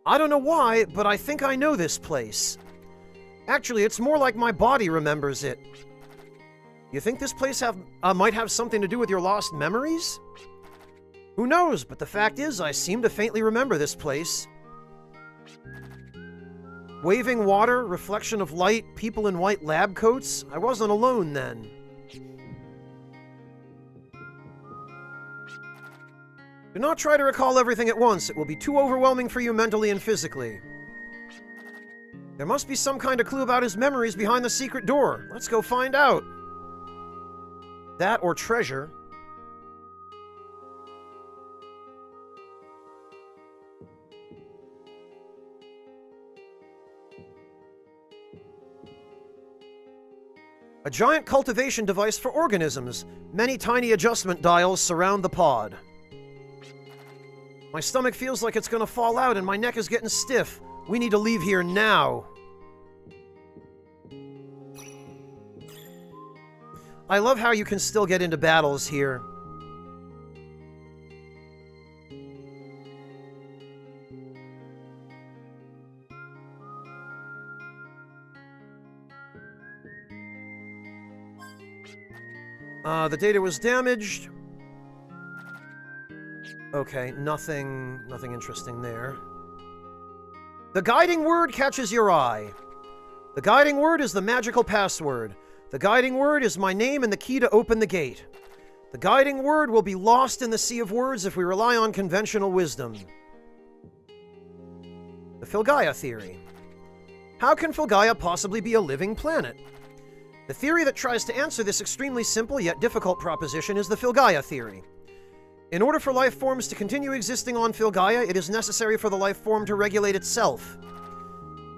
I don't know why, but I think I know this place. Actually, it's more like my body remembers it. You think this place might have something to do with your lost memories? Who knows, but the fact is, I seem to faintly remember this place. Waving water, reflection of light, people in white lab coats. I wasn't alone then. Do not try to recall everything at once. It will be too overwhelming for you mentally and physically. There must be some kind of clue about his memories behind the secret door. Let's go find out. That or treasure. A giant cultivation device for organisms. Many tiny adjustment dials surround the pod. My stomach feels like it's gonna fall out and my neck is getting stiff. We need to leave here now. I love how you can still get into battles here. The data was damaged. Okay, nothing interesting there. The guiding word catches your eye. The guiding word is the magical password. The guiding word is my name and the key to open the gate. The guiding word will be lost in the sea of words if we rely on conventional wisdom. The Filgaia theory. How can Filgaia possibly be a living planet? The theory that tries to answer this extremely simple yet difficult proposition is the Filgaia theory. In order for life forms to continue existing on Filgaia, it is necessary for the life form to regulate itself.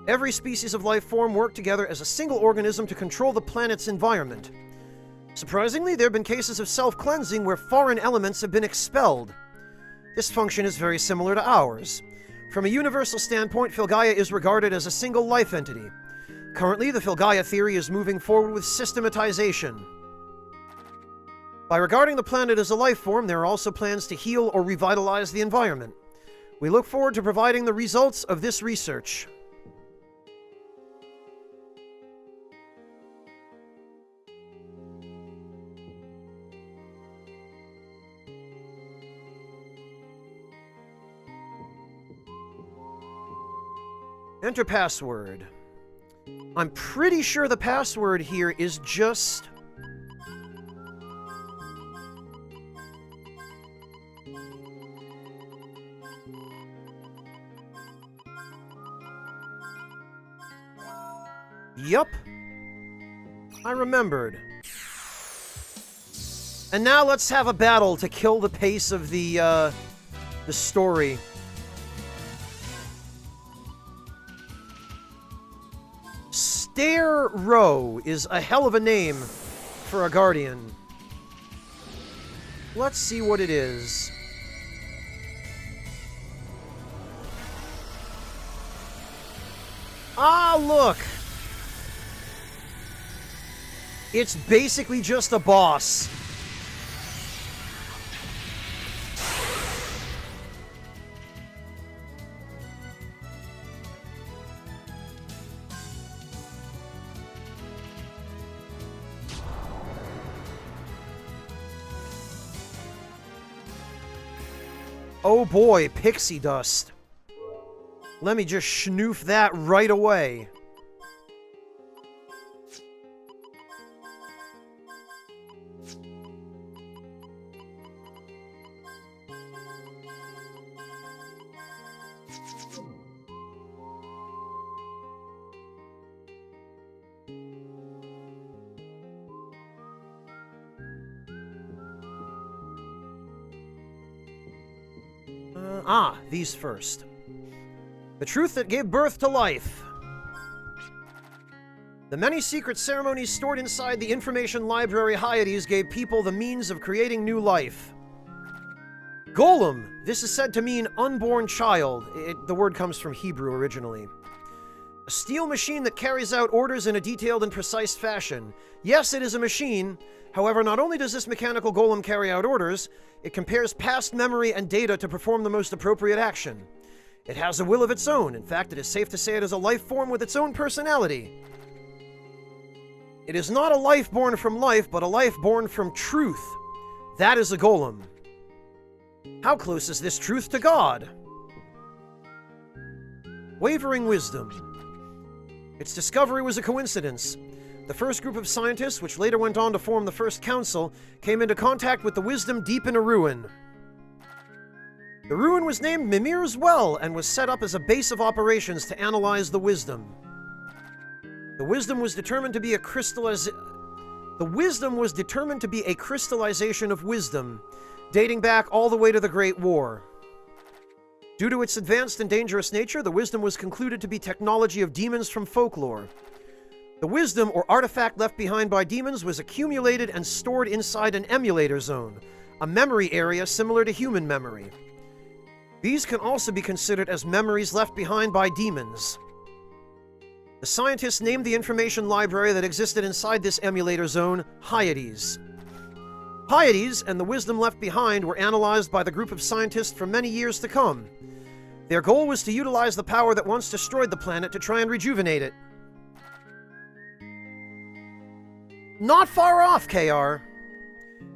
Every species of life form work together as a single organism to control the planet's environment. Surprisingly, there have been cases of self-cleansing where foreign elements have been expelled. This function is very similar to ours. From a universal standpoint, Filgaia is regarded as a single life entity. Currently, the Filgaia theory is moving forward with systematization. By regarding the planet as a life form, there are also plans to heal or revitalize the environment. We look forward to providing the results of this research. Enter password. I'm pretty sure the password here is just... Yup. I remembered. And now let's have a battle to kill the pace of the story. Stare Row is a hell of a name for a guardian. Let's see what it is. Ah, look! It's basically just a boss. Oh boy, pixie dust. Let me just snoof that right away. These first. The truth that gave birth to life. The many secret ceremonies stored inside the information library Hyades gave people the means of creating new life. Golem. This is said to mean unborn child. The word comes from Hebrew originally. A steel machine that carries out orders in a detailed and precise fashion. Yes, it is a machine. However, not only does this mechanical golem carry out orders, it compares past memory and data to perform the most appropriate action. It has a will of its own. In fact, it is safe to say it is a life form with its own personality. It is not a life born from life, but a life born from truth. That is a golem. How close is this truth to God? Wavering wisdom. Its discovery was a coincidence. The first group of scientists, which later went on to form the first council, came into contact with the wisdom deep in a ruin. The ruin was named Mimir's Well and was set up as a base of operations to analyze the wisdom. The wisdom was determined to be a crystallization of wisdom, dating back all the way to the Great War. Due to its advanced and dangerous nature, the wisdom was concluded to be technology of demons from folklore. The wisdom, or artifact left behind by demons, was accumulated and stored inside an emulator zone, a memory area similar to human memory. These can also be considered as memories left behind by demons. The scientists named the information library that existed inside this emulator zone Hyades. Hyades and the wisdom left behind were analyzed by the group of scientists for many years to come. Their goal was to utilize the power that once destroyed the planet to try and rejuvenate it. Not far off, KR.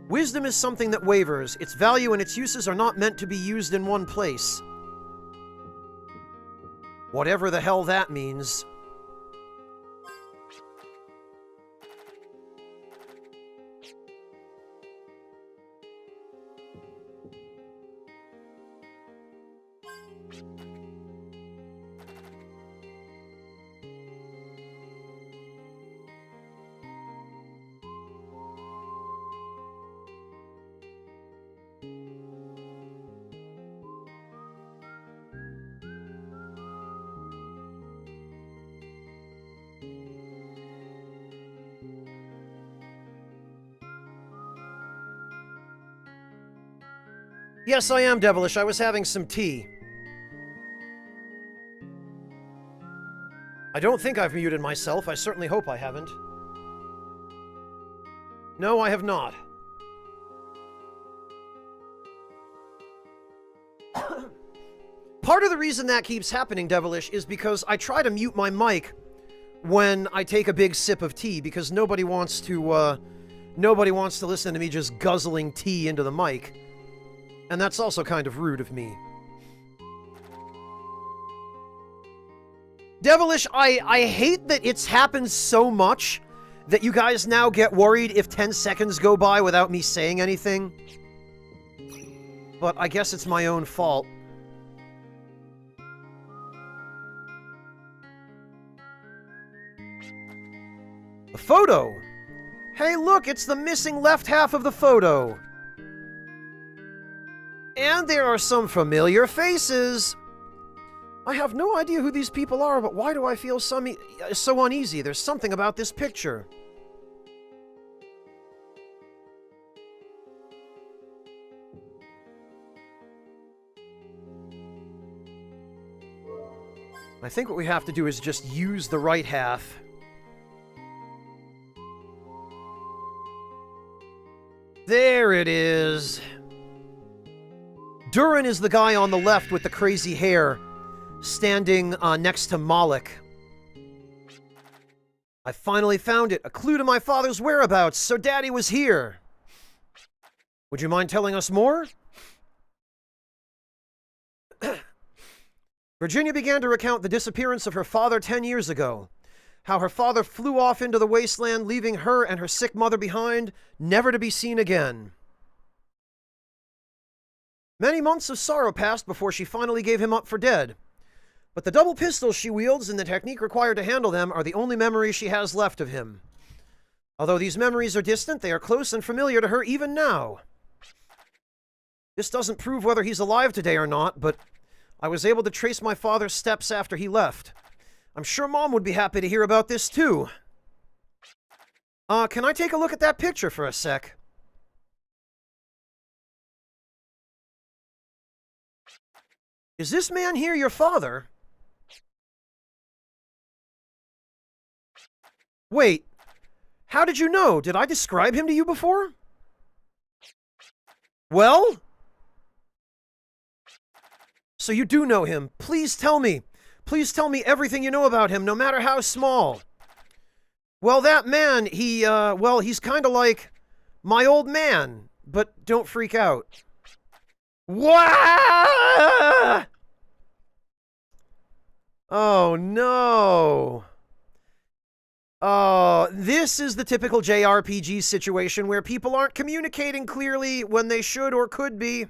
Wisdom is something that wavers. Its value and its uses are not meant to be used in one place. Whatever the hell that means. Yes, I am devilish. I was having some tea. I don't think I've muted myself. I certainly hope I haven't. No, I have not. Part of the reason that keeps happening, devilish, is because I try to mute my mic when I take a big sip of tea, because nobody wants to listen to me just guzzling tea into the mic. And that's also kind of rude of me. Devilish, I hate that it's happened so much that you guys now get worried if 10 seconds go by without me saying anything. But I guess it's my own fault. The photo! Hey, look, it's the missing left half of the photo. And there are some familiar faces. I have no idea who these people are, but why do I feel so uneasy? There's something about this picture. I think what we have to do is just use the right half. There it is. Durin is the guy on the left with the crazy hair, standing next to Moloch. I finally found it, a clue to my father's whereabouts, so Daddy was here. Would you mind telling us more? Virginia began to recount the disappearance of her father 10 years ago. How her father flew off into the wasteland, leaving her and her sick mother behind, never to be seen again. Many months of sorrow passed before she finally gave him up for dead. But the double pistols she wields and the technique required to handle them are the only memories she has left of him. Although these memories are distant, they are close and familiar to her even now. This doesn't prove whether he's alive today or not, but I was able to trace my father's steps after he left. I'm sure Mom would be happy to hear about this too. Can I take a look at that picture for a sec? Is this man here your father? Wait, how did you know? Did I describe him to you before? Well? So you do know him. Please tell me. Please tell me everything you know about him, no matter how small. Well, that man, he's kind of like my old man, but don't freak out. What? Oh, no. This is the typical JRPG situation where people aren't communicating clearly when they should or could be.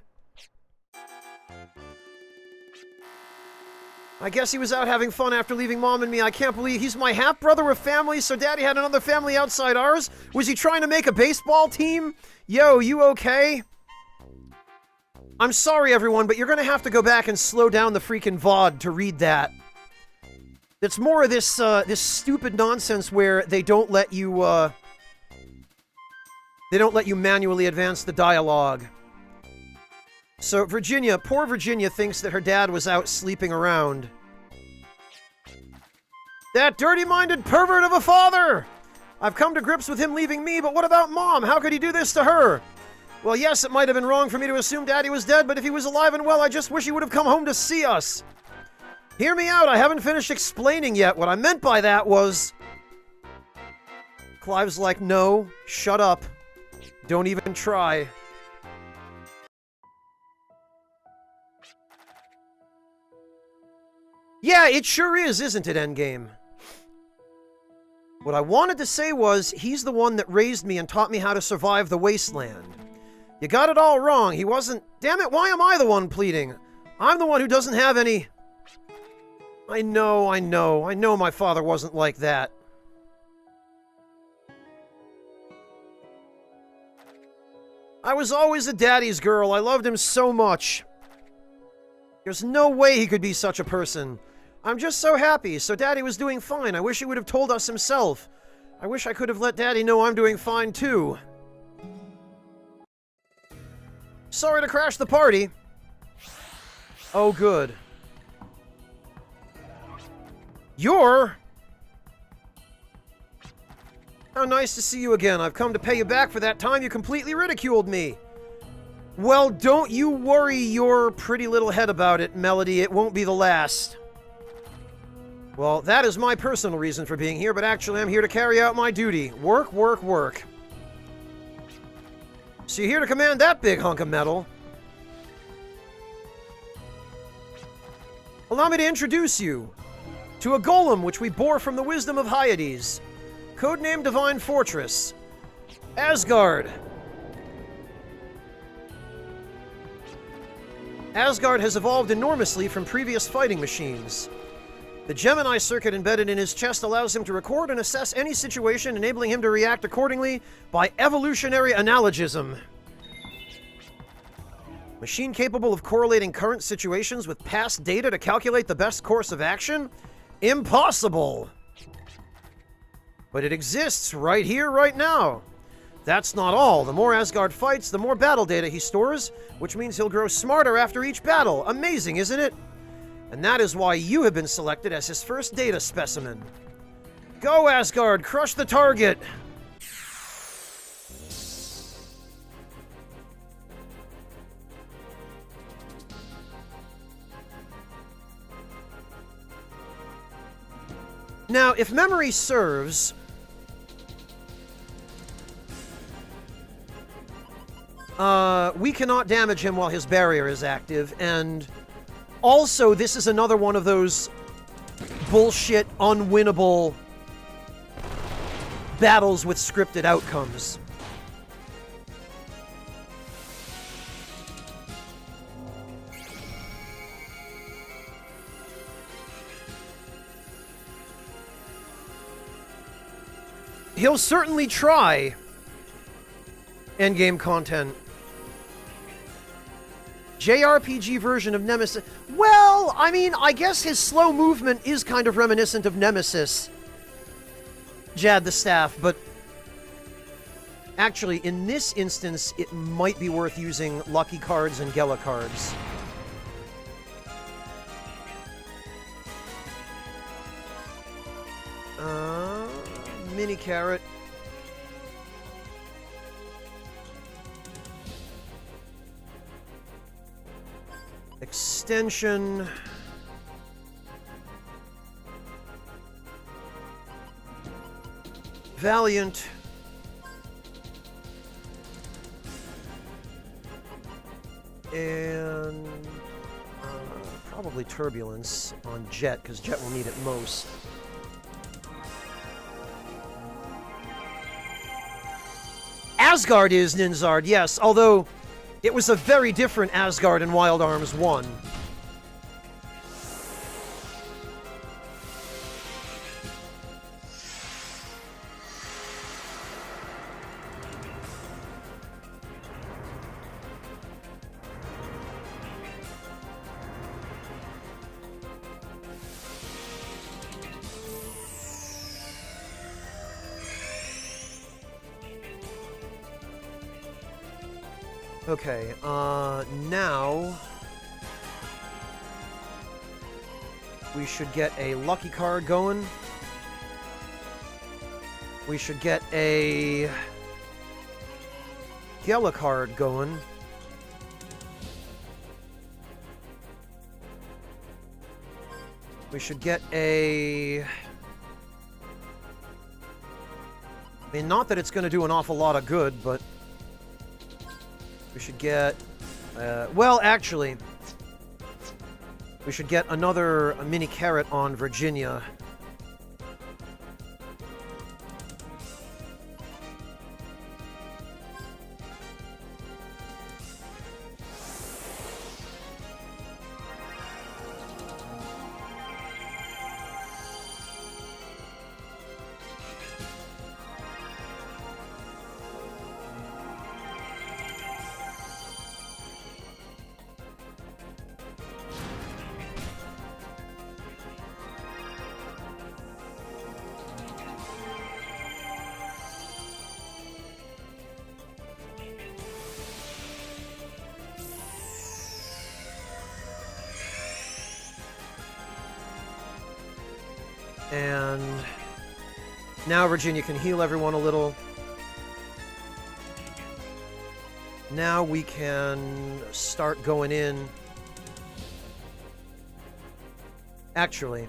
I guess he was out having fun after leaving Mom and me. I can't believe he's my half-brother with family, so Daddy had another family outside ours? Was he trying to make a baseball team? Yo, you okay? I'm sorry, everyone, but you're gonna have to go back and slow down the freaking VOD to read that. It's more of this, this stupid nonsense where they don't let you manually advance the dialogue. So Virginia, poor Virginia thinks that her dad was out sleeping around. That dirty-minded pervert of a father! I've come to grips with him leaving me, but what about Mom? How could he do this to her? Well, yes, it might have been wrong for me to assume Daddy was dead, but if he was alive and well, I just wish he would have come home to see us. Hear me out, I haven't finished explaining yet. What I meant by that was... Clive's like, no, shut up. Don't even try. Yeah, it sure is, isn't it, Endgame? What I wanted to say was, he's the one that raised me and taught me how to survive the wasteland. You got it all wrong. He wasn't... Damn it, why am I the one pleading? I'm the one who doesn't have any... I know my father wasn't like that. I was always a daddy's girl. I loved him so much. There's no way he could be such a person. I'm just so happy. So Daddy was doing fine. I wish he would have told us himself. I wish I could have let Daddy know I'm doing fine too. Sorry to crash the party. Oh, good. You're... How nice to see you again. I've come to pay you back for that time you completely ridiculed me. Well, don't you worry your pretty little head about it, Melody. It won't be the last. Well, that is my personal reason for being here, but actually I'm here to carry out my duty. Work, work, work. So you're here to command that big hunk of metal. Allow me to introduce you to a golem which we bore from the wisdom of Hyades. Codenamed Divine Fortress. Asgard. Asgard has evolved enormously from previous fighting machines. The Gemini circuit embedded in his chest allows him to record and assess any situation, enabling him to react accordingly by evolutionary analogism. Machine capable of correlating current situations with past data to calculate the best course of action? Impossible! But it exists right here, right now. That's not all. The more Asgard fights, the more battle data he stores, which means he'll grow smarter after each battle. Amazing, isn't it? And that is why you have been selected as his first data specimen. Go, Asgard! Crush the target! Now, if memory serves... we cannot damage him while his barrier is active, and... Also, this is another one of those bullshit, unwinnable battles with scripted outcomes. He'll certainly try endgame content. JRPG version of Nemesis. Well, I mean, I guess his slow movement is kind of reminiscent of Nemesis. Jad the Staff, but Actually, in this instance, it might be worth using lucky cards and Gela cards. Mini carrot. Extension. Valiant. And probably Turbulence on Jet, because Jet will need it most. Asgard is Ninzard, yes, although it was a very different Asgard in Wild Arms 1. Okay, now we should get a lucky card going. We should get a Gela card going. We should get a... I mean, not that it's going to do an awful lot of good, but... We should get... well, actually... We should get another mini carrot on Virginia. And now Virginia can heal everyone a little. Now we can start going in. Actually,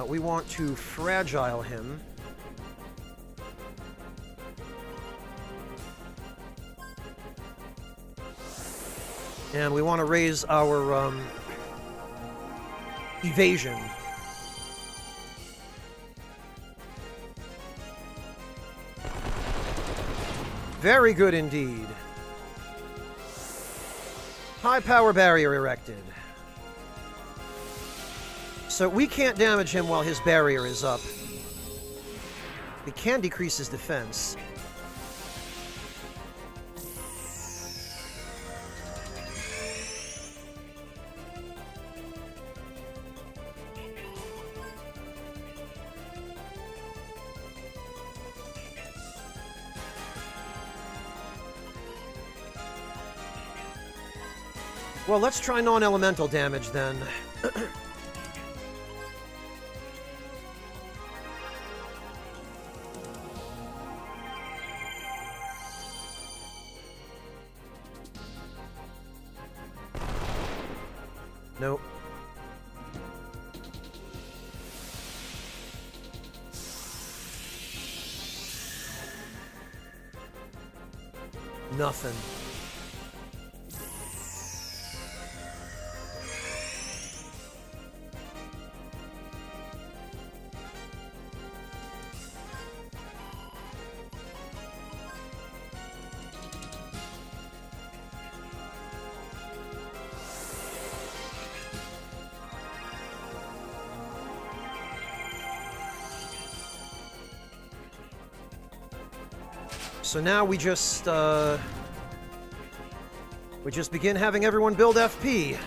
we want to fragile him. And we want to raise our evasion. Very good indeed. High power barrier erected. So we can't damage him while his barrier is up. We can decrease his defense. Well, let's try non-elemental damage then. Nope. Nothing. So now we just begin having everyone build FP.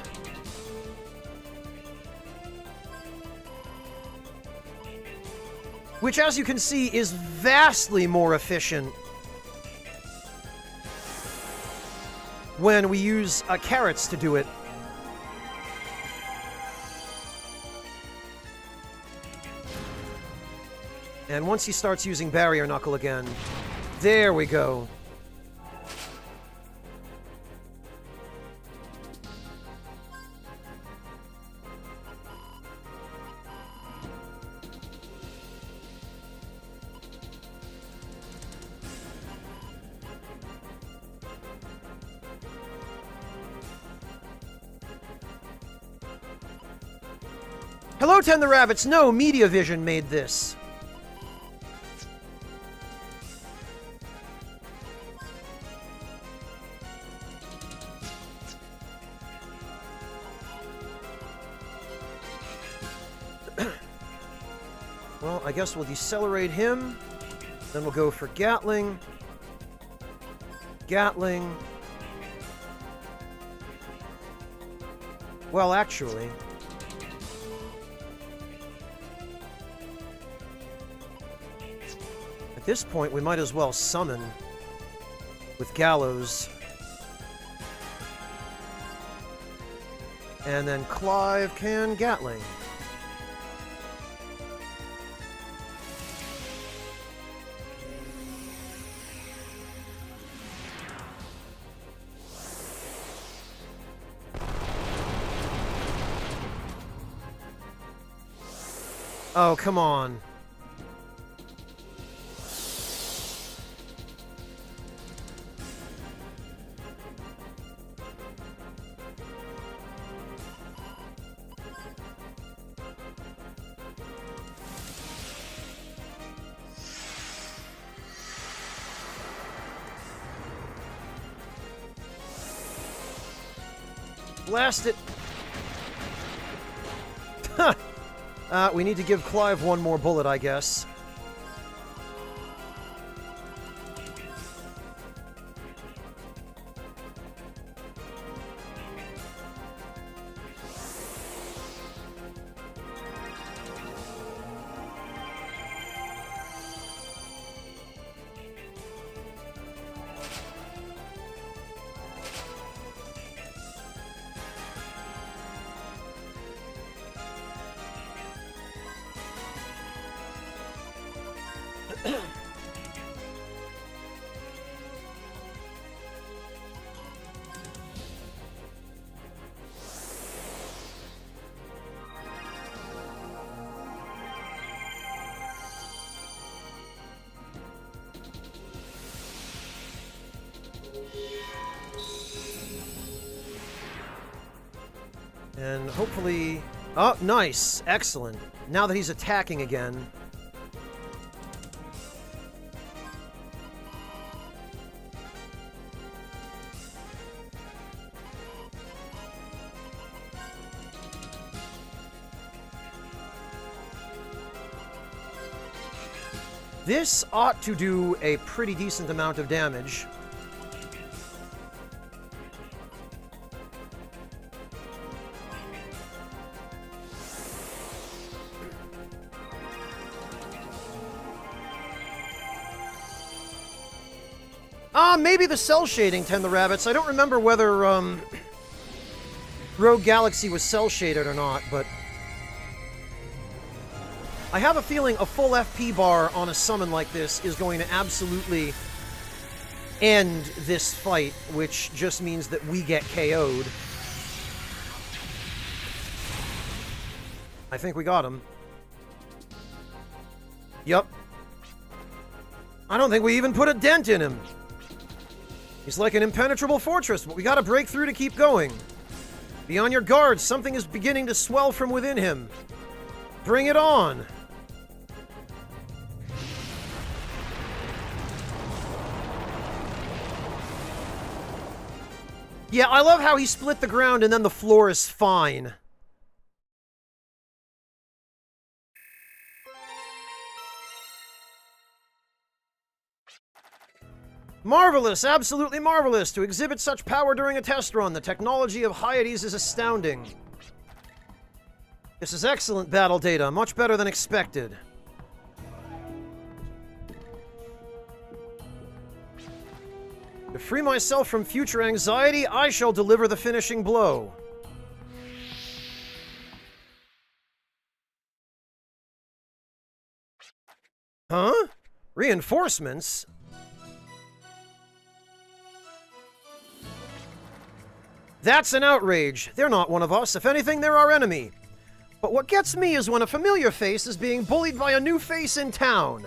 which, as you can see, is vastly more efficient when we use carrots to do it. And once he starts using Barrier Knuckle again, there we go. Hello, Ten the Rabbits. No, Media Vision made this. Well, I guess we'll decelerate him. Then we'll go for Gatling. Gatling. Well, actually... at this point, we might as well summon with Gallows. And then Clive can Gatling. Oh, come on. Blast it! We need to give Clive one more bullet, I guess. And hopefully... oh, nice! Excellent. Now that he's attacking again... this ought to do a pretty decent amount of damage. Maybe the cell shading, Ten the Rabbits. I don't remember whether, Rogue Galaxy was cell shaded or not, but... I have a feeling a full FP bar on a summon like this is going to absolutely end this fight, which just means that we get KO'd. I think we got him. Yup. I don't think we even put a dent in him. He's like an impenetrable fortress, but we gotta break through to keep going. Be on your guard, something is beginning to swell from within him. Bring it on! Yeah, I love how he split the ground and then the floor is fine. Marvelous! Absolutely marvelous! To exhibit such power during a test run, the technology of Hyades is astounding. This is excellent battle data, much better than expected. To free myself from future anxiety, I shall deliver the finishing blow. Huh? Reinforcements? That's an outrage. They're not one of us. If anything, they're our enemy. But what gets me is when a familiar face is being bullied by a new face in town.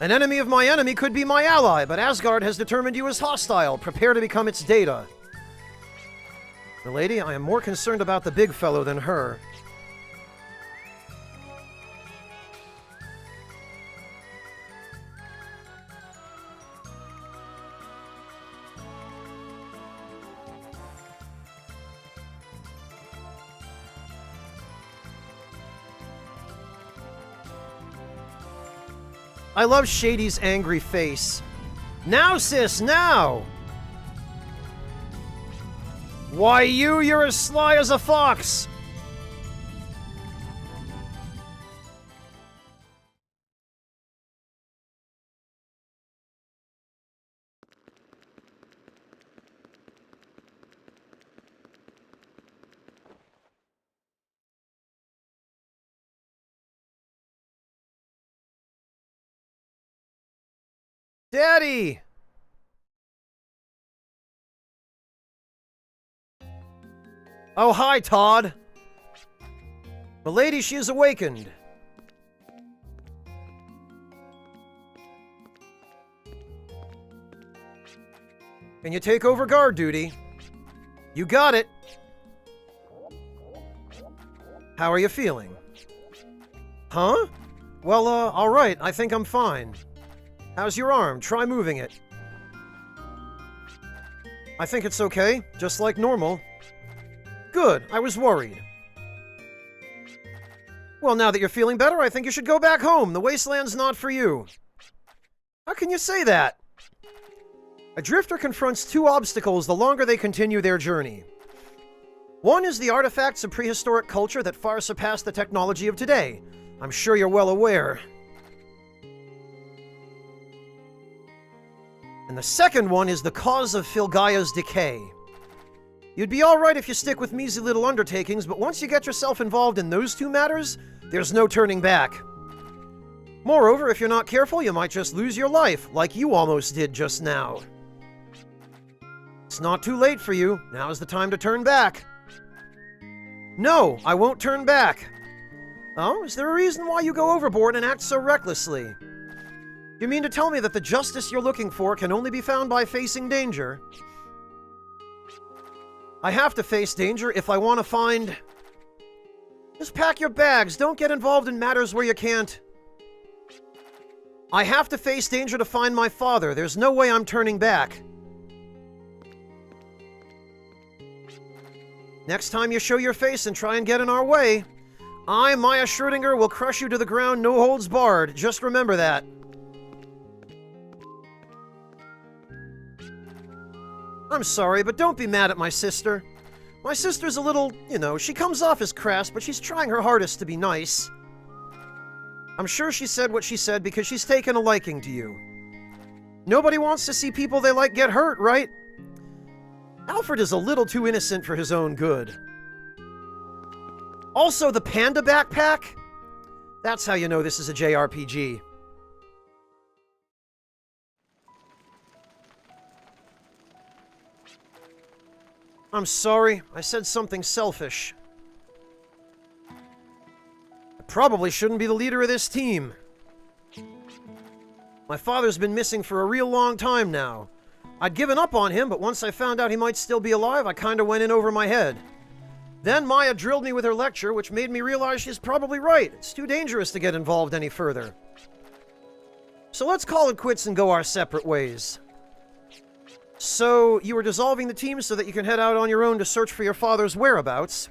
An enemy of my enemy could be my ally, but Asgard has determined you as hostile. Prepare to become its data. Milady, I am more concerned about the big fellow than her. I love Shady's angry face. Now, sis, now! Why, you're as sly as a fox! Daddy! Oh, hi, Todd. Milady, she is awakened. Can you take over guard duty? You got it. How are you feeling? Huh? Well, alright, I think I'm fine. How's your arm? Try moving it. I think it's okay, just like normal. Good, I was worried. Well, now that you're feeling better, I think you should go back home. The wasteland's not for you. How can you say that? A drifter confronts two obstacles the longer they continue their journey. One is the artifacts of prehistoric culture that far surpass the technology of today. I'm sure you're well aware. And the second one is the cause of Filgaia's decay. You'd be alright if you stick with measly little undertakings, but once you get yourself involved in those two matters, there's no turning back. Moreover, if you're not careful, you might just lose your life, like you almost did just now. It's not too late for you. Now's the time to turn back. No, I won't turn back. Oh, is there a reason why you go overboard and act so recklessly? You mean to tell me that the justice you're looking for can only be found by facing danger? I have to face danger if I want to find... Just pack your bags. Don't get involved in matters where you can't. I have to face danger to find my father. There's no way I'm turning back. Next time you show your face and try and get in our way, I, Maya Schrödinger, will crush you to the ground, no holds barred. Just remember that. I'm sorry, but don't be mad at my sister. My sister's a little, she comes off as crass, but she's trying her hardest to be nice. I'm sure she said what she said because she's taken a liking to you. Nobody wants to see people they like get hurt, right? Alfred is a little too innocent for his own good. Also, the panda backpack? That's how you know this is a JRPG. I'm sorry, I said something selfish. I probably shouldn't be the leader of this team. My father's been missing for a real long time now. I'd given up on him, but once I found out he might still be alive, I kinda went in over my head. Then Maya drilled me with her lecture, which made me realize she's probably right. It's too dangerous to get involved any further. So let's call it quits and go our separate ways. So, you were dissolving the team so that you can head out on your own to search for your father's whereabouts?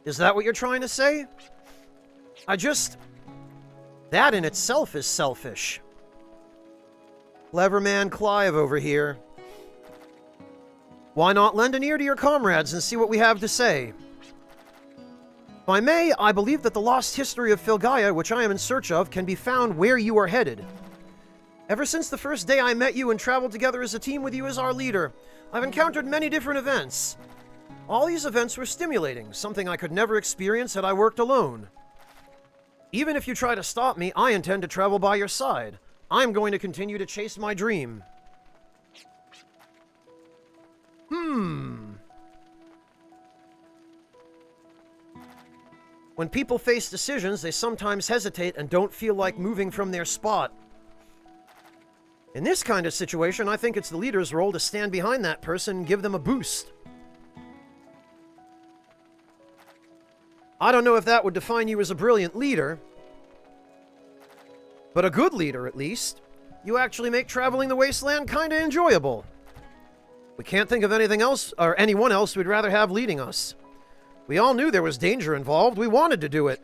Is that what you're trying to say? That in itself is selfish. Clever man Clive over here. Why not lend an ear to your comrades and see what we have to say? By May, I believe that the lost history of Filgaia, which I am in search of, can be found where you are headed. Ever since the first day I met you and traveled together as a team with you as our leader, I've encountered many different events. All these events were stimulating, something I could never experience had I worked alone. Even if you try to stop me, I intend to travel by your side. I'm going to continue to chase my dream. When people face decisions, they sometimes hesitate and don't feel like moving from their spot. In this kind of situation, I think it's the leader's role to stand behind that person and give them a boost. I don't know if that would define you as a brilliant leader, but a good leader, at least. You actually make traveling the wasteland kinda enjoyable. We can't think of anything else, or anyone else we'd rather have leading us. We all knew there was danger involved. We wanted to do it.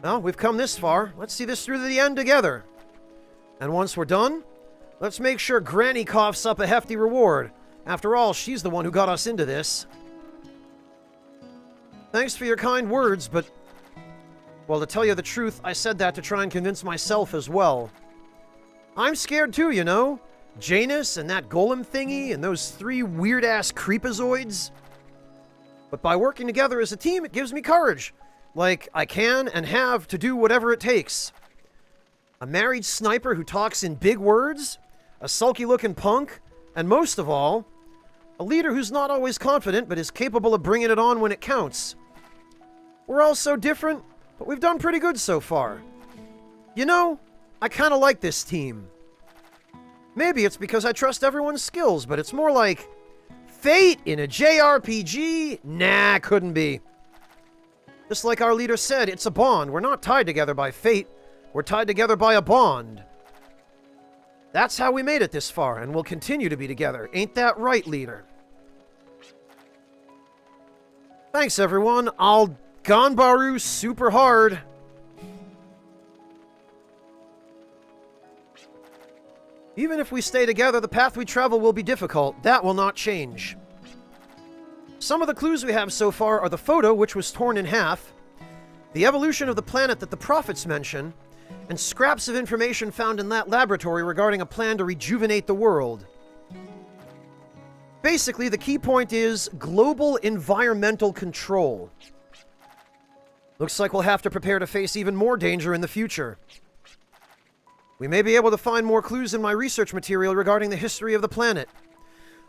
Well, we've come this far. Let's see this through to the end together. And once we're done, let's make sure Granny coughs up a hefty reward. After all, she's the one who got us into this. Thanks for your kind words, but... well, to tell you the truth, I said that to try and convince myself as well. I'm scared too, you know? Janus and that golem thingy and those 3 weird-ass creepazoids. But by working together as a team, it gives me courage. Like, I can and have to do whatever it takes. A married sniper who talks in big words, a sulky-looking punk, and most of all, a leader who's not always confident but is capable of bringing it on when it counts. We're all so different, but we've done pretty good so far. You know, I kind of like this team. Maybe it's because I trust everyone's skills, but it's more like... Fate in a JRPG? Nah, couldn't be. Just like our leader said, it's a bond. We're not tied together by fate. We're tied together by a bond. That's how we made it this far, and we'll continue to be together. Ain't that right, leader? Thanks, everyone. I'll Ganbaru super hard. Even if we stay together, the path we travel will be difficult. That will not change. Some of the clues we have so far are the photo, which was torn in half, the evolution of the planet that the prophets mention, and scraps of information found in that laboratory regarding a plan to rejuvenate the world. Basically, the key point is global environmental control. Looks like we'll have to prepare to face even more danger in the future. We may be able to find more clues in my research material regarding the history of the planet.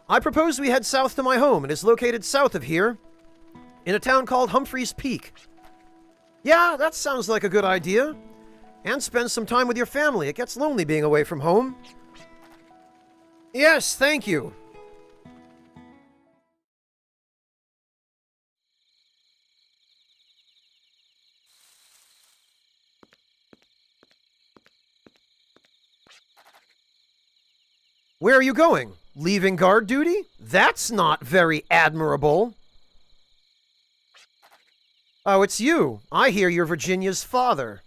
I propose we head south to my home. It is located south of here, in a town called Humphreys Peak. Yeah, that sounds like a good idea. And spend some time with your family. It gets lonely being away from home. Yes, thank you. Where are you going? Leaving guard duty? That's not very admirable. Oh, it's you. I hear you're Virginia's father.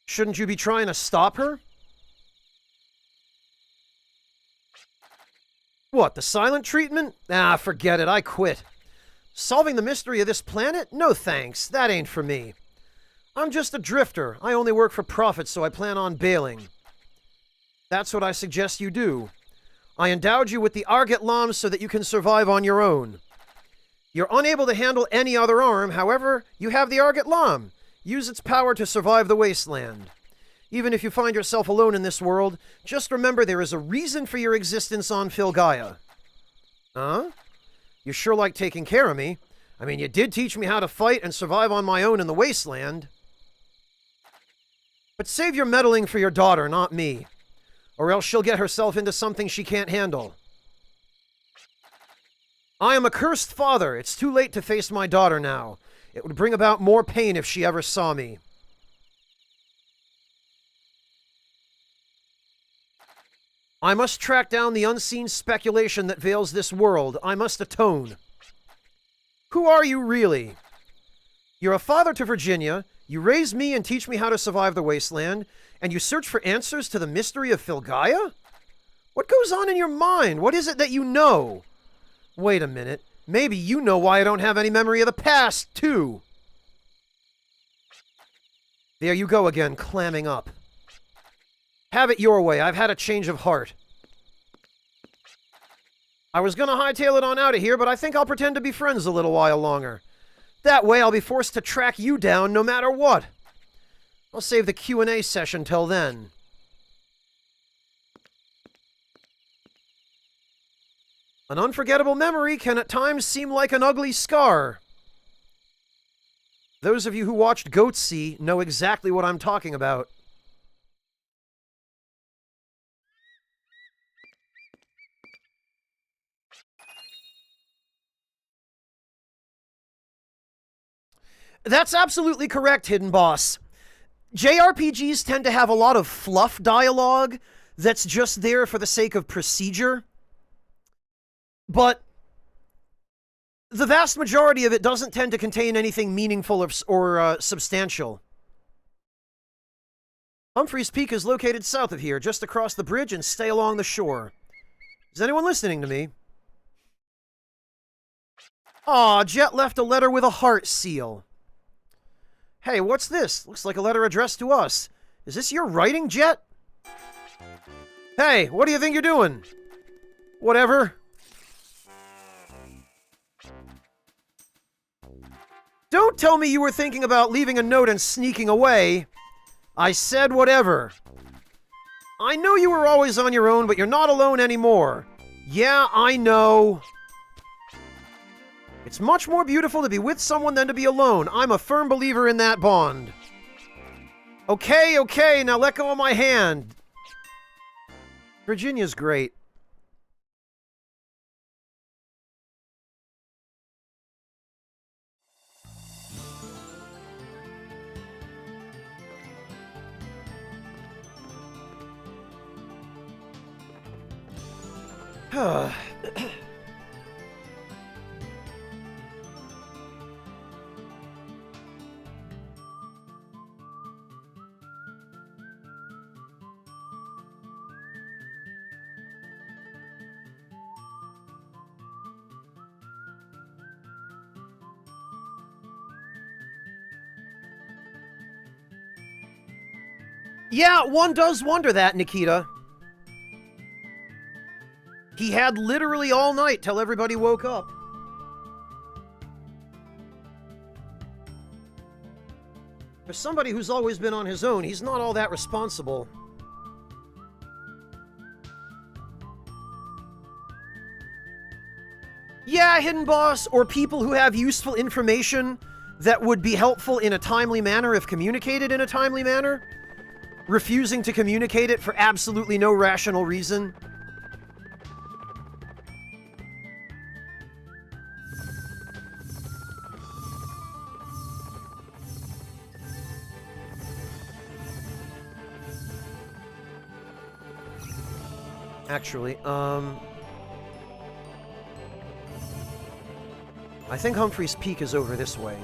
Shouldn't you be trying to stop her? What, the silent treatment? Ah, forget it. I quit. Solving the mystery of this planet? No thanks. That ain't for me. I'm just a drifter. I only work for profit, so I plan on bailing. That's what I suggest you do. I endowed you with the Arget Lam so that you can survive on your own. You're unable to handle any other arm, however, you have the Arget Lam. Use its power to survive the wasteland. Even if you find yourself alone in this world, just remember there is a reason for your existence on Filgaia. Huh? You sure like taking care of me. I mean, you did teach me how to fight and survive on my own in the wasteland. But save your meddling for your daughter, not me. Or else she'll get herself into something she can't handle. I am a cursed father. It's too late to face my daughter now. It would bring about more pain if she ever saw me. I must track down the unseen speculation that veils this world. I must atone. Who are you really? You're a father to Virginia. You raise me and teach me how to survive the wasteland. And you search for answers to the mystery of Filgaia? What goes on in your mind? What is it that you know? Wait a minute. Maybe you know why I don't have any memory of the past, too. There you go again, clamming up. Have it your way. I've had a change of heart. I was gonna hightail it on out of here, but I think I'll pretend to be friends a little while longer. That way I'll be forced to track you down no matter what. I'll save the Q&A session till then. An unforgettable memory can at times seem like an ugly scar. Those of you who watched Goatsea know exactly what I'm talking about. That's absolutely correct, Hidden Boss. JRPGs tend to have a lot of fluff dialogue that's just there for the sake of procedure. But the vast majority of it doesn't tend to contain anything meaningful or substantial. Humphreys Peak is located south of here, just across the bridge, and stay along the shore. Is anyone listening to me? Aw, Jet left a letter with a heart seal. Hey, what's this? Looks like a letter addressed to us. Is this your writing, Jet? Hey, what do you think you're doing? Whatever. Don't tell me you were thinking about leaving a note and sneaking away. I said whatever. I know you were always on your own, but you're not alone anymore. Yeah, I know. It's much more beautiful to be with someone than to be alone. I'm a firm believer in that bond. Okay, now let go of my hand. Virginia's great. Yeah, one does wonder that, Nikita. He had literally all night till everybody woke up. For somebody who's always been on his own, he's not all that responsible. Yeah, Hidden Boss, or people who have useful information that would be helpful in a timely manner if communicated in a timely manner, refusing to communicate it for absolutely no rational reason. Actually, I think Humphreys Peak is over this way.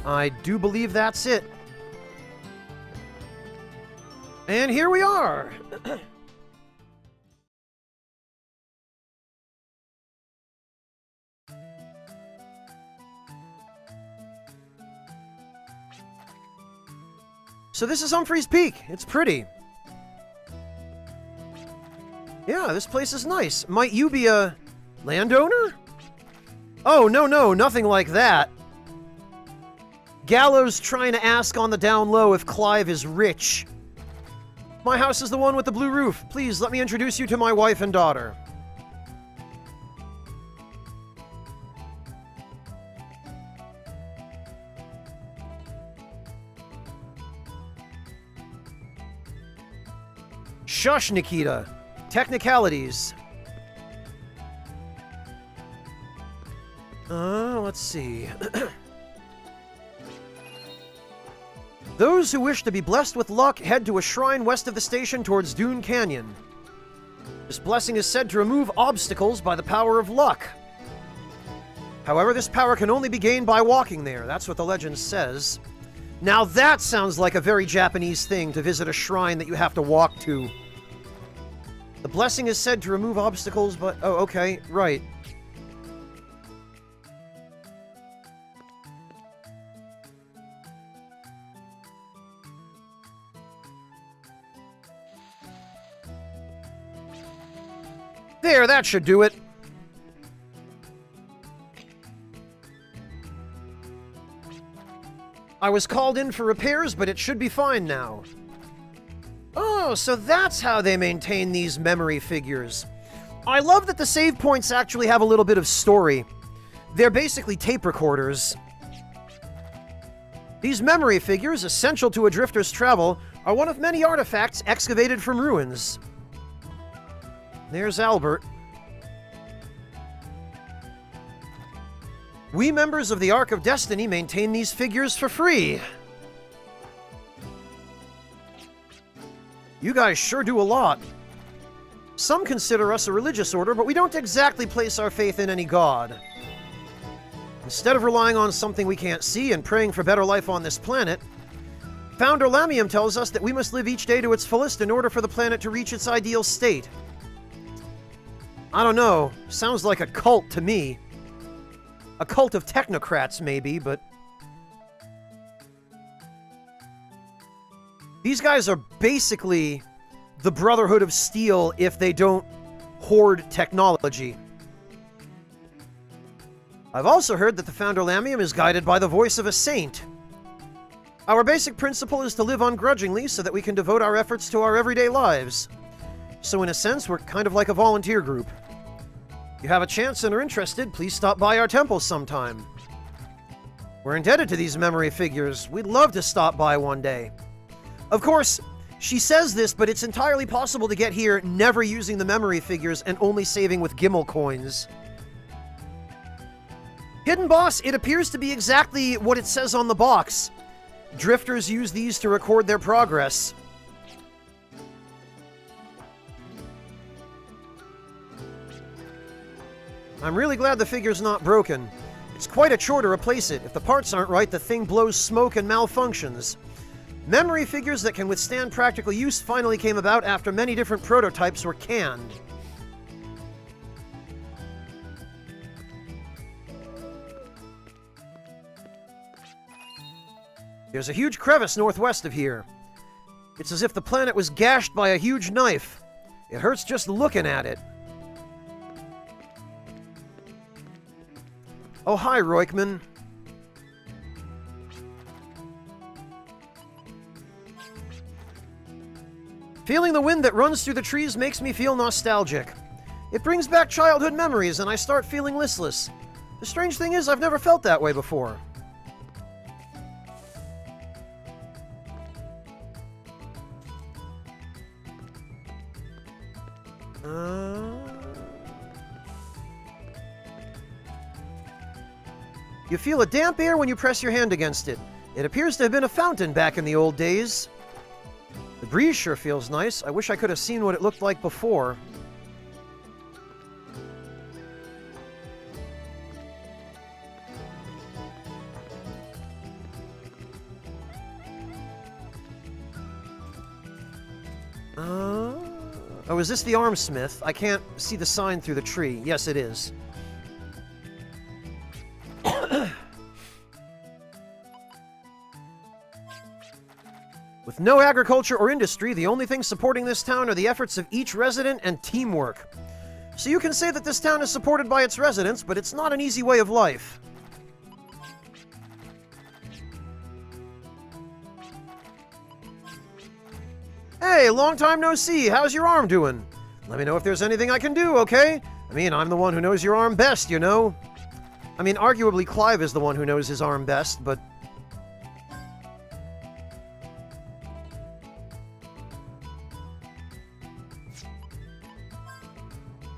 I do believe that's it. And here we are! So this is Humphreys Peak. It's pretty. Yeah, this place is nice. Might you be a landowner? Oh, no, nothing like that. Gallows trying to ask on the down low if Clive is rich. My house is the one with the blue roof. Please let me introduce you to my wife and daughter. Shush, Nikita. Technicalities. Let's see. Those who wish to be blessed with luck head to a shrine west of the station towards Dune Canyon. This blessing is said to remove obstacles by the power of luck. However, this power can only be gained by walking there. That's what the legend says. Now that sounds like a very Japanese thing, to visit a shrine that you have to walk to. The blessing is said to remove obstacles, but... Oh, okay, right. There, that should do it. I was called in for repairs, but it should be fine now. Oh, so that's how they maintain these memory figures. I love that the save points actually have a little bit of story. They're basically tape recorders. These memory figures, essential to a drifter's travel, are one of many artifacts excavated from ruins. There's Albert. We members of the Ark of Destiny maintain these figures for free. You guys sure do a lot. Some consider us a religious order, but we don't exactly place our faith in any god. Instead of relying on something we can't see and praying for better life on this planet, Founder Lamium tells us that we must live each day to its fullest in order for the planet to reach its ideal state. I don't know. Sounds like a cult to me. A cult of technocrats, maybe, but... These guys are basically the Brotherhood of Steel if they don't hoard technology. I've also heard that the Founder Lamium is guided by the voice of a saint. Our basic principle is to live ungrudgingly so that we can devote our efforts to our everyday lives. So in a sense, we're kind of like a volunteer group. If you have a chance and are interested, please stop by our temple sometime. We're indebted to these memory figures. We'd love to stop by one day. Of course, she says this, but it's entirely possible to get here never using the memory figures and only saving with Gimmel coins. Hidden Boss, it appears to be exactly what it says on the box. Drifters use these to record their progress. I'm really glad the figure's not broken. It's quite a chore to replace it. If the parts aren't right, the thing blows smoke and malfunctions. Memory figures that can withstand practical use finally came about after many different prototypes were canned. There's a huge crevice northwest of here. It's as if the planet was gashed by a huge knife. It hurts just looking at it. Oh, hi, Roykman. Feeling the wind that runs through the trees makes me feel nostalgic. It brings back childhood memories, and I start feeling listless. The strange thing is, I've never felt that way before. You feel a damp air when you press your hand against it. It appears to have been a fountain back in the old days. The breeze sure feels nice. I wish I could have seen what it looked like before. Oh, is this the armsmith? I can't see the sign through the tree. Yes, it is. With no agriculture or industry, the only thing supporting this town are the efforts of each resident and teamwork. So you can say that this town is supported by its residents, but it's not an easy way of life. Hey, long time no see. How's your arm doing? Let me know if there's anything I can do, okay? I mean, I'm the one who knows your arm best, you know? I mean, arguably Clive is the one who knows his arm best, but...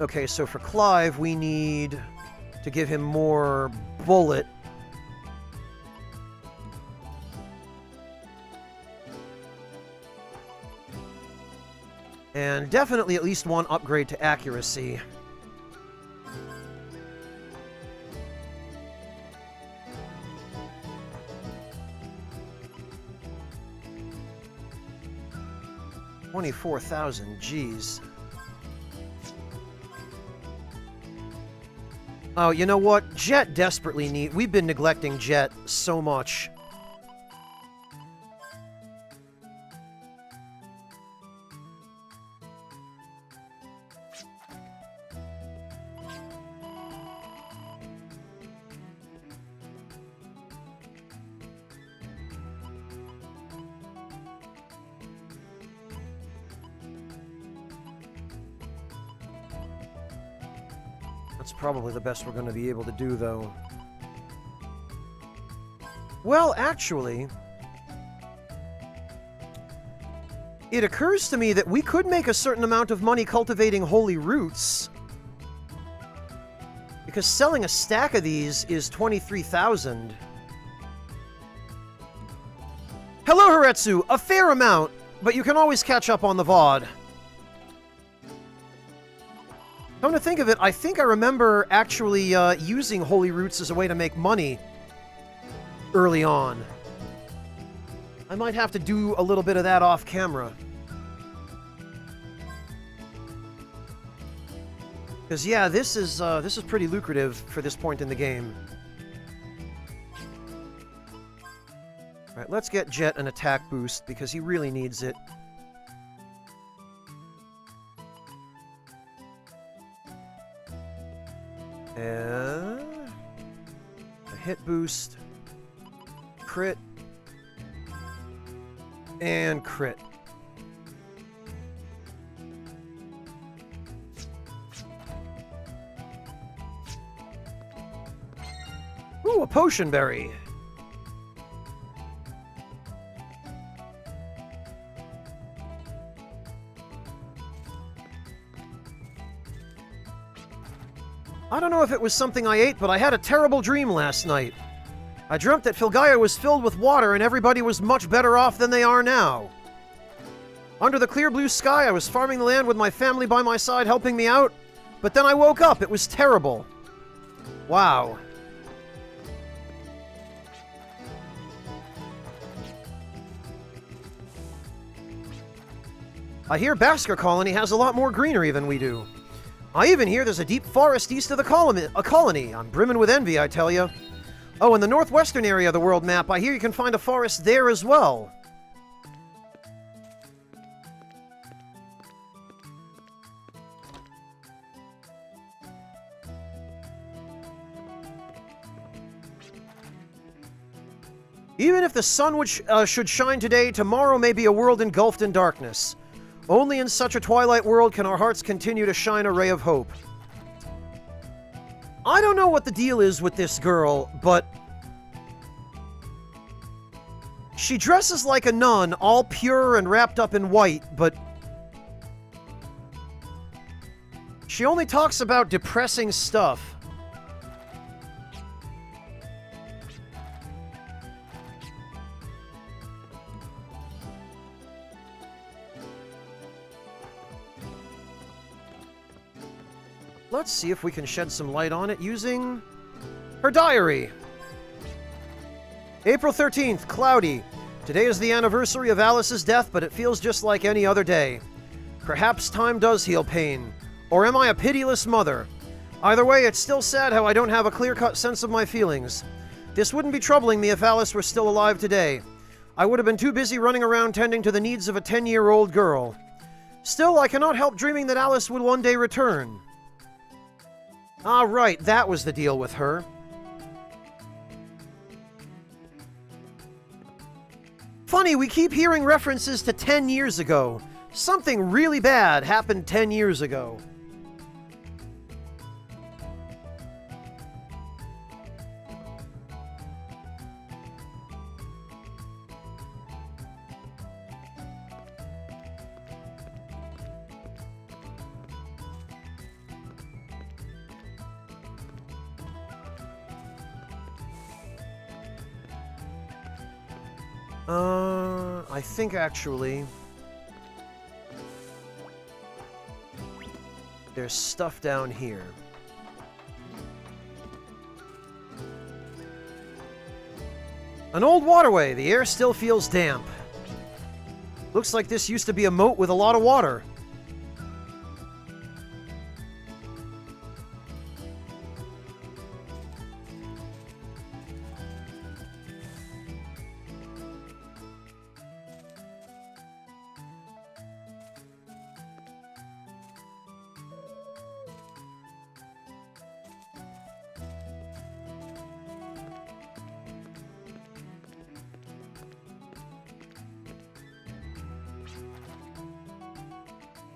Okay, so for Clive, we need to give him more bullet. And definitely at least one upgrade to accuracy. 24,000, jeez. Oh, you know what? Jet desperately need... We've been neglecting Jet so much. That's probably the best we're going to be able to do, though. Well, actually, it occurs to me that we could make a certain amount of money cultivating holy roots. Because selling a stack of these is 23,000. Hello, Haretsu! A fair amount, but you can always catch up on the VOD. Come to think of it, I think I remember actually using holy roots as a way to make money early on. I might have to do a little bit of that off camera. Because yeah, this is pretty lucrative for this point in the game. Alright, let's get Jet an attack boost, because he really needs it. And a hit boost, crit, and crit. Ooh, a potion berry. I don't know if it was something I ate, but I had a terrible dream last night. I dreamt that Filgaia was filled with water and everybody was much better off than they are now. Under the clear blue sky, I was farming the land with my family by my side helping me out, but then I woke up. It was terrible. Wow. I hear Basker Colony has a lot more greenery than we do. I even hear there's a deep forest east of the colony. I'm brimming with envy, I tell you. Oh, in the northwestern area of the world map, I hear you can find a forest there as well. Even if the sun should shine today, tomorrow may be a world engulfed in darkness. Only in such a twilight world can our hearts continue to shine a ray of hope. I don't know what the deal is with this girl, but she dresses like a nun, all pure and wrapped up in white, but she only talks about depressing stuff. Let's see if we can shed some light on it using her diary. April 13th, cloudy. Today is the anniversary of Alice's death, but it feels just like any other day. Perhaps time does heal pain. Or am I a pitiless mother? Either way, it's still sad how I don't have a clear-cut sense of my feelings. This wouldn't be troubling me if Alice were still alive today. I would have been too busy running around tending to the needs of a 10-year-old girl. Still, I cannot help dreaming that Alice would one day return. Ah, right, that was the deal with her. Funny, we keep hearing references to 10 years ago. Something really bad happened 10 years ago. I think actually there's stuff down here. An old waterway. The air still feels damp. Looks like this used to be a moat with a lot of water.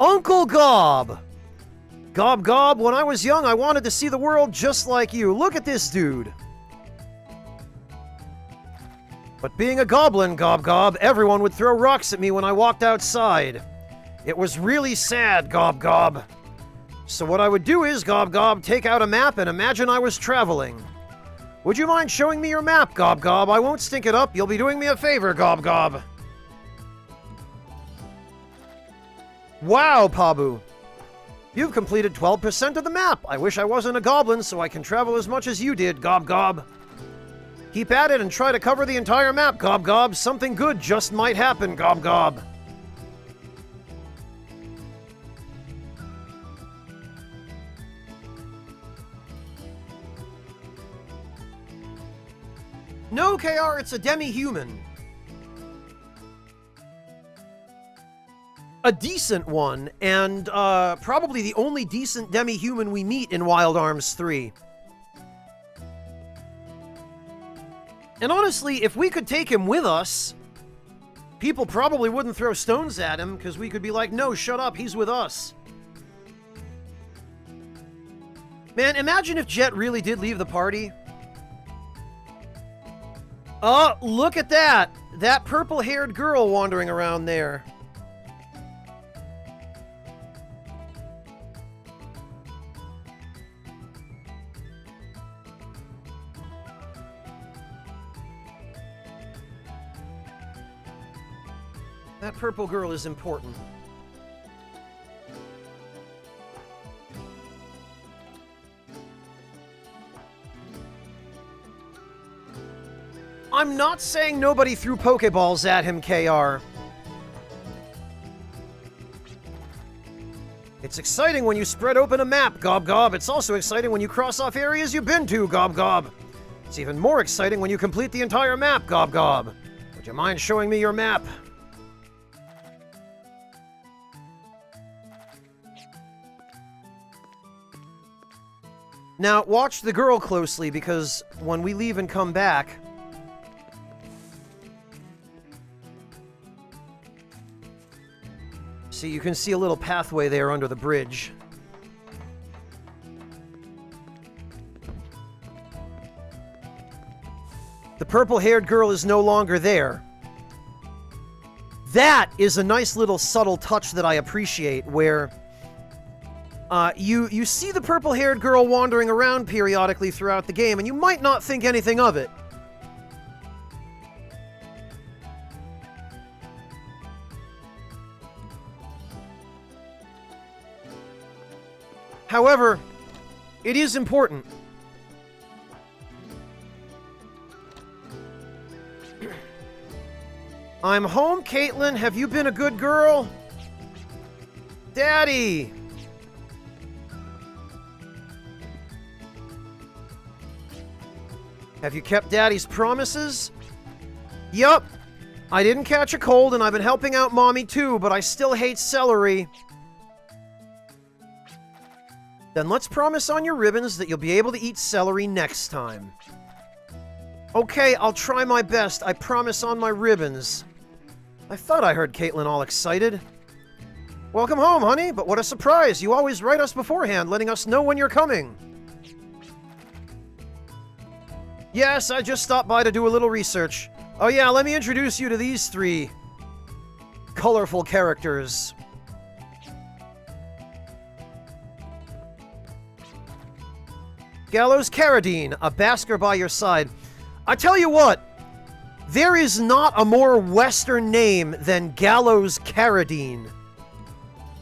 Uncle Gob! Gob Gob, when I was young, I wanted to see the world just like you. Look at this dude. But being a goblin, Gob Gob, everyone would throw rocks at me when I walked outside. It was really sad, Gob Gob. So what I would do is, Gob Gob, take out a map and imagine I was traveling. Would you mind showing me your map, Gob Gob? I won't stink it up. You'll be doing me a favor, Gob Gob. Wow, Pabu. You've completed 12% of the map. I wish I wasn't a goblin so I can travel as much as you did, Gob Gob. Keep at it and try to cover the entire map, Gob Gob. Something good just might happen, Gob Gob. No, KR, it's a demi-human. A decent one, and probably the only decent demi-human we meet in Wild Arms 3. And honestly, if we could take him with us, people probably wouldn't throw stones at him, because we could be like, no, shut up, he's with us. Man, imagine if Jet really did leave the party. Oh, look at that! That purple-haired girl wandering around there. That purple girl is important. I'm not saying nobody threw Pokeballs at him, KR. It's exciting when you spread open a map, Gob Gob. It's also exciting when you cross off areas you've been to, Gob Gob. It's even more exciting when you complete the entire map, Gob Gob. Would you mind showing me your map? Now, watch the girl closely, because when we leave and come back... See, you can see a little pathway there under the bridge. The purple-haired girl is no longer there. That is a nice little subtle touch that I appreciate, where... You see the purple-haired girl wandering around periodically throughout the game, and you might not think anything of it. However, it is important. I'm home, Caitlin. Have you been a good girl? Daddy! Have you kept Daddy's promises? Yup. I didn't catch a cold, and I've been helping out Mommy too, but I still hate celery. Then let's promise on your ribbons that you'll be able to eat celery next time. Okay, I'll try my best. I promise on my ribbons. I thought I heard Caitlin all excited. Welcome home, honey, but what a surprise. You always write us beforehand, letting us know when you're coming. Yes, I just stopped by to do a little research. Oh yeah, let me introduce you to these three colorful characters. Gallows Carradine, a basker by your side. I tell you what, there is not a more Western name than Gallows Carradine.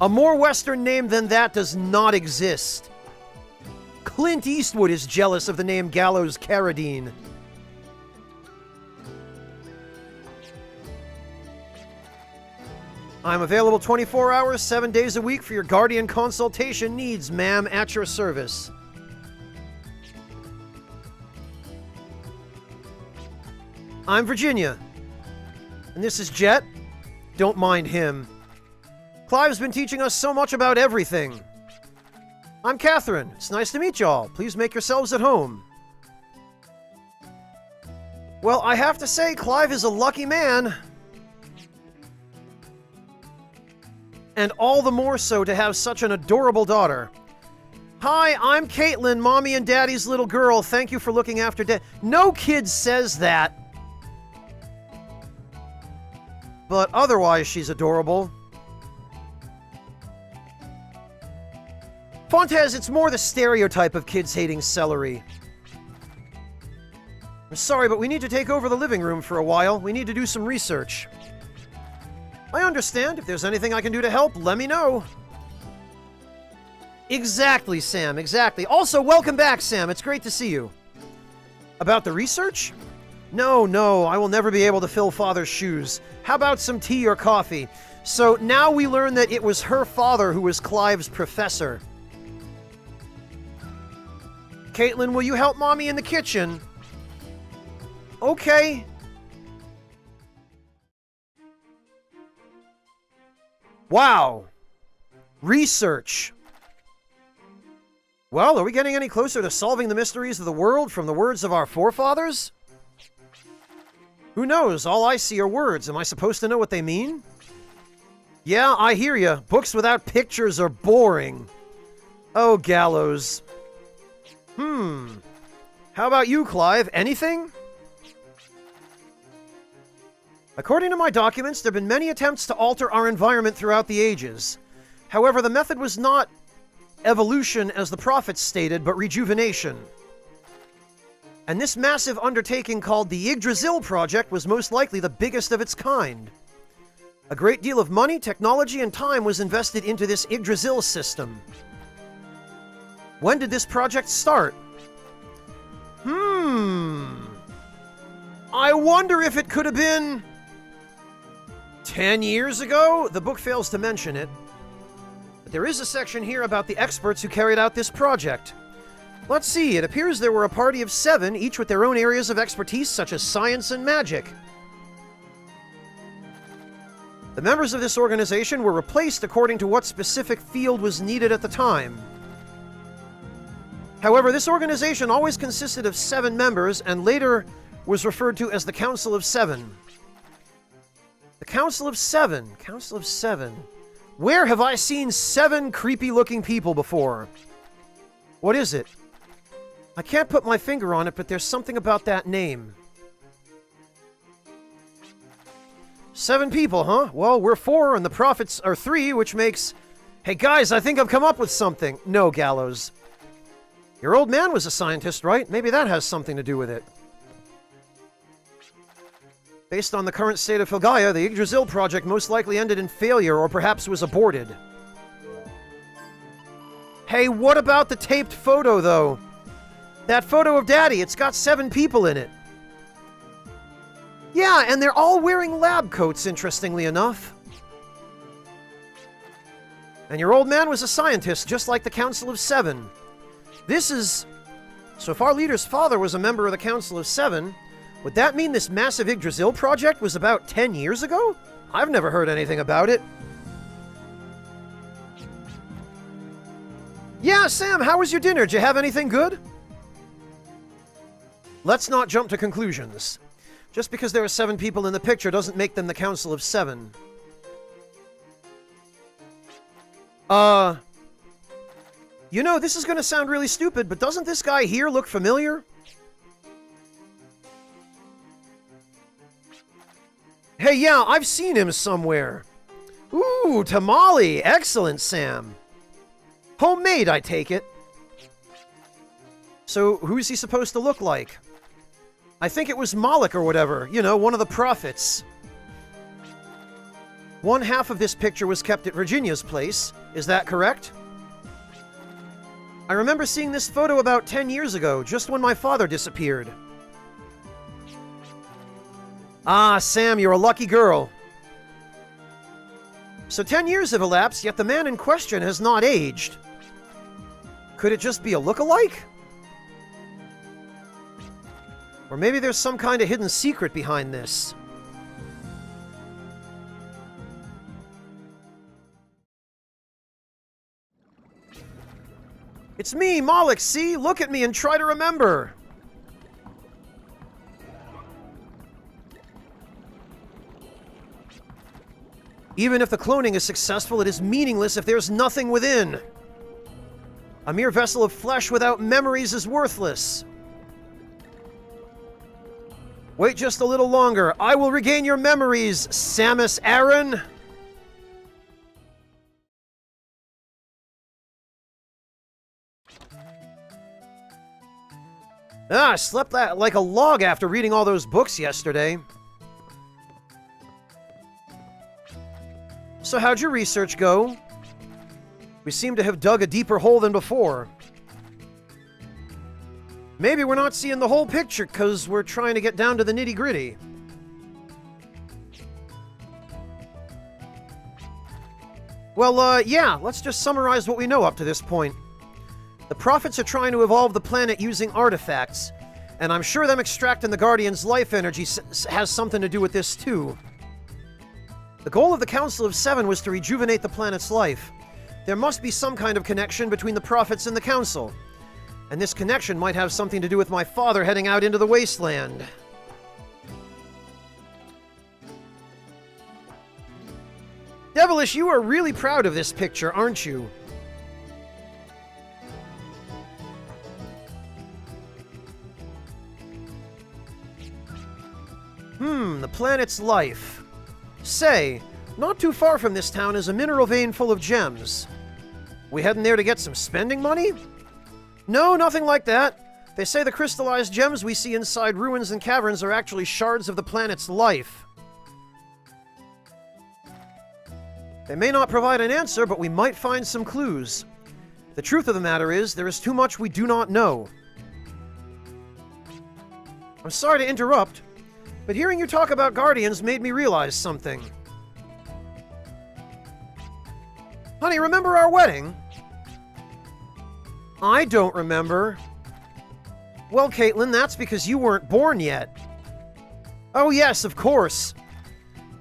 A more Western name than that does not exist. Clint Eastwood is jealous of the name Gallows Carradine. I'm available 24 hours, 7 days a week for your guardian consultation needs, ma'am, at your service. I'm Virginia. And this is Jet. Don't mind him. Clive's been teaching us so much about everything. I'm Catherine. It's nice to meet y'all. Please make yourselves at home. Well, I have to say, Clive is a lucky man. And all the more so to have such an adorable daughter. Hi, I'm Caitlin, Mommy and Daddy's little girl. Thank you for looking after Dad. No kid says that. But otherwise, she's adorable. Fontes, it's more the stereotype of kids hating celery. I'm sorry, but we need to take over the living room for a while. We need to do some research. I understand. If there's anything I can do to help, let me know. Exactly, Sam, exactly. Also, welcome back, Sam. It's great to see you. About the research? No, I will never be able to fill Father's shoes. How about some tea or coffee? So now we learn that it was her father who was Clive's professor. Caitlin, will you help Mommy in the kitchen? Okay. Wow. Research. Well, are we getting any closer to solving the mysteries of the world from the words of our forefathers? Who knows? All I see are words. Am I supposed to know what they mean? Yeah, I hear ya. Books without pictures are boring. Oh, Gallows. How about you, Clive? Anything? According to my documents, there have been many attempts to alter our environment throughout the ages. However, the method was not evolution as the prophets stated, but rejuvenation. And this massive undertaking called the Yggdrasil Project was most likely the biggest of its kind. A great deal of money, technology, and time was invested into this Yggdrasil system. When did this project start? I wonder if it could have been 10 years ago? The book fails to mention it. But there is a section here about the experts who carried out this project. Let's see, it appears there were a party of 7, each with their own areas of expertise such as science and magic. The members of this organization were replaced according to what specific field was needed at the time. However, this organization always consisted of 7 members and later was referred to as the Council of 7. The Council of 7. Council of 7. Where have I seen 7 creepy-looking people before? What is it? I can't put my finger on it, but there's something about that name. 7 people, huh? Well, we're 4 and the prophets are 3, which makes... Hey guys, I think I've come up with something. No, Gallows. Your old man was a scientist, right? Maybe that has something to do with it. Based on the current state of Filgaia, the Yggdrasil project most likely ended in failure or perhaps was aborted. Hey, what about the taped photo, though? That photo of Daddy, it's got 7 people in it. Yeah, and they're all wearing lab coats, interestingly enough. And your old man was a scientist, just like the Council of 7. This is... So if our leader's father was a member of the Council of 7, would that mean this massive Yggdrasil project was about 10 years ago? I've never heard anything about it. Yeah, Sam, how was your dinner? Did you have anything good? Let's not jump to conclusions. Just because there are 7 people in the picture doesn't make them the Council of 7. You know, this is gonna sound really stupid, but doesn't this guy here look familiar? Hey, yeah, I've seen him somewhere. Ooh, tamale! Excellent, Sam. Homemade, I take it. So, who's he supposed to look like? I think it was Moloch or whatever. You know, one of the prophets. One half of this picture was kept at Virginia's place. Is that correct? I remember seeing this photo about 10 years ago, just when my father disappeared. Ah, Sam, you're a lucky girl. So 10 years have elapsed, yet the man in question has not aged. Could it just be a look-alike? Or maybe there's some kind of hidden secret behind this. It's me, Moloch, see? Look at me and try to remember. Even if the cloning is successful, it is meaningless if there's nothing within. A mere vessel of flesh without memories is worthless. Wait just a little longer. I will regain your memories, Samus Aran. I slept like a log after reading all those books yesterday. So how'd your research go? We seem to have dug a deeper hole than before. Maybe we're not seeing the whole picture because we're trying to get down to the nitty-gritty. Well, yeah, let's just summarize what we know up to this point. The Prophets are trying to evolve the planet using artifacts, and I'm sure them extracting the Guardian's life energy has something to do with this too. The goal of the Council of Seven was to rejuvenate the planet's life. There must be some kind of connection between the Prophets and the Council. And this connection might have something to do with my father heading out into the wasteland. Devilish, you are really proud of this picture, aren't you? The planet's life. Say, not too far from this town is a mineral vein full of gems. We heading there to get some spending money? No, nothing like that. They say the crystallized gems we see inside ruins and caverns are actually shards of the planet's life. They may not provide an answer, but we might find some clues. The truth of the matter is, there is too much we do not know. I'm sorry to interrupt, but hearing you talk about Guardians made me realize something. Honey, remember our wedding? I don't remember. Well, Caitlin, that's because you weren't born yet. Oh yes, of course.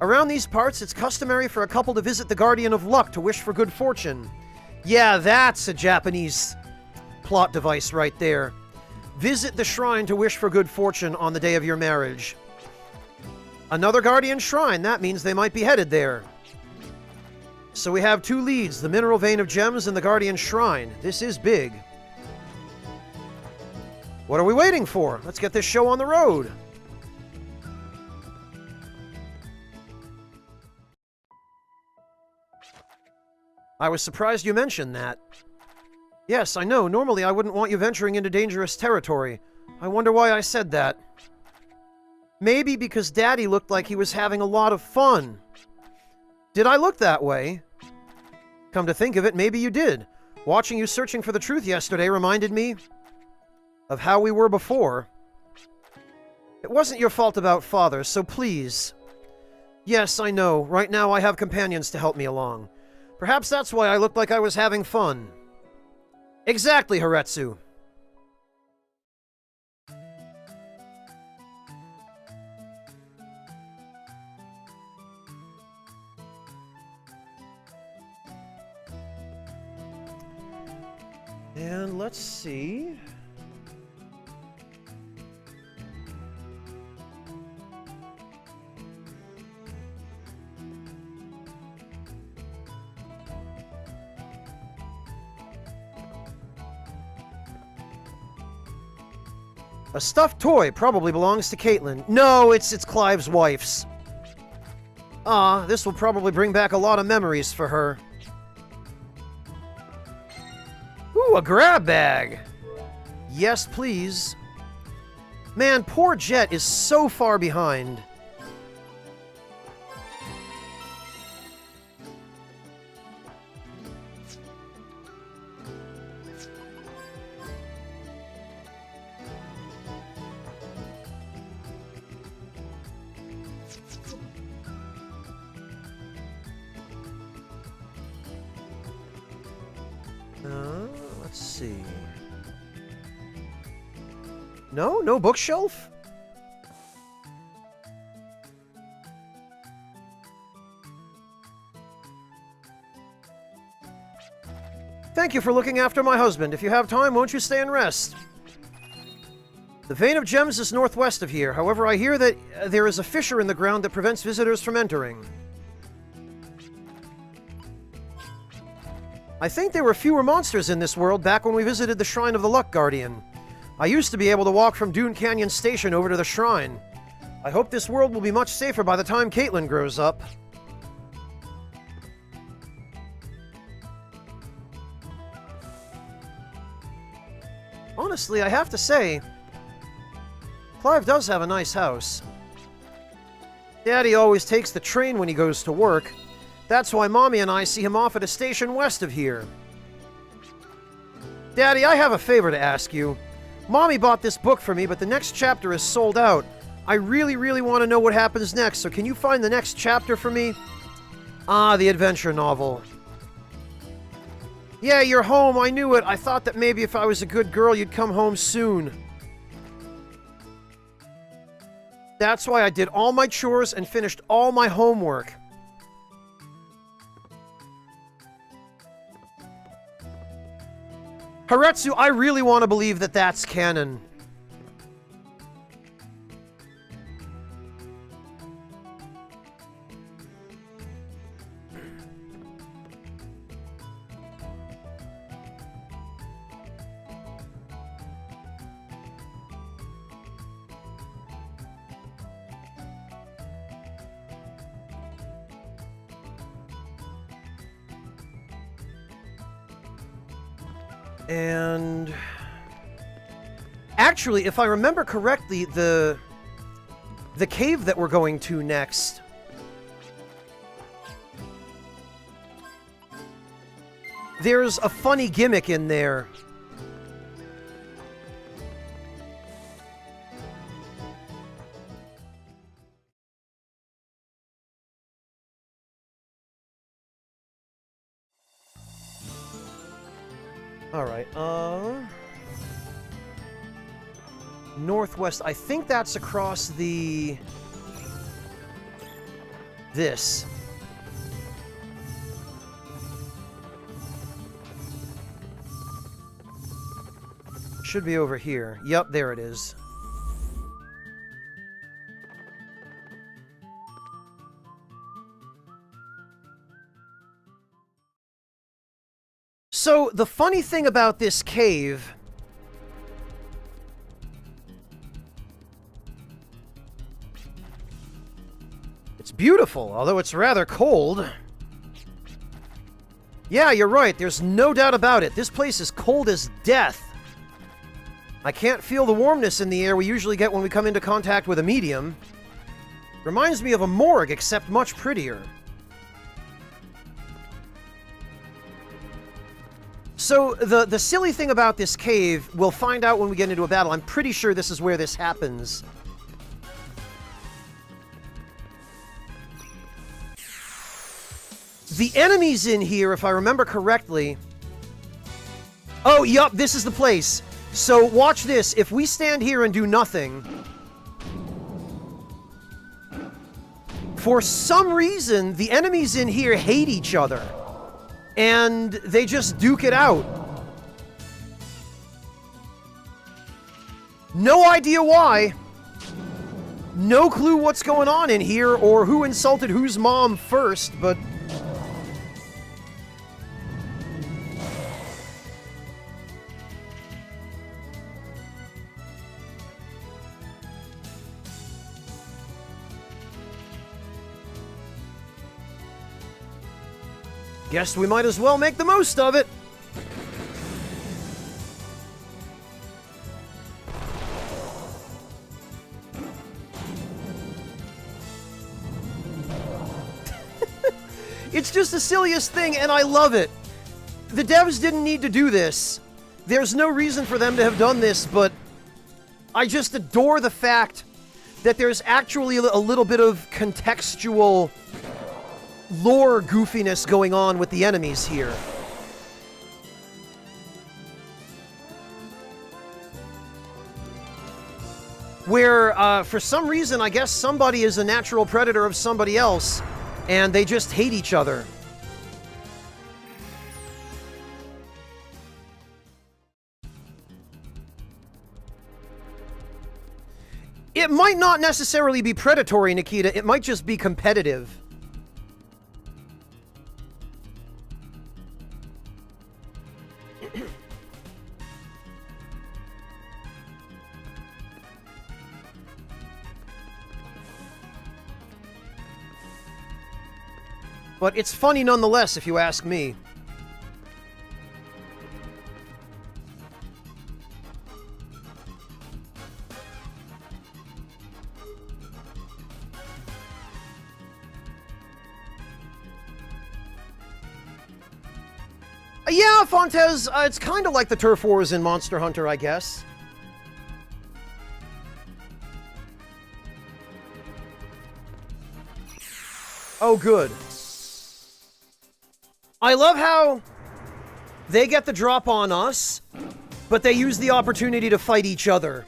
Around these parts, it's customary for a couple to visit the Guardian of Luck to wish for good fortune. Yeah, that's a Japanese plot device right there. Visit the shrine to wish for good fortune on the day of your marriage. Another Guardian shrine, that means they might be headed there. So we have two leads, the Mineral Vein of Gems and the Guardian Shrine. This is big. What are we waiting for? Let's get this show on the road. I was surprised you mentioned that. Yes, I know. Normally I wouldn't want you venturing into dangerous territory. I wonder why I said that. Maybe because Daddy looked like he was having a lot of fun. Did I look that way? Come to think of it, maybe you did. Watching you searching for the truth yesterday reminded me of how we were before. It wasn't your fault about Father, so please. Yes, I know. Right now I have companions to help me along. Perhaps that's why I looked like I was having fun. Exactly, Haretsu. And let's see. A stuffed toy probably belongs to Caitlin. No, it's Clive's wife's. Ah, this will probably bring back a lot of memories for her. Ooh, a grab bag! Yes, please. Man, poor Jet is so far behind. Let's see. No? No bookshelf? Thank you for looking after my husband. If you have time, won't you stay and rest? The Vein of Gems is northwest of here. However, I hear that there is a fissure in the ground that prevents visitors from entering. I think there were fewer monsters in this world back when we visited the Shrine of the Luck Guardian. I used to be able to walk from Dune Canyon Station over to the shrine. I hope this world will be much safer by the time Caitlin grows up. Honestly, I have to say, Clive does have a nice house. Daddy always takes the train when he goes to work. That's why Mommy and I see him off at a station west of here. Daddy, I have a favor to ask you. Mommy bought this book for me, but the next chapter is sold out. I really, really want to know what happens next, so can you find the next chapter for me? Ah, the adventure novel. Yeah, you're home, I knew it. I thought that maybe if I was a good girl, you'd come home soon. That's why I did all my chores and finished all my homework. Haretsu, I really want to believe that that's canon. And actually, if I remember correctly, the cave that we're going to next, there's a funny gimmick in there. Alright, northwest. I think that's across the... this. Should be over here. Yep, there it is. So, the funny thing about this cave... it's beautiful, although it's rather cold. Yeah, you're right, there's no doubt about it. This place is cold as death. I can't feel the warmness in the air we usually get when we come into contact with a medium. Reminds me of a morgue, except much prettier. So, the silly thing about this cave, we'll find out when we get into a battle. I'm pretty sure this is where this happens. The enemies in here, if I remember correctly... oh, yup, this is the place. So, watch this. If we stand here and do nothing... for some reason, the enemies in here hate each other. And they just duke it out. No idea why. No clue what's going on in here or who insulted whose mom first, but... guess we might as well make the most of it. It's just the silliest thing, and I love it. The devs didn't need to do this. There's no reason for them to have done this, but I just adore the fact that there's actually a little bit of contextual lore goofiness going on with the enemies here. where for some reason, I guess somebody is a natural predator of somebody else, and they just hate each other. It might not necessarily be predatory, Nikita. It might just be competitive. But it's funny nonetheless, if you ask me. Yeah, Fontes, it's kind of like the Turf Wars in Monster Hunter, I guess. Oh, good. I love how they get the drop on us, but they use the opportunity to fight each other.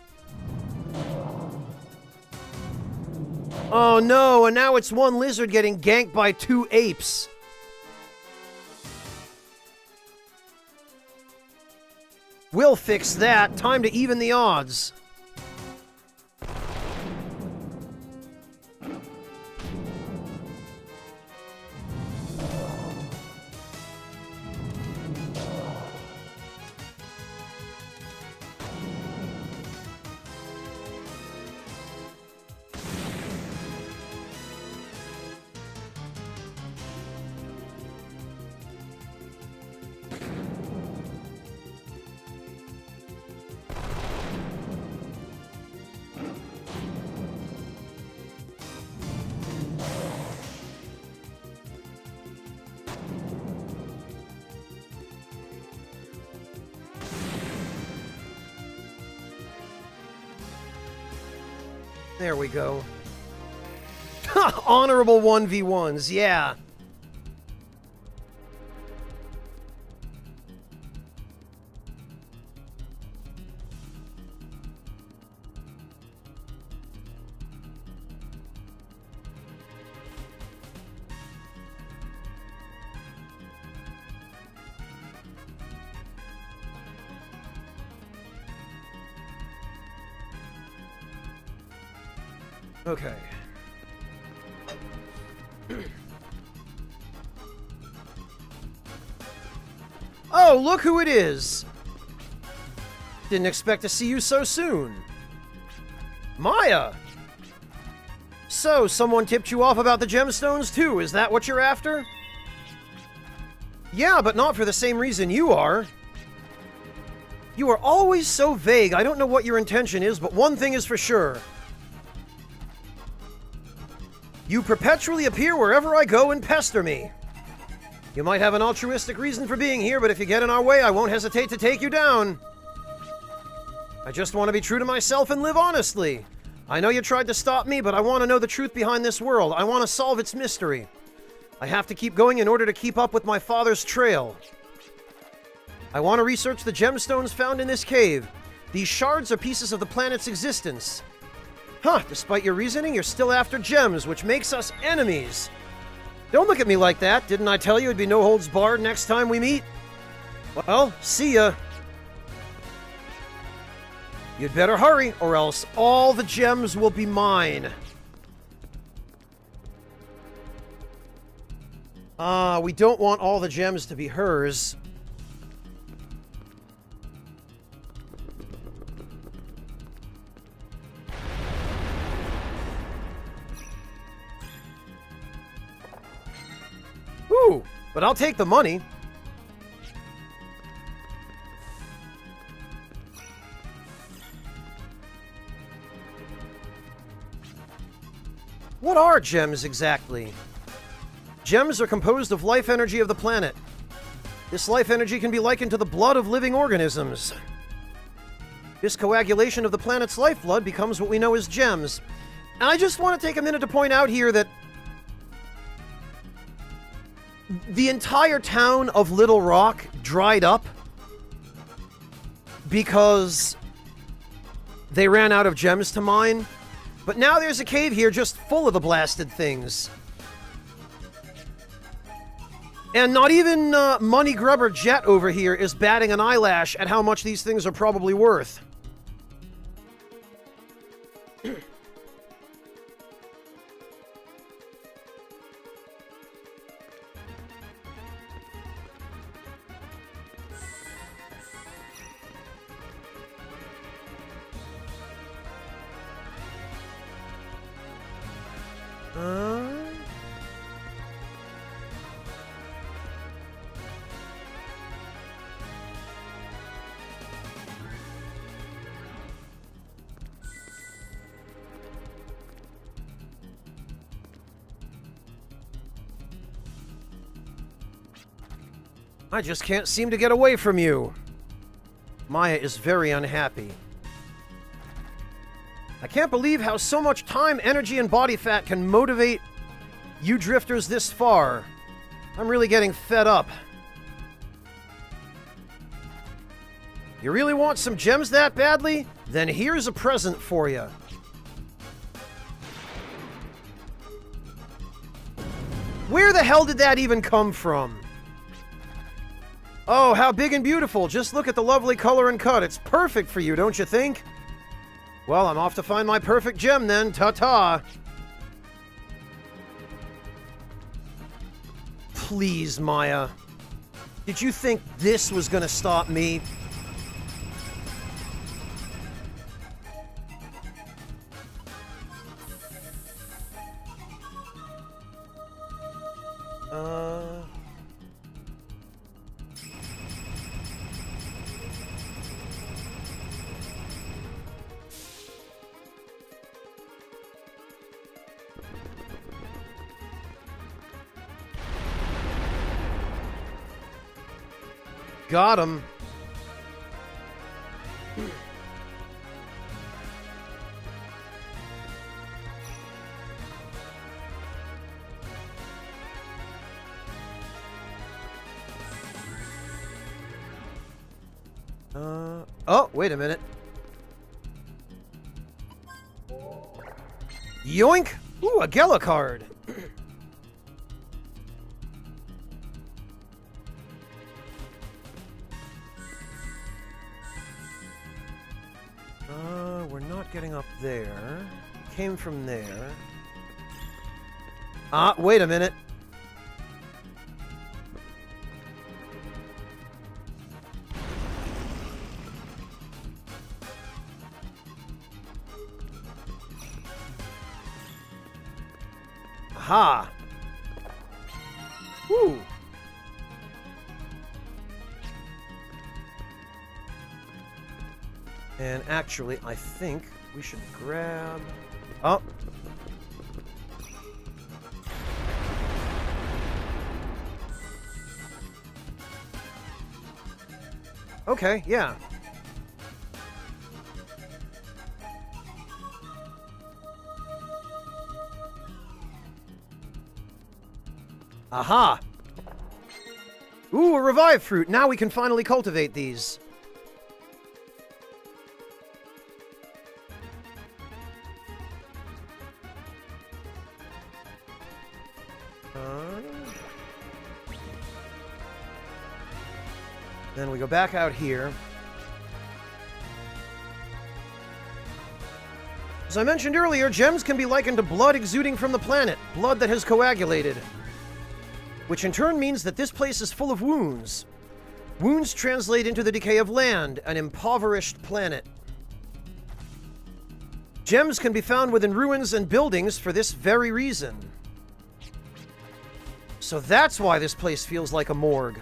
Oh no, and now it's one lizard getting ganked by 2 apes. We'll fix that. Time to even the odds. There we go. Honorable 1v1s, yeah. Okay. Oh, look who it is! Didn't expect to see you so soon. Maya! So, someone tipped you off about the gemstones too, is that what you're after? Yeah, but not for the same reason you are. You are always so vague, I don't know what your intention is, but one thing is for sure. You perpetually appear wherever I go and pester me. You might have an altruistic reason for being here, but if you get in our way, I won't hesitate to take you down. I just want to be true to myself and live honestly. I know you tried to stop me, but I want to know the truth behind this world. I want to solve its mystery. I have to keep going in order to keep up with my father's trail. I want to research the gemstones found in this cave. These shards are pieces of the planet's existence. Huh, despite your reasoning, you're still after gems, which makes us enemies. Don't look at me like that. Didn't I tell you it'd be no holds barred next time we meet? Well, see ya. You'd better hurry, or else all the gems will be mine. We don't want all the gems to be hers. Ooh, but I'll take the money. What are gems exactly? Gems are composed of life energy of the planet. This life energy can be likened to the blood of living organisms. This coagulation of the planet's lifeblood becomes what we know as gems. And I just want to take a minute to point out here that the entire town of Little Rock dried up because they ran out of gems to mine. But now there's a cave here just full of the blasted things. And not even Money Grubber Jet over here is batting an eyelash at how much these things are probably worth. I just can't seem to get away from you. Maya is very unhappy. I can't believe how so much time, energy, and body fat can motivate you drifters this far. I'm really getting fed up. You really want some gems that badly? Then here's a present for you. Where the hell did that even come from? Oh, how big and beautiful. Just look at the lovely color and cut. It's perfect for you, don't you think? Well, I'm off to find my perfect gem then. Ta-ta. Please, Maya. Did you think this was gonna stop me? Got him. Oh, wait a minute. Yoink! Ooh, a Gela card. We're not getting up there. Came from there. Ah, wait a minute. Aha! Woo! And actually, I think we should grab... Oh! Okay, yeah. Aha! Ooh, a revive fruit! Now we can finally cultivate these. Then we go back out here. As I mentioned earlier, gems can be likened to blood exuding from the planet, blood that has coagulated. Which in turn means that this place is full of wounds. Wounds translate into the decay of land, an impoverished planet. Gems can be found within ruins and buildings for this very reason. So that's why this place feels like a morgue.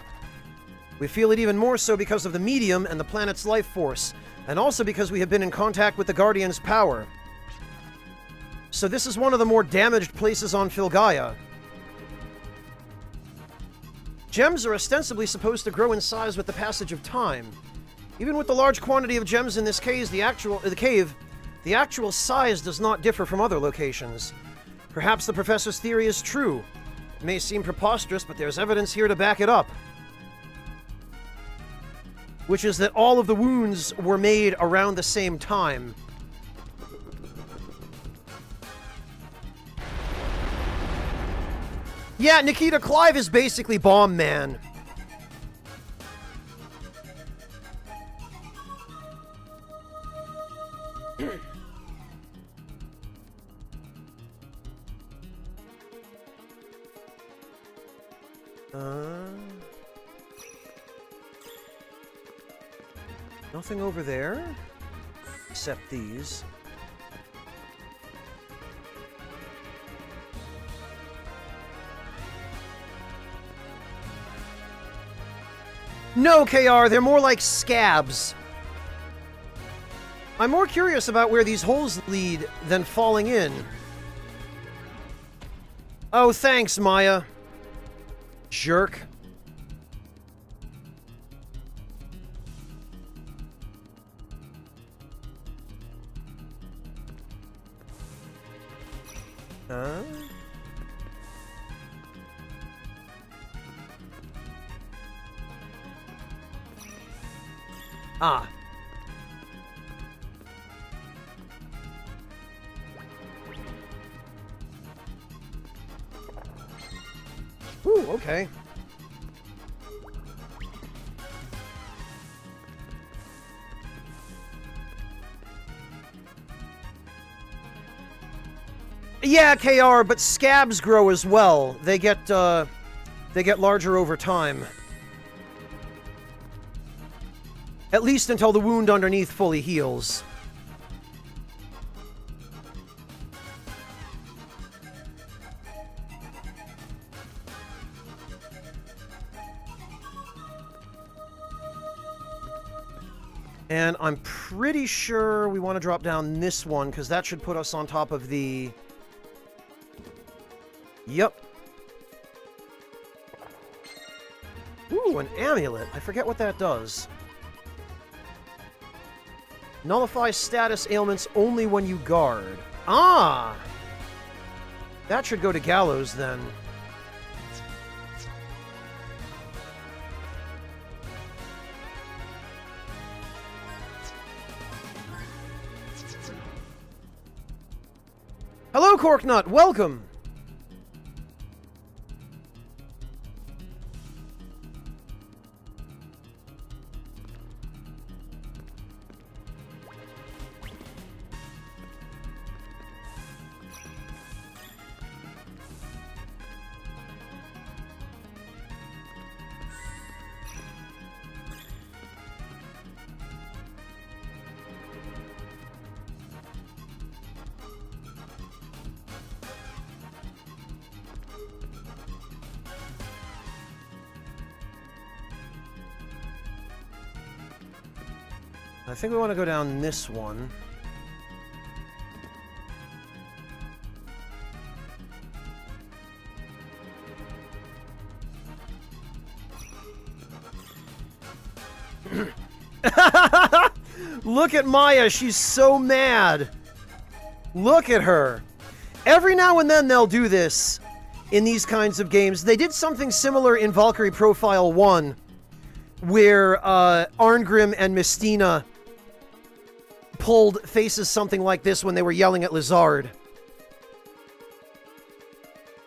We feel it even more so because of the medium and the planet's life force, and also because we have been in contact with the Guardian's power. So this is one of the more damaged places on Filgaia. Gems are ostensibly supposed to grow in size with the passage of time. Even with the large quantity of gems in this cave, the actual size does not differ from other locations. Perhaps the professor's theory is true. It may seem preposterous, but there's evidence here to back it up. Which is that all of the wounds were made around the same time. Yeah, Nikita, Clive is basically Bomb Man. Nothing over there, except these. No, KR, they're more like scabs. I'm more curious about where these holes lead than falling in. Oh, thanks, Maya. Jerk. Huh? Ah. Ooh, okay. Yeah, KR, but scabs grow as well. They get larger over time. At least until the wound underneath fully heals. And I'm pretty sure we want to drop down this one, because that should put us on top of the... Yep. Ooh, an amulet. I forget what that does. Nullifies status ailments only when you guard. Ah! That should go to Gallows, then. Hello, Corknut! Welcome! I think we want to go down this one. Look at Maya, she's so mad. Look at her. Every now and then they'll do this in these kinds of games. They did something similar in Valkyrie Profile 1, where Arngrim and Mistina pulled faces something like this when they were yelling at Lizard.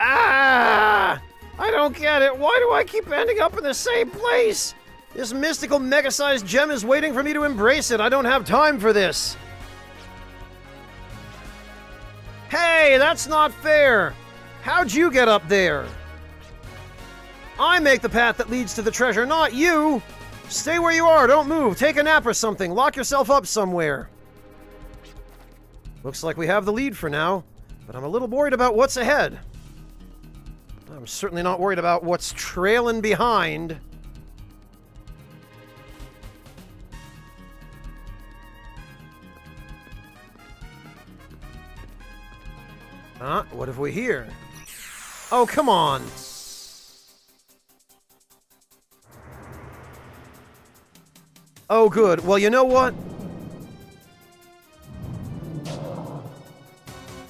Ah! I don't get it. Why do I keep ending up in the same place? This mystical mega-sized gem is waiting for me to embrace it. I don't have time for this. Hey, that's not fair. How'd you get up there? I make the path that leads to the treasure, not you. Stay where you are. Don't move. Take a nap or something. Lock yourself up somewhere. Looks like we have the lead for now, but I'm a little worried about what's ahead. I'm certainly not worried about what's trailing behind. What have we here? Oh, come on. Oh, good. Well, you know what?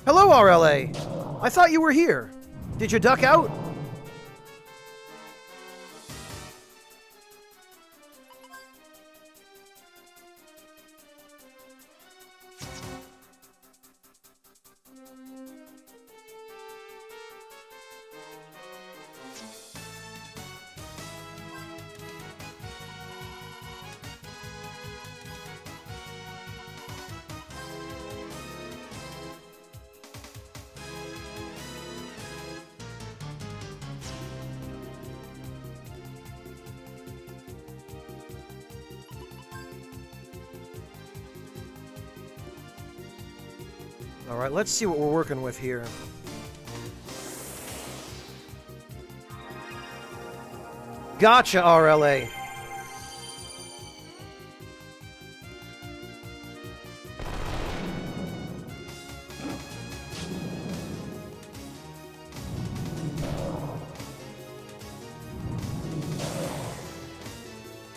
Hello, RLA. I thought you were here. Did you duck out? Alright, let's see what we're working with here. Gotcha, RLA.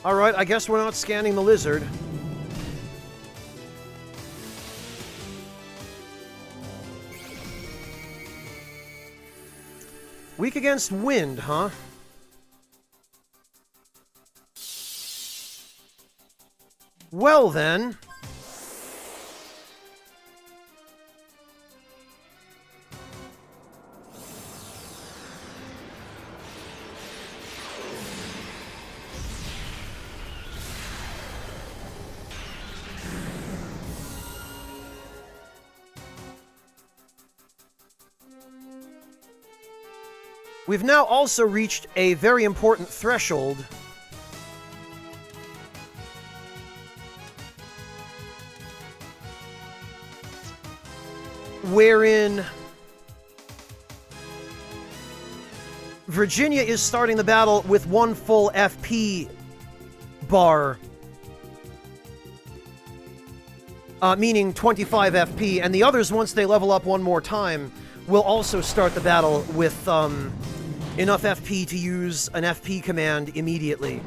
Alright, I guess we're not scanning the lizard. Weak against wind, huh? Well then... We've now also reached a very important threshold. Wherein Virginia is starting the battle with 1 full FP bar. Meaning 25 FP, and the others, once they level up one more time, will also start the battle with enough FP to use an FP command immediately.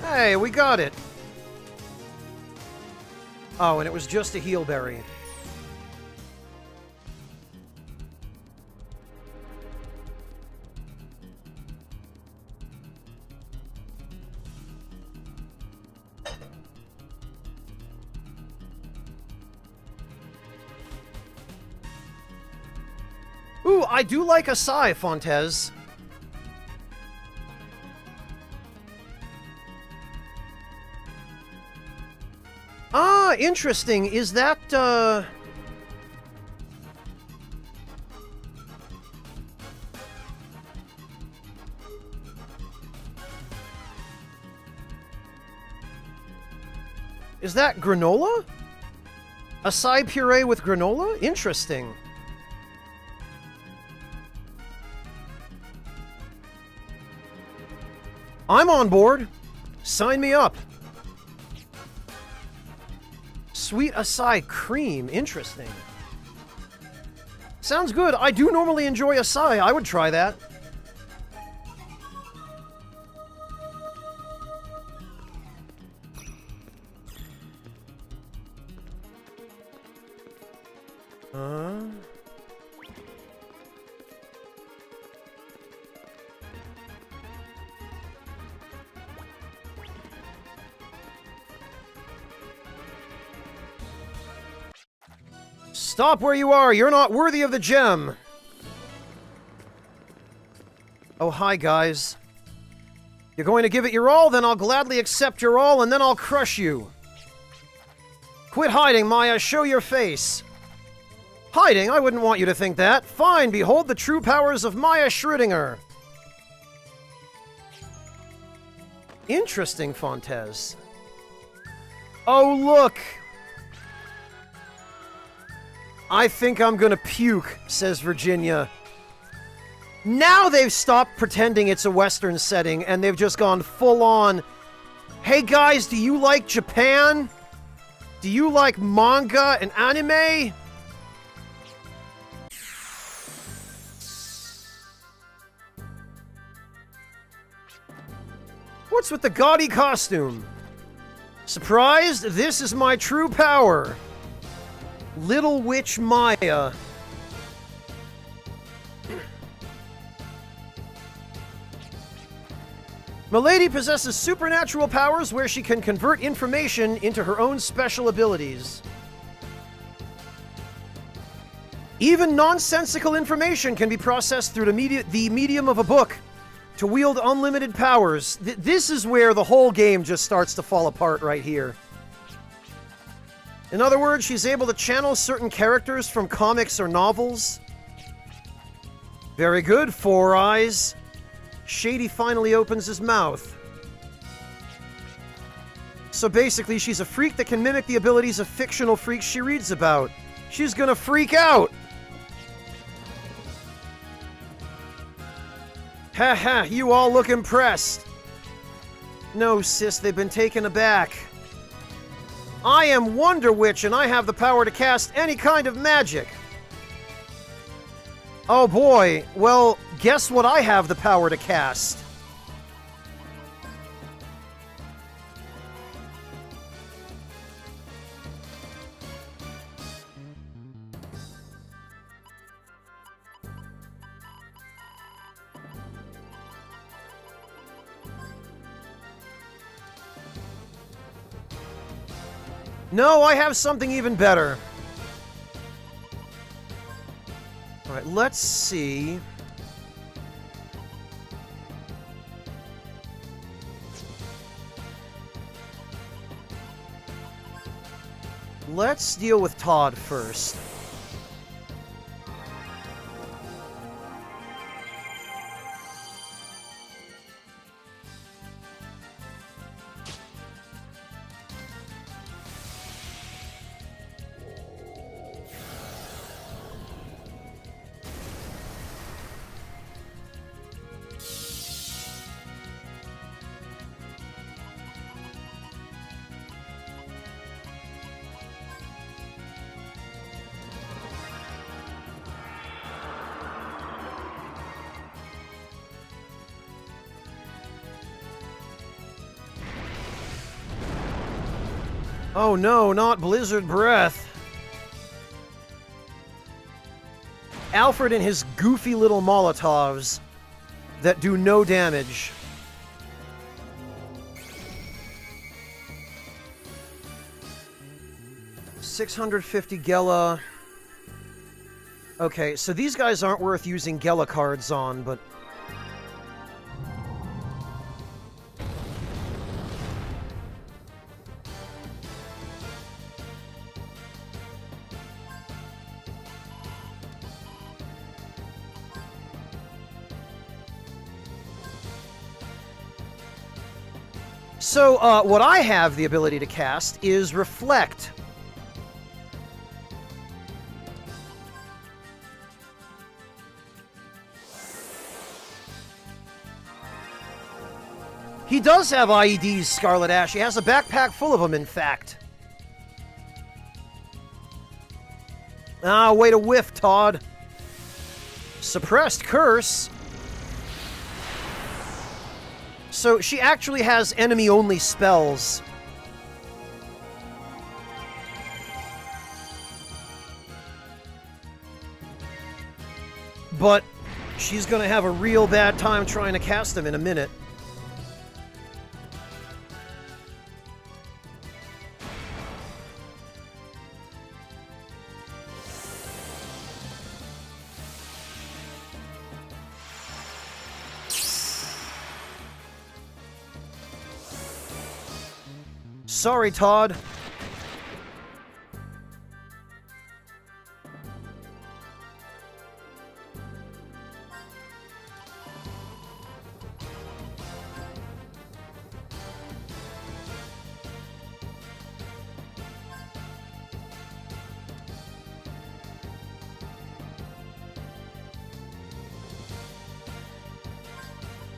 Hey, we got it! Oh, and it was just a heal berry. Ooh, I do like Asai, Fontes. Ah, interesting. Is that, Is that granola? Acai puree with granola? Interesting. I'm on board. Sign me up. Sweet acai cream. Interesting. Sounds good. I do normally enjoy acai. I would try that. Stop where you are! You're not worthy of the gem! Oh, hi, guys. You're going to give it your all? Then I'll gladly accept your all, and then I'll crush you. Quit hiding, Maya. Show your face. Hiding? I wouldn't want you to think that. Fine, behold the true powers of Maya Schrödinger. Interesting, Fontes. Oh, look! I think I'm gonna puke, says Virginia. Now they've stopped pretending it's a Western setting, and they've just gone full on, hey guys, do you like Japan? Do you like manga and anime? What's with the gaudy costume? Surprised? This is my true power. Little Witch Maya. Milady possesses supernatural powers where she can convert information into her own special abilities. Even nonsensical information can be processed through the medium of a book to wield unlimited powers. This is where the whole game just starts to fall apart right here. In other words, she's able to channel certain characters from comics or novels. Very good, Four Eyes. Shady finally opens his mouth. So basically, she's a freak that can mimic the abilities of fictional freaks she reads about. She's gonna freak out! Haha, you all look impressed. No, sis, they've been taken aback. I am Wonder Witch, and I have the power to cast any kind of magic. Oh boy, well, guess what I have the power to cast? No, I have something even better. Alright, let's see. Let's deal with Todd first. Oh no, not Blizzard Breath. Alfred and his goofy little Molotovs that do no damage. $650 Gela. Okay, so these guys aren't worth using Gela cards on, but... So, what I have the ability to cast is Reflect. He does have IEDs, Scarlet Ash. He has a backpack full of them, in fact. Ah, way to whiff, Todd. Suppressed Curse. So, she actually has enemy-only spells. But she's gonna have a real bad time trying to cast them in a minute. Sorry, Todd.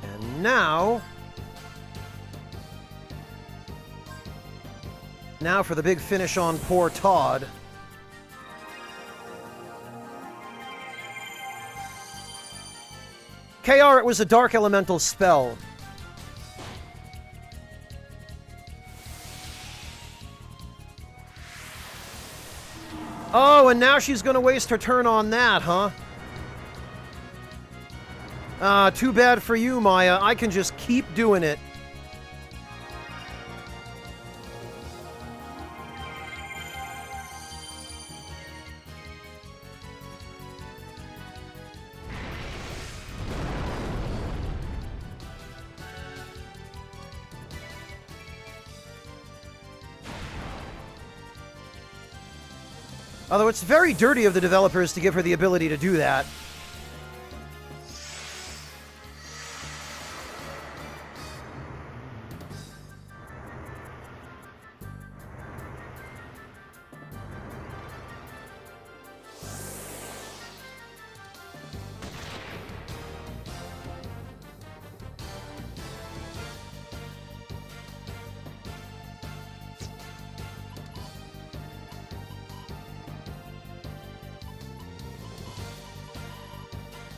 And now... Now for the big finish on poor Todd. KR, it was a Dark Elemental spell. Oh, and now she's gonna waste her turn on that, huh? Too bad for you, Maya. I can just keep doing it. Although it's very dirty of the developers to give her the ability to do that.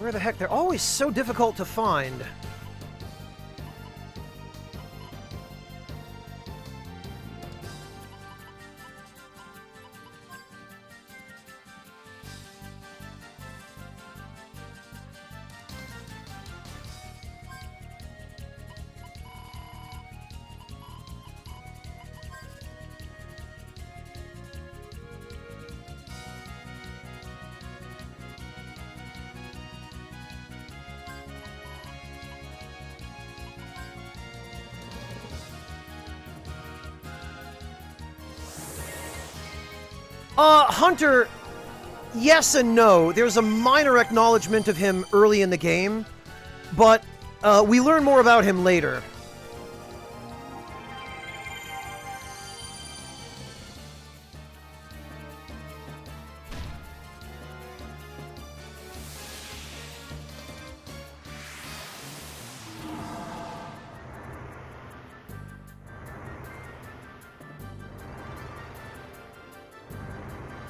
Where the heck? They're always so difficult to find. Hunter, yes and no. There's a minor acknowledgement of him early in the game, but we learn more about him later.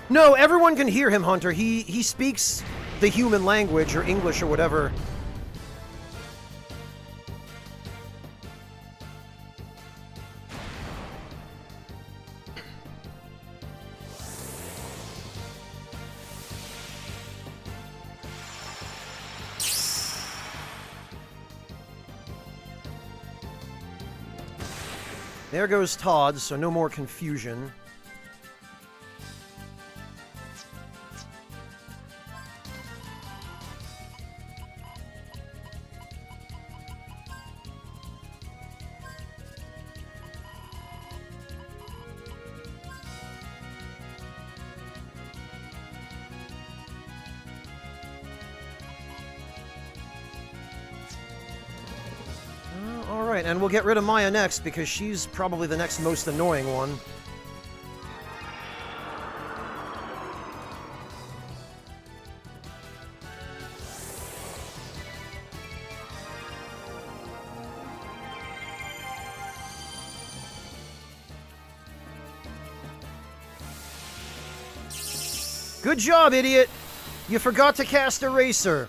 No, everyone can hear him, Hunter. He speaks the human language, or English, or whatever. There goes Todd, so no more confusion. Alright, and we'll get rid of Maya next, because she's probably the next most annoying one. Good job, idiot! You forgot to cast Eraser.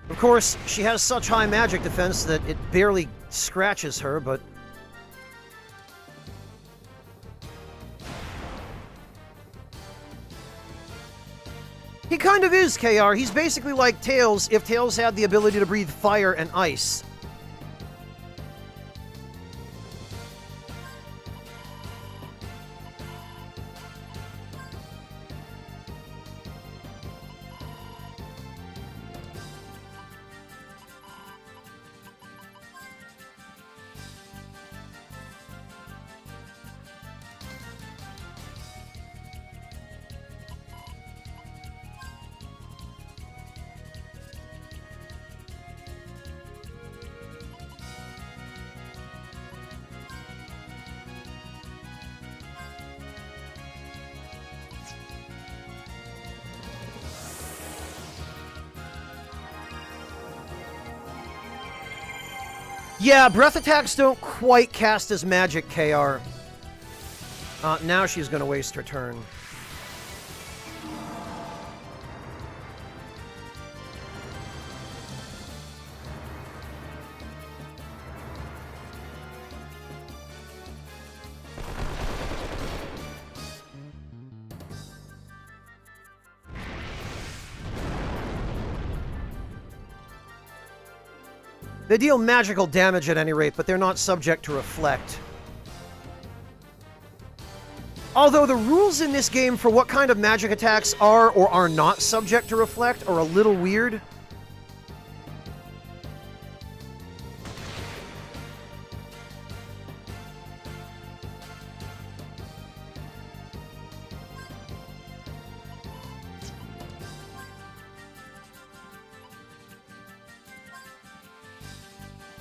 Of course, she has such high magic defense that it barely scratches her, but... He kind of is, KR. He's basically like Tails if Tails had the ability to breathe fire and ice. Yeah, breath attacks don't quite cast as magic, KR. Now she's gonna waste her turn. They deal magical damage at any rate, but they're not subject to reflect. Although the rules in this game for what kind of magic attacks are or are not subject to reflect are a little weird.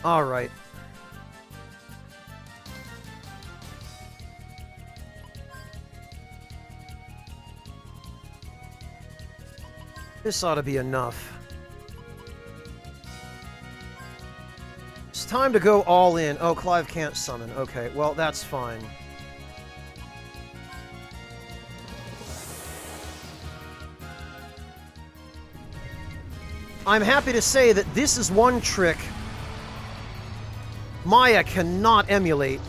All right. This ought to be enough. It's time to go all in. Oh, Clive can't summon. Okay, well, that's fine. I'm happy to say that this is one trick Maya cannot emulate.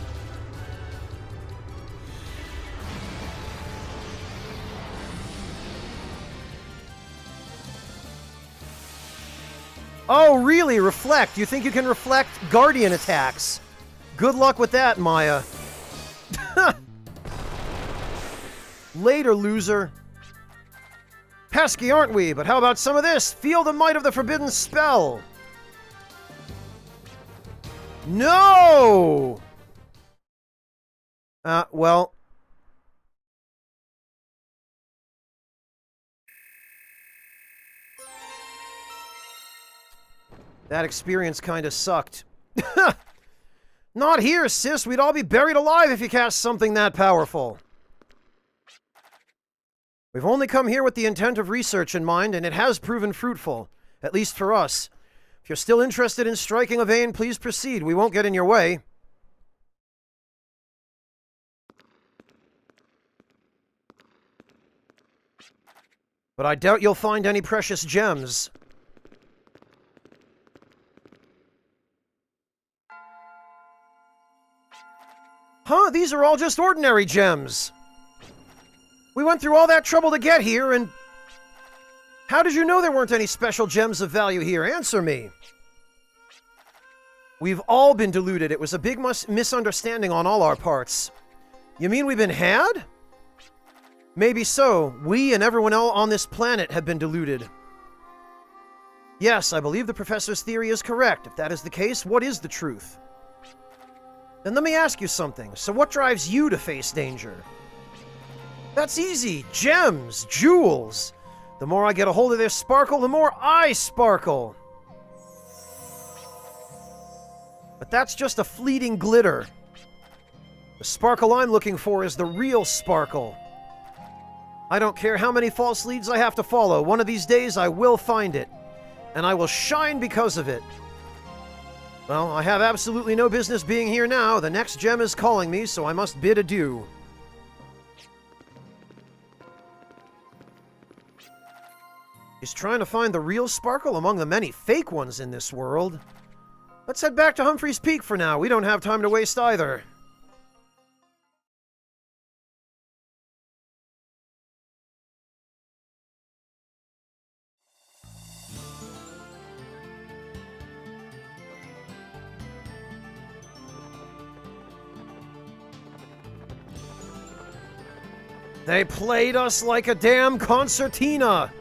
Oh, really? Reflect? You think you can reflect Guardian attacks? Good luck with that, Maya. Later, loser. Pesky, aren't we? But how about some of this? Feel the might of the forbidden spell. No! Well. That experience kinda sucked. Not here, sis. We'd all be buried alive if you cast something that powerful. We've only come here with the intent of research in mind, and it has proven fruitful. At least for us. If you're still interested in striking a vein, please proceed. We won't get in your way. But I doubt you'll find any precious gems. Huh? These are all just ordinary gems. We went through all that trouble to get here, and... How did you know there weren't any special gems of value here? Answer me. We've all been deluded. It was a big misunderstanding on all our parts. You mean we've been had? Maybe so. We and everyone else on this planet have been deluded. Yes, I believe the professor's theory is correct. If that is the case, what is the truth? Then let me ask you something. So what drives you to face danger? That's easy. Gems. Jewels. The more I get a hold of their sparkle, the more I sparkle. But that's just a fleeting glitter. The sparkle I'm looking for is the real sparkle. I don't care how many false leads I have to follow. One of these days I will find it. And I will shine because of it. Well, I have absolutely no business being here now. The next gem is calling me, so I must bid adieu. He's trying to find the real sparkle among the many fake ones in this world. Let's head back to Humphrey's Peak for now. We don't have time to waste either. They played us like a damn concertina!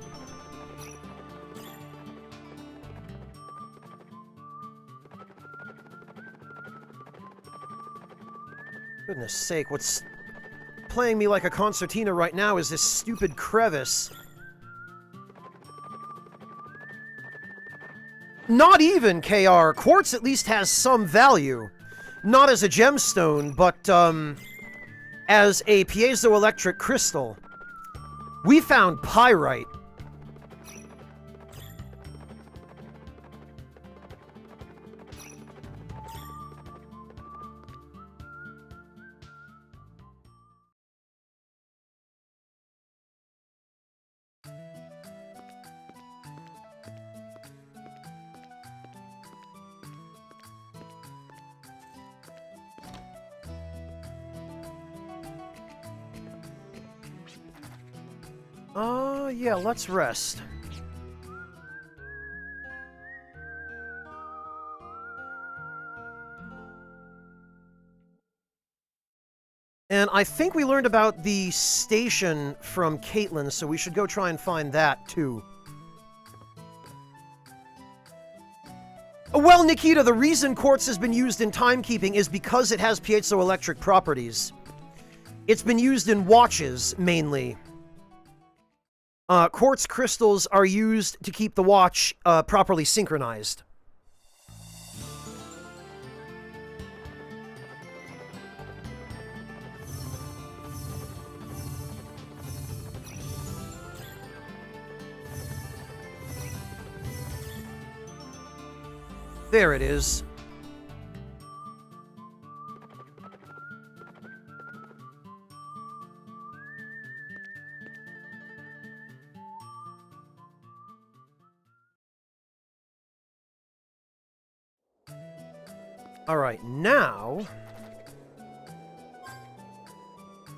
Goodness sake, what's playing me like a concertina right now is this stupid crevice. Not even, KR. Quartz at least has some value. Not as a gemstone, but, as a piezoelectric crystal. We found pyrite. Yeah, let's rest. And I think we learned about the station from Caitlin, so we should go try and find that, too. Well, Nikita, the reason quartz has been used in timekeeping is because it has piezoelectric properties. It's been used in watches, mainly. Quartz crystals are used to keep the watch properly synchronized. There it is. Alright, now...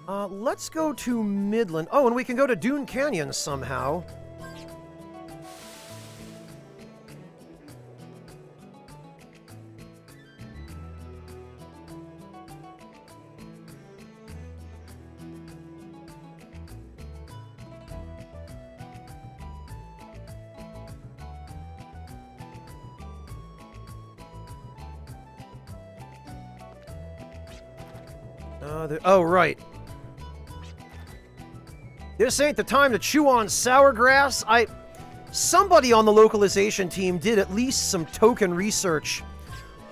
let's go to Midland. Oh, and we can go to Dune Canyon somehow. Oh, right. This ain't the time to chew on sour grass. Somebody on the localization team did at least some token research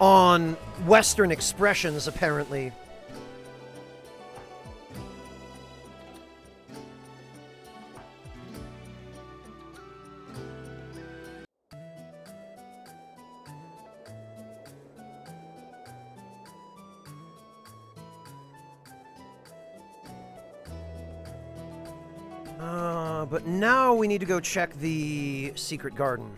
on Western expressions, apparently. But now we need to go check the secret garden.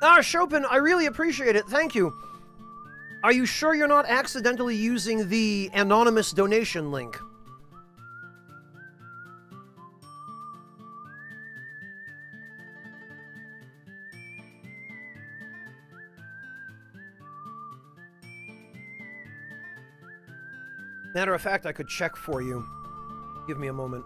Ah, Chopin, I really appreciate it. Thank you. Are you sure you're not accidentally using the anonymous donation link? Matter of fact, I could check for you. Give me a moment.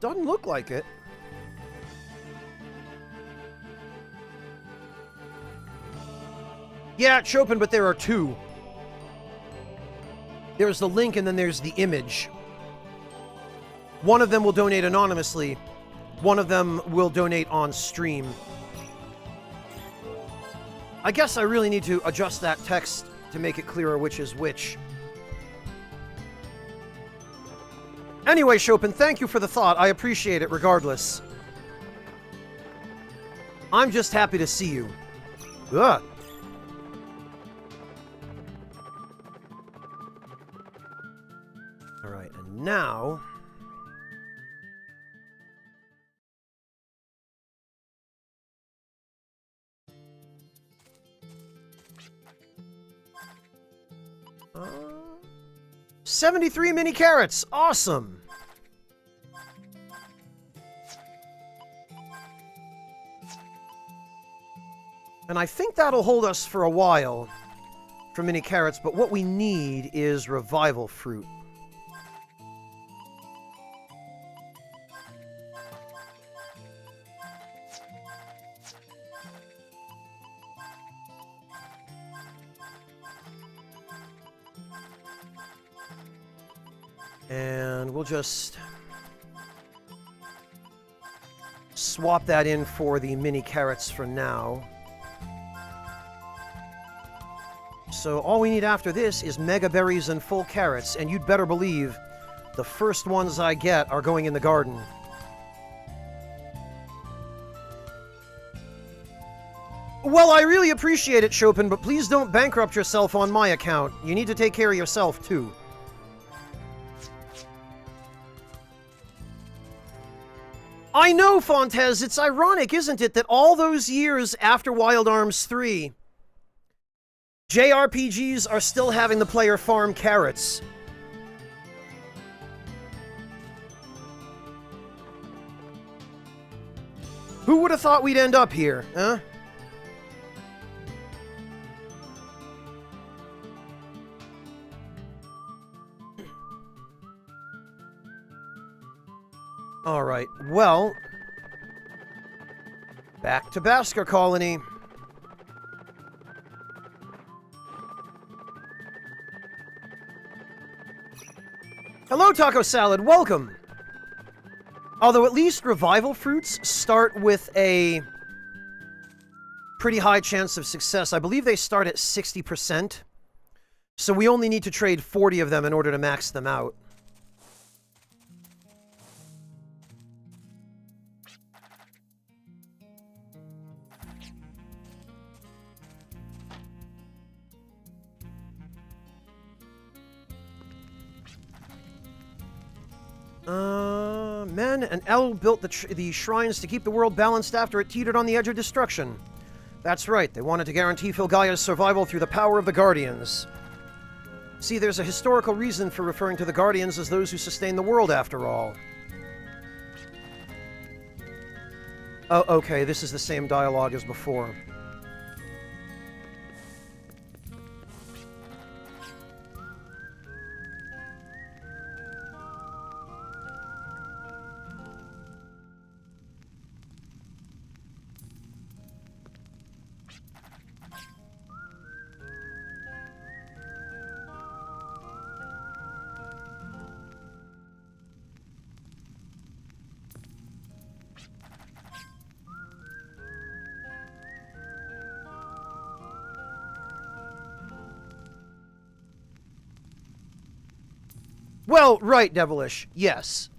Doesn't look like it. Yeah, Chopin, but there are two. There's the link and then there's the image. One of them will donate anonymously. One of them will donate on stream. I guess I really need to adjust that text to make it clearer which is which. Anyway, Chopin, thank you for the thought. I appreciate it regardless. I'm just happy to see you. Ugh. Alright, and now... Uh... 73 mini carrots! Awesome! And I think that'll hold us for a while for mini carrots, but what we need is revival fruit. And we'll just swap that in for the mini carrots for now. So all we need after this is mega berries and full carrots, and you'd better believe the first ones I get are going in the garden. Well, I really appreciate it, Chopin, but please don't bankrupt yourself on my account. You need to take care of yourself, too. I know, Fontes, it's ironic, isn't it, that all those years after Wild Arms 3, JRPGs are still having the player farm carrots. Who would have thought we'd end up here, huh? Alright, well... back to Basker Colony. Hello, Taco Salad, welcome! Although at least revival fruits start with a pretty high chance of success. I believe they start at 60%. So we only need to trade 40 of them in order to max them out. Men and El built the shrines to keep the world balanced after it teetered on the edge of destruction. That's right, they wanted to guarantee Filgaia's survival through the power of the Guardians. See, there's a historical reason for referring to the Guardians as those who sustain the world, after all. Oh, okay, this is the same dialogue as before. Well, right, Devilish. Yes.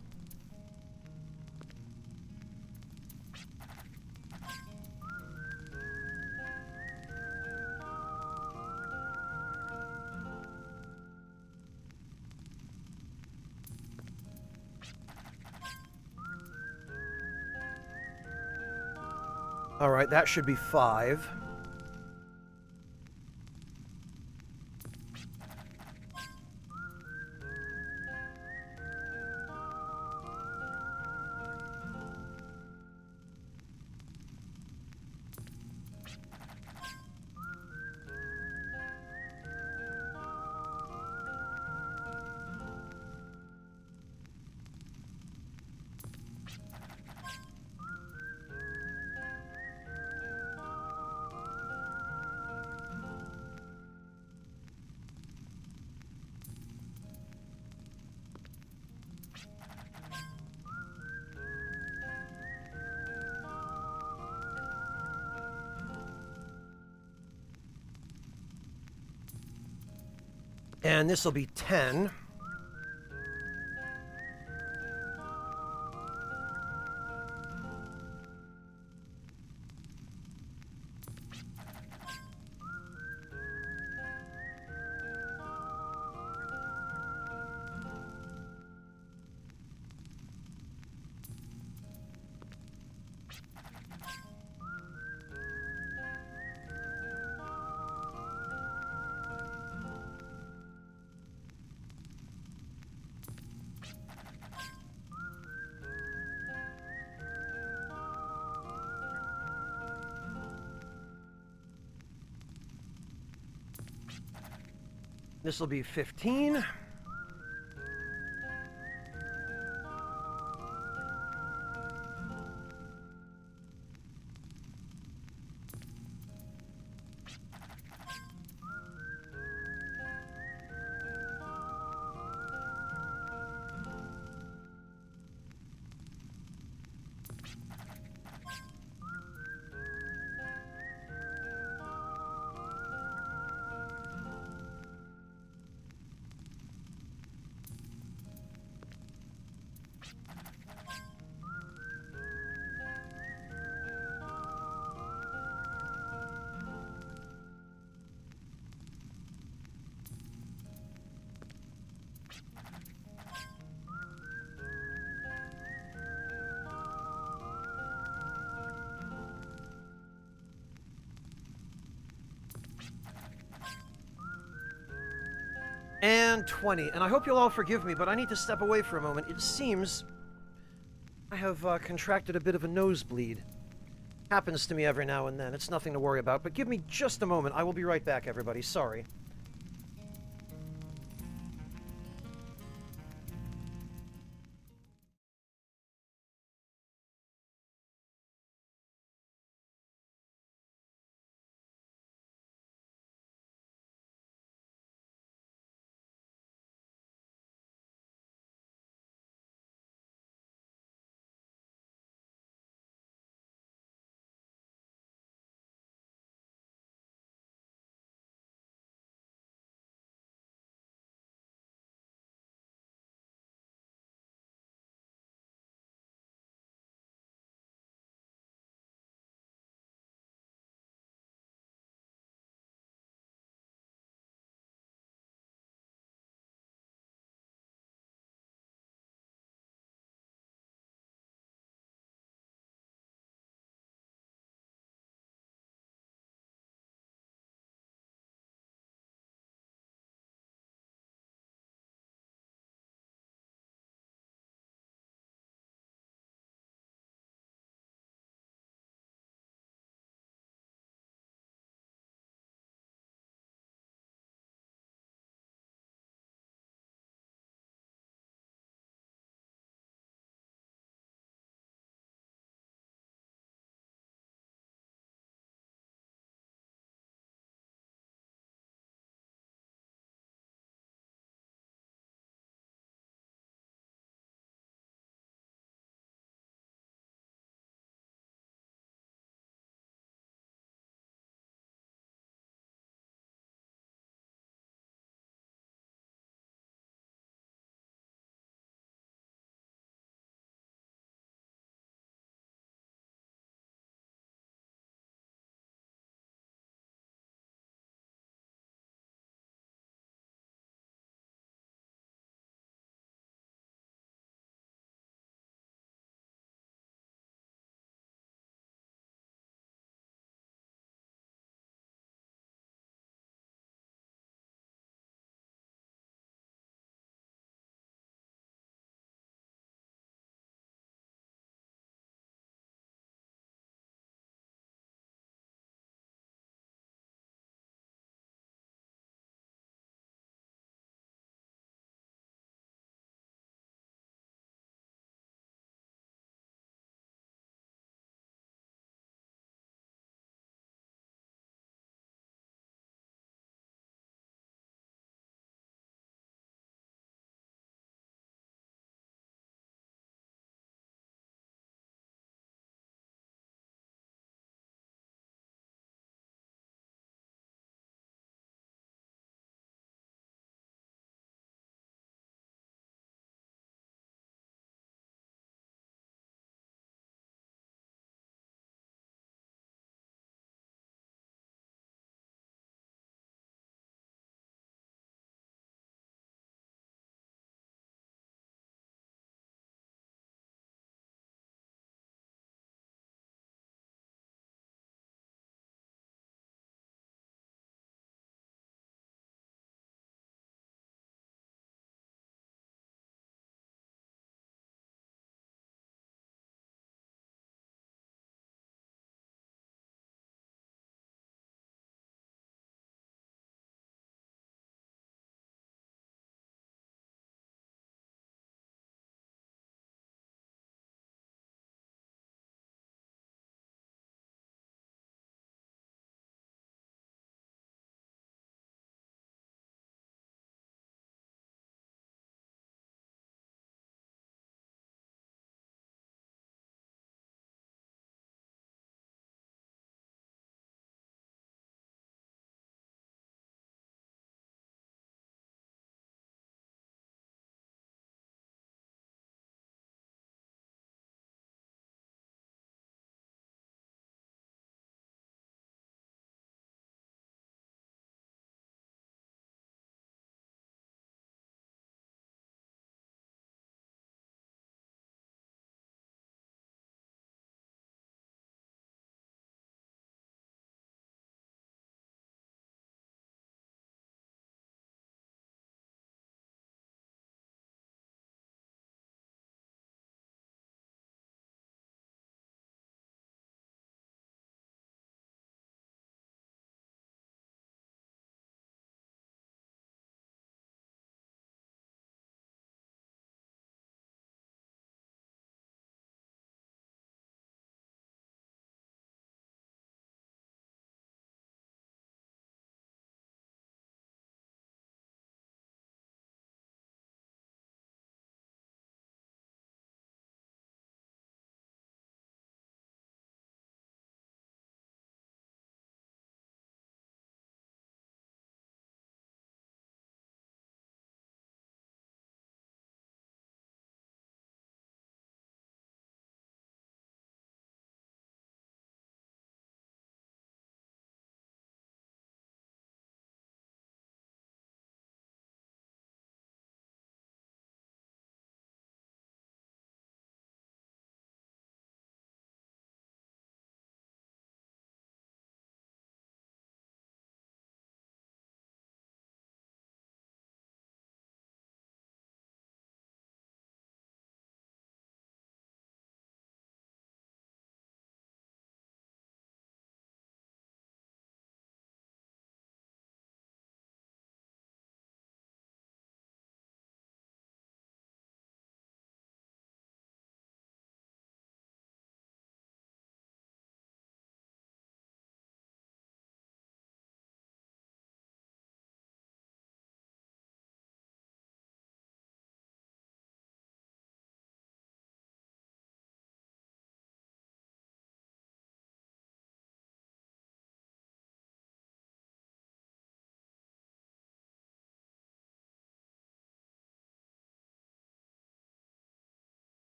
Alright, that should be 5. And this will be 10. This will be 15. And 20. And I hope you'll all forgive me, but I need to step away for a moment. It seems I have contracted a bit of a nosebleed. Happens to me every now and then. It's nothing to worry about, but give me just a moment. I will be right back, everybody. Sorry.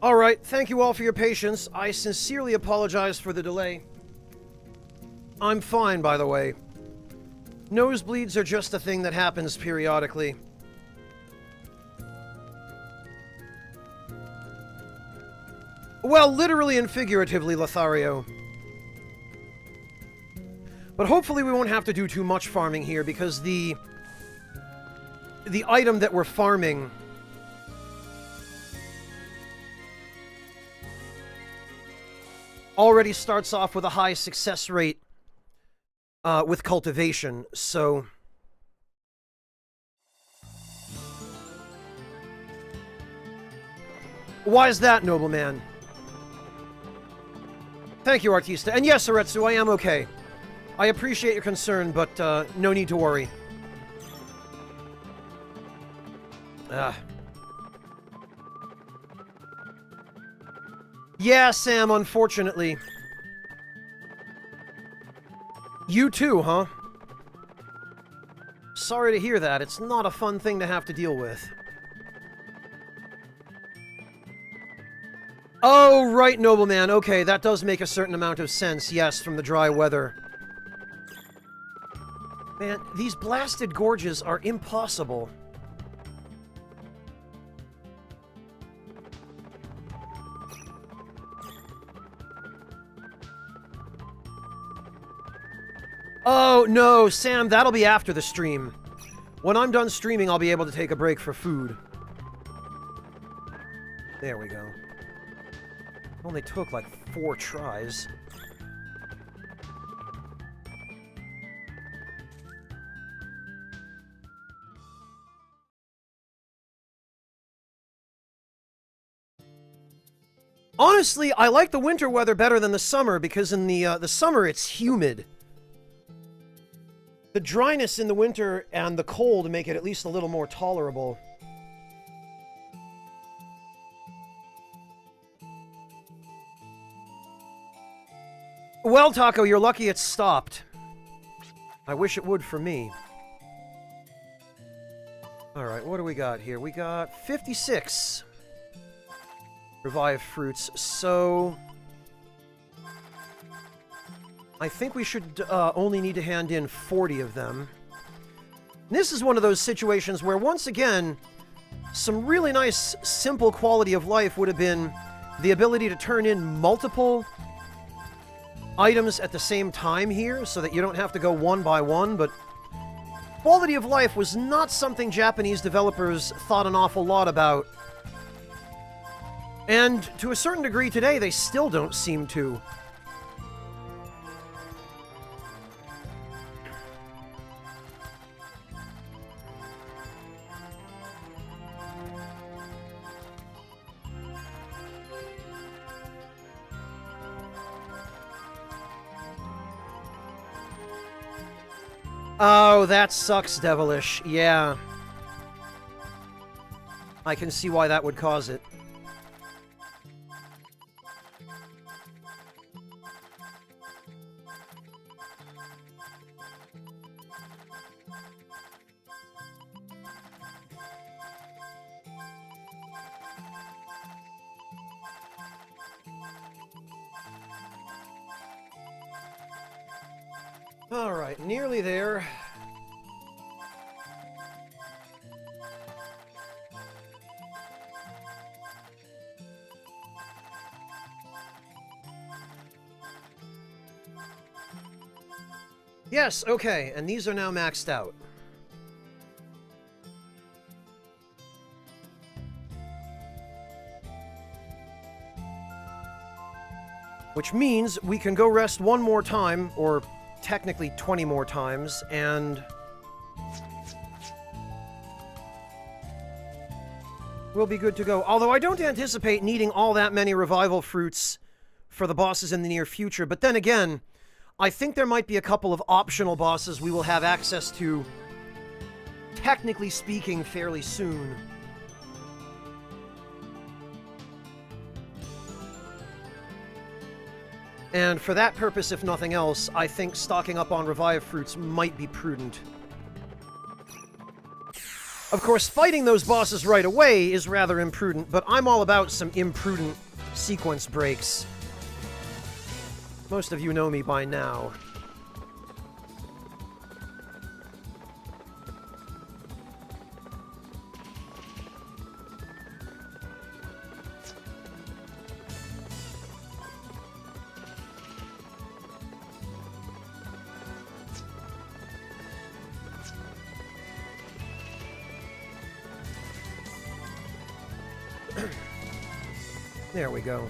Alright, thank you all for your patience. I sincerely apologize for the delay. I'm fine, by the way. Nosebleeds are just a thing that happens periodically. Well, literally and figuratively, Lothario. But hopefully we won't have to do too much farming here, because the item that we're farming already starts off with a high success rate with cultivation, so... Why is that, nobleman? Thank you, Artista. And yes, Aretsu, I am okay. I appreciate your concern, but no need to worry. Yeah, Sam, unfortunately. You too, huh? Sorry to hear that. It's not a fun thing to have to deal with. Oh, right, nobleman. Okay, that does make a certain amount of sense, yes, from the dry weather. Man, these blasted gorges are impossible. Oh, no, Sam, that'll be after the stream. When I'm done streaming, I'll be able to take a break for food. There we go. Only took like 4 tries. Honestly, I like the winter weather better than the summer, because in the summer it's humid. The dryness in the winter and the cold make it at least a little more tolerable. Well, Taco, you're lucky it stopped. I wish it would for me. Alright, what do we got here? We got 56 revived fruits, so... I think we should only need to hand in 40 of them. And this is one of those situations where, once again, some really nice, simple quality of life would have been the ability to turn in multiple items at the same time here, so that you don't have to go one by one, but quality of life was not something Japanese developers thought an awful lot about. And to a certain degree today, they still don't seem to. Oh, that sucks, Devilish. Yeah. I can see why that would cause it. Alright, nearly there. Yes, okay, and these are now maxed out. Which means we can go rest one more time, or technically 20 more times, and we'll be good to go. Although I don't anticipate needing all that many revival fruits for the bosses in the near future, but then again, I think there might be a couple of optional bosses we will have access to, technically speaking, fairly soon. And for that purpose, if nothing else, I think stocking up on revived fruits might be prudent. Of course, fighting those bosses right away is rather imprudent, but I'm all about some imprudent sequence breaks. Most of you know me by now. There we go.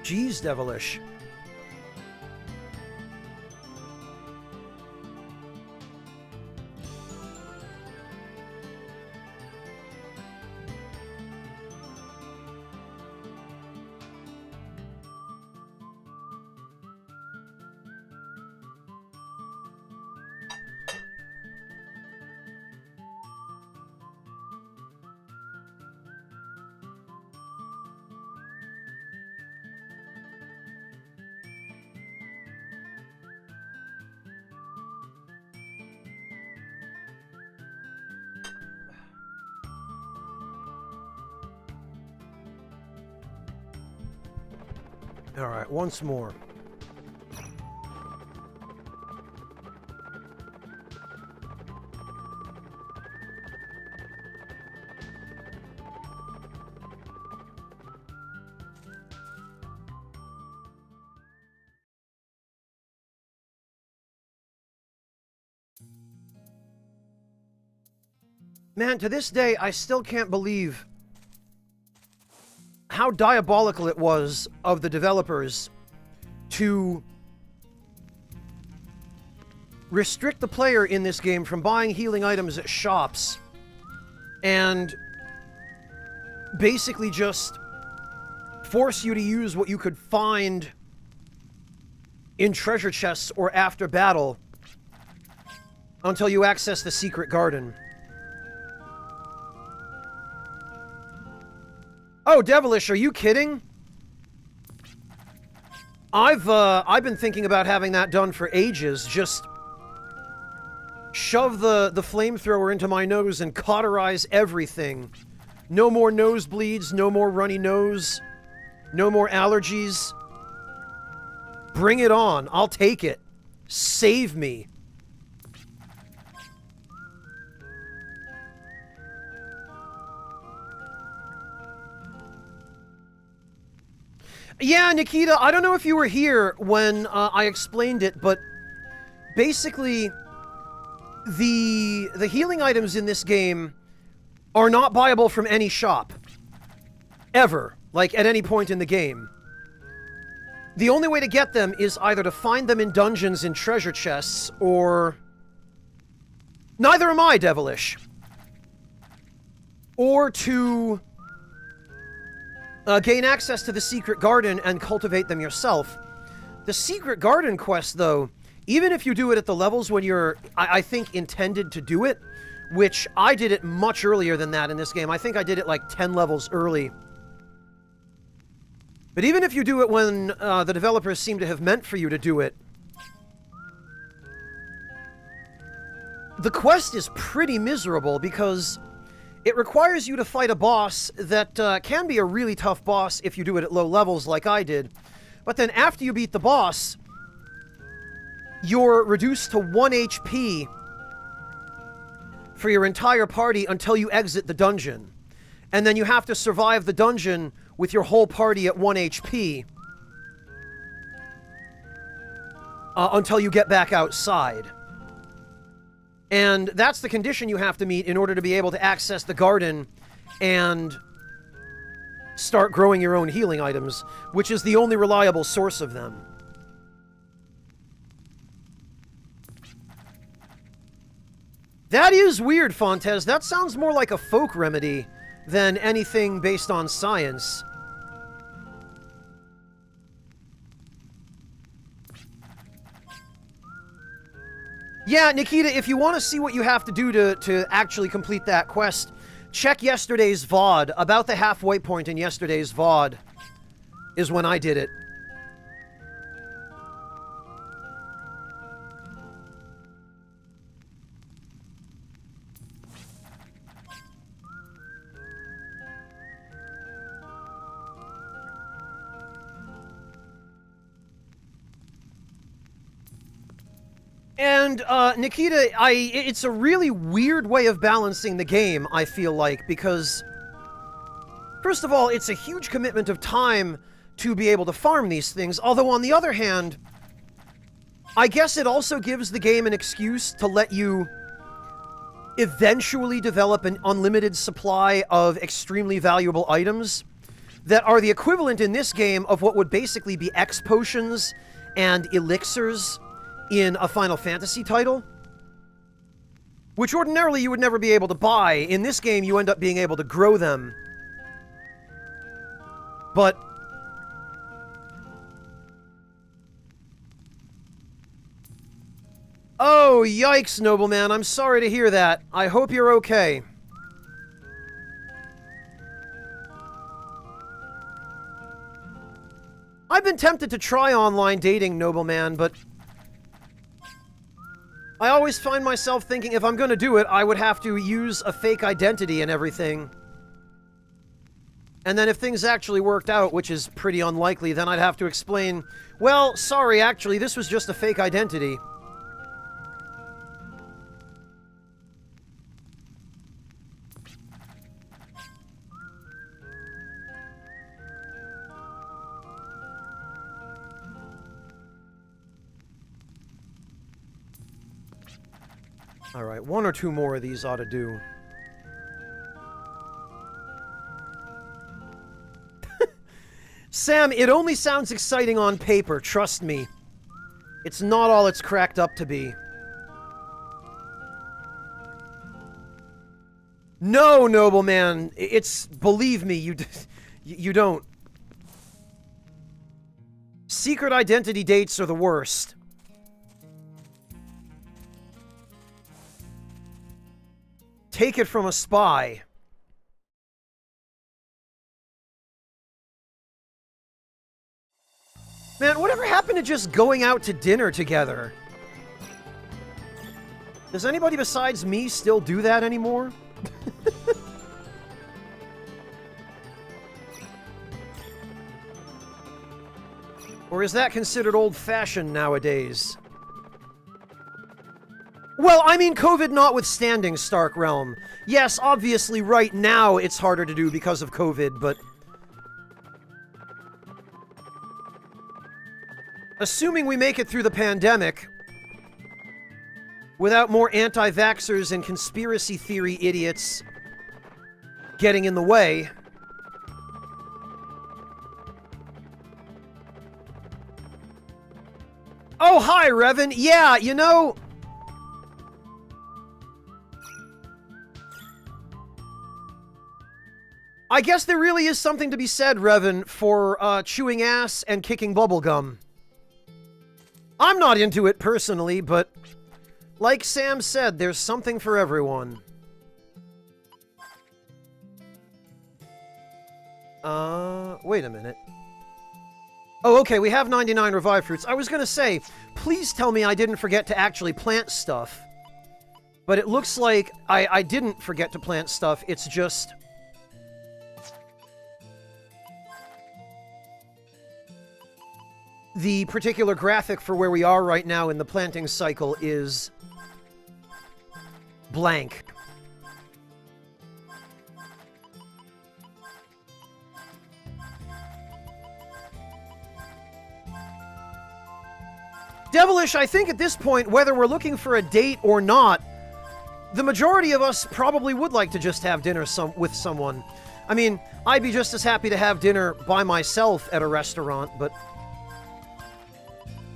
Jeez, devilish. All right, once more. Man, to this day, I still can't believe how diabolical it was of the developers to restrict the player in this game from buying healing items at shops and basically just force you to use what you could find in treasure chests or after battle until you access the secret garden. Oh, devilish, are you kidding? I've been thinking about having that done for ages. Just shove the flamethrower into my nose and cauterize everything. No more nosebleeds, no more runny nose, no more allergies. Bring it on. I'll take it. Save me. Yeah, Nikita, I don't know if you were here when I explained it, but basically, the healing items in this game are not buyable from any shop. Ever. Like, at any point in the game. The only way to get them is either to find them in dungeons in treasure chests, or... Neither am I, devilish. Or to... gain access to the secret garden and cultivate them yourself. The secret garden quest, though, even if you do it at the levels when you're, I think, intended to do it, which I did it much earlier than that in this game. I think I did it like 10 levels early. But even if you do it when the developers seem to have meant for you to do it, the quest is pretty miserable because it requires you to fight a boss that can be a really tough boss if you do it at low levels like I did. But then after you beat the boss, you're reduced to 1 HP for your entire party until you exit the dungeon. And then you have to survive the dungeon with your whole party at 1 HP until you get back outside. And that's the condition you have to meet in order to be able to access the garden and start growing your own healing items, which is the only reliable source of them. That is weird, Fontes. That sounds more like a folk remedy than anything based on science. Yeah, Nikita, if you want to see what you have to do to actually complete that quest, check yesterday's VOD. About the halfway point in yesterday's VOD is when I did it. And, Nikita, it's a really weird way of balancing the game, I feel like, because, first of all, it's a huge commitment of time to be able to farm these things, although on the other hand, I guess it also gives the game an excuse to let you eventually develop an unlimited supply of extremely valuable items that are the equivalent in this game of what would basically be X potions and elixirs in a Final Fantasy title, which ordinarily you would never be able to buy. In this game, you end up being able to grow them. But oh, yikes, nobleman. I'm sorry to hear that. I hope you're okay. I've been tempted to try online dating, nobleman, but I always find myself thinking if I'm gonna do it, I would have to use a fake identity and everything. And then if things actually worked out, which is pretty unlikely, then I'd have to explain, well, sorry, actually, this was just a fake identity. Alright, one or two more of these ought to do. Sam, it only sounds exciting on paper, trust me. It's not all it's cracked up to be. No, nobleman, it's... believe me, you don't. Secret identity dates are the worst. Take it from a spy. Man, whatever happened to just going out to dinner together? Does anybody besides me still do that anymore? Or is that considered old-fashioned nowadays? Well, I mean, COVID notwithstanding, Stark Realm. Yes, obviously right now it's harder to do because of COVID, but... assuming we make it through the pandemic, without more anti-vaxxers and conspiracy theory idiots getting in the way... Oh, hi, Revan! Yeah, you know... I guess there really is something to be said, Revan, for chewing ass and kicking bubblegum. I'm not into it personally, but like Sam said, there's something for everyone. Wait a minute. Oh, okay, we have 99 revived fruits. I was gonna say, please tell me I didn't forget to actually plant stuff. But it looks like I didn't forget to plant stuff, it's just... the particular graphic for where we are right now in the planting cycle is blank. Devilish, I think at this point, whether we're looking for a date or not, the majority of us probably would like to just have dinner with someone. I mean, I'd be just as happy to have dinner by myself at a restaurant, but...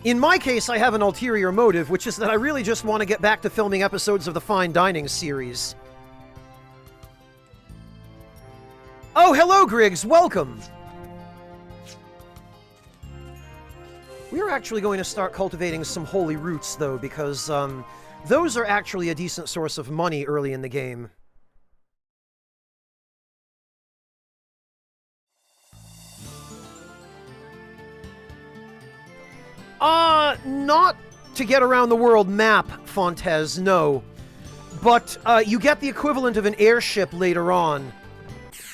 In my case, I have an ulterior motive, which is that I really just want to get back to filming episodes of the Fine Dining series. Oh, hello, Griggs! Welcome! We're actually going to start cultivating some holy roots, though, because, those are actually a decent source of money early in the game. Not to get around the world map, Fontes, no. But, you get the equivalent of an airship later on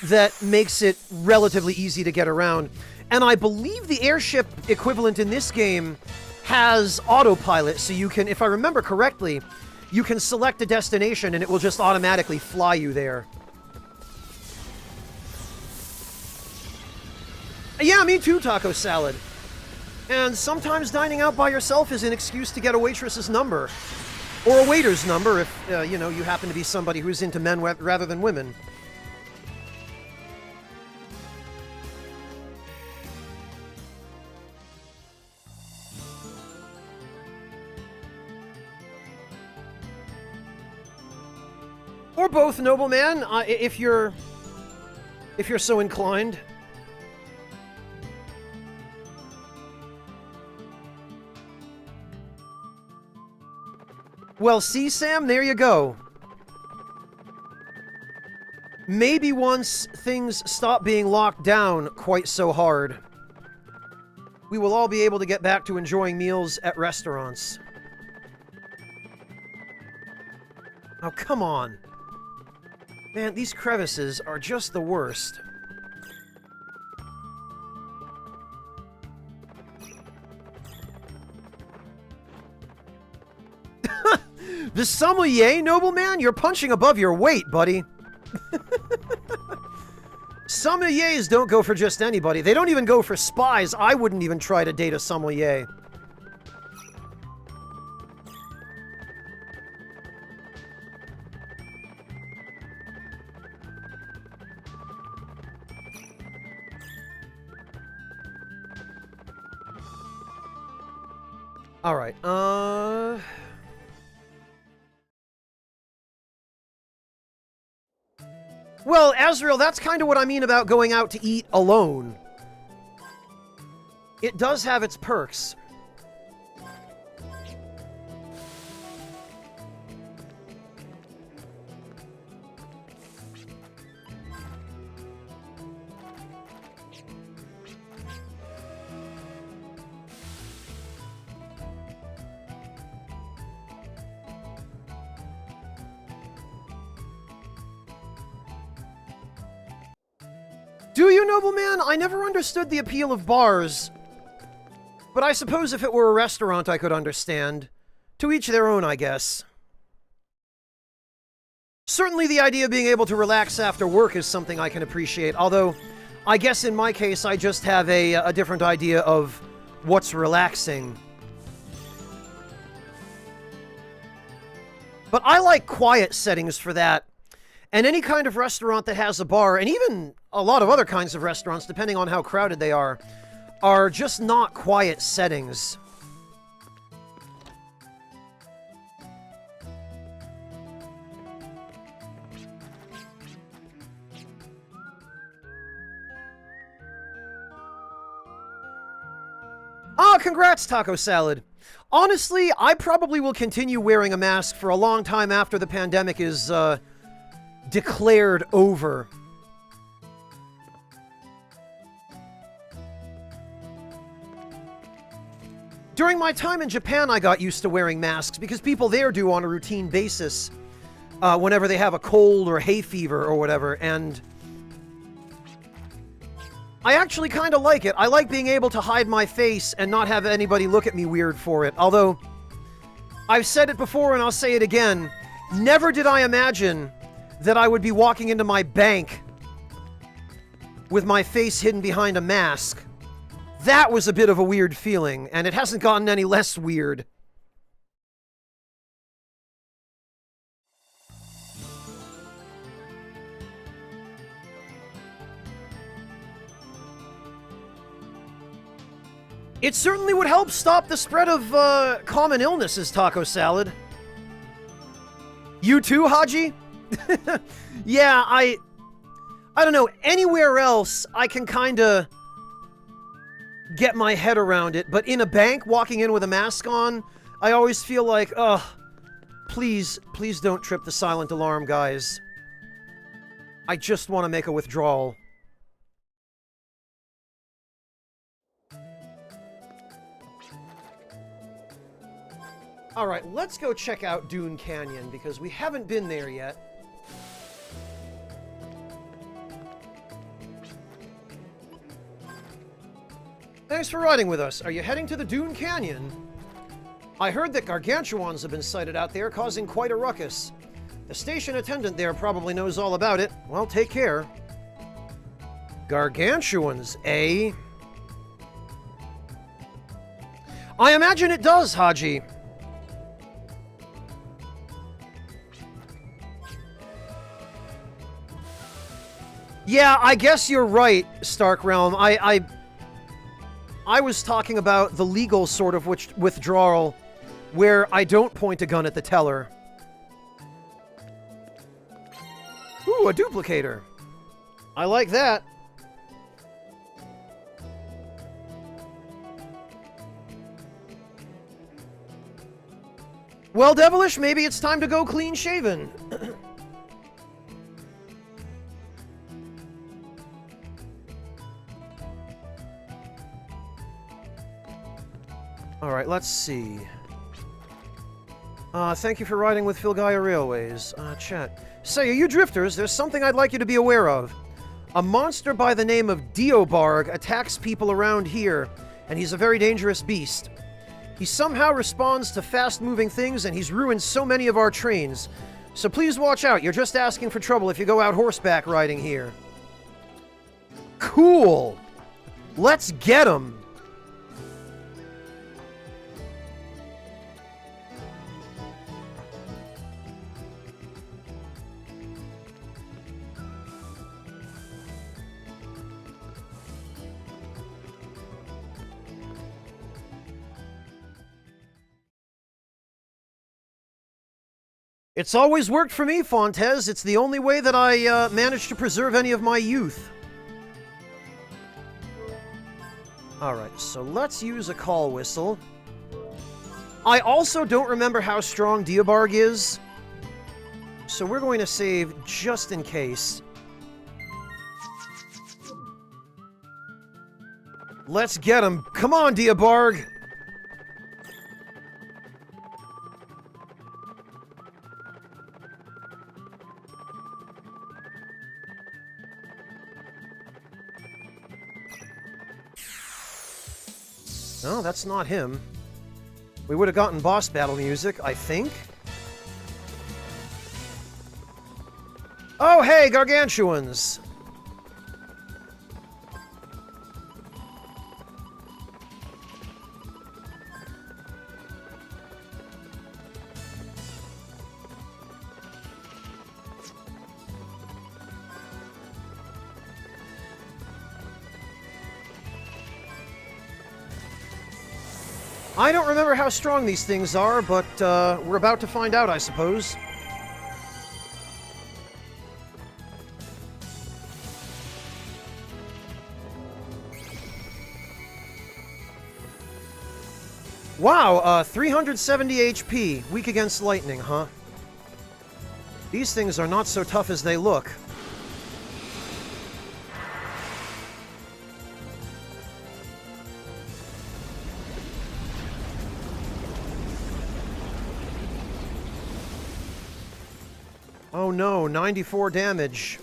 that makes it relatively easy to get around. And I believe the airship equivalent in this game has autopilot, so you can, if I remember correctly, you can select a destination and it will just automatically fly you there. Yeah, me too, Taco Salad. And sometimes dining out by yourself is an excuse to get a waitress's number. Or a waiter's number if, you know, you happen to be somebody who's into men rather than women. Or both, nobleman, if you're so inclined. Well, see, Sam, there you go. Maybe once things stop being locked down quite so hard, we will all be able to get back to enjoying meals at restaurants. Oh, come on. Man, these crevices are just the worst. The sommelier, nobleman? You're punching above your weight, buddy. Sommeliers don't go for just anybody. They don't even go for spies. I wouldn't even try to date a sommelier. Alright, Well, Azrael, that's kind of what I mean about going out to eat alone. It does have its perks. Do you, nobleman? I never understood the appeal of bars. But I suppose if it were a restaurant, I could understand. To each their own, I guess. Certainly the idea of being able to relax after work is something I can appreciate, although I guess in my case I just have a different idea of what's relaxing. But I like quiet settings for that. And any kind of restaurant that has a bar, and even a lot of other kinds of restaurants, depending on how crowded they are just not quiet settings. Ah, congrats, Taco Salad. Honestly, I probably will continue wearing a mask for a long time after the pandemic is, declared over. During my time in Japan, I got used to wearing masks because people there do on a routine basis whenever they have a cold or hay fever or whatever, and I actually kind of like it. I like being able to hide my face and not have anybody look at me weird for it, although I've said it before and I'll say it again, never did I imagine that I would be walking into my bank with my face hidden behind a mask. That was a bit of a weird feeling, and it hasn't gotten any less weird. It certainly would help stop the spread of common illnesses, taco salad. You too, Haji? Yeah, I don't know. Anywhere else, I can kinda get my head around it, but in a bank, walking in with a mask on, I always feel like, ugh, please don't trip the silent alarm, guys. I just want to make a withdrawal. Alright, let's go check out Dune Canyon, because we haven't been there yet. Thanks for riding with us. Are you heading to the Dune Canyon? I heard that gargantuans have been sighted out there, causing quite a ruckus. The station attendant there probably knows all about it. Well, take care. Gargantuans, eh? I imagine it does, Haji. Yeah, I guess you're right, Stark Realm. I was talking about the legal sort of withdrawal, where I don't point a gun at the teller. Ooh, a duplicator. I like that. Well, Devilish, maybe it's time to go clean-shaven. Alright, let's see. Thank you for riding with Filgaia Railways. Chat. Say, are you drifters? There's something I'd like you to be aware of. A monster by the name of Diobarg attacks people around here, and he's a very dangerous beast. He somehow responds to fast-moving things, and he's ruined so many of our trains. So please watch out. You're just asking for trouble if you go out horseback riding here. Cool! Let's get him! It's always worked for me, Fontes. It's the only way that I managed to preserve any of my youth. Alright, so let's use a call whistle. I also don't remember how strong Diobarg is, so we're going to save just in case. Let's get him. Come on, Diobarg! No, that's not him. We would have gotten boss battle music, I think. Oh, hey, gargantuans! I don't remember how strong these things are, but we're about to find out, I suppose. Wow, 370 HP, weak against lightning, huh? These things are not so tough as they look. Oh no, 94 damage.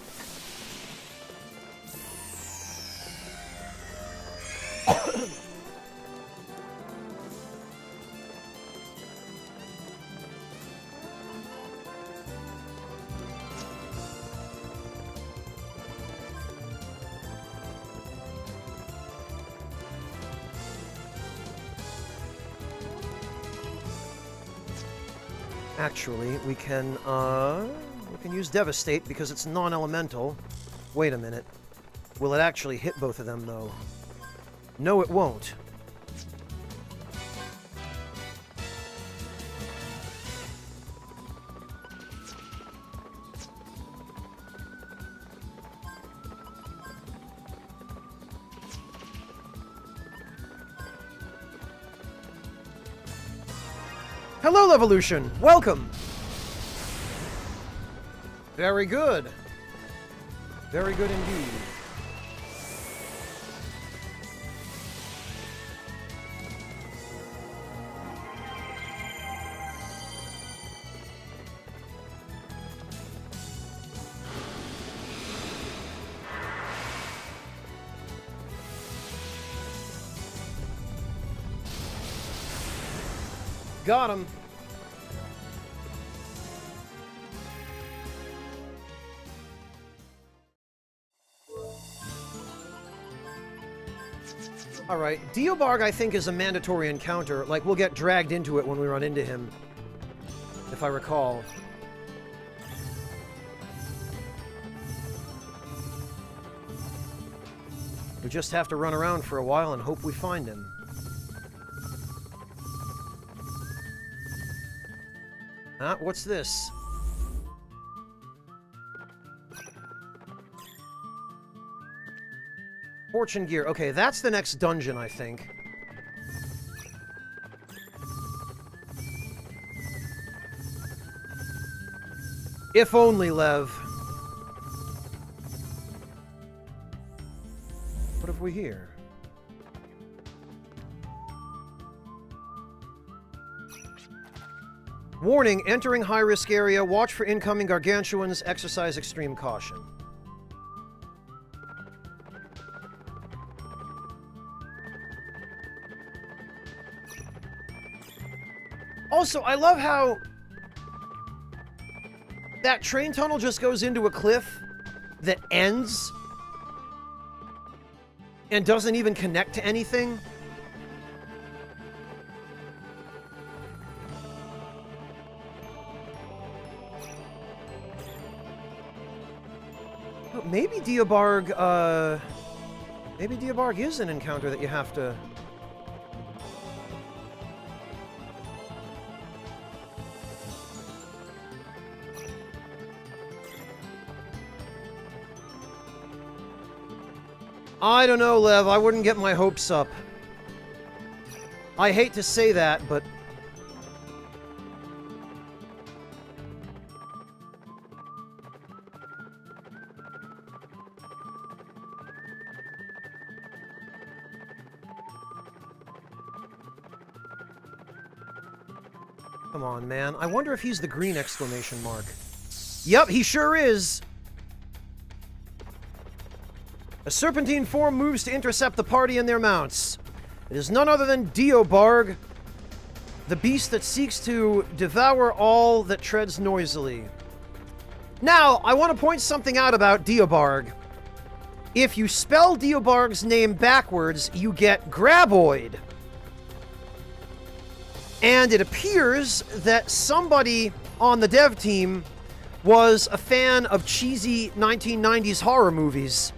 Actually, we can use Devastate because it's non-elemental. Wait a minute. Will it actually hit both of them, though? No, it won't. Hello, Levolution. Welcome. Very good. Very good indeed. Got him. Alright, Diobarg I think is a mandatory encounter. Like, we'll get dragged into it when we run into him. If I recall. We just have to run around for a while and hope we find him. What's this? Fortune gear. Okay, that's the next dungeon, I think. If only, Lev. What have we here? Warning, entering high-risk area. Watch for incoming gargantuans. Exercise extreme caution. Also, I love how that train tunnel just goes into a cliff that ends and doesn't even connect to anything. Maybe Diobarg, maybe Diobarg is an encounter that you have to... I don't know, Lev. I wouldn't get my hopes up. I hate to say that, but... Come on, man. I wonder if he's the green exclamation mark. Yep, he sure is! A serpentine form moves to intercept the party and their mounts. It is none other than Diobarg, the beast that seeks to devour all that treads noisily. Now, I want to point something out about Diobarg. If you spell Diobarg's name backwards, you get Graboid. And it appears that somebody on the dev team was a fan of cheesy 1990s horror movies.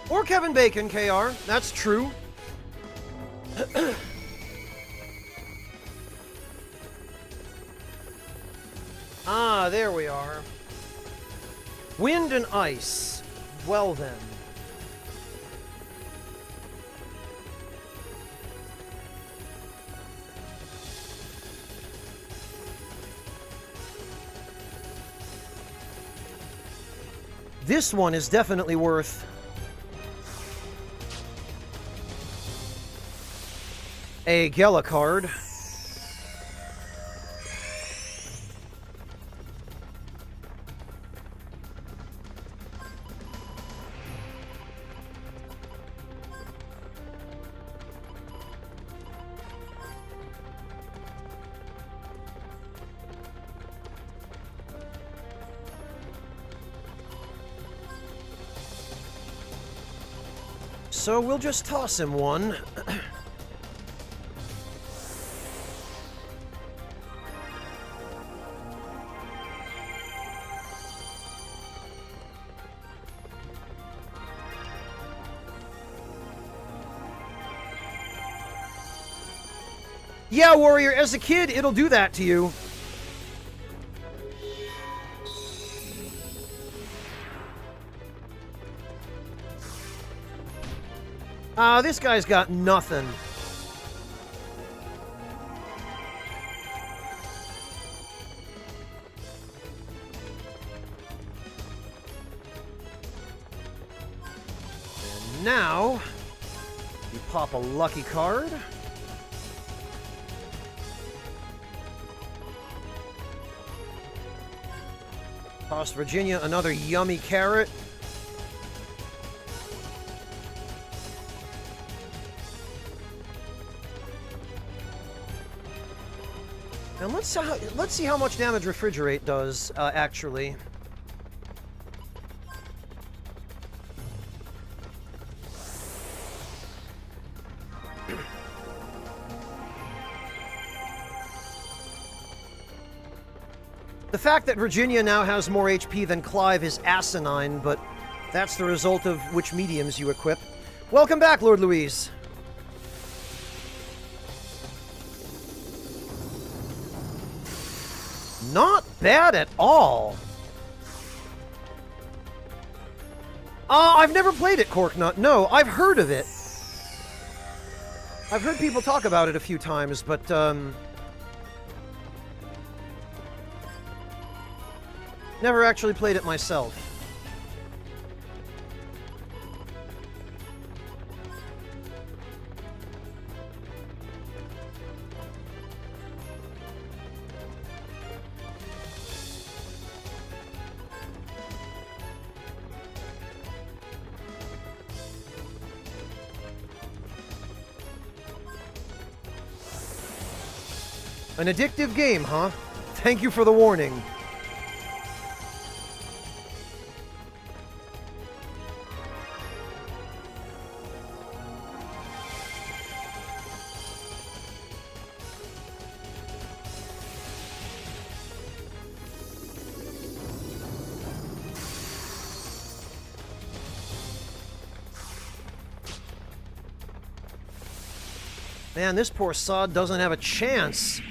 Or Kevin Bacon, KR. That's true. Ah, there we are. Wind and ice. Well then. This one is definitely worth... a Gela card. So we'll just toss him one. Yeah, Warrior, as a kid, it'll do that to you. This guy's got nothing. And now, you pop a lucky card. Toss Virginia another yummy carrot. And let's see how much damage Refrigerate does, actually. The fact that Virginia now has more HP than Clive is asinine, but that's the result of which mediums you equip. Welcome back, Lord Louise. Not bad at all. I've never played it, Corknut. No, I've heard of it. I've heard people talk about it a few times, but, never actually played it myself. An addictive game, huh? Thank you for the warning. Man, this poor sod doesn't have a chance.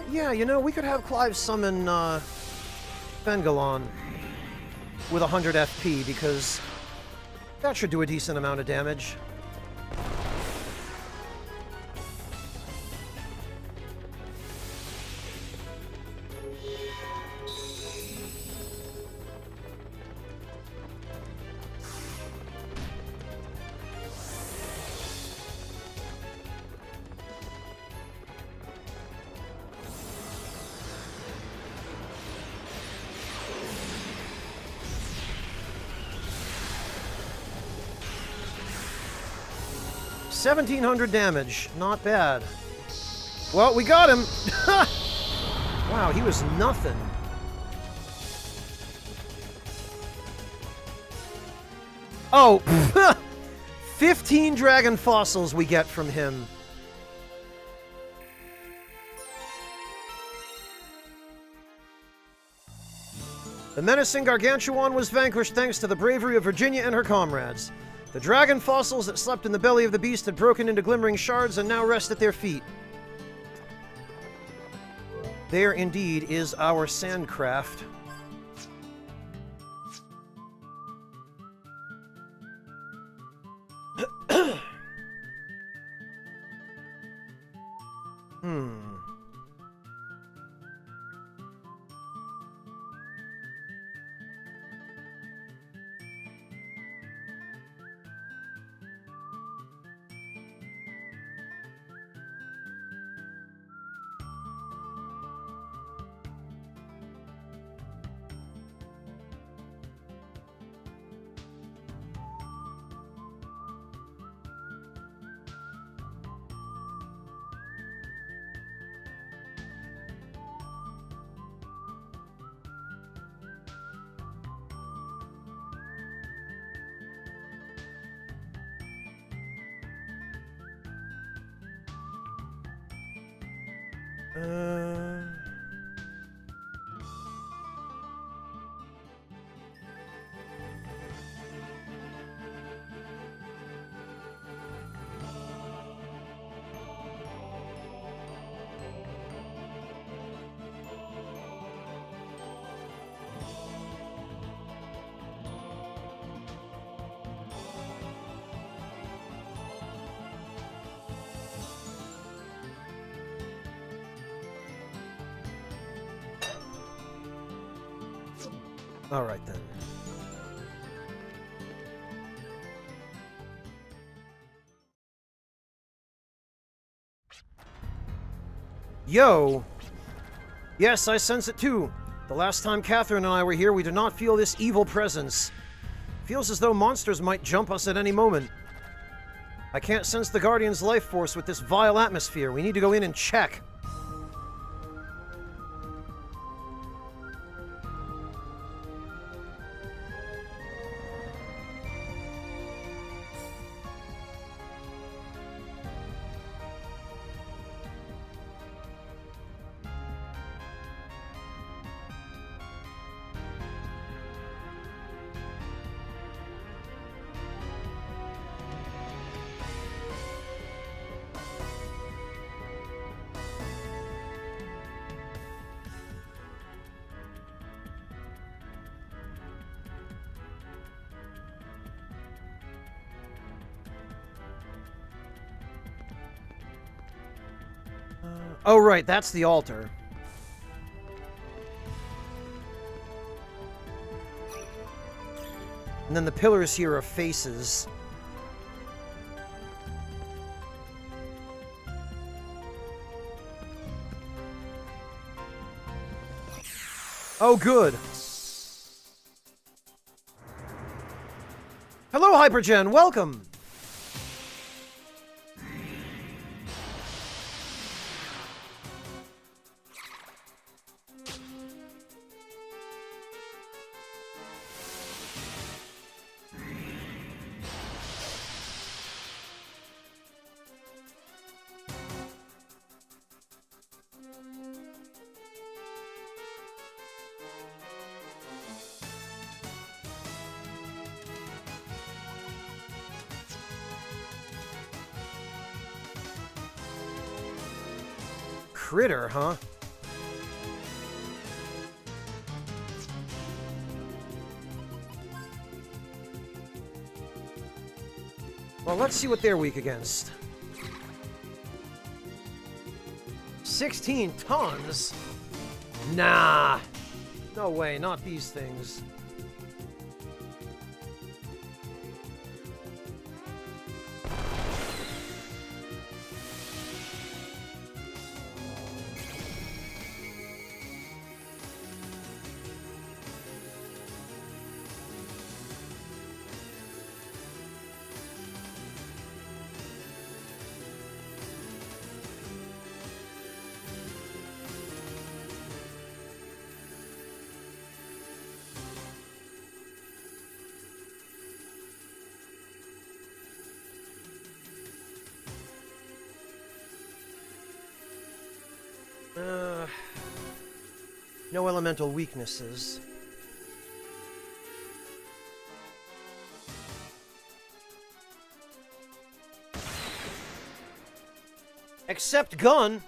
Yeah, you know, we could have Clive summon, Fengalon with 100 FP, because that should do a decent amount of damage. $1,700 damage. Not bad. Well, we got him! Wow, he was nothing. Oh! 15 dragon fossils we get from him. The menacing Gargantuan was vanquished thanks to the bravery of Virginia and her comrades. The dragon fossils that slept in the belly of the beast had broken into glimmering shards and now rest at their feet. There indeed is our sandcraft. All right, then. Yo! Yes, I sense it too. The last time Catherine and I were here, we did not feel this evil presence. Feels as though monsters might jump us at any moment. I can't sense the Guardian's life force with this vile atmosphere. We need to go in and check. Oh, right, that's the altar. And then the pillars here are faces. Oh, good. Hello, Hypergen, welcome! Critter, huh? Well, let's see what they're weak against. 16 tons? Nah. No way, not these things. No elemental weaknesses. Except gun.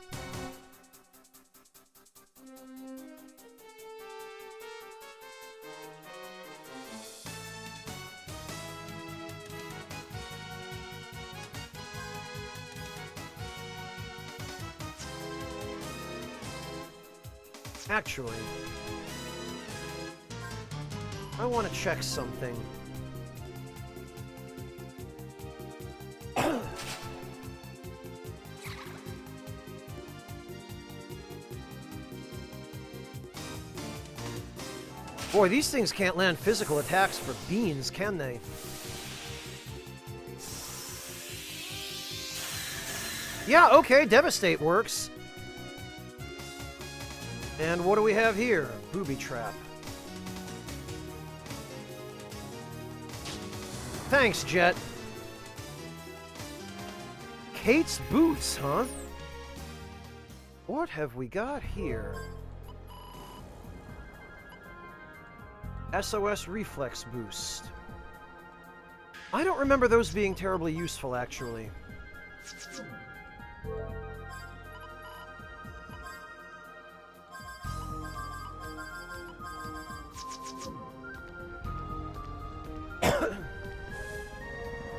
Actually, I want to check something. Boy, these things can't land physical attacks for beans, can they? Yeah, okay, Devastate works. And what do we have here? Booby trap. Thanks, Jet. Kate's boots, huh? What have we got here? SOS Reflex Boost. I don't remember those being terribly useful, actually.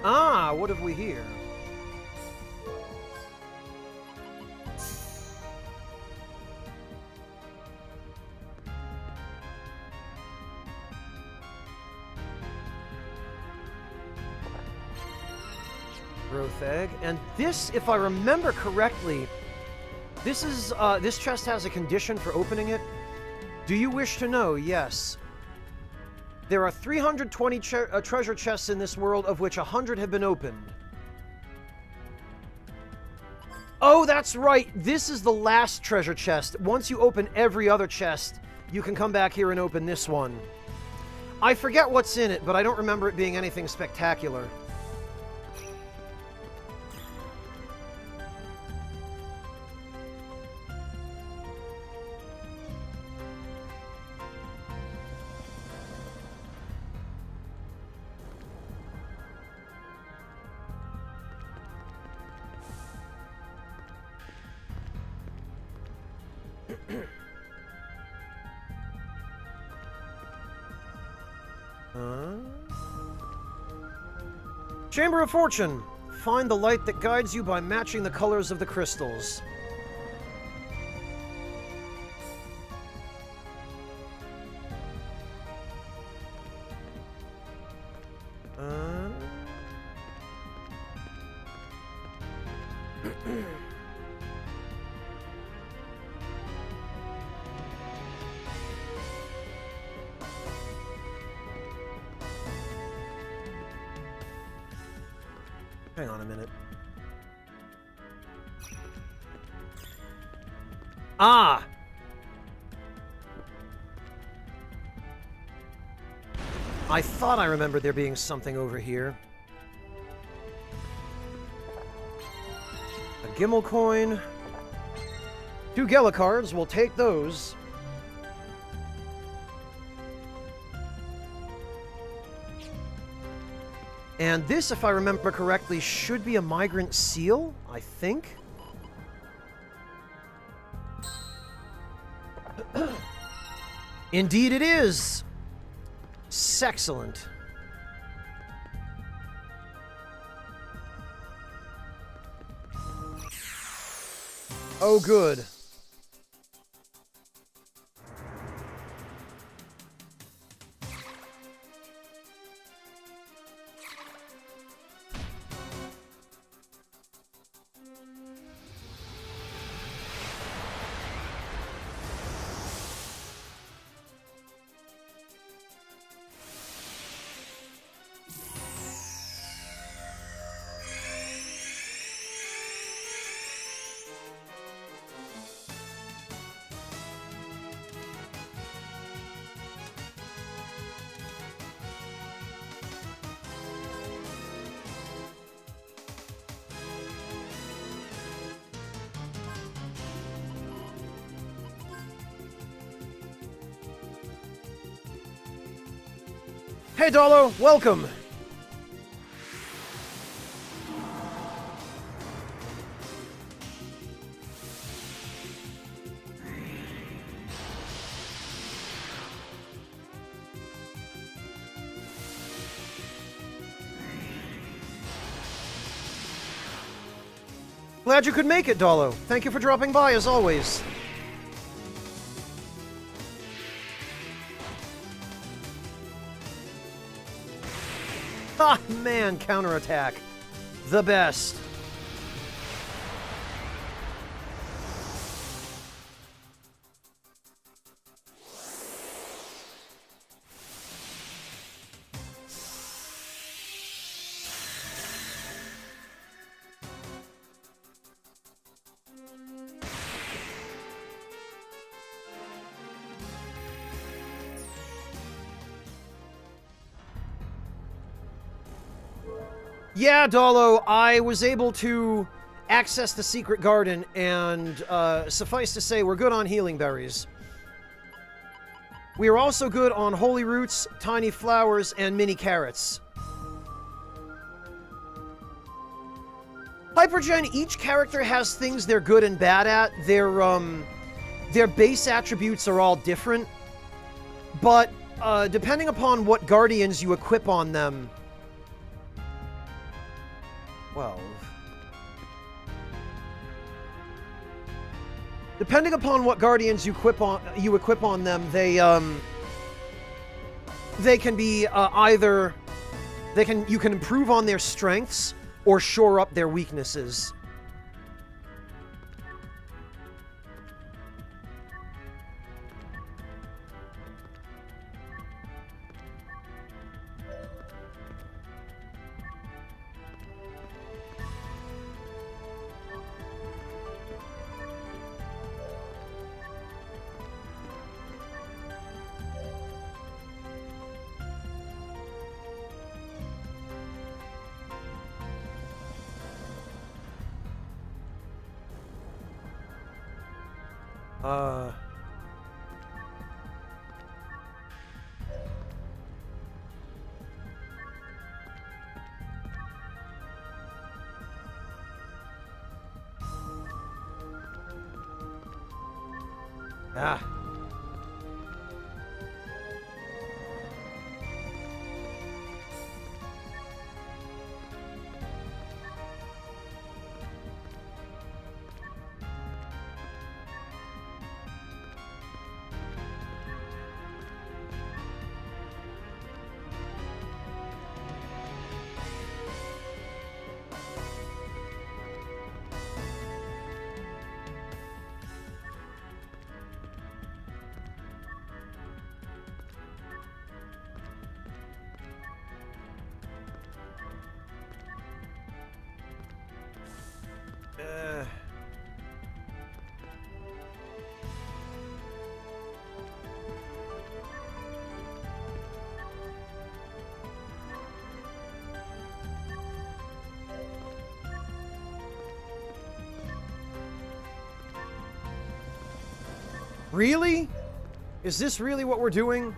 Ah, what have we here? Growth egg, and this, if I remember correctly, this is this chest has a condition for opening it. Do you wish to know? Yes. There are 320 treasure chests in this world, of which 100 have been opened. Oh, that's right! This is the last treasure chest. Once you open every other chest, you can come back here and open this one. I forget what's in it, but I don't remember it being anything spectacular. Chamber of Fortune. Find the light that guides you by matching the colors of the crystals. Hang on a minute. Ah! I thought I remembered there being something over here. A Gimmel coin. 2 Gela cards, we'll take those. And this, if I remember correctly, should be a migrant seal, I think. Indeed it is! Sexcellent. Oh, good. Hey, Dolo, welcome! Glad you could make it, Dolo. Thank you for dropping by, as always. Ah, man, counterattack. The best. Yeah, Dolo, I was able to access the secret garden, and suffice to say, we're good on healing berries. We are also good on holy roots, tiny flowers, and mini carrots. Hypergen, each character has things they're good and bad at. Their base attributes are all different, but depending upon what guardians you equip on them... 12. Depending upon what guardians you equip on them, they can be either you can improve on their strengths or shore up their weaknesses. Ah. Really? Is this really what we're doing?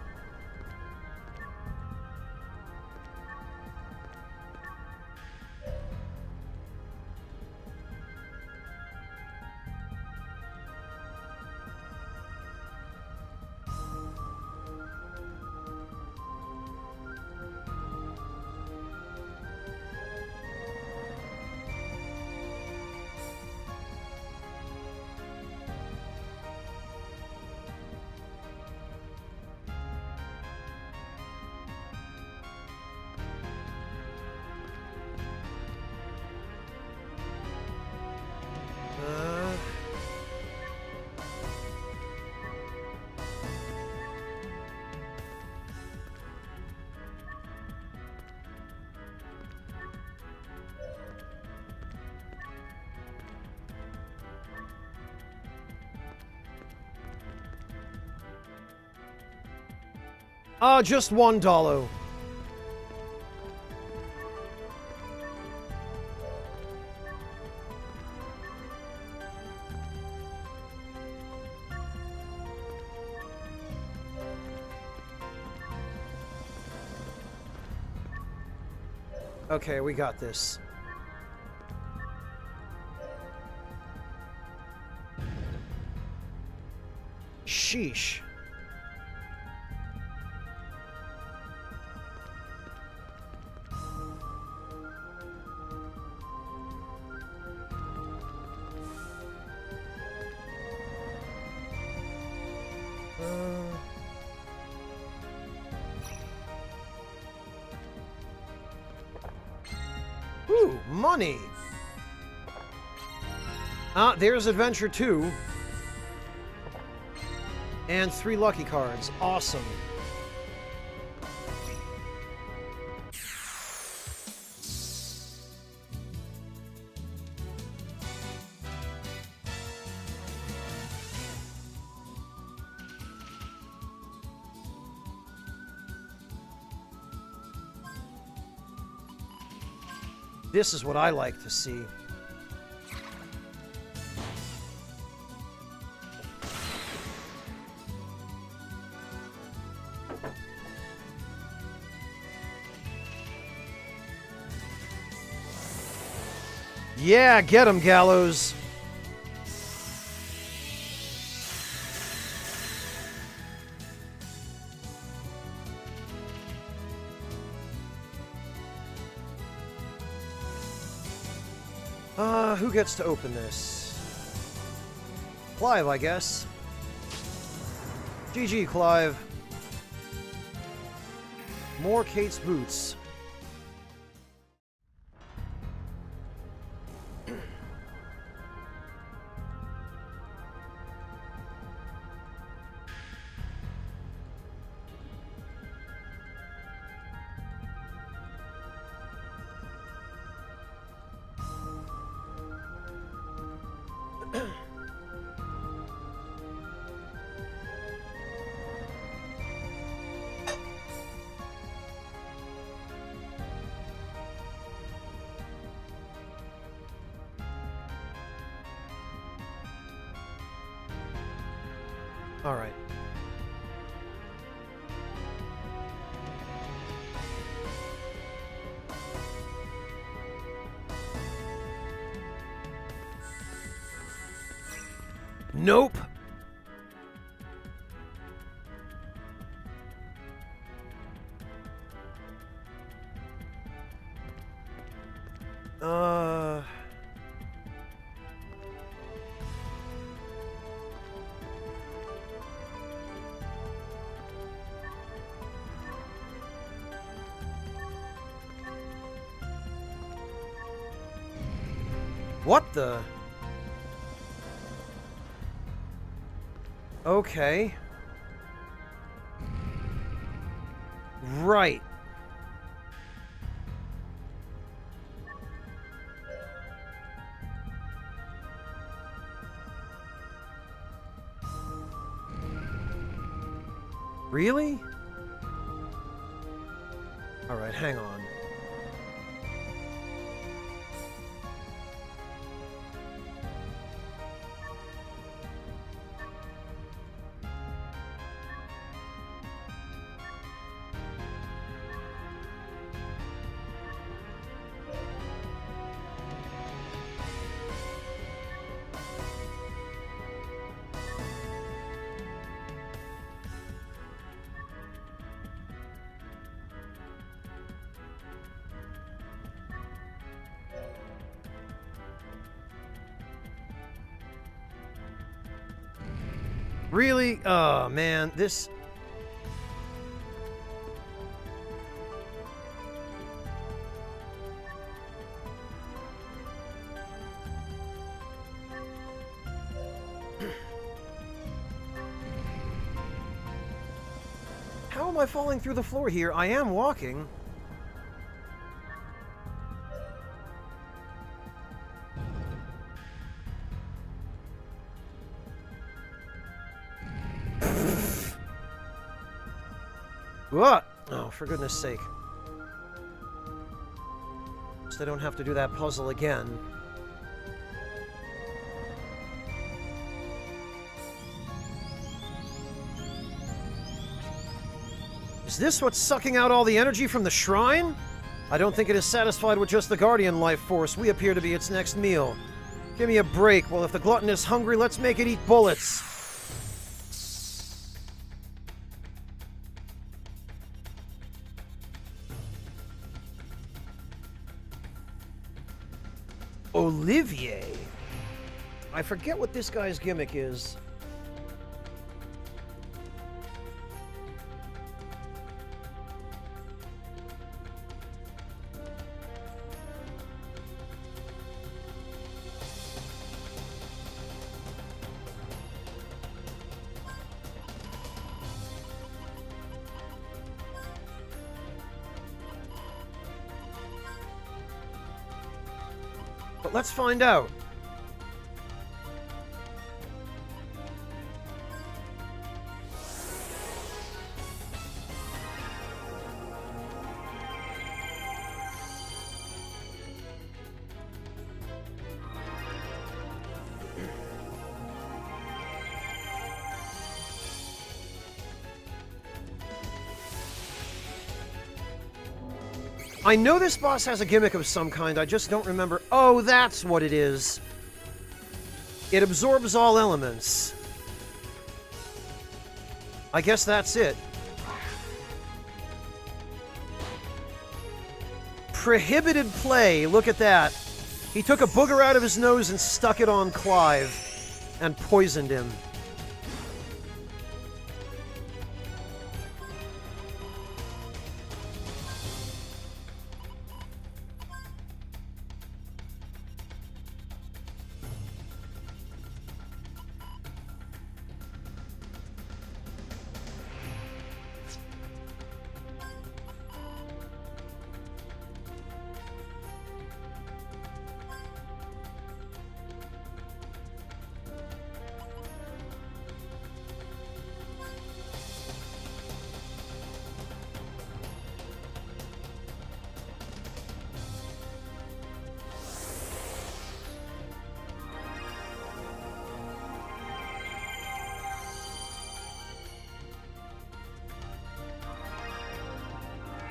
Just $1. Okay, we got this. Sheesh. Ooh, money! There's Adventure 2. And 3 lucky cards. Awesome. This is what I like to see. Yeah, get him, Gallows. Who gets to open this? Clive, I guess. GG, Clive. More Kate's boots. All right. Nope. What the? Okay. Right. Really? All right, hang on. Really? Oh, man, this... How am I falling through the floor here? I am walking. What? Oh, for goodness sake. So I don't have to do that puzzle again. Is this what's sucking out all the energy from the shrine? I don't think it is satisfied with just the Guardian life force. We appear to be its next meal. Give me a break. Well, if the glutton is hungry, let's make it eat bullets. Olivier. I forget what this guy's gimmick is. But let's find out. I know this boss has a gimmick of some kind, I just don't remember. Oh, that's what it is. It absorbs all elements. I guess that's it. Prohibited play, look at that. He took a booger out of his nose and stuck it on Clive and poisoned him.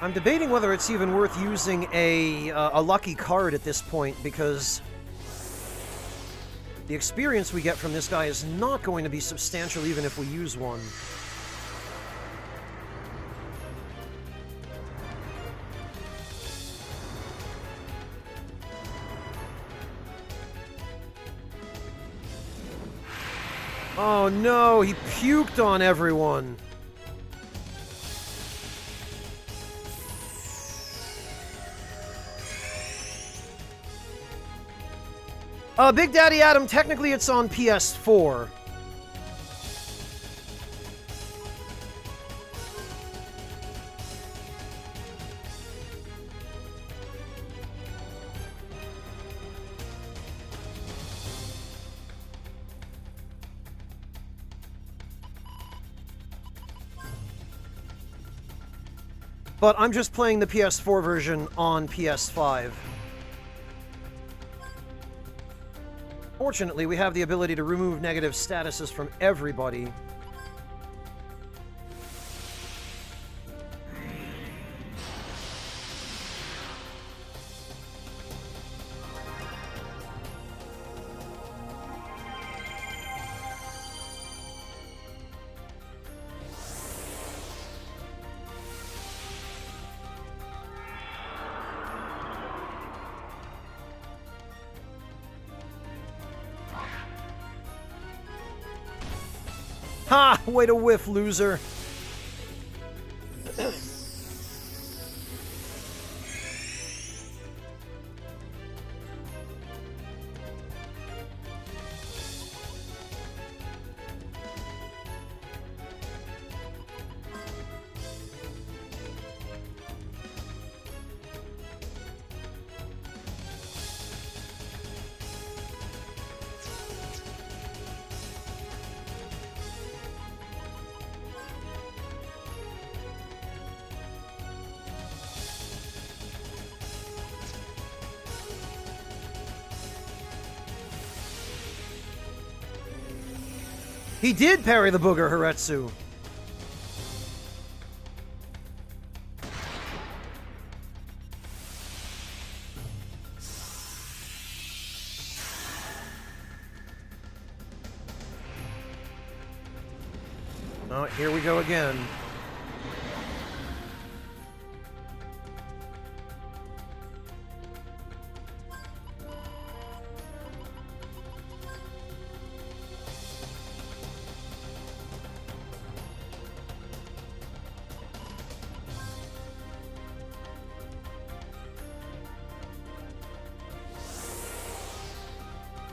I'm debating whether it's even worth using a lucky card at this point, because the experience we get from this guy is not going to be substantial even if we use one. Oh no, he puked on everyone. Big Daddy Adam, technically it's on PS4. But I'm just playing the PS4 version on PS5. Fortunately, we have the ability to remove negative statuses from everybody. Ha! Way to whiff, loser. He did parry the booger, Haretsu. Oh, here we go again.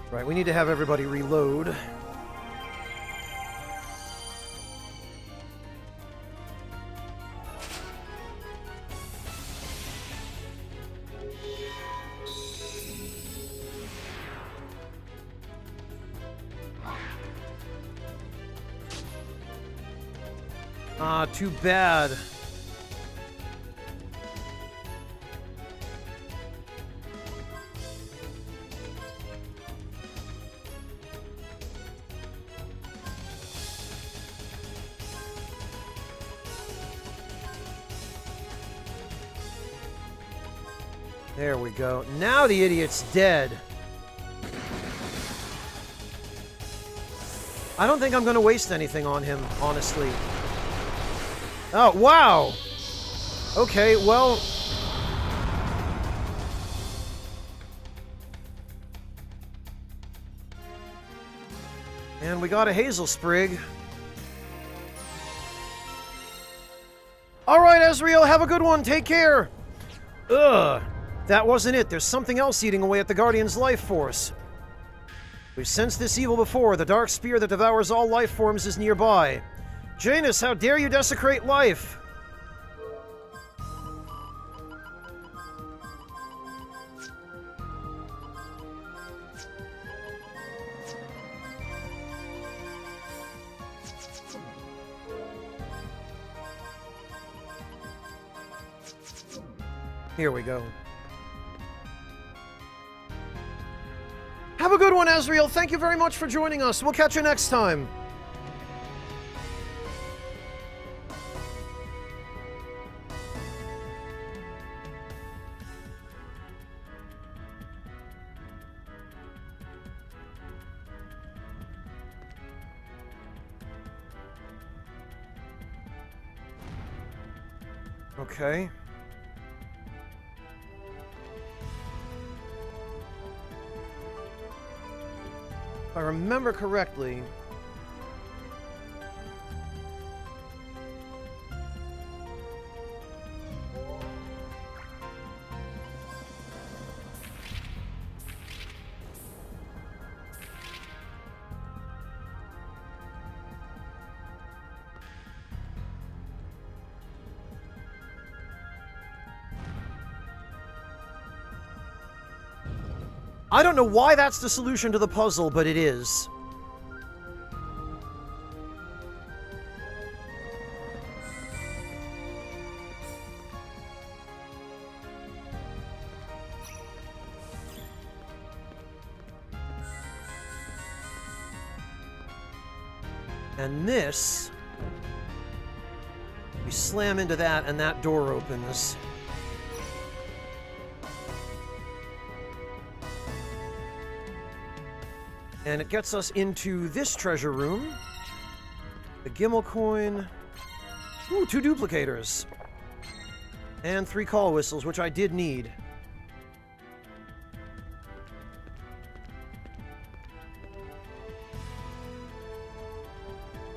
Right, we need to have everybody reload. Ah, too bad. There we go. Now the idiot's dead. I don't think I'm going to waste anything on him, honestly. Oh, wow! Okay, well... And we got a Hazel Sprig. Alright, Ezreal, have a good one. Take care. Ugh. That wasn't it. There's something else eating away at the Guardian's life force. We've sensed this evil before. The dark spear that devours all life forms is nearby. Janus, how dare you desecrate life? Here we go. Have a good one, Ezreal. Thank you very much for joining us. We'll catch you next time. Okay. If I remember correctly... I don't know why that's the solution to the puzzle, but it is. And this... we slam into that, and that door opens. And it gets us into this treasure room. The Gimel coin. Ooh, 2 duplicators. And 3 call whistles, which I did need.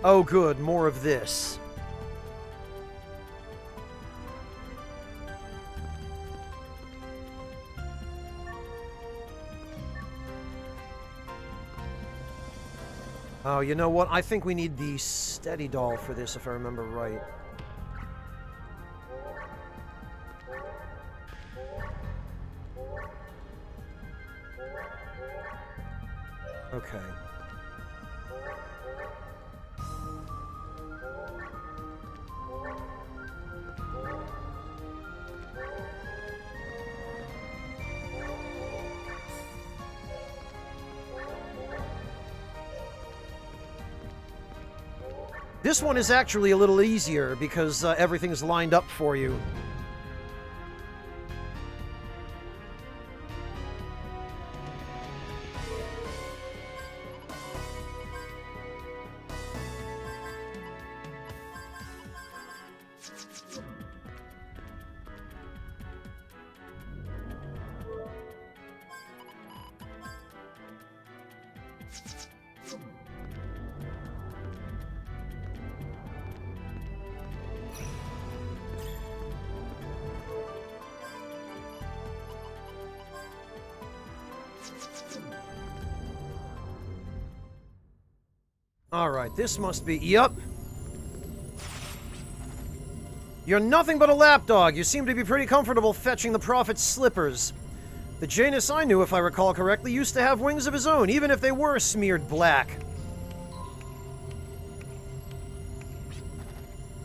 Oh good, more of this. Oh, you know what? I think we need the steady doll for this, if I remember right. Okay. This one is actually a little easier because everything's lined up for you. Alright, this must be... Yup. You're nothing but a lapdog. You seem to be pretty comfortable fetching the Prophet's slippers. The Janus I knew, if I recall correctly, used to have wings of his own, even if they were smeared black.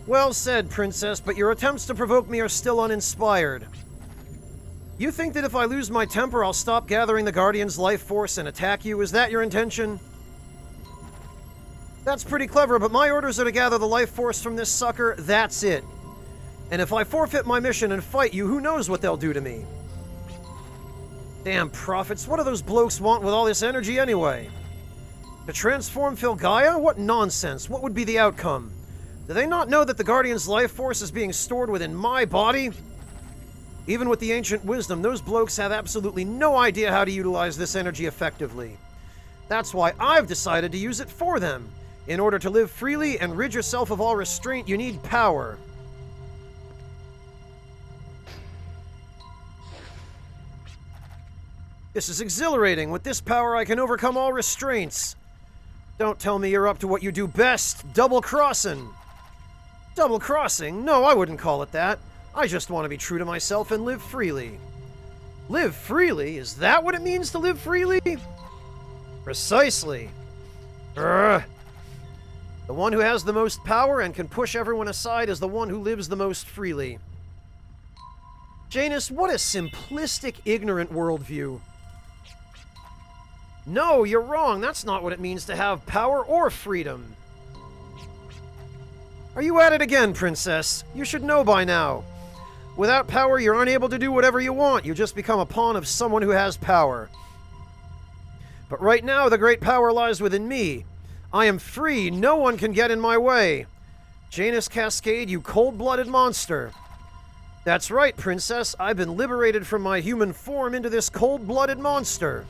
Well said, Princess, but your attempts to provoke me are still uninspired. You think that if I lose my temper, I'll stop gathering the Guardian's life force and attack you? Is that your intention? That's pretty clever, but my orders are to gather the life force from this sucker, that's it. And if I forfeit my mission and fight you, who knows what they'll do to me? Damn prophets, what do those blokes want with all this energy anyway? To transform Filgaia? What nonsense. What would be the outcome? Do they not know that the Guardian's life force is being stored within my body? Even with the ancient wisdom, those blokes have absolutely no idea how to utilize this energy effectively. That's why I've decided to use it for them. In order to live freely and rid yourself of all restraint, you need power. This is exhilarating. With this power, I can overcome all restraints. Don't tell me you're up to what you do best, double-crossing. Double-crossing? No, I wouldn't call it that. I just want to be true to myself and live freely. Live freely? Is that what it means to live freely? Precisely. Urgh. The one who has the most power and can push everyone aside is the one who lives the most freely. Janus, what a simplistic, ignorant worldview. No, you're wrong. That's not what it means to have power or freedom. Are you at it again, Princess? You should know by now. Without power, you're unable to do whatever you want. You just become a pawn of someone who has power. But right now, the great power lies within me. I am free. No one can get in my way. Janus Cascade, you cold-blooded monster. That's right, Princess. I've been liberated from my human form into this cold-blooded monster.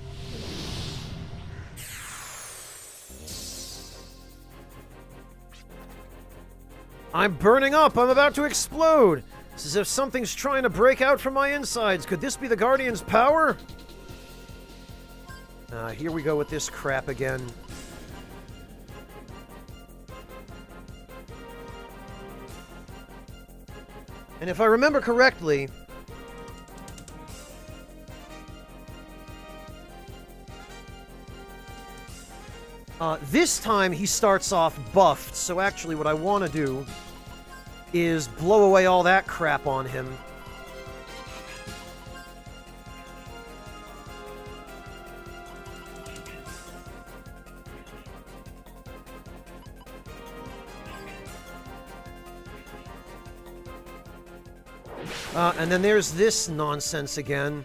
I'm burning up. I'm about to explode. It's as if something's trying to break out from my insides. Could this be the Guardian's power? Here we go with this crap again. And if I remember correctly, this time he starts off buffed, so actually what I want to do is blow away all that crap on him. And then there's this nonsense again.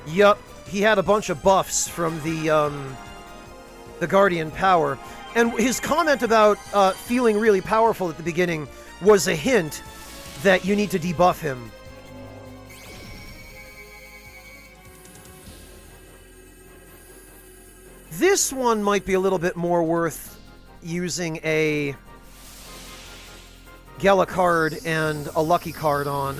Yup, he had a bunch of buffs from the Guardian power. And his comment about feeling really powerful at the beginning was a hint that you need to debuff him. This one might be a little bit more worth using a Gela card and a Lucky card on.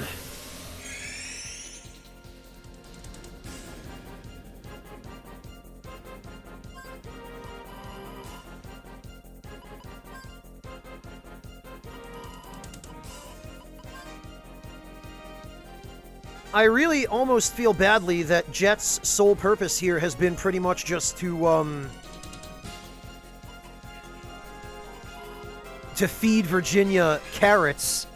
I really almost feel badly that Jet's sole purpose here has been pretty much just to feed Virginia carrots.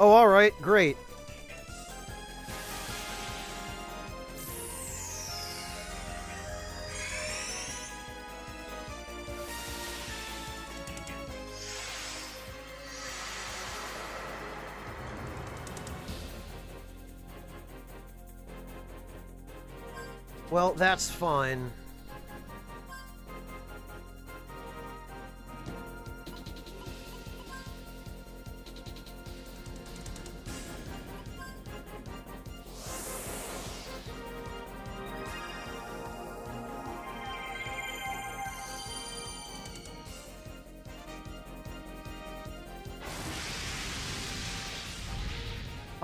Oh, alright, great. Well, that's fine.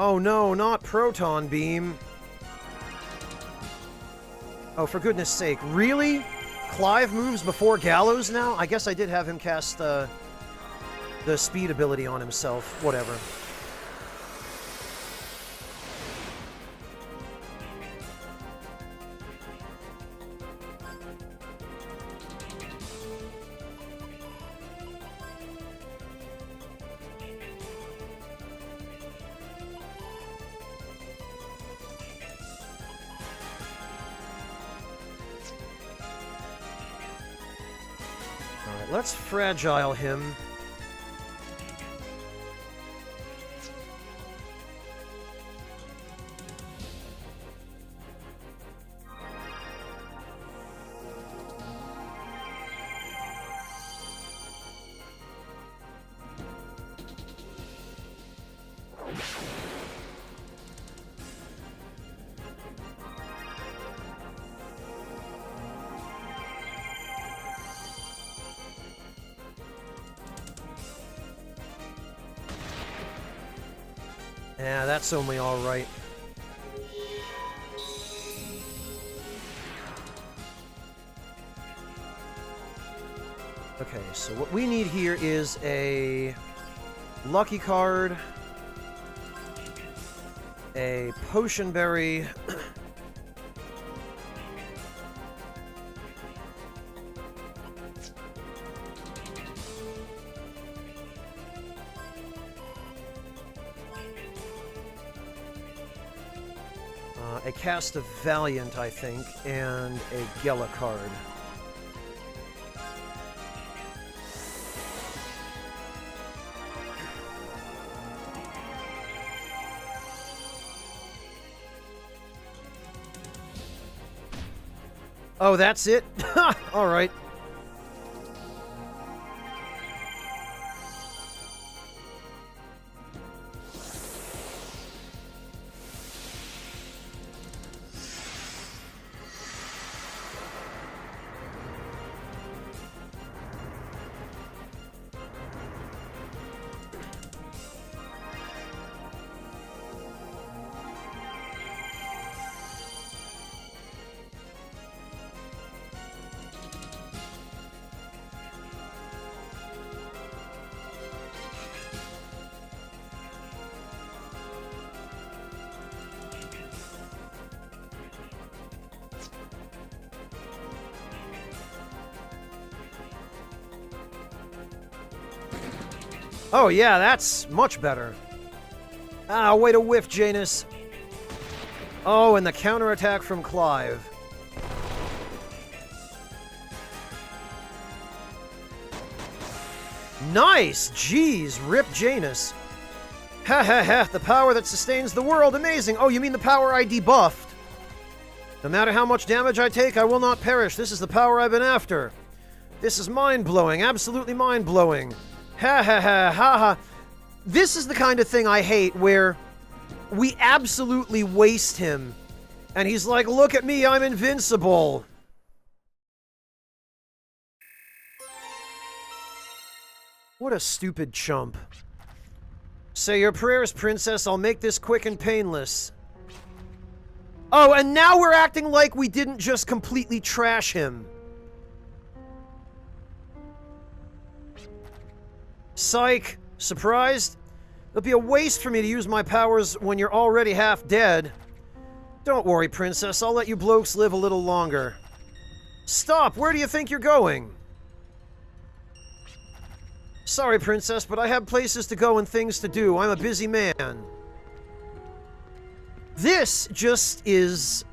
Oh no, not Proton Beam. Oh, for goodness sake, really? Clive moves before Gallows now? I guess I did have him cast the speed ability on himself. Whatever. let's fragile him. Yeah, that's only all right. Okay, so what we need here is a lucky card, a potion berry, a cast of Valiant, I think, and a Gela card. Oh, that's it? All right. Oh, yeah, that's much better. Ah, way to whiff, Janus. Oh, and the counterattack from Clive. Nice! Jeez, rip Janus. Ha ha ha, the power that sustains the world, amazing! Oh, you mean the power I debuffed? No matter how much damage I take, I will not perish. This is the power I've been after. This is mind-blowing, absolutely mind-blowing. Ha ha ha ha ha. This is the kind of thing I hate, where we absolutely waste him, and he's like, look at me, I'm invincible. What a stupid chump. Say your prayers, princess, I'll make this quick and painless. Oh, and now we're acting like we didn't just completely trash him. Psych. Surprised? It'll be a waste for me to use my powers when you're already half dead. Don't worry, princess. I'll let you blokes live a little longer. Stop! Where do you think you're going? Sorry, princess, but I have places to go and things to do. I'm a busy man. This just is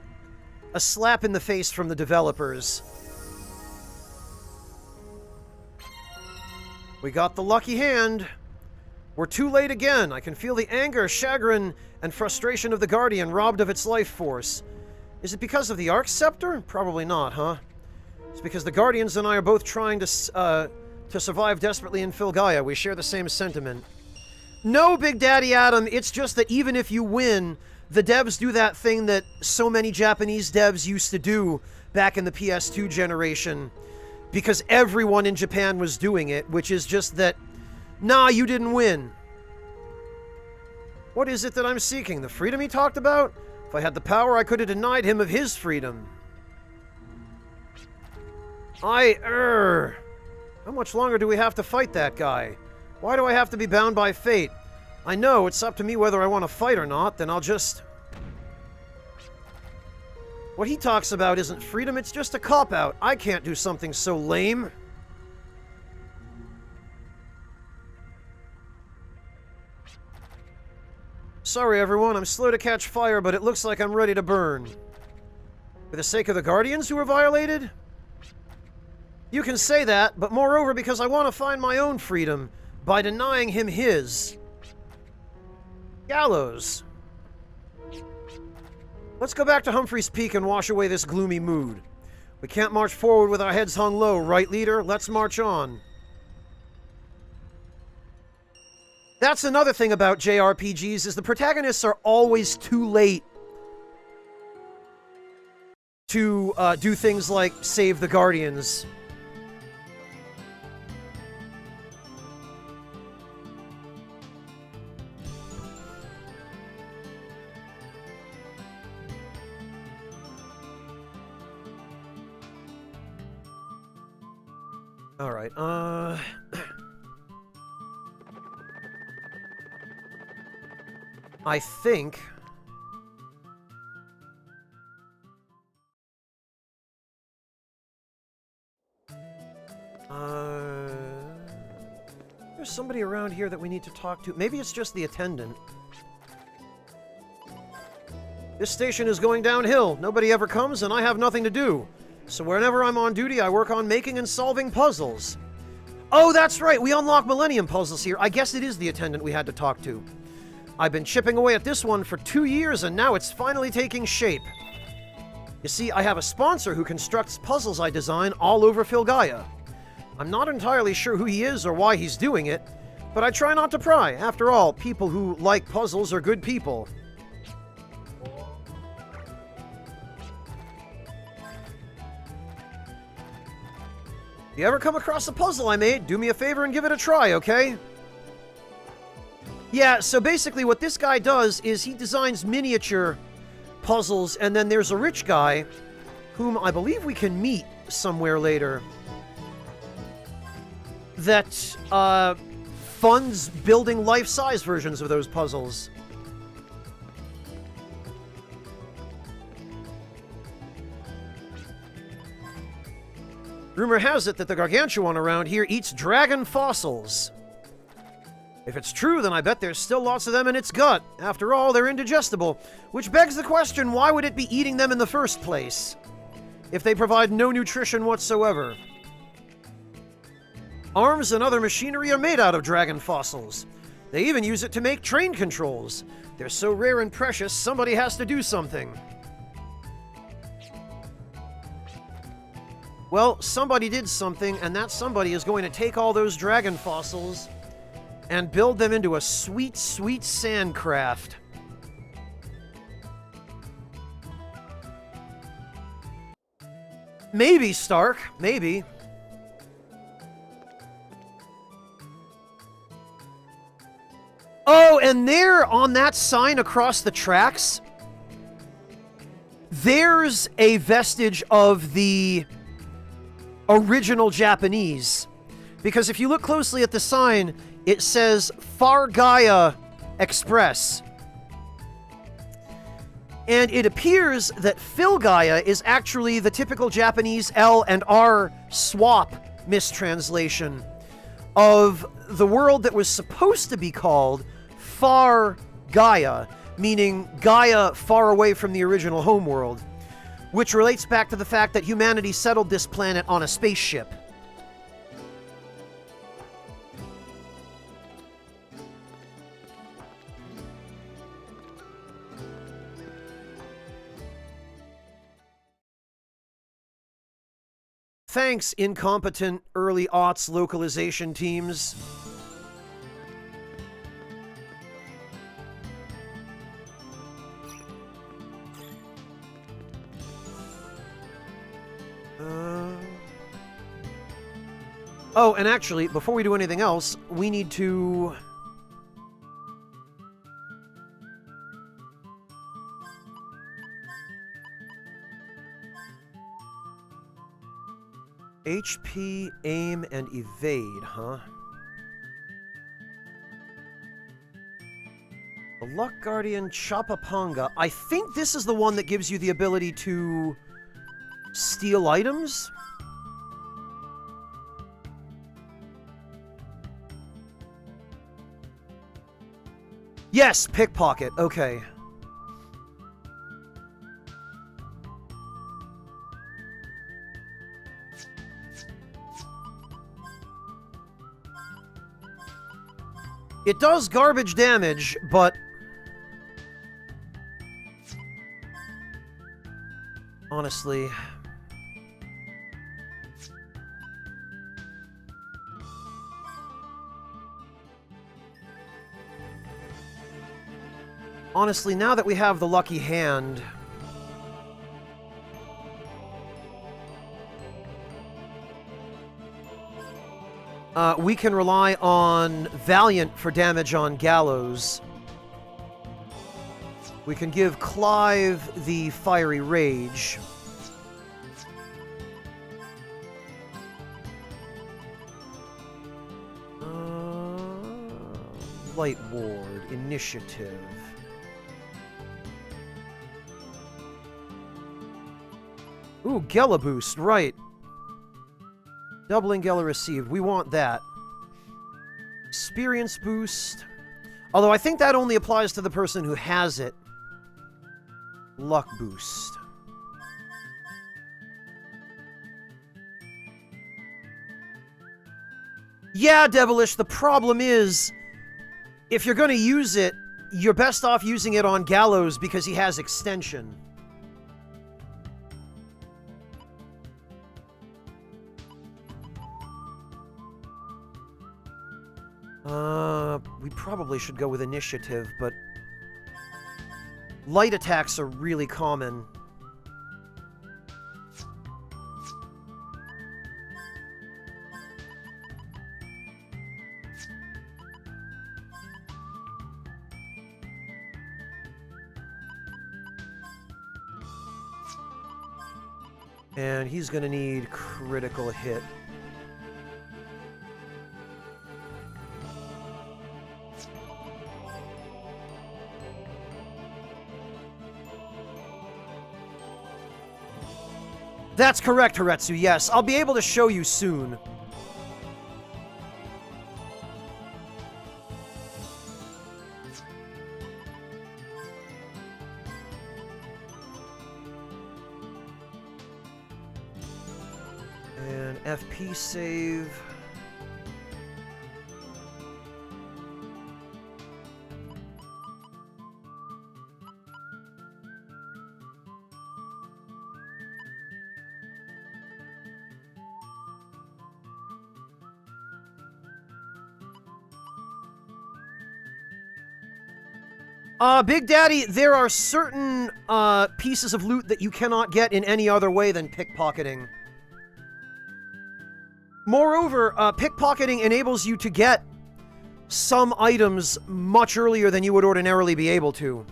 a slap in the face from the developers. We got the lucky hand. We're too late again. I can feel the anger, chagrin, and frustration of the Guardian robbed of its life force. Is it because of the Arc Scepter? Probably not, huh? It's because the Guardians and I are both trying to survive desperately in Filgaia. We share the same sentiment. No, Big Daddy Adam, it's just that even if you win, the devs do that thing that so many Japanese devs used to do back in the PS2 generation, because everyone in Japan was doing it, which is just that, nah, you didn't win. What is it that I'm seeking? The freedom he talked about? If I had the power, I could have denied him of his freedom. How much longer do we have to fight that guy? Why do I have to be bound by fate? I know, it's up to me whether I want to fight or not, then I'll just... What he talks about isn't freedom, it's just a cop-out. I can't do something so lame. Sorry, everyone, I'm slow to catch fire, but it looks like I'm ready to burn. For the sake of the Guardians who were violated? You can say that, but moreover because I want to find my own freedom by denying him his. Gallows. Let's go back to Humphrey's Peak and wash away this gloomy mood. We can't march forward with our heads hung low, right, leader? Let's march on. That's another thing about JRPGs, is the protagonists are always too late to do things like save the Guardians. Alright, I think... There's somebody around here that we need to talk to. Maybe it's just the attendant. This station is going downhill. Nobody ever comes, and I have nothing to do. So whenever I'm on duty, I work on making and solving puzzles. Oh, that's right. We unlock Millennium puzzles here. I guess it is the attendant we had to talk to. I've been chipping away at this one for 2 years, and now it's finally taking shape. You see, I have a sponsor who constructs puzzles I design all over Filgaia. I'm not entirely sure who he is or why he's doing it, but I try not to pry. After all, people who like puzzles are good people. If you ever come across a puzzle I made, do me a favor and give it a try, okay? Yeah, so basically what this guy does is he designs miniature puzzles, and then there's a rich guy whom I believe we can meet somewhere later that funds building life-size versions of those puzzles. Rumor has it that the gargantuan around here eats dragon fossils. If it's true, then I bet there's still lots of them in its gut. After all, they're indigestible, which begs the question, why would it be eating them in the first place, if they provide no nutrition whatsoever? Arms and other machinery are made out of dragon fossils. They even use it to make train controls. They're so rare and precious, somebody has to do something. Well, somebody did something, and that somebody is going to take all those dragon fossils and build them into a sweet, sweet sandcraft. Maybe, Stark. Maybe. Oh, and there, on that sign across the tracks, there's a vestige of the original Japanese. Because if you look closely at the sign, it says Fargaia Express. And it appears that Filgaia is actually the typical Japanese L and R swap mistranslation of the world that was supposed to be called Far Gaia, meaning Gaia far away from the original homeworld, which relates back to the fact that humanity settled this planet on a spaceship. Thanks, incompetent early aughts localization teams. Oh, and actually, before we do anything else, we need to... HP, aim, and evade, huh? The Luck Guardian Chapapanga. I think this is the one that gives you the ability to steal items? Yes, pickpocket. Okay. It does garbage damage, but... honestly... honestly, now that we have the lucky hand... we can rely on Valiant for damage on Gallows. We can give Clive the Fiery Rage. Light Ward, Initiative. Ooh, Gela Boost, right. Doubling Gela received. We want that. Experience boost. Although I think that only applies to the person who has it. Luck boost. Yeah, Devilish, the problem is, if you're going to use it, you're best off using it on Gallows because he has extension. We probably should go with Initiative, but... light attacks are really common. And he's gonna need critical hit. That's correct, Haretsu, yes. I'll be able to show you soon. And FP save. Big Daddy, there are certain, pieces of loot that you cannot get in any other way than pickpocketing. Moreover, pickpocketing enables you to get some items much earlier than you would ordinarily be able to.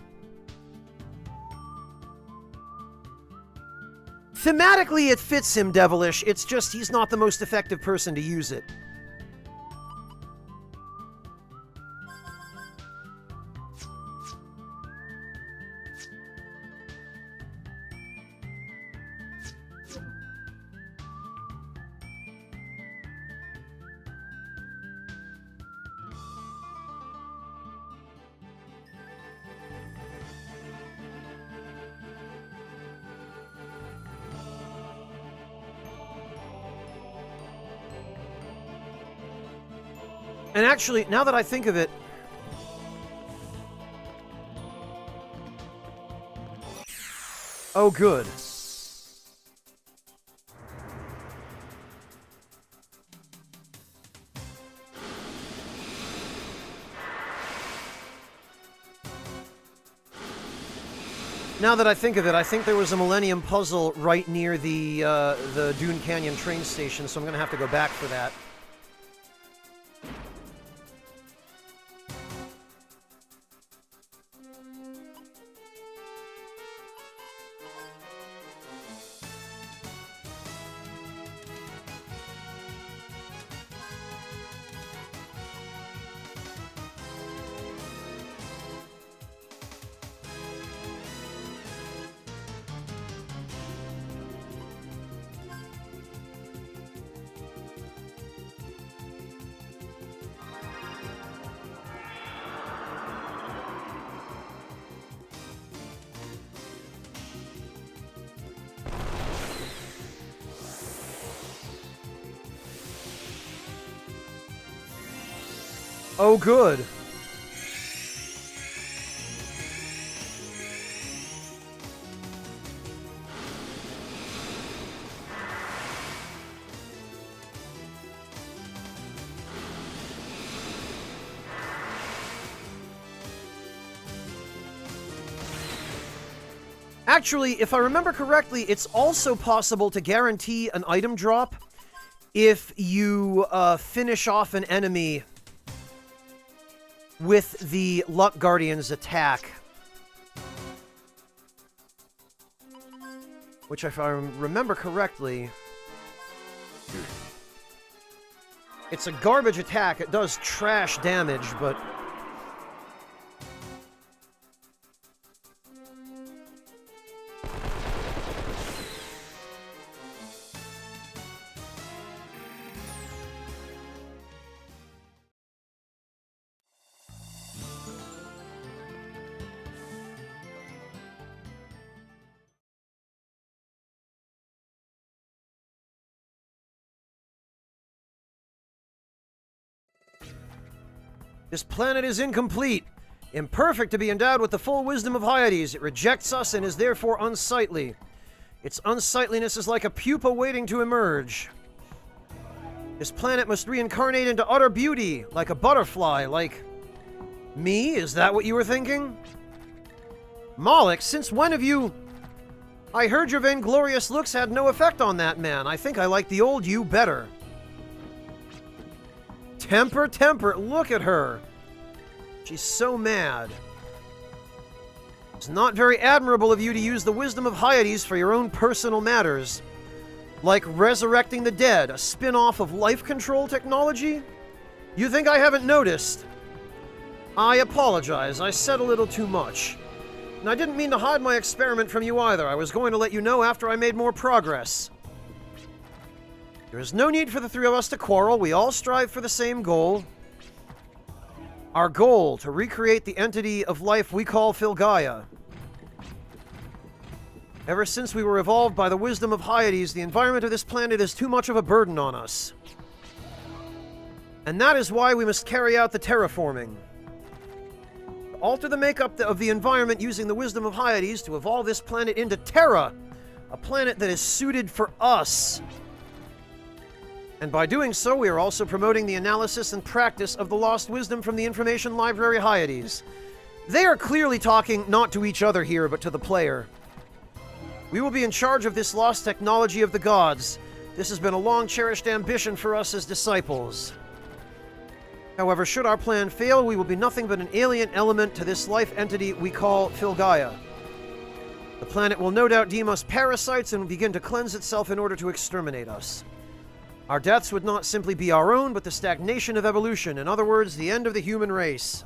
Thematically, it fits him, Devilish. It's just he's not the most effective person to use it. And actually, now that I think of it... oh, good. Now that I think of it, I think there was a Millennium Puzzle right near the Dune Canyon train station, so I'm gonna have to go back for that. Oh, good. Actually, if I remember correctly, it's also possible to guarantee an item drop if you finish off an enemy with the Luck Guardian's attack. Which, if I remember correctly, it's a garbage attack. It does trash damage, but... This planet is incomplete, imperfect to be endowed with the full wisdom of Hyades. It rejects us and is therefore unsightly. Its unsightliness is like a pupa waiting to emerge. This planet must reincarnate into utter beauty, like a butterfly, like... Me? Is that what you were thinking? Moloch, since when have you... I heard your vainglorious looks had no effect on that man. I think I like the old you better. Temper, temper, look at her. She's so mad. It's not very admirable of you to use the wisdom of Hyades for your own personal matters. Like resurrecting the dead, a spin-off of life control technology? You think I haven't noticed? I apologize, I said a little too much. And I didn't mean to hide my experiment from you either. I was going to let you know after I made more progress. There is no need for the three of us to quarrel. We all strive for the same goal. Our goal, to recreate the entity of life we call Filgaia. Ever since we were evolved by the wisdom of Hyades, the environment of this planet is too much of a burden on us. And that is why we must carry out the terraforming. Alter the makeup of the environment using the wisdom of Hyades to evolve this planet into Terra, a planet that is suited for us. And by doing so, we are also promoting the analysis and practice of the lost wisdom from the information library Hyades. They are clearly talking not to each other here, but to the player. We will be in charge of this lost technology of the gods. This has been a long-cherished ambition for us as disciples. However, should our plan fail, we will be nothing but an alien element to this life entity we call Filgaia. The planet will no doubt deem us parasites and will begin to cleanse itself in order to exterminate us. Our deaths would not simply be our own, but the stagnation of evolution. In other words, the end of the human race.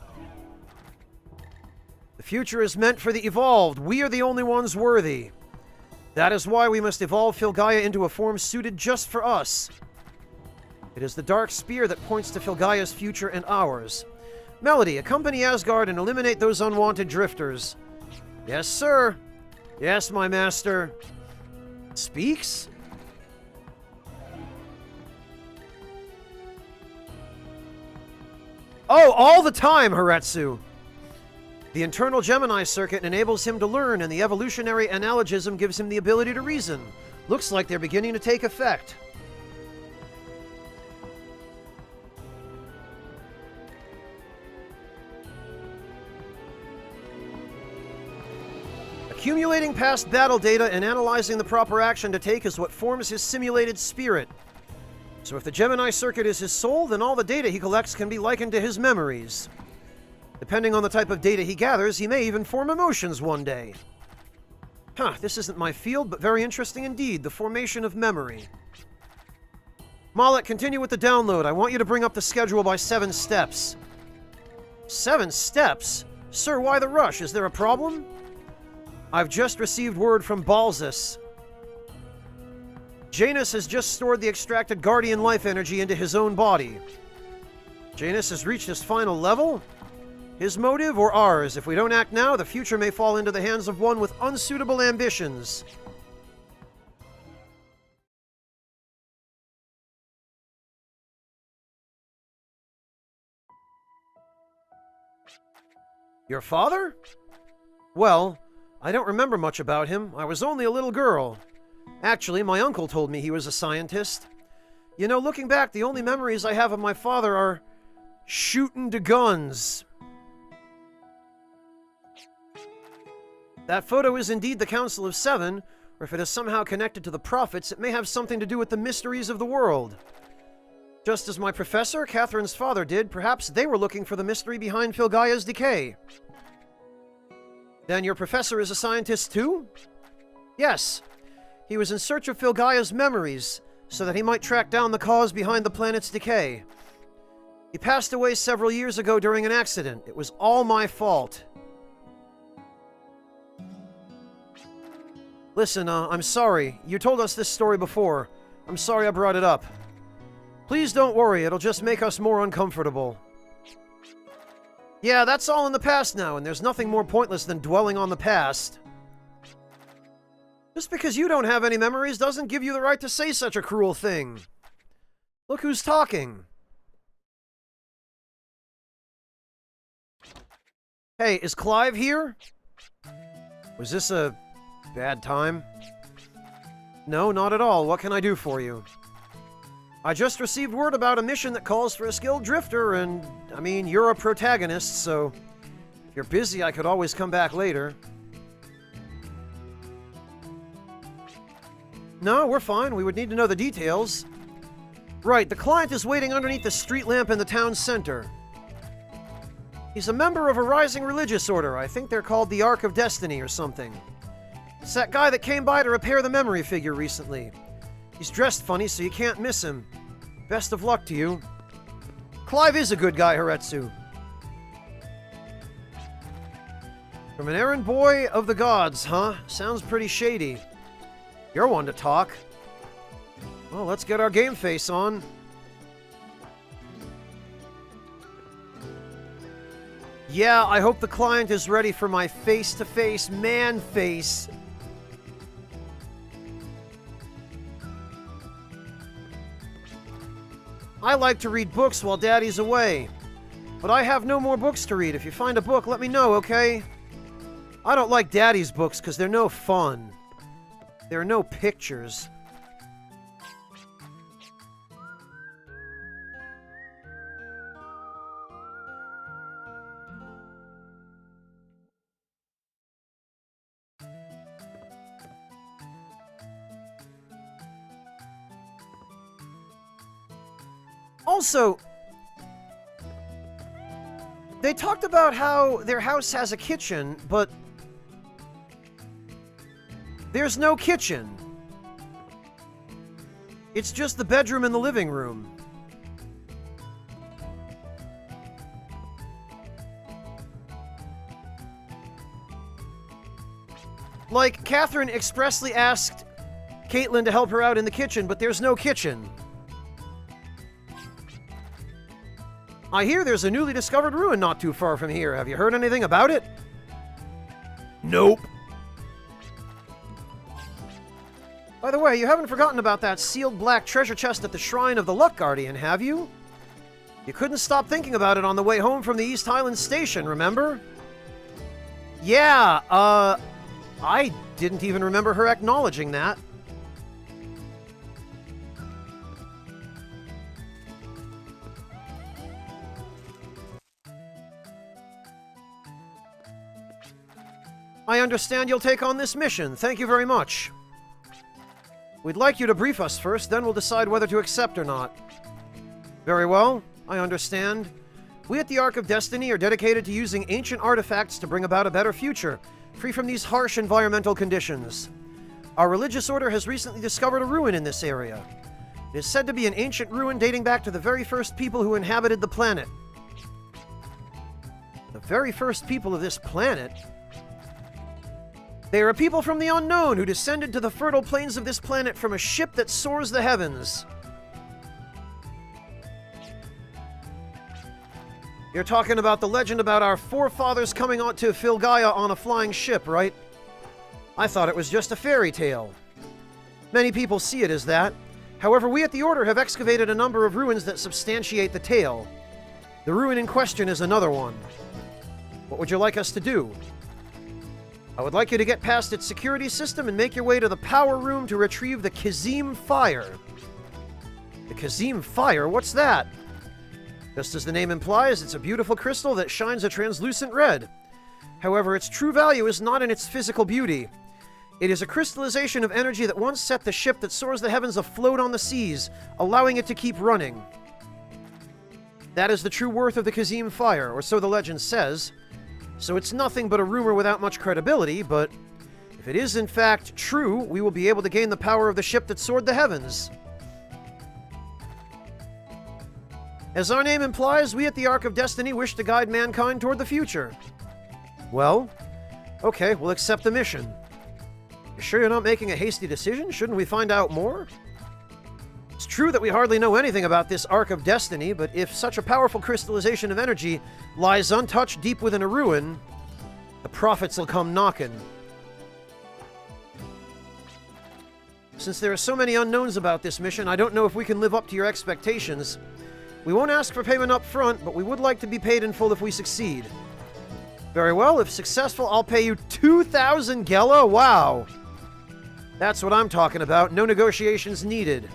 The future is meant for the evolved. We are the only ones worthy. That is why we must evolve Filgaia into a form suited just for us. It is the dark spear that points to Filgaia's future and ours. Melody, accompany Asgard and eliminate those unwanted drifters. Yes, sir. Yes, my master. Speaks? Oh, all the time, Haretsu! The internal Gemini circuit enables him to learn, and the evolutionary analogism gives him the ability to reason. Looks like they're beginning to take effect. Accumulating past battle data and analyzing the proper action to take is what forms his simulated spirit. So if the Gemini circuit is his soul, then all the data he collects can be likened to his memories. Depending on the type of data he gathers, he may even form emotions one day. Huh, this isn't my field, but very interesting indeed, the formation of memory. Moloch, continue with the download. I want you to bring up the schedule by 7 steps. 7 steps? Sir, why the rush? Is there a problem? I've just received word from Balzus. Janus has just stored the extracted Guardian life energy into his own body. Janus has reached his final level? His motive or ours? If we don't act now, the future may fall into the hands of one with unsuitable ambitions. Your father? Well, I don't remember much about him. I was only a little girl. Actually, my uncle told me he was a scientist. You know, looking back, the only memories I have of my father are shooting the guns. That photo is indeed the Council of Seven, or if it is somehow connected to the prophets, it may have something to do with the mysteries of the world. Just as my professor, Catherine's father, did, perhaps they were looking for the mystery behind Filgaia's decay. Then your professor is a scientist too? Yes. He was in search of Filgaia's memories, so that he might track down the cause behind the planet's decay. He passed away several years ago during an accident. It was all my fault. Listen, I'm sorry. You told us this story before. I'm sorry I brought it up. Please don't worry, it'll just make us more uncomfortable. Yeah, that's all in the past now, and there's nothing more pointless than dwelling on the past. Just because you don't have any memories doesn't give you the right to say such a cruel thing. Look who's talking. Hey, is Clive here? Was this a bad time? No, not at all. What can I do for you? I just received word about a mission that calls for a skilled drifter, and, I mean, you're a protagonist, so if you're busy, I could always come back later. No, we're fine. We would need to know the details. Right, the client is waiting underneath the street lamp in the town center. He's a member of a rising religious order. I think they're called the Ark of Destiny or something. It's that guy that came by to repair the memory figure recently. He's dressed funny, so you can't miss him. Best of luck to you. Clive is a good guy, Haretsu. From an errand boy of the gods, huh? Sounds pretty shady. You're one to talk. Well, let's get our game face on. Yeah, I hope the client is ready for my face-to-face man face. I like to read books while Daddy's away. But I have no more books to read. If you find a book, let me know, okay? I don't like Daddy's books because they're no fun. There are no pictures. Also, they talked about how their house has a kitchen, but there's no kitchen. It's just the bedroom and the living room. Like, Catherine expressly asked Caitlin to help her out in the kitchen, but there's no kitchen. I hear there's a newly discovered ruin not too far from here. Have you heard anything about it? Nope. By the way, you haven't forgotten about that sealed black treasure chest at the Shrine of the Luck Guardian, have you? You couldn't stop thinking about it on the way home from the East Highland Station, remember? Yeah, I didn't even remember her acknowledging that. I understand you'll take on this mission. Thank you very much. We'd like you to brief us first, then we'll decide whether to accept or not. Very well, I understand. We at the Ark of Destiny are dedicated to using ancient artifacts to bring about a better future, free from these harsh environmental conditions. Our religious order has recently discovered a ruin in this area. It is said to be an ancient ruin dating back to the very first people who inhabited the planet. The very first people of this planet? They are a people from the unknown who descended to the fertile plains of this planet from a ship that soars the heavens. You're talking about the legend about our forefathers coming out to Filgaia on a flying ship, right? I thought it was just a fairy tale. Many people see it as that. However, we at the Order have excavated a number of ruins that substantiate the tale. The ruin in question is another one. What would you like us to do? I would like you to get past its security system and make your way to the power room to retrieve the Kazim Fire. The Kazim Fire? What's that? Just as the name implies, it's a beautiful crystal that shines a translucent red. However, its true value is not in its physical beauty. It is a crystallization of energy that once set the ship that soars the heavens afloat on the seas, allowing it to keep running. That is the true worth of the Kazim Fire, or so the legend says. So it's nothing but a rumor without much credibility, but if it is in fact true, we will be able to gain the power of the ship that soared the heavens. As our name implies, we at the Ark of Destiny wish to guide mankind toward the future. Well, okay, we'll accept the mission. You sure you're not making a hasty decision? Shouldn't we find out more? It's true that we hardly know anything about this Ark of Destiny, but if such a powerful crystallization of energy lies untouched deep within a ruin, the prophets will come knocking. Since there are so many unknowns about this mission, I don't know if we can live up to your expectations. We won't ask for payment up front, but we would like to be paid in full if we succeed. Very well, if successful, I'll pay you 2,000 Gela? Wow! That's what I'm talking about. No negotiations needed.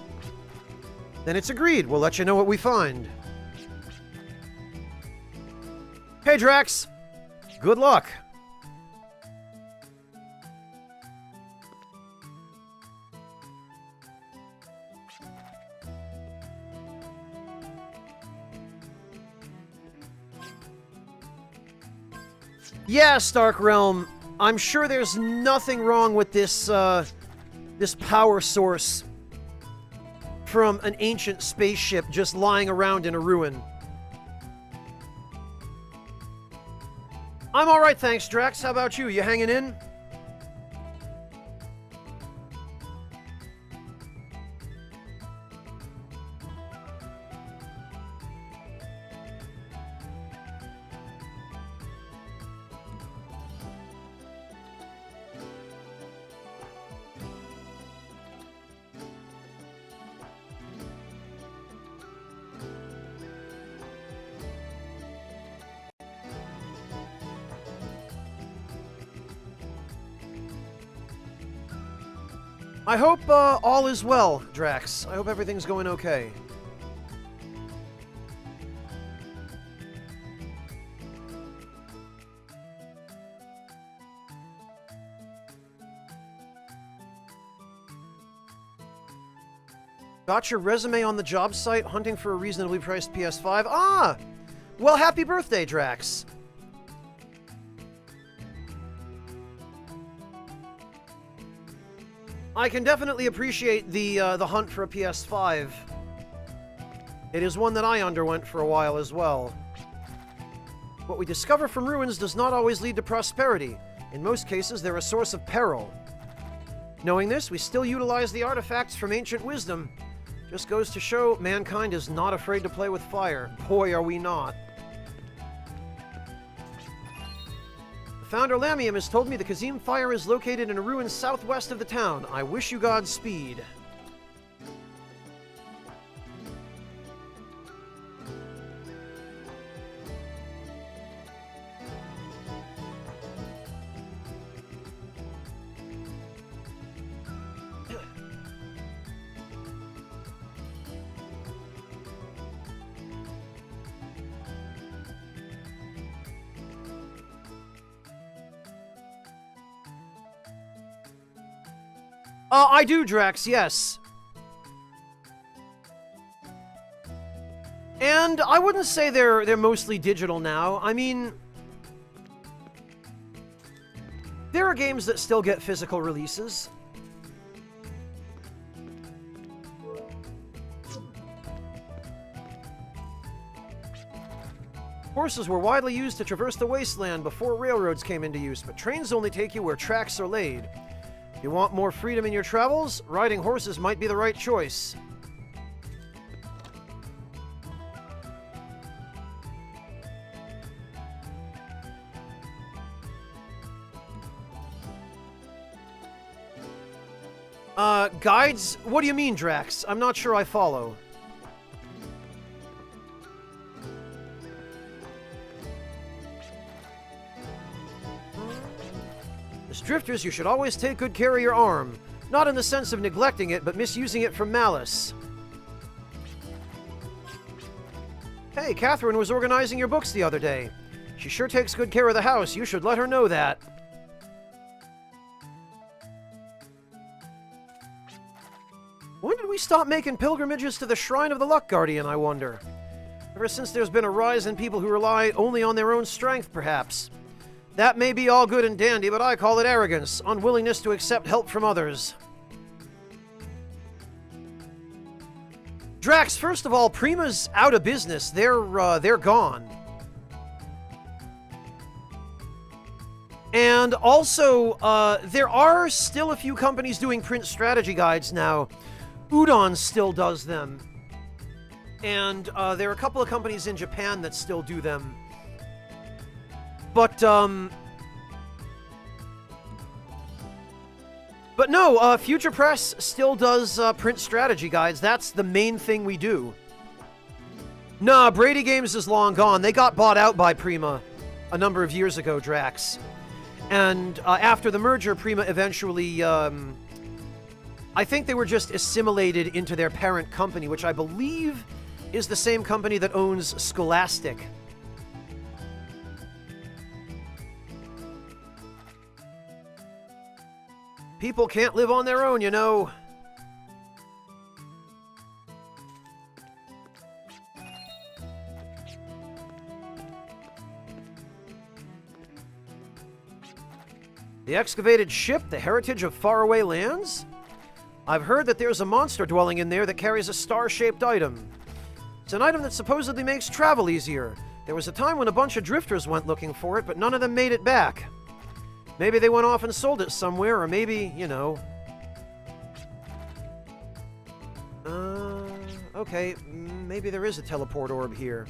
Then it's agreed. We'll let you know what we find. Hey, Drax! Good luck! Yeah, Stark Realm, I'm sure there's nothing wrong with this, this power source from an ancient spaceship just lying around in a ruin. I'm alright, thanks, Drax. How about you? You hanging in? I hope all is well, Drax. I hope everything's going okay. Got your resume on the job site, hunting for a reasonably priced PS5. Ah! Well, happy birthday, Drax. I can definitely appreciate the hunt for a PS5. It is one that I underwent for a while as well. What we discover from ruins does not always lead to prosperity. In most cases, they're a source of peril. Knowing this, we still utilize the artifacts from ancient wisdom. Just goes to show mankind is not afraid to play with fire. Boy, are we not. Founder Lamium has told me the Kazim Fire is located in a ruin southwest of the town. I wish you Godspeed. I do, Drax, yes. And I wouldn't say they're mostly digital now. I mean, there are games that still get physical releases. Horses were widely used to traverse the wasteland before railroads came into use, but trains only take you where tracks are laid. If you want more freedom in your travels, riding horses might be the right choice. Guides? What do you mean, Drax? I'm not sure I follow. As drifters, you should always take good care of your arm. Not in the sense of neglecting it, but misusing it from malice. Hey, Catherine was organizing your books the other day. She sure takes good care of the house. You should let her know that. When did we stop making pilgrimages to the Shrine of the Luck Guardian, I wonder? Ever since there's been a rise in people who rely only on their own strength, perhaps. That may be all good and dandy, but I call it arrogance, unwillingness to accept help from others. Drax, first of all, Prima's out of business. They're gone. And also, there are still a few companies doing print strategy guides now. Udon still does them. And there are a couple of companies in Japan that still do them. But no, Future Press still does print strategy guides. That's the main thing we do. Nah, Brady Games is long gone. They got bought out by Prima a number of years ago, Drax. And after the merger, Prima eventually, I think they were just assimilated into their parent company, which I believe is the same company that owns Scholastic. People can't live on their own, you know. The excavated ship, the heritage of faraway lands? I've heard that there's a monster dwelling in there that carries a star-shaped item. It's an item that supposedly makes travel easier. There was a time when a bunch of drifters went looking for it, but none of them made it back. Maybe they went off and sold it somewhere, or maybe, you know... Okay, maybe there is a teleport orb here.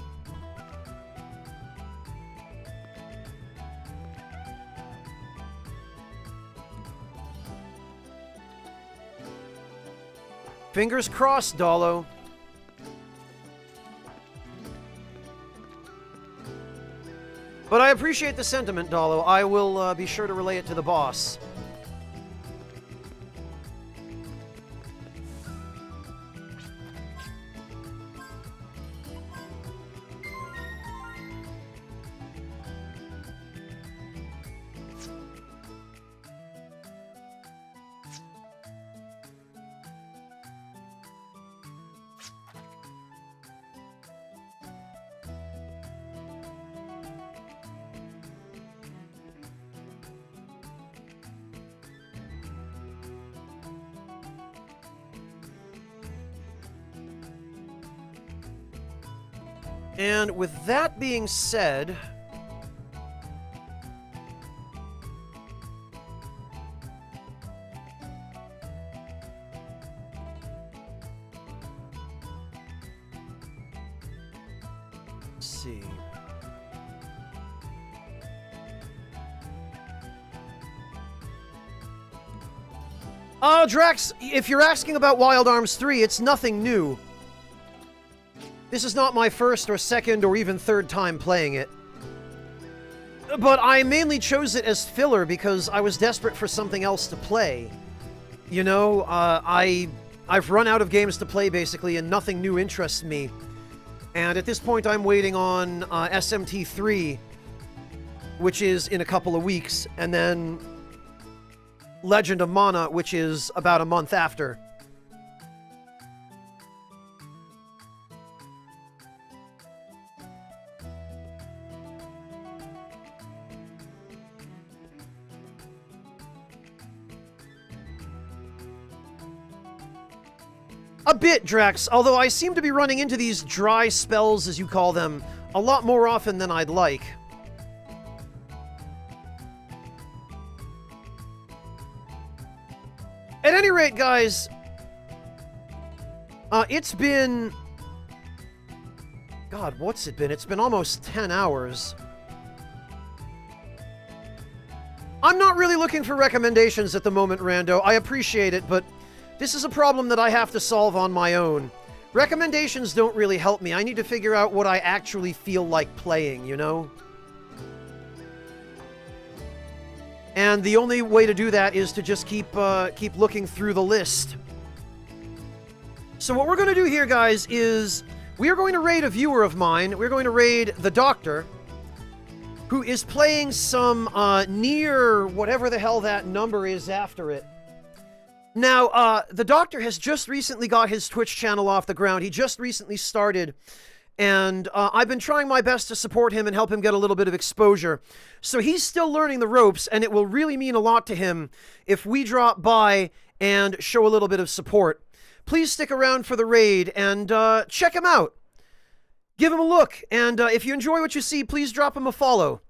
Fingers crossed, Dolo. But I appreciate the sentiment, Dolo. I will be sure to relay it to the boss. And with that being said... Let's see... Drax, if you're asking about Wild Arms 3, it's nothing new. This is not my first or second or even third time playing it. But I mainly chose it as filler because I was desperate for something else to play. You know, I've run out of games to play, basically, and nothing new interests me. And at this point, I'm waiting on SMT3, which is in a couple of weeks, and then Legend of Mana, which is about a month after. A bit, Drax, although I seem to be running into these dry spells, as you call them, a lot more often than I'd like. At any rate, guys, it's been... God, what's it been? It's been almost 10 hours. I'm not really looking for recommendations at the moment, Rando. I appreciate it, but this is a problem that I have to solve on my own. Recommendations don't really help me. I need to figure out what I actually feel like playing, you know? And the only way to do that is to just keep looking through the list. So what we're going to do here, guys, is we are going to raid a viewer of mine. We're going to raid the Doctor, who is playing some near whatever the hell that number is after it. Now, the Doctor has just recently got his Twitch channel off the ground. He just recently started, and I've been trying my best to support him and help him get a little bit of exposure. So he's still learning the ropes, and it will really mean a lot to him if we drop by and show a little bit of support. Please stick around for the raid and check him out. Give him a look, and if you enjoy what you see, please drop him a follow.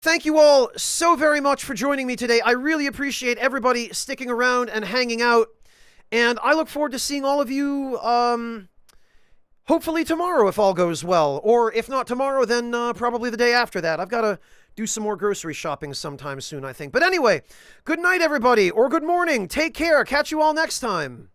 Thank you all so very much for joining me today. I really appreciate everybody sticking around and hanging out, and I look forward to seeing all of you, hopefully tomorrow if all goes well, or if not tomorrow, then probably the day after that. I've got to do some more grocery shopping sometime soon, I think. But anyway, good night, everybody, or good morning. Take care. Catch you all next time.